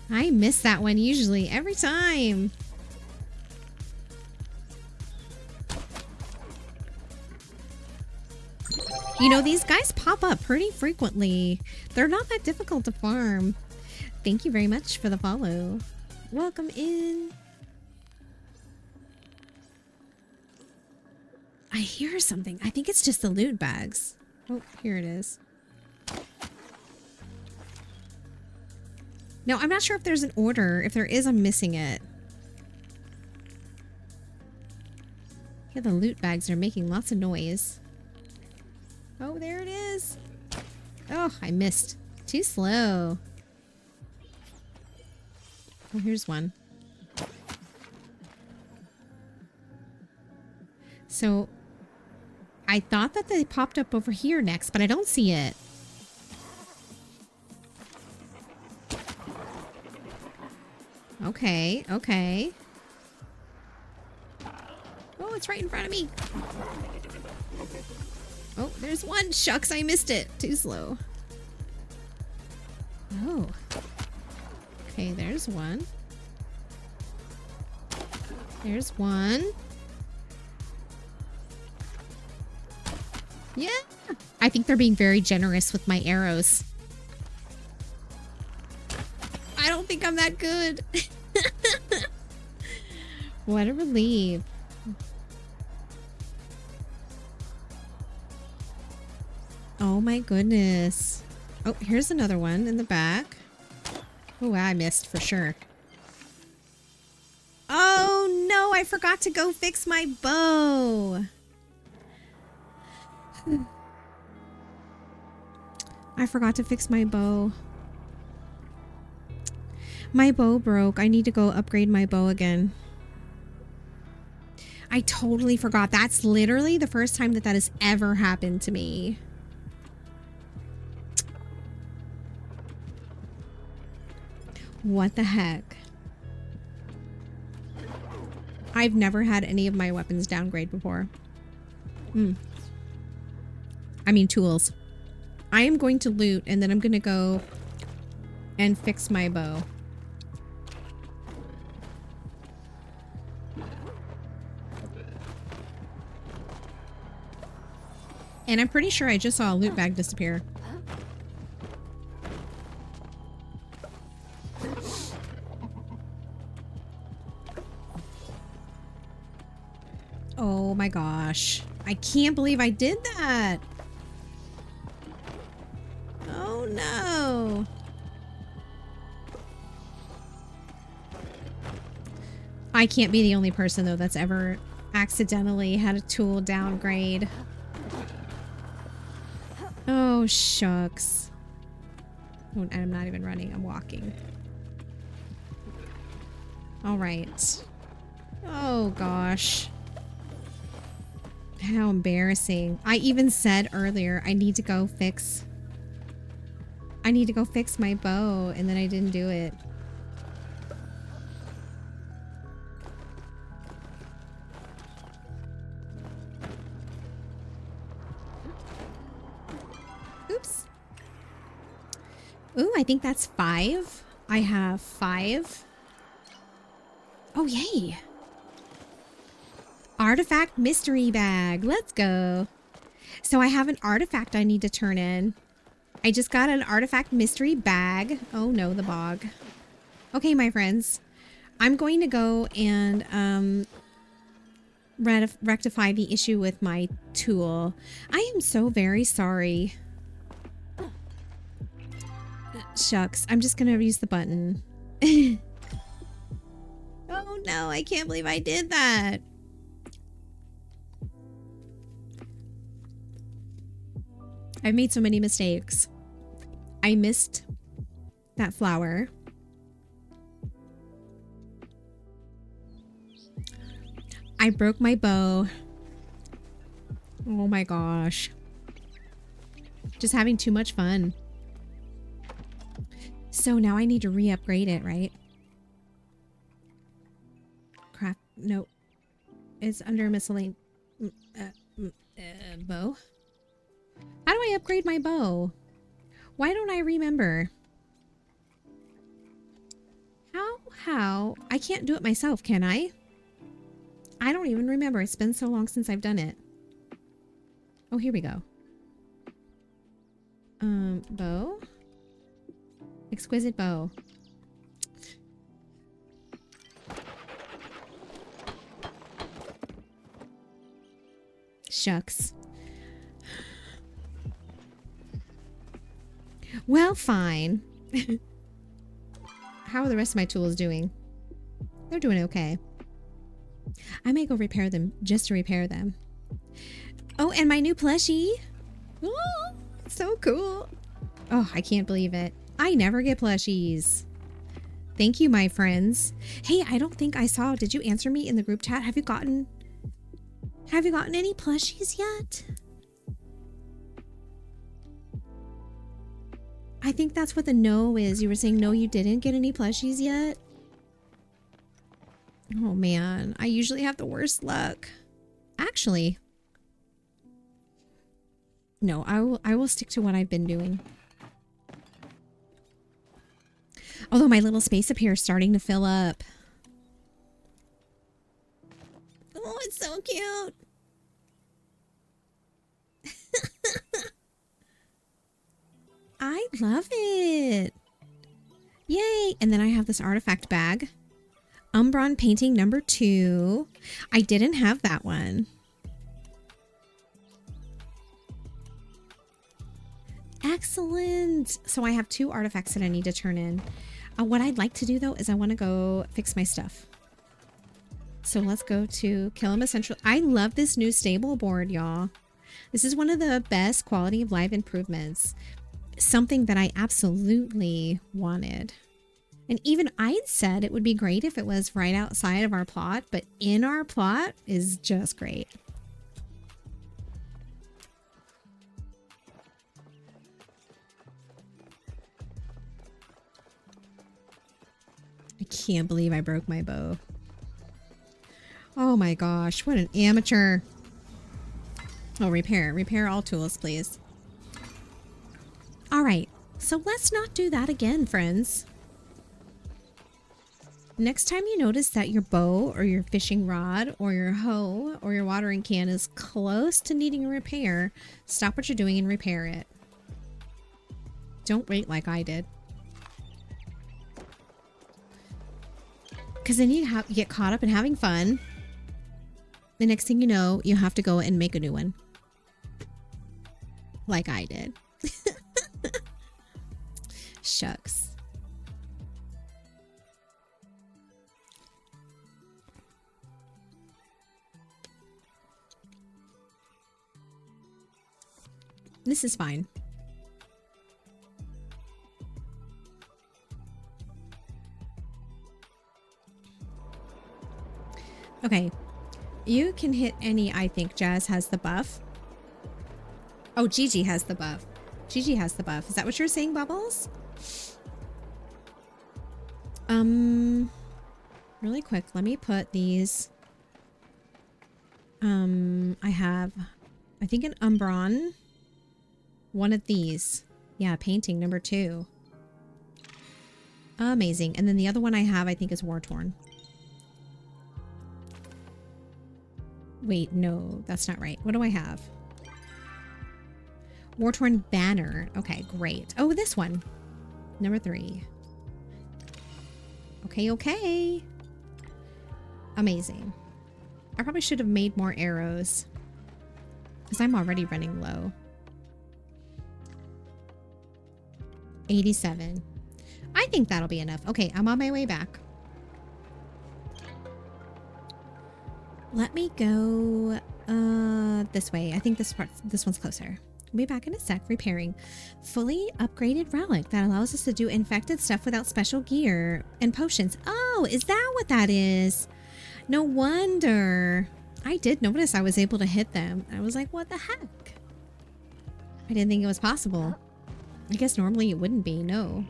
I miss that one usually every time. You know, these guys pop up pretty frequently. They're not that difficult to farm. Thank you very much for the follow. Welcome in. I hear something. I think it's just the loot bags. Oh, here it is. No, I'm not sure if there's an order. If there is, I'm missing it. Yeah, the loot bags are making lots of noise. Oh, there it is. Oh, I missed. Too slow. Oh, here's one. So, I thought that they popped up over here next, but I don't see it. Okay, okay. Oh, it's right in front of me. Oh, there's one. Shucks, I missed it. Too slow. Oh. Okay, there's one. There's one. Yeah. I think they're being very generous with my arrows. I don't think I'm that good. What a relief. Oh my goodness. Oh, here's another one in the back. Oh, I missed for sure. Oh no, I forgot to go fix my bow. I forgot to fix my bow. My bow broke. I need to go upgrade my bow again. I totally forgot. That's literally the first time that has ever happened to me. What the heck? I've never had any of my weapons downgrade before. I mean tools. I am going to loot and then I'm going to go and fix my bow. And I'm pretty sure I just saw a loot bag disappear. Oh my gosh. I can't believe I did that. Oh no. I can't be the only person though that's ever accidentally had a tool downgrade. Oh shucks. Oh, and I'm not even running, I'm walking. All right. Oh gosh. How embarrassing. I even said earlier I need to go fix my bow and then I didn't do it. Oops. I think that's 5. I have 5. Oh, yay. Artifact mystery bag. Let's go. So I have an artifact I need to turn in. I just got an artifact mystery bag. Oh no, the bog. Okay, my friends. I'm going to go and rectify the issue with my tool. I am so very sorry. Shucks, I'm just gonna use the button. Oh no, I can't believe I did that. I've made so many mistakes. I missed that flower. I broke my bow. Oh my gosh. Just having too much fun. So now I need to re-upgrade it, right? Crap. Nope. It's under miscellaneous. Bow? How do I upgrade my bow? Why don't I remember? How? I can't do it myself, can I? I don't even remember. It's been so long since I've done it. Oh, here we go. Bow? Exquisite bow. Shucks. Well, fine. How are the rest of my tools doing? They're doing okay. I may go repair them just to repair them. Oh, and my new plushie. Oh, so cool. Oh, I can't believe it. I never get plushies. Thank you, my friends. Hey, I don't think I saw. Did you answer me in the group chat? Have you gotten any plushies yet? I think that's what the no is. You were saying no, you didn't get any plushies yet. Oh man, I usually have the worst luck. Actually, no, I will stick to what I've been doing. Although my little space up here is starting to fill up. Oh, it's so cute. I love it. Yay. And then I have this artifact bag. Umbron painting number 2. I didn't have that one. Excellent. So I have 2 artifacts that I need to turn in. What I'd like to do though is I want to go fix my stuff. So let's go to Kilima Central. I love this new stable board, y'all. This is one of the best quality of life improvements. Something that I absolutely wanted. And even I'd said it would be great if it was right outside of our plot, but in our plot is just great. I can't believe I broke my bow. Oh my gosh, what an amateur. Oh, repair all tools, please. All right, so let's not do that again, friends. Next time you notice that your bow or your fishing rod or your hoe or your watering can is close to needing a repair, stop what you're doing and repair it. Don't wait like I did. Because then you get caught up in having fun. The next thing you know, you have to go and make a new one. Like I did. Shucks. This is fine. Okay. You can hit any, I think. Jazz has the buff. Oh, Gigi has the buff. Gigi has the buff. Is that what you're saying, Bubbles? Really quick, let me put these. I have, I think, an Umbron. One of these. Yeah, painting number 2. Amazing. And then the other one I have, I think, is War-Torn. Wait, no, that's not right. What do I have? War-Torn Banner. Okay, great. Oh, this one. Number 3. Okay, okay. Amazing. I probably should have made more arrows, because I'm already running low. 87. I think that'll be enough. Okay, I'm on my way back. Let me go this way. I think this one's closer. We'll be back in a sec. Repairing. Fully upgraded relic that allows us to do infected stuff without special gear and potions. Oh, is that what that is? No wonder. I did notice I was able to hit them. I was like, what the heck? I didn't think it was possible. I guess normally it wouldn't be, no.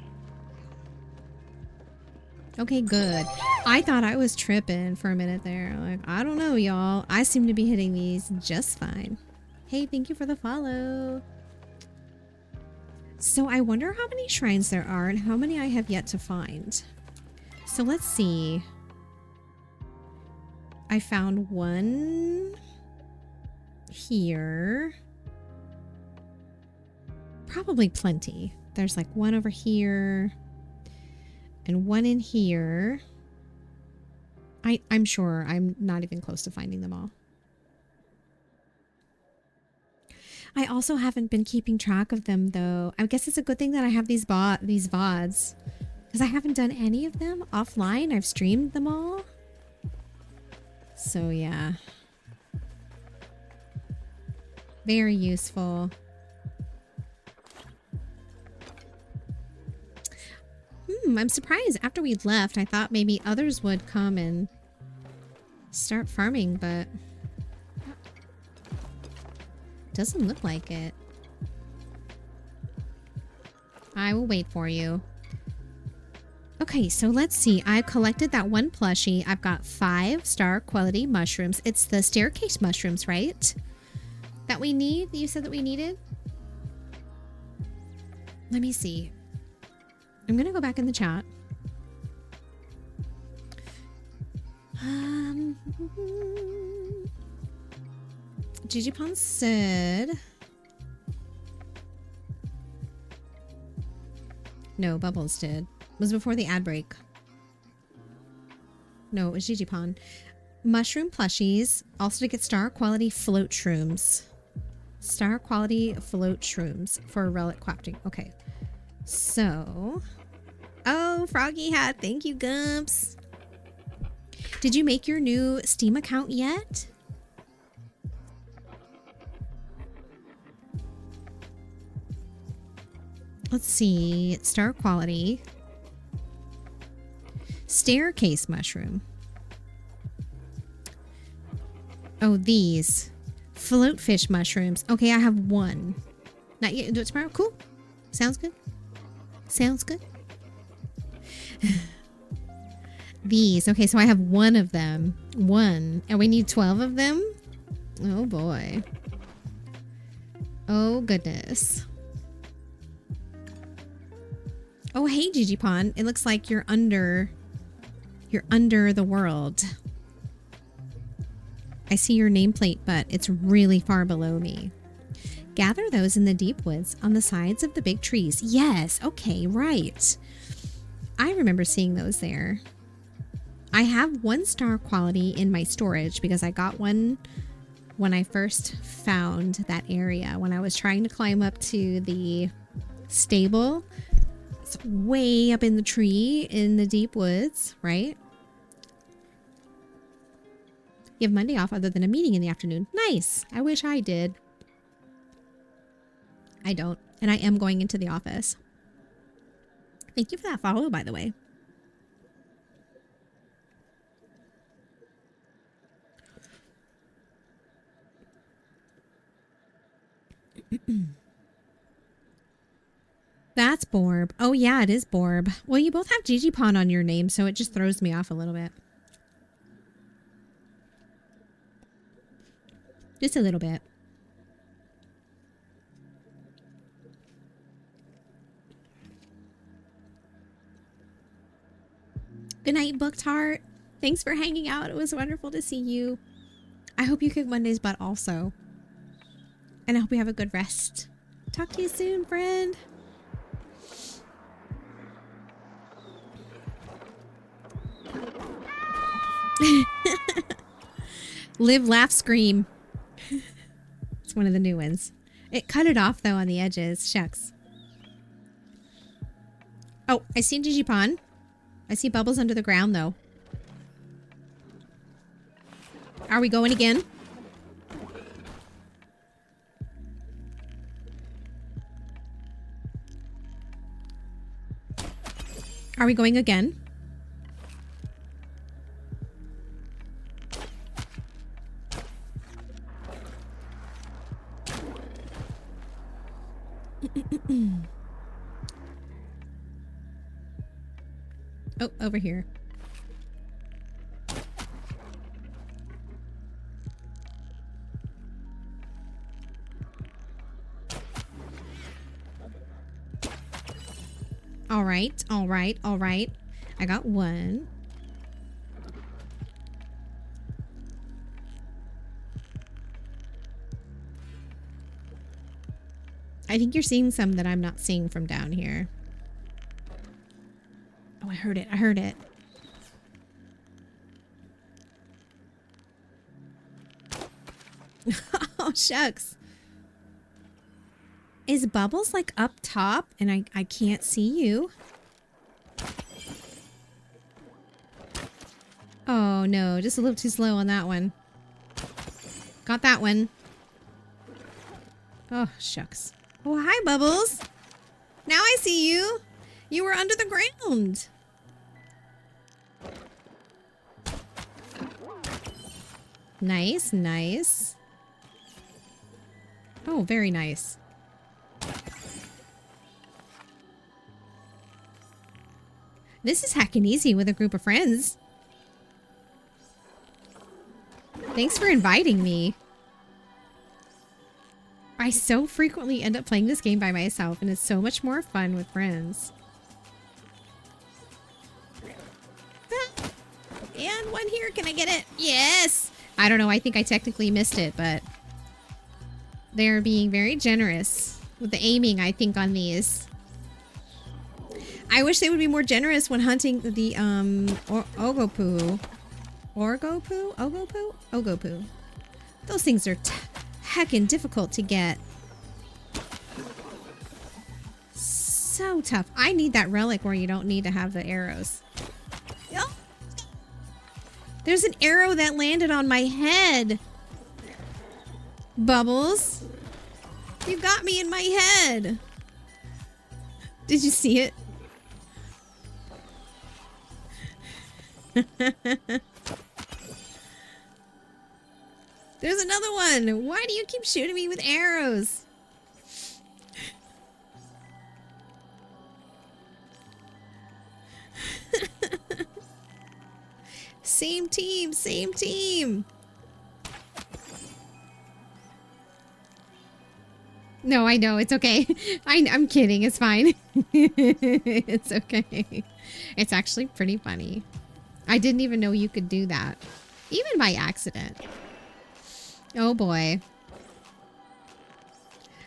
Okay, good. I thought I was tripping for a minute there. Like, I don't know, y'all. I seem to be hitting these just fine. Hey, thank you for the follow. So I wonder how many shrines there are and how many I have yet to find. So let's see. I found one here. Probably plenty. There's like one over here and one in here. I'm sure I'm not even close to finding them all. I also haven't been keeping track of them though. I guess it's a good thing that I have these VODs, because I haven't done any of them offline. I've streamed them all. So yeah. Very useful. I'm surprised. After we left, I thought maybe others would come and start farming, but doesn't look like it. I will wait for you. Okay, so let's see. I collected that one plushie. I've got 5-star quality mushrooms. It's the staircase mushrooms, right? That we need? You said that we needed? Let me see. I'm gonna go back in the chat. Gigipon said... No, Bubbles did. It was before the ad break. No, it was Gigipon. Mushroom plushies. Also to get star quality float shrooms. Star quality float shrooms for relic crafting. Okay. So... Oh, Froggy Hat. Thank you, Gumps. Did you make your new Steam account yet? Let's see. Star quality. Staircase mushroom. Oh, these. Float fish mushrooms. Okay, I have one. Not yet. Do it tomorrow. Cool. Sounds good. Sounds good. These. Okay, so I have one of them. One. And we need 12 of them? Oh, boy. Oh, goodness. Oh, hey, Gigipon. It looks like you're under the world. I see your nameplate, but it's really far below me. Gather those in the deep woods on the sides of the big trees. Yes. Okay, right. I remember seeing those there. I have 1-star quality in my storage because I got one when I first found that area. When I was trying to climb up to the stable. It's way up in the tree in the deep woods, right? You have Monday off other than a meeting in the afternoon. Nice. I wish I did. I don't. And I am going into the office. Thank you for that follow, by the way. That's Borb. Oh, yeah, it is Borb. Well, you both have Gigipon on your name, so it just throws me off a little bit. Just a little bit. Good night, Booked Heart. Thanks for hanging out. It was wonderful to see you. I hope you kick Monday's butt also. And I hope you have a good rest. Talk to you soon, friend. Live, laugh, scream. It's one of the new ones. It cut it off though on the edges. Shucks. Oh, I see Digipon. I see bubbles under the ground though. Are we going again? Are we going again? Oh, over here. All right, all right, all right. I got one. I think you're seeing some that I'm not seeing from down here. Oh, I heard it. I heard it. Oh, shucks. Is Bubbles like up top and I can't see you? Oh no, just a little too slow on that one. Got that one. Oh, shucks. Oh, hi, Bubbles. Now I see you. You were under the ground. Nice, nice. Oh, very nice. This is heckin' easy with a group of friends. Thanks for inviting me. I so frequently end up playing this game by myself, and it's so much more fun with friends. Ah, and one here. Can I get it? Yes! I don't know. I think I technically missed it, but they're being very generous with the aiming, I think, on these. I wish they would be more generous when hunting the Ogopu. Orgopu? Ogopu? Ogopu. Those things are heckin' difficult to get. So tough. I need that relic where you don't need to have the arrows. Oh. There's an arrow that landed on my head. Bubbles. You got me in my head. Did you see it? There's another one. Why do you keep shooting me with arrows? Same team, same team. No, I know. It's okay. I'm kidding. It's fine. It's okay. It's actually pretty funny. I didn't even know you could do that. Even by accident. Oh boy.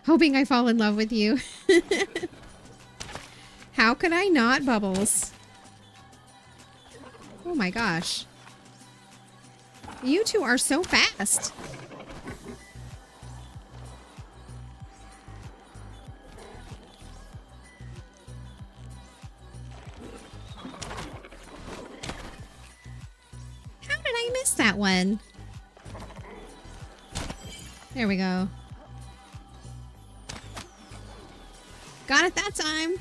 Hoping I fall in love with you. How could I not, Bubbles? Oh my gosh. You two are so fast. How did I miss that one? There we go. Got it that time.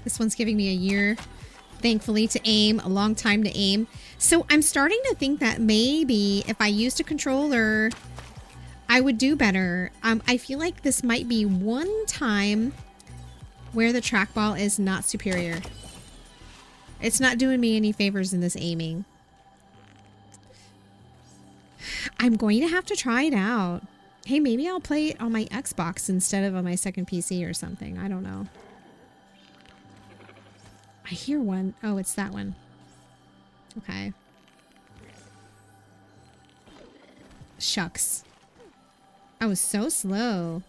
This one's giving me a year, thankfully, to aim. A long time to aim. So I'm starting to think that maybe if I used a controller, I would do better. I feel like this might be one time where the trackball is not superior. It's not doing me any favors in this aiming. I'm going to have to try it out. Hey, maybe I'll play it on my Xbox instead of on my second PC or something. I don't know. I I hear one. Oh, it's that one. Okay. Shucks. I was so slow.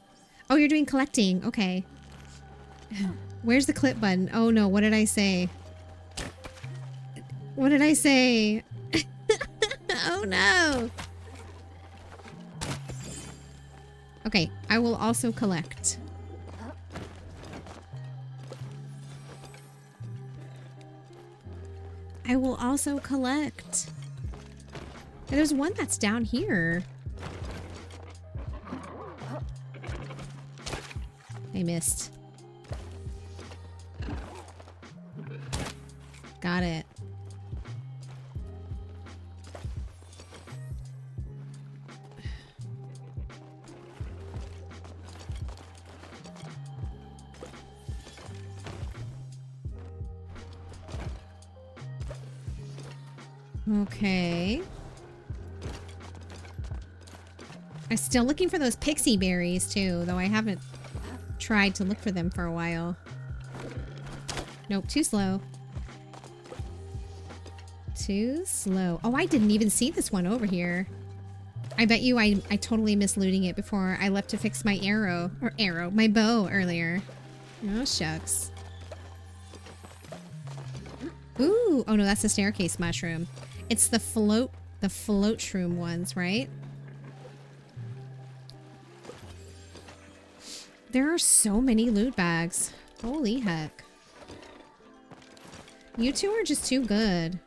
Oh, you're doing collecting. Okay. Where's the clip button? Oh no, what did I say? What did I say? Oh no. Okay, I will also collect. I will also collect. And there's one that's down here. I missed. Got it. Okay. I'm still looking for those pixie berries too, though I haven't tried to look for them for a while. Nope, too slow. Too slow. Oh, I didn't even see this one over here. I bet you I totally missed looting it before I left to fix my my bow earlier. Oh, shucks. Ooh, oh no, that's the staircase mushroom. It's the float shroom ones, right? There are so many loot bags. Holy heck. You two are just too good.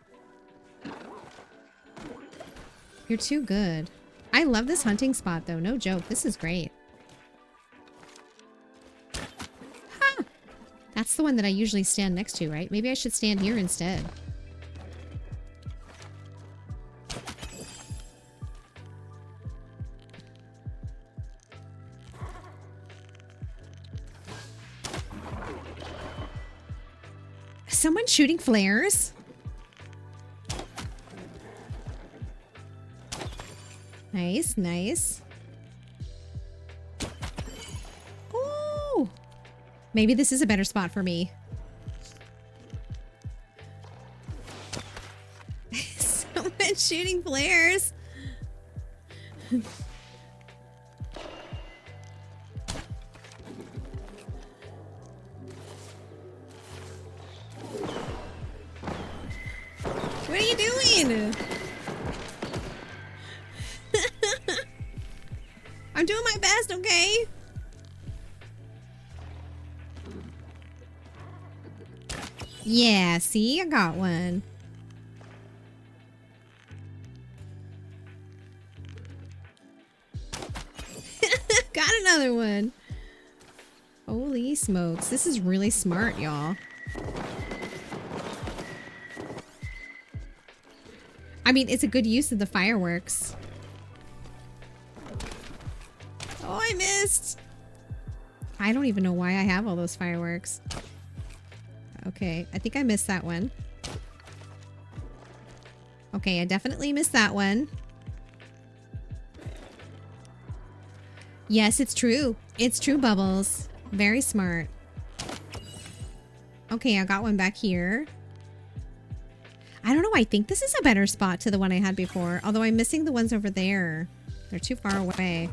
You're too good. I love this hunting spot though, no joke. This is great. Ha! That's the one that I usually stand next to, right? Maybe I should stand here instead. Someone shooting flares? Nice, nice. Ooh! Maybe this is a better spot for me. Someone shooting flares. What are you doing? I'm doing my best, okay? Yeah, see? I got one. Got another one. Holy smokes. This is really smart, y'all. I mean, it's a good use of the fireworks. Oh, I missed. I don't even know why I have all those fireworks. Okay, I think I missed that one. Okay, I definitely missed that one. Yes, it's true. It's true, Bubbles. Very smart. Okay, I got one back here. I don't know. I think this is a better spot to the one I had before. Although I'm missing the ones over there. They're too far away.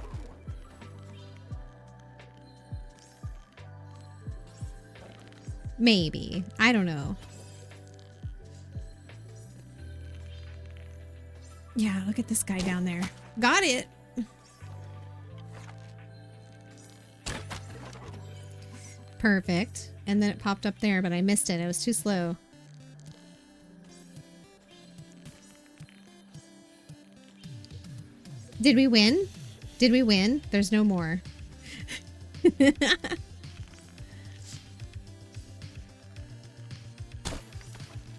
Maybe. I don't know. Yeah, look at this guy down there. Got it. Perfect. And then it popped up there, but I missed it. I was too slow. Did we win? Did we win? There's no more.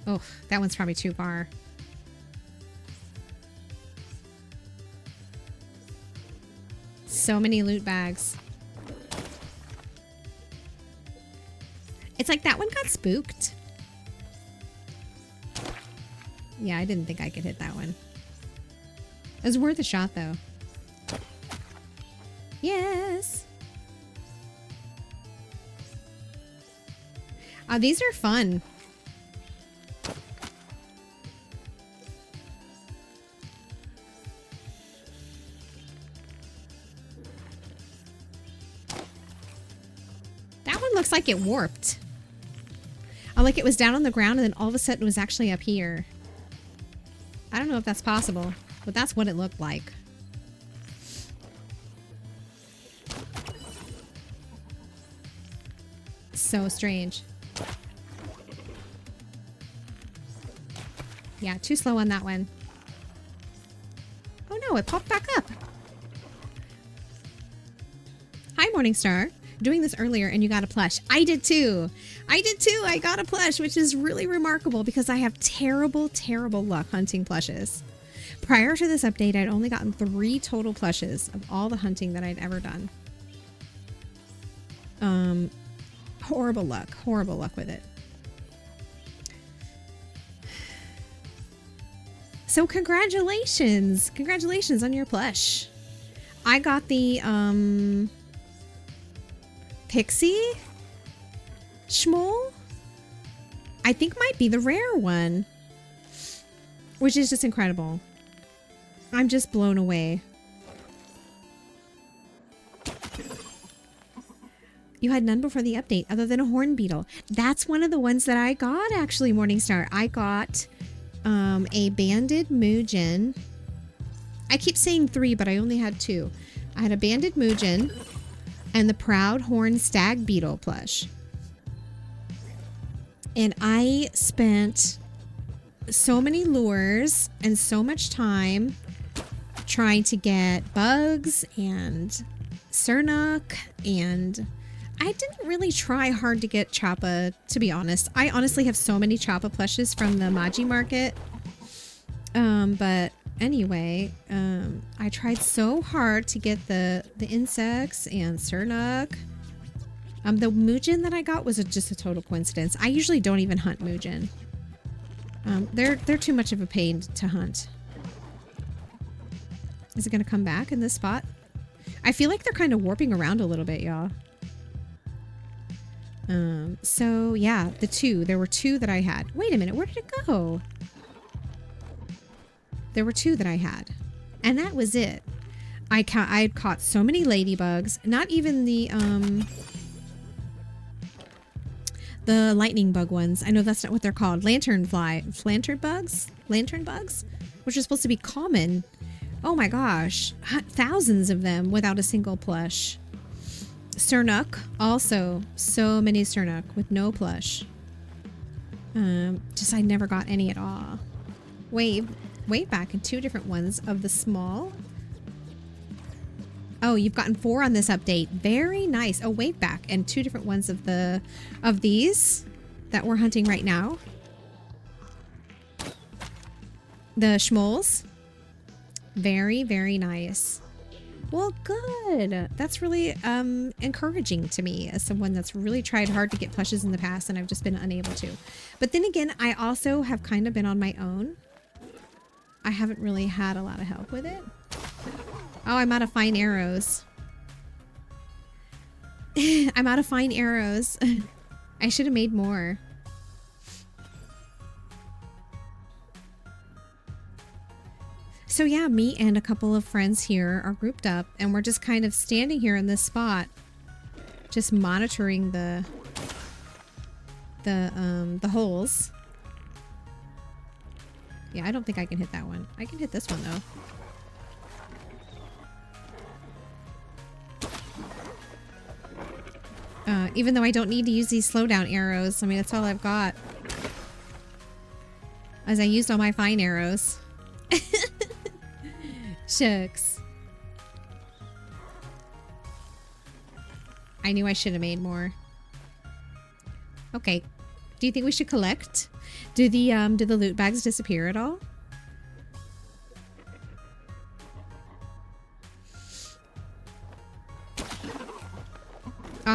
Oh, that one's probably too far. So many loot bags. It's like that one got spooked. Yeah, I didn't think I could hit that one. It was worth a shot, though. Yes! These are fun. like it warped. Like it was down on the ground and then all of a sudden it was actually up here. I don't know if that's possible, but that's what it looked like. So strange. Yeah, too slow on that one. Oh no, it popped back up. Hi, Morningstar. Doing this earlier and you got a plush. I did too. I got a plush, which is really remarkable because I have terrible, terrible luck hunting plushes. Prior to this update, I'd only gotten 3 total plushes of all the hunting that I'd ever done. Horrible luck with it. So congratulations on your plush. I got the Pixie Schmoll. I think might be the rare one, which is just incredible. I'm just blown away. You had none before the update other than a horn beetle. That's one of the ones that I got actually, Morningstar. I got a banded Muujin. I keep saying 3, but I only had 2. I had a banded Muujin and the proud horn stag beetle plush. And I spent so many lures and so much time trying to get bugs and Sernuk, and I didn't really try hard to get Choppa, to be honest. I honestly have so many Choppa plushes from the Maji market. But anyway, I tried so hard to get the insects and Sernuk. The Muujin that I got was just a total coincidence. I usually don't even hunt Muujin. They're too much of a pain to hunt. Is it gonna come back in this spot? I feel like they're kind of warping around a little bit, y'all. So yeah, there were 2 that I had. Wait a minute, where did it go? There were 2 that I had, and that was it. I had caught so many ladybugs, not even the lightning bug ones. I know that's not what they're called. Lantern bugs, which are supposed to be common. Oh my gosh, thousands of them without a single plush. Sernuk, also so many Sernuk with no plush. Just I never got any at all. Way back in 2 different ones of the small. Oh, you've gotten 4 on this update. Very nice. Oh, way back and 2 different ones of these that we're hunting right now. The Schmolls. Very, very nice. Well, good. That's really encouraging to me as someone that's really tried hard to get plushes in the past and I've just been unable to. But then again, I also have kind of been on my own. I haven't really had a lot of help with it. Oh, I'm out of fine arrows. I'm out of fine arrows. I should have made more. So yeah, me and a couple of friends here are grouped up and we're just kind of standing here in this spot, just monitoring the holes. Yeah, I don't think I can hit that one. I can hit this one though. Even though I don't need to use these slowdown arrows. I mean, that's all I've got. As I used all my fine arrows. Shucks. I knew I should have made more. Okay. Do you think we should collect? Do the loot bags disappear at all?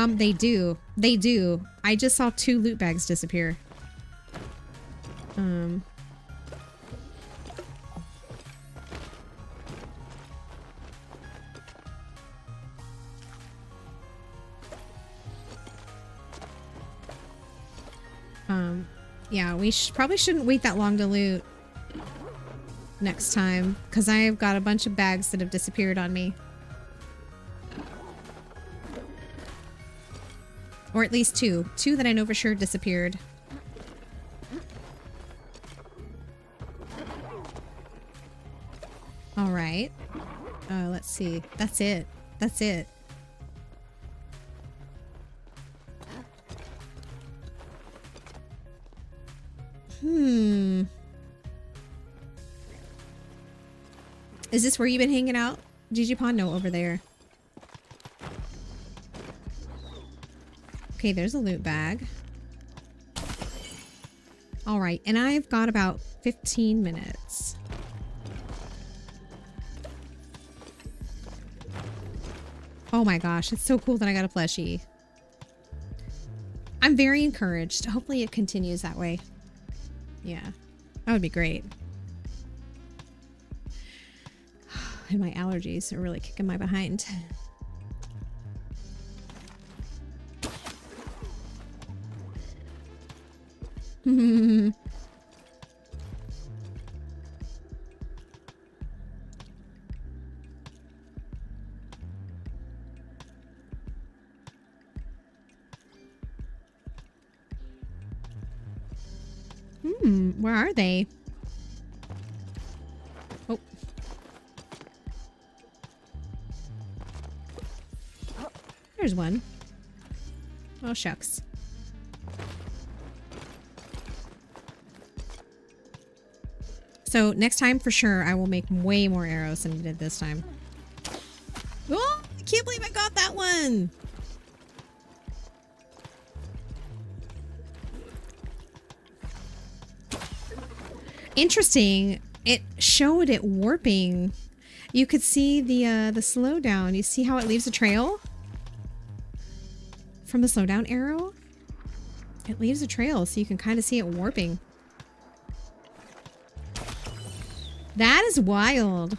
They do. They do. I just saw 2 loot bags disappear. Yeah, we probably shouldn't wait that long to loot next time, because I've got a bunch of bags that have disappeared on me. Or at least two. Two that I know for sure disappeared. All right. Let's see. That's it. That's it. Is this where you've been hanging out? Digipon? No, over there. Okay, there's a loot bag. All right, and I've got about 15 minutes. Oh my gosh, it's so cool that I got a plushie. I'm very encouraged. Hopefully it continues that way. Yeah, that would be great. And my allergies are really kicking my behind. Where are they? Oh. There's one. Oh, shucks. So next time for sure, I will make way more arrows than I did this time. Oh, I can't believe I got that one. Interesting. It showed it warping. You could see the slowdown. You see how it leaves a trail? From the slowdown arrow? It leaves a trail so you can kind of see it warping. That is wild.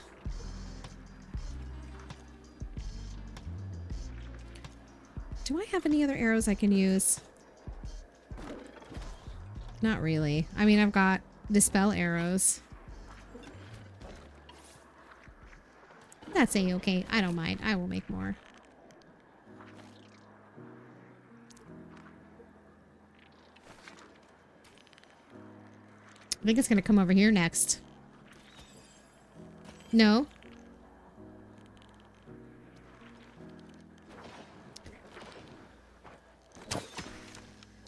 Do I have any other arrows I can use? Not really. I mean, I've got dispel arrows. That's a-okay. I don't mind. I will make more. I think it's gonna come over here next. No?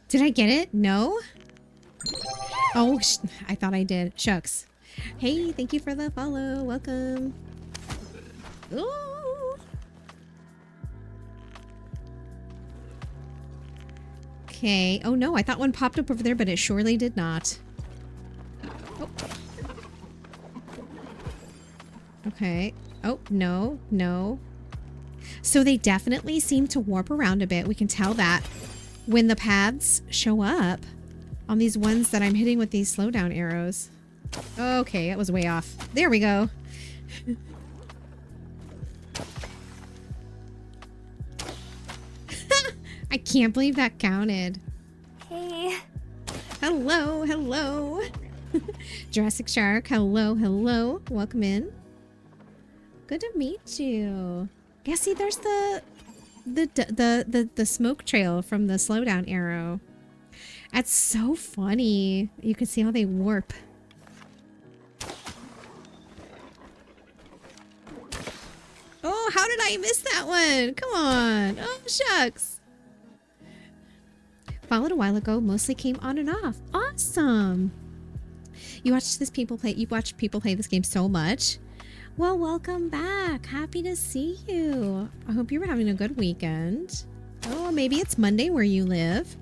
Did I get it? No? Oh, I thought I did. Shucks. Hey, thank you for the follow. Welcome. Ooh. Okay. Oh no, I thought one popped up over there, but it surely did not. Oh. Okay. Oh, no, no. So they definitely seem to warp around a bit. We can tell that when the paths show up on these ones that I'm hitting with these slowdown arrows. Okay, that was way off. There we go. I can't believe that counted. Hey. Hello, hello. Jurassic Shark, hello, hello. Welcome in. Good to meet you. Yeah, see, there's the smoke trail from the slowdown arrow. That's so funny. You can see how they warp. Oh, how did I miss that one? Come on. Oh, shucks. Followed a while ago, mostly came on and off. Awesome. You watch people play this game so much. Well, welcome back. Happy to see you. I hope you were having a good weekend. Oh, maybe it's Monday where you live.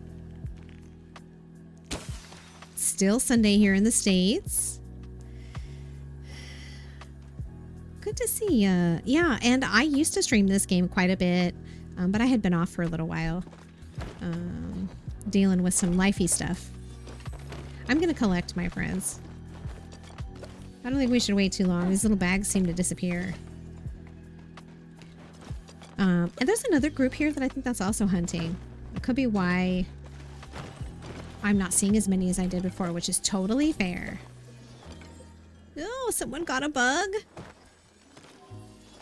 Still Sunday here in the States. Good to see ya. Yeah, and I used to stream this game quite a bit, but I had been off for a little while. Dealing with some lifey stuff. I'm gonna collect, my friends. I don't think we should wait too long. These little bags seem to disappear. And there's another group here that I think that's also hunting. It could be why I'm not seeing as many as I did before, which is totally fair. Oh, someone got a bug.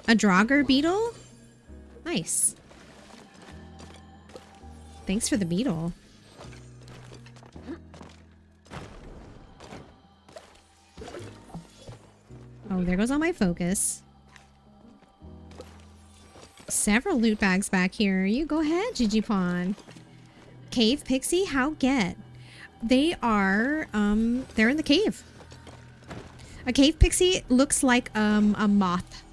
A Draugr beetle? Nice. Thanks for the beetle. Oh, there goes all my focus. Several loot bags back here. You go ahead, Gigi-Pon. Cave Pixie, how get? They are, they're in the cave. A cave pixie looks like, a moth.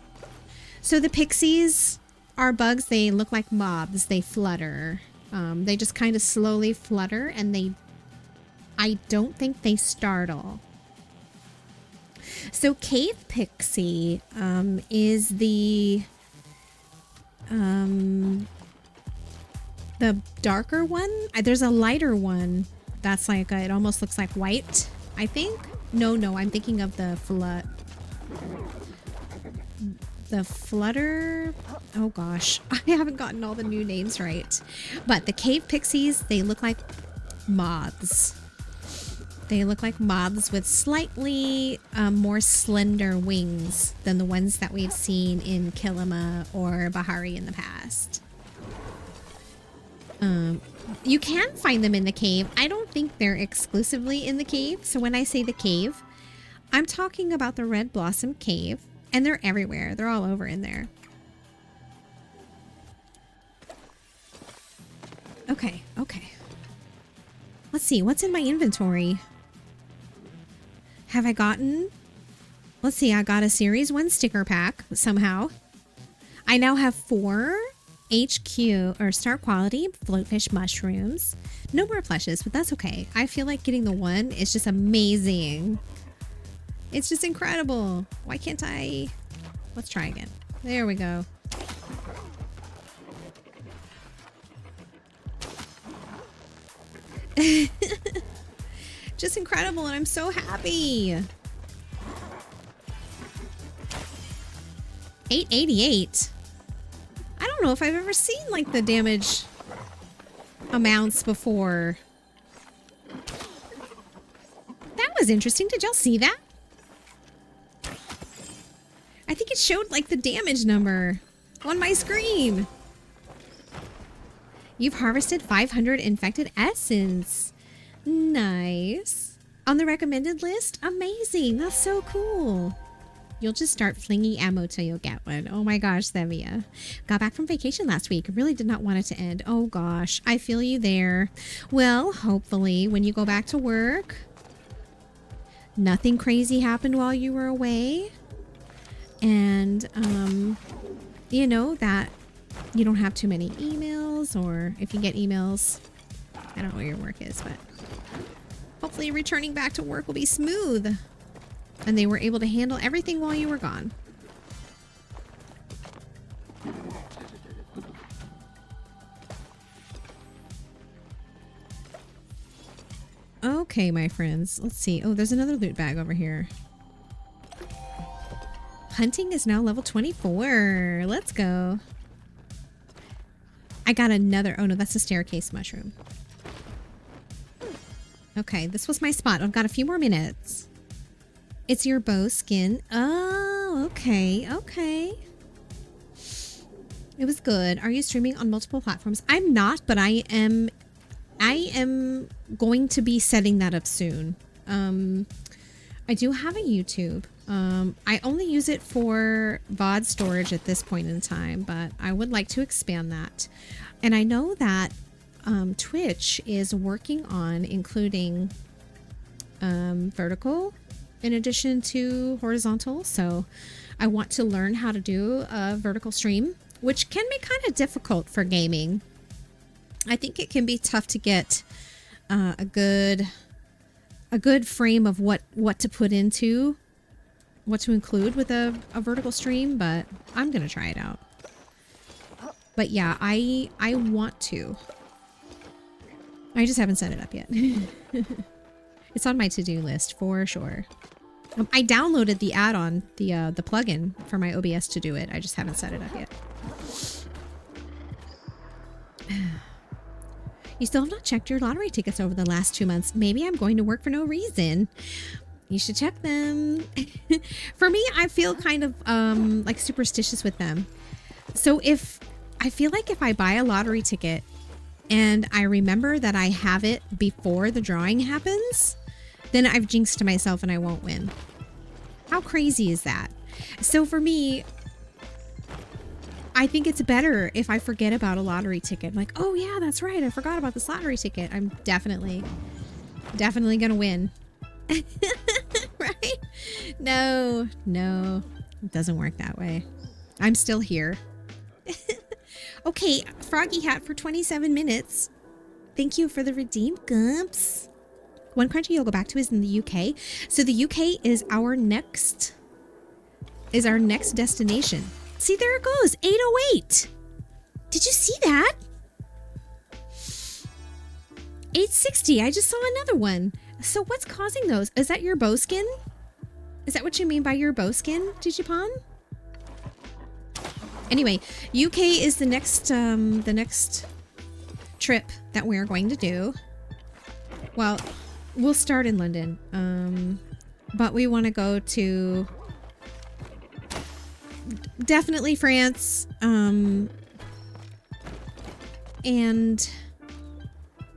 So the pixies are bugs. They look like moths. They flutter. They just kind of slowly flutter, and I don't think they startle. So cave pixie, is the darker one. There's a lighter one that's like it almost looks like white, I think. No, I'm thinking of the flutter. Oh gosh, I haven't gotten all the new names right. But the cave pixies, they look like moths. They look like moths with slightly more slender wings than the ones that we've seen in Kilima or Bahari in the past. You can find them in the cave. I don't think they're exclusively in the cave. So when I say the cave, I'm talking about the Red Blossom Cave. And they're everywhere. They're all over in there. Okay. Let's see. What's in my inventory? Have I gotten... Let's see. I got a Series 1 sticker pack somehow. I now have 4 HQ or Star Quality Floatfish Mushrooms. No more plushes, but that's okay. I feel like getting the 1 is just amazing. It's just incredible. Why can't I... Let's try again. There we go. Just incredible, and I'm so happy. 888. I don't know if I've ever seen like the damage amounts before. That was interesting. Did y'all see that? I think it showed like the damage number on my screen. You've harvested 500 infected essence. Nice. On the recommended list? Amazing. That's so cool. You'll just start flinging ammo till you'll get one. Oh my gosh, Sevia. Got back from vacation last week. Really did not want it to end. Oh gosh, I feel you there. Well, hopefully when you go back to work, nothing crazy happened while you were away. And, you know, that you don't have too many emails, or if you get emails, I don't know where your work is, but hopefully returning back to work will be smooth. And they were able to handle everything while you were gone. Okay, my friends. Let's see. Oh, there's another loot bag over here. Hunting is now level 24. Let's go. I got another. Oh no, that's a staircase mushroom. Okay, this was my spot. I've got a few more minutes. It's your bow skin. Oh, okay. It was good. Are you streaming on multiple platforms? I'm not, but I am going to be setting that up soon. I do have a YouTube. I only use it for VOD storage at this point in time, but I would like to expand that. And I know that Twitch is working on including vertical in addition to horizontal. So I want to learn how to do a vertical stream, which can be kind of difficult for gaming. I think it can be tough to get a good frame of what to put into, what to include with a vertical stream, but I'm gonna try it out. But yeah, I want to. I just haven't set it up yet. It's on my to-do list for sure. I downloaded the add-on, the plugin for my OBS to do it. I just haven't set it up yet. You still have not checked your lottery tickets over the last 2 months. Maybe I'm going to work for no reason. You should check them. For me, I feel kind of like superstitious with them. So I feel like if I buy a lottery ticket and I remember that I have it before the drawing happens, then I've jinxed myself and I won't win. How crazy is that? So for me, I think it's better if I forget about a lottery ticket. Like, oh yeah, that's right, I forgot about this lottery ticket. I'm definitely gonna win. Right? No, it doesn't work that way. I'm still here. Okay, Froggy Hat for 27 minutes. Thank you for the redeem, Gumps. One country you'll go back to is in the UK. So the UK is our next destination. See, there it goes. 808. Did you see that? 860. I just saw another one. So what's causing those? Is that your bow skin? Is that what you mean by your bow skin, Digipon? Anyway, UK is the next trip that we're going to do. Well, we'll start in London, but we want to go to definitely France, and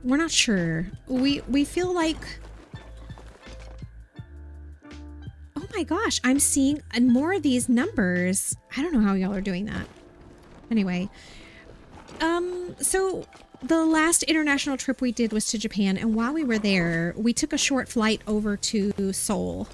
we're not sure. We feel like, oh my gosh, I'm seeing more of these numbers. I don't know how y'all are doing that. Anyway, so the last international trip we did was to Japan, and while we were there, we took a short flight over to Seoul.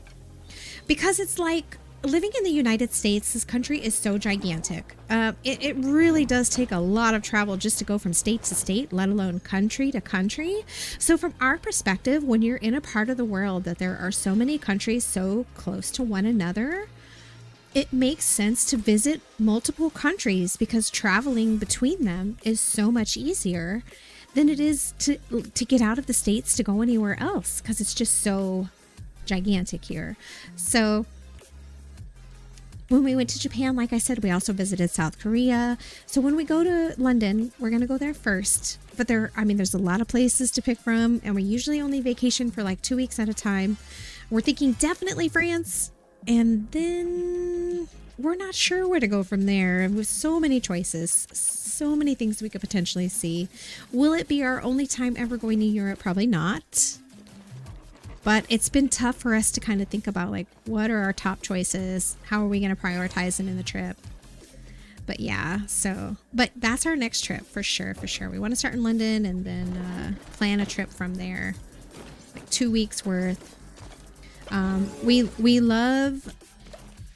Because it's like, living in the United States, this country is so gigantic. It really does take a lot of travel just to go from state to state, let alone country to country. So from our perspective, when you're in a part of the world that there are so many countries so close to one another, it makes sense to visit multiple countries because traveling between them is so much easier than it is to get out of the States to go anywhere else, because it's just so gigantic here. So when we went to Japan, like I said, we also visited South Korea. So when we go to London, we're going to go there first. But there's a lot of places to pick from, and we usually only vacation for like 2 weeks at a time. We're thinking definitely France, and then we're not sure where to go from there. With so many choices, so many things we could potentially see. Will it be our only time ever going to Europe? Probably not. But it's been tough for us to kind of think about, like, what are our top choices? How are we going to prioritize them in the trip? But yeah, but that's our next trip for sure. We want to start in London and then plan a trip from there, like 2 weeks worth. We love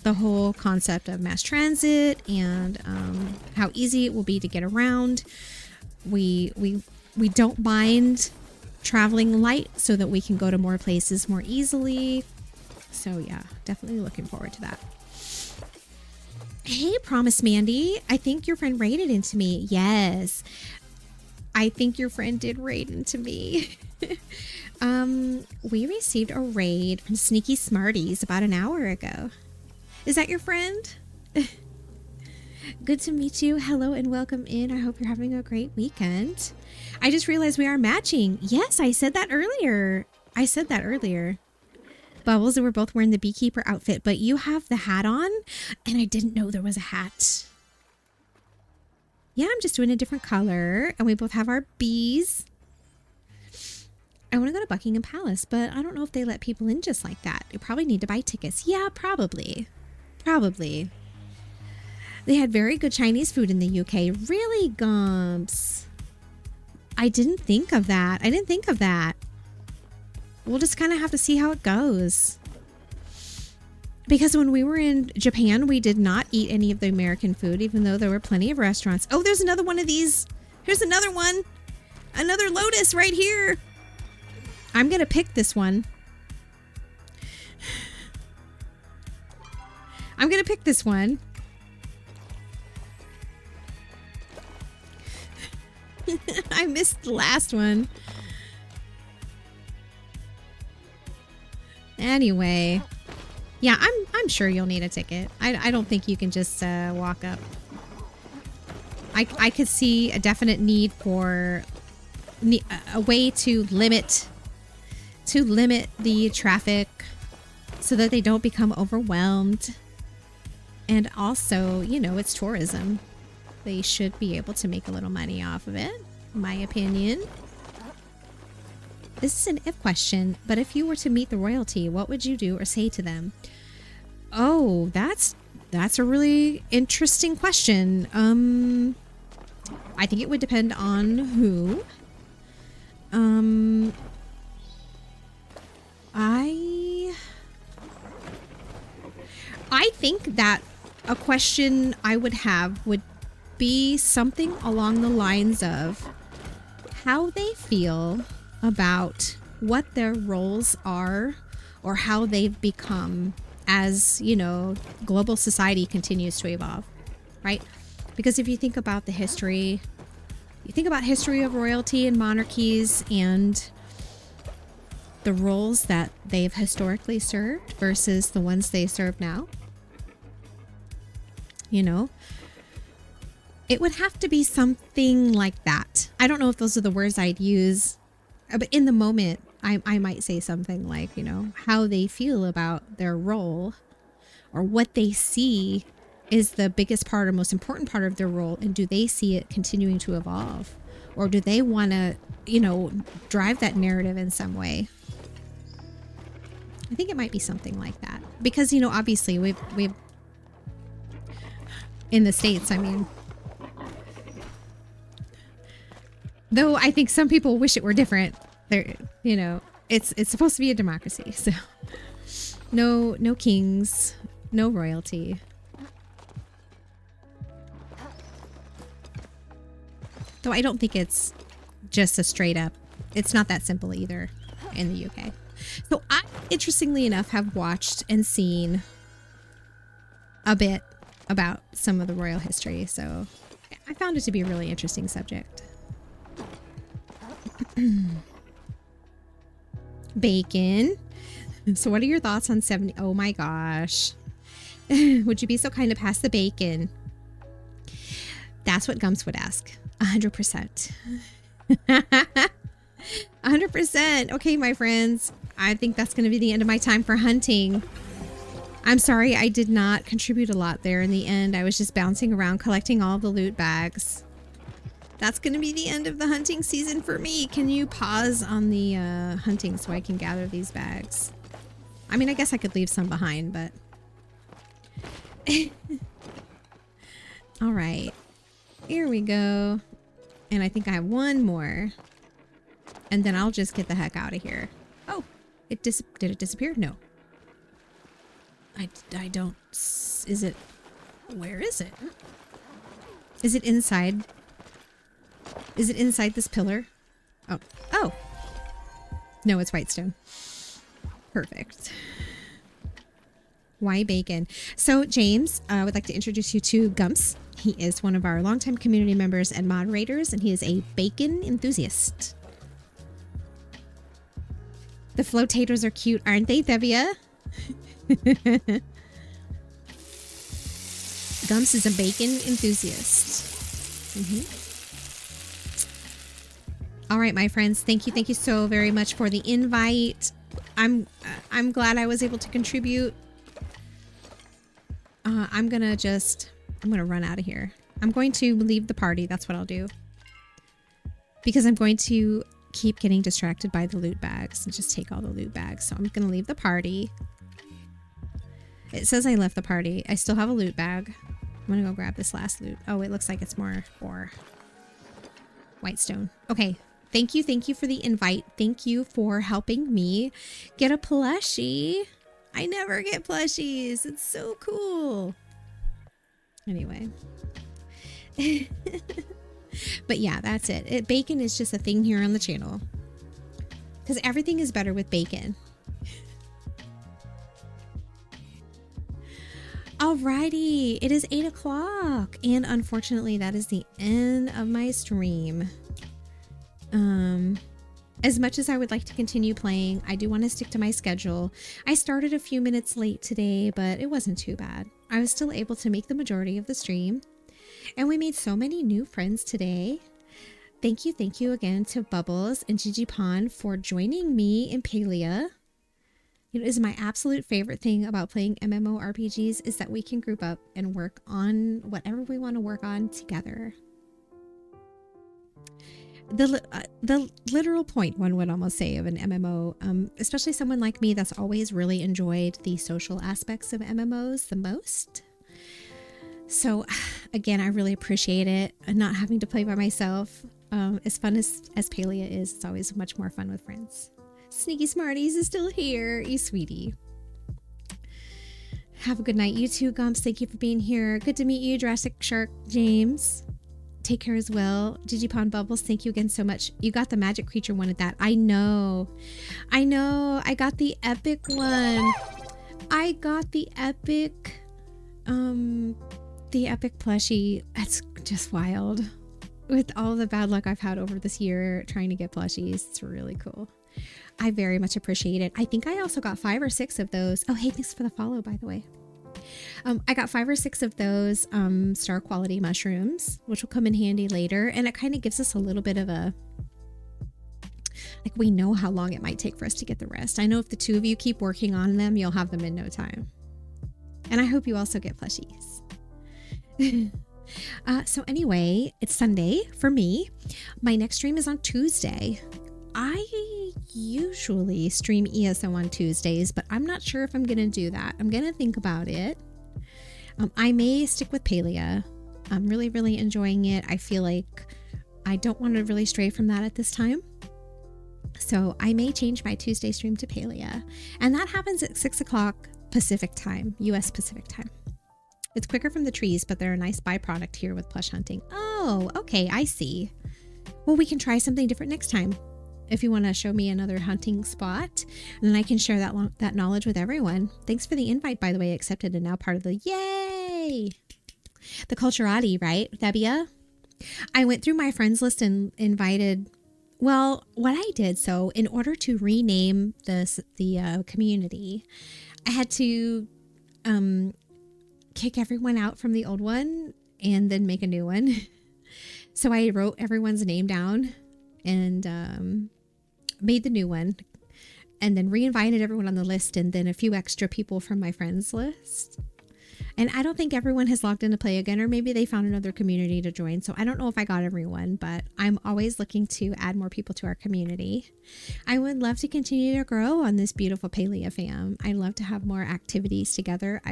the whole concept of mass transit and how easy it will be to get around. We don't mind traveling light so that we can go to more places more easily. So yeah, definitely looking forward to that. Hey, Promise Mandy, I think your friend raided into me. Yes, I think your friend did raid into me. We received a raid from Sneaky Smarties about an hour ago. Is that your friend? Good to meet you. Hello and welcome in. I hope you're having a great weekend. I just realized we are matching. Yes, I said that earlier. Bubbles, we're both wearing the beekeeper outfit, but you have the hat on, and I didn't know there was a hat. Yeah, I'm just doing a different color, and we both have our bees. I want to go to Buckingham Palace, but I don't know if they let people in just like that. You probably need to buy tickets. Yeah, probably. They had very good Chinese food in the UK. Really, Gumps? I didn't think of that. We'll just kind of have to see how it goes. Because when we were in Japan, we did not eat any of the American food, even though there were plenty of restaurants. Oh, there's another one of these. Here's another one. Another lotus right here. I'm going to pick this one. I missed the last one. Anyway, yeah, I'm sure you'll need a ticket. I don't think you can just walk up. I could see a definite need for a way to limit the traffic so that they don't become overwhelmed. And also, it's tourism. They should be able to make a little money off of it. my opinion. This is an if question, but if you were to meet the royalty, what would you do or say to them? Oh, that's a really interesting question. I think it would depend on who. I think that a question I would have would be something along the lines of how they feel about what their roles are or how they've become as, you know, global society continues to evolve, right? Because if you think about the history, you think about history of royalty and monarchies and the roles that they've historically served versus the ones they serve now, you know, it would have to be something like that. I don't know if those are the words I'd use, but in the moment, I might say something like, you know, how they feel about their role or what they see is the biggest part or most important part of their role. And do they see it continuing to evolve? Or do they want to, you know, drive that narrative in some way? I think it might be something like that. Because, you know, obviously we've in the States, I mean, though I think some people wish it were different. There, you know, it's supposed to be a democracy, so no kings, no royalty. Though I don't think it's just a straight up. It's not that simple either in the UK. So I, interestingly enough, have watched and seen a bit about some of the royal history. So I found it to be a really interesting subject. Bacon. So what are your thoughts on 70? Oh my gosh. Would you be so kind to pass the bacon? That's what Gumps would ask. 100%. 100%. Okay, my friends. I think that's going to be the end of my time for hunting. I'm sorry I did not contribute a lot there in the end. I was just bouncing around collecting all the loot bags. That's going to be the end of the hunting season for me. Can you pause on the hunting so I can gather these bags? I mean, I guess I could leave some behind, but... All right. Here we go. And I think I have one more. And then I'll just get the heck out of here. Oh, did it disappear? No. I don't... Is it... Where is it? Is it inside... Is it inside this pillar? Oh. Oh! No, it's Whitestone. Perfect. Why bacon? So, James, I would like to introduce you to Gumps. He is one of our longtime community members and moderators, and he is a bacon enthusiast. The flotators are cute, aren't they, Thevia? Gumps is a bacon enthusiast. All right, my friends. Thank you so very much for the invite. I'm glad I was able to contribute. I'm gonna run out of here. I'm going to leave the party. That's what I'll do. Because I'm going to keep getting distracted by the loot bags and just take all the loot bags. So I'm gonna leave the party. It says I left the party. I still have a loot bag. I'm gonna go grab this last loot. Oh, it looks like it's more for Whitestone. Okay. Thank you for the invite. Thank you for helping me get a plushie. I never get plushies. It's so cool. Anyway. But yeah, that's it. Bacon is just a thing here on the channel. Because everything is better with bacon. Alrighty. It is 8 o'clock. And unfortunately, that is the end of my stream. As much as I would like to continue playing, I do want to stick to my schedule. I started a few minutes late today, but it wasn't too bad. I was still able to make the majority of the stream. And we made so many new friends today. Thank you again to Bubbles and Gigi Pond for joining me in Palia. It is my absolute favorite thing about playing MMORPGs is that we can group up and work on whatever we want to work on together. the literal point, one would almost say, of an MMO, especially someone like me that's always really enjoyed the social aspects of MMOs the most. So again, I really appreciate it, not having to play by myself. As fun as Palia is, it's always much more fun with friends. Sneaky Smarties is still here, you sweetie. Have a good night, you too, Gumps. Thank you for being here. Good to meet you, Jurassic Shark James. Take care as well. Digipon Bubbles, thank you again so much. You got the magic creature one at that. I know. I got the epic one. I got the epic plushie. That's just wild. With all the bad luck I've had over this year trying to get plushies, it's really cool. I very much appreciate it. I think I also got 5 or 6 of those. Oh, hey, thanks for the follow, by the way. I got 5 or 6 of those star quality mushrooms, which will come in handy later. And it kind of gives us a little bit of a, like, we know how long it might take for us to get the rest. I know if the two of you keep working on them, you'll have them in no time. And I hope you also get plushies. So anyway, it's Sunday for me. My next stream is on Tuesday. I usually stream ESO on Tuesdays, but I'm not sure if I'm going to do that. I'm going to think about it. I may stick with Palia. I'm really, really enjoying it. I feel like I don't want to really stray from that at this time. So I may change my Tuesday stream to Palia. And that happens at 6 o'clock Pacific time, US Pacific time. It's quicker from the trees, but they're a nice byproduct here with plush hunting. Oh, okay, I see. Well, we can try something different next time. If you want to show me another hunting spot, and then I can share that knowledge with everyone. Thanks for the invite, by the way, accepted and now part of the yay! The Culturati, right, Thebia? I went through my friends list and invited, well, what I did, so in order to rename the community, I had to kick everyone out from the old one and then make a new one. So I wrote everyone's name down and made the new one and then re-invited everyone on the list and then a few extra people from my friends list. And I don't think everyone has logged in to play again, or maybe they found another community to join. So I don't know if I got everyone, but I'm always looking to add more people to our community. I would love to continue to grow on this beautiful Palia fam. I'd love to have more activities together.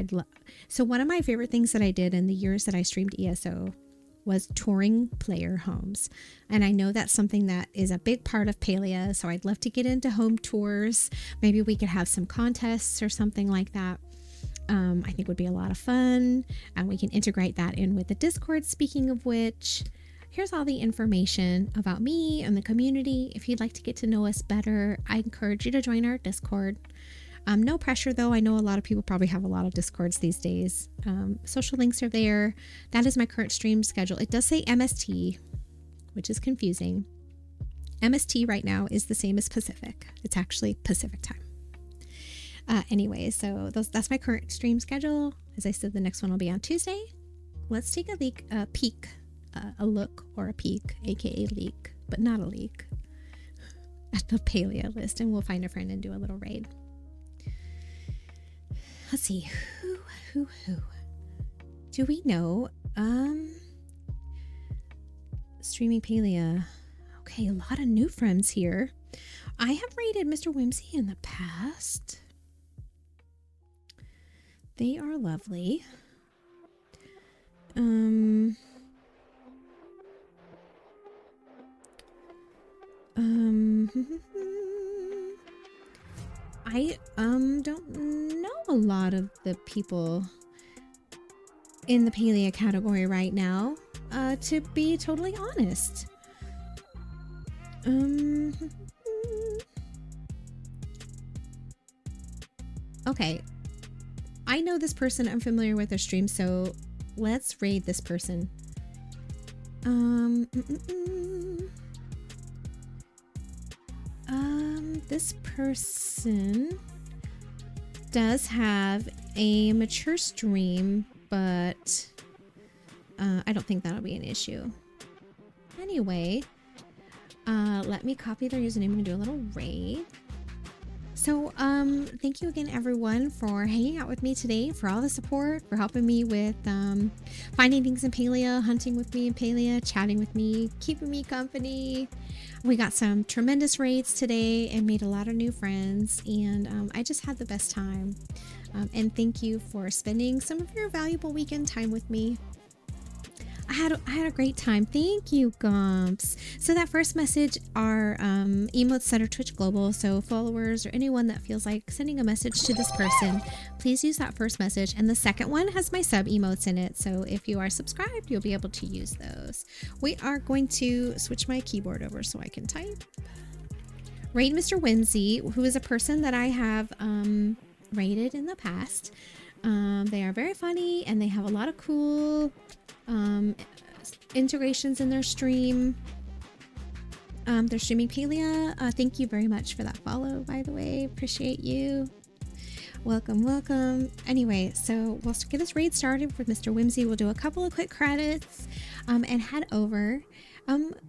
So one of my favorite things that I did in the years that I streamed ESO was touring player homes. And I know that's something that is a big part of Palia. So I'd love to get into home tours. Maybe we could have some contests or something like that. I think would be a lot of fun, and we can integrate that in with the Discord. Speaking of which, here's all the information about me and the community. If you'd like to get to know us better, I encourage you to join our Discord. No pressure though. I know a lot of people probably have a lot of Discords these days. Social links are there. That is my current stream schedule. It does say MST, which is confusing. MST right now is the same as Pacific. It's actually Pacific time. Anyway, so that's my current stream schedule. As I said, the next one will be on Tuesday. Let's take a peek, a look or a peek, aka leak, but not a leak, at the Palia list, and we'll find a friend and do a little raid. Let's see, who do we know? Streaming Palia. Okay, a lot of new friends here. I have raided Mr. Whimsy in the past. They are lovely. I don't know a lot of the people in the Palia category right now, to be totally honest. Okay. I know this person. I'm familiar with their stream, so let's raid this person. This person does have a mature stream, but I don't think that'll be an issue. Anyway, let me copy their username and do a little raid. So, thank you again, everyone, for hanging out with me today, for all the support, for helping me with finding things in Palia, hunting with me in Palia, chatting with me, keeping me company. We got some tremendous raids today and made a lot of new friends, and I just had the best time. And thank you for spending some of your valuable weekend time with me. I had a great time. Thank you, Gumps. So that first message are emotes that are Twitch Global. So followers or anyone that feels like sending a message to this person, please use that first message. And the second one has my sub emotes in it. So if you are subscribed, you'll be able to use those. We are going to switch my keyboard over so I can type. Raid Mr. Whimsy, who is a person that I have raided in the past. They are very funny and they have a lot of cool integrations in their stream. They're streaming Palia. Thank you very much for that follow, by the way. Appreciate you. Welcome. Anyway, so we'll get this raid started with Mr. Whimsy. We'll do a couple of quick credits and head over.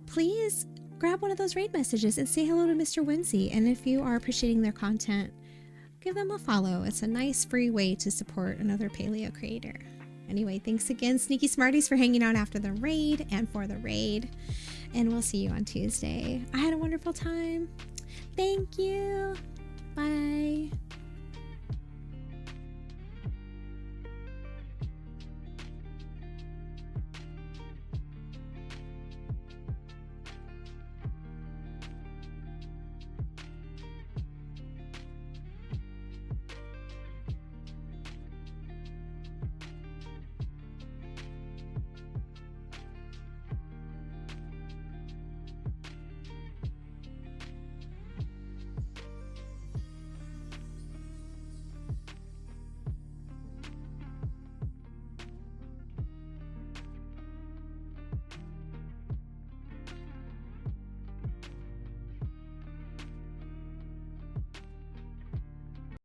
Please grab one of those raid messages and say hello to Mr. Whimsy. And if you are appreciating their content, give them a follow. It's a nice free way to support another Palia creator. Anyway, thanks again, Sneaky Smarties, for hanging out after the raid and for the raid. And we'll see you on Tuesday. I had a wonderful time. Thank you. Bye.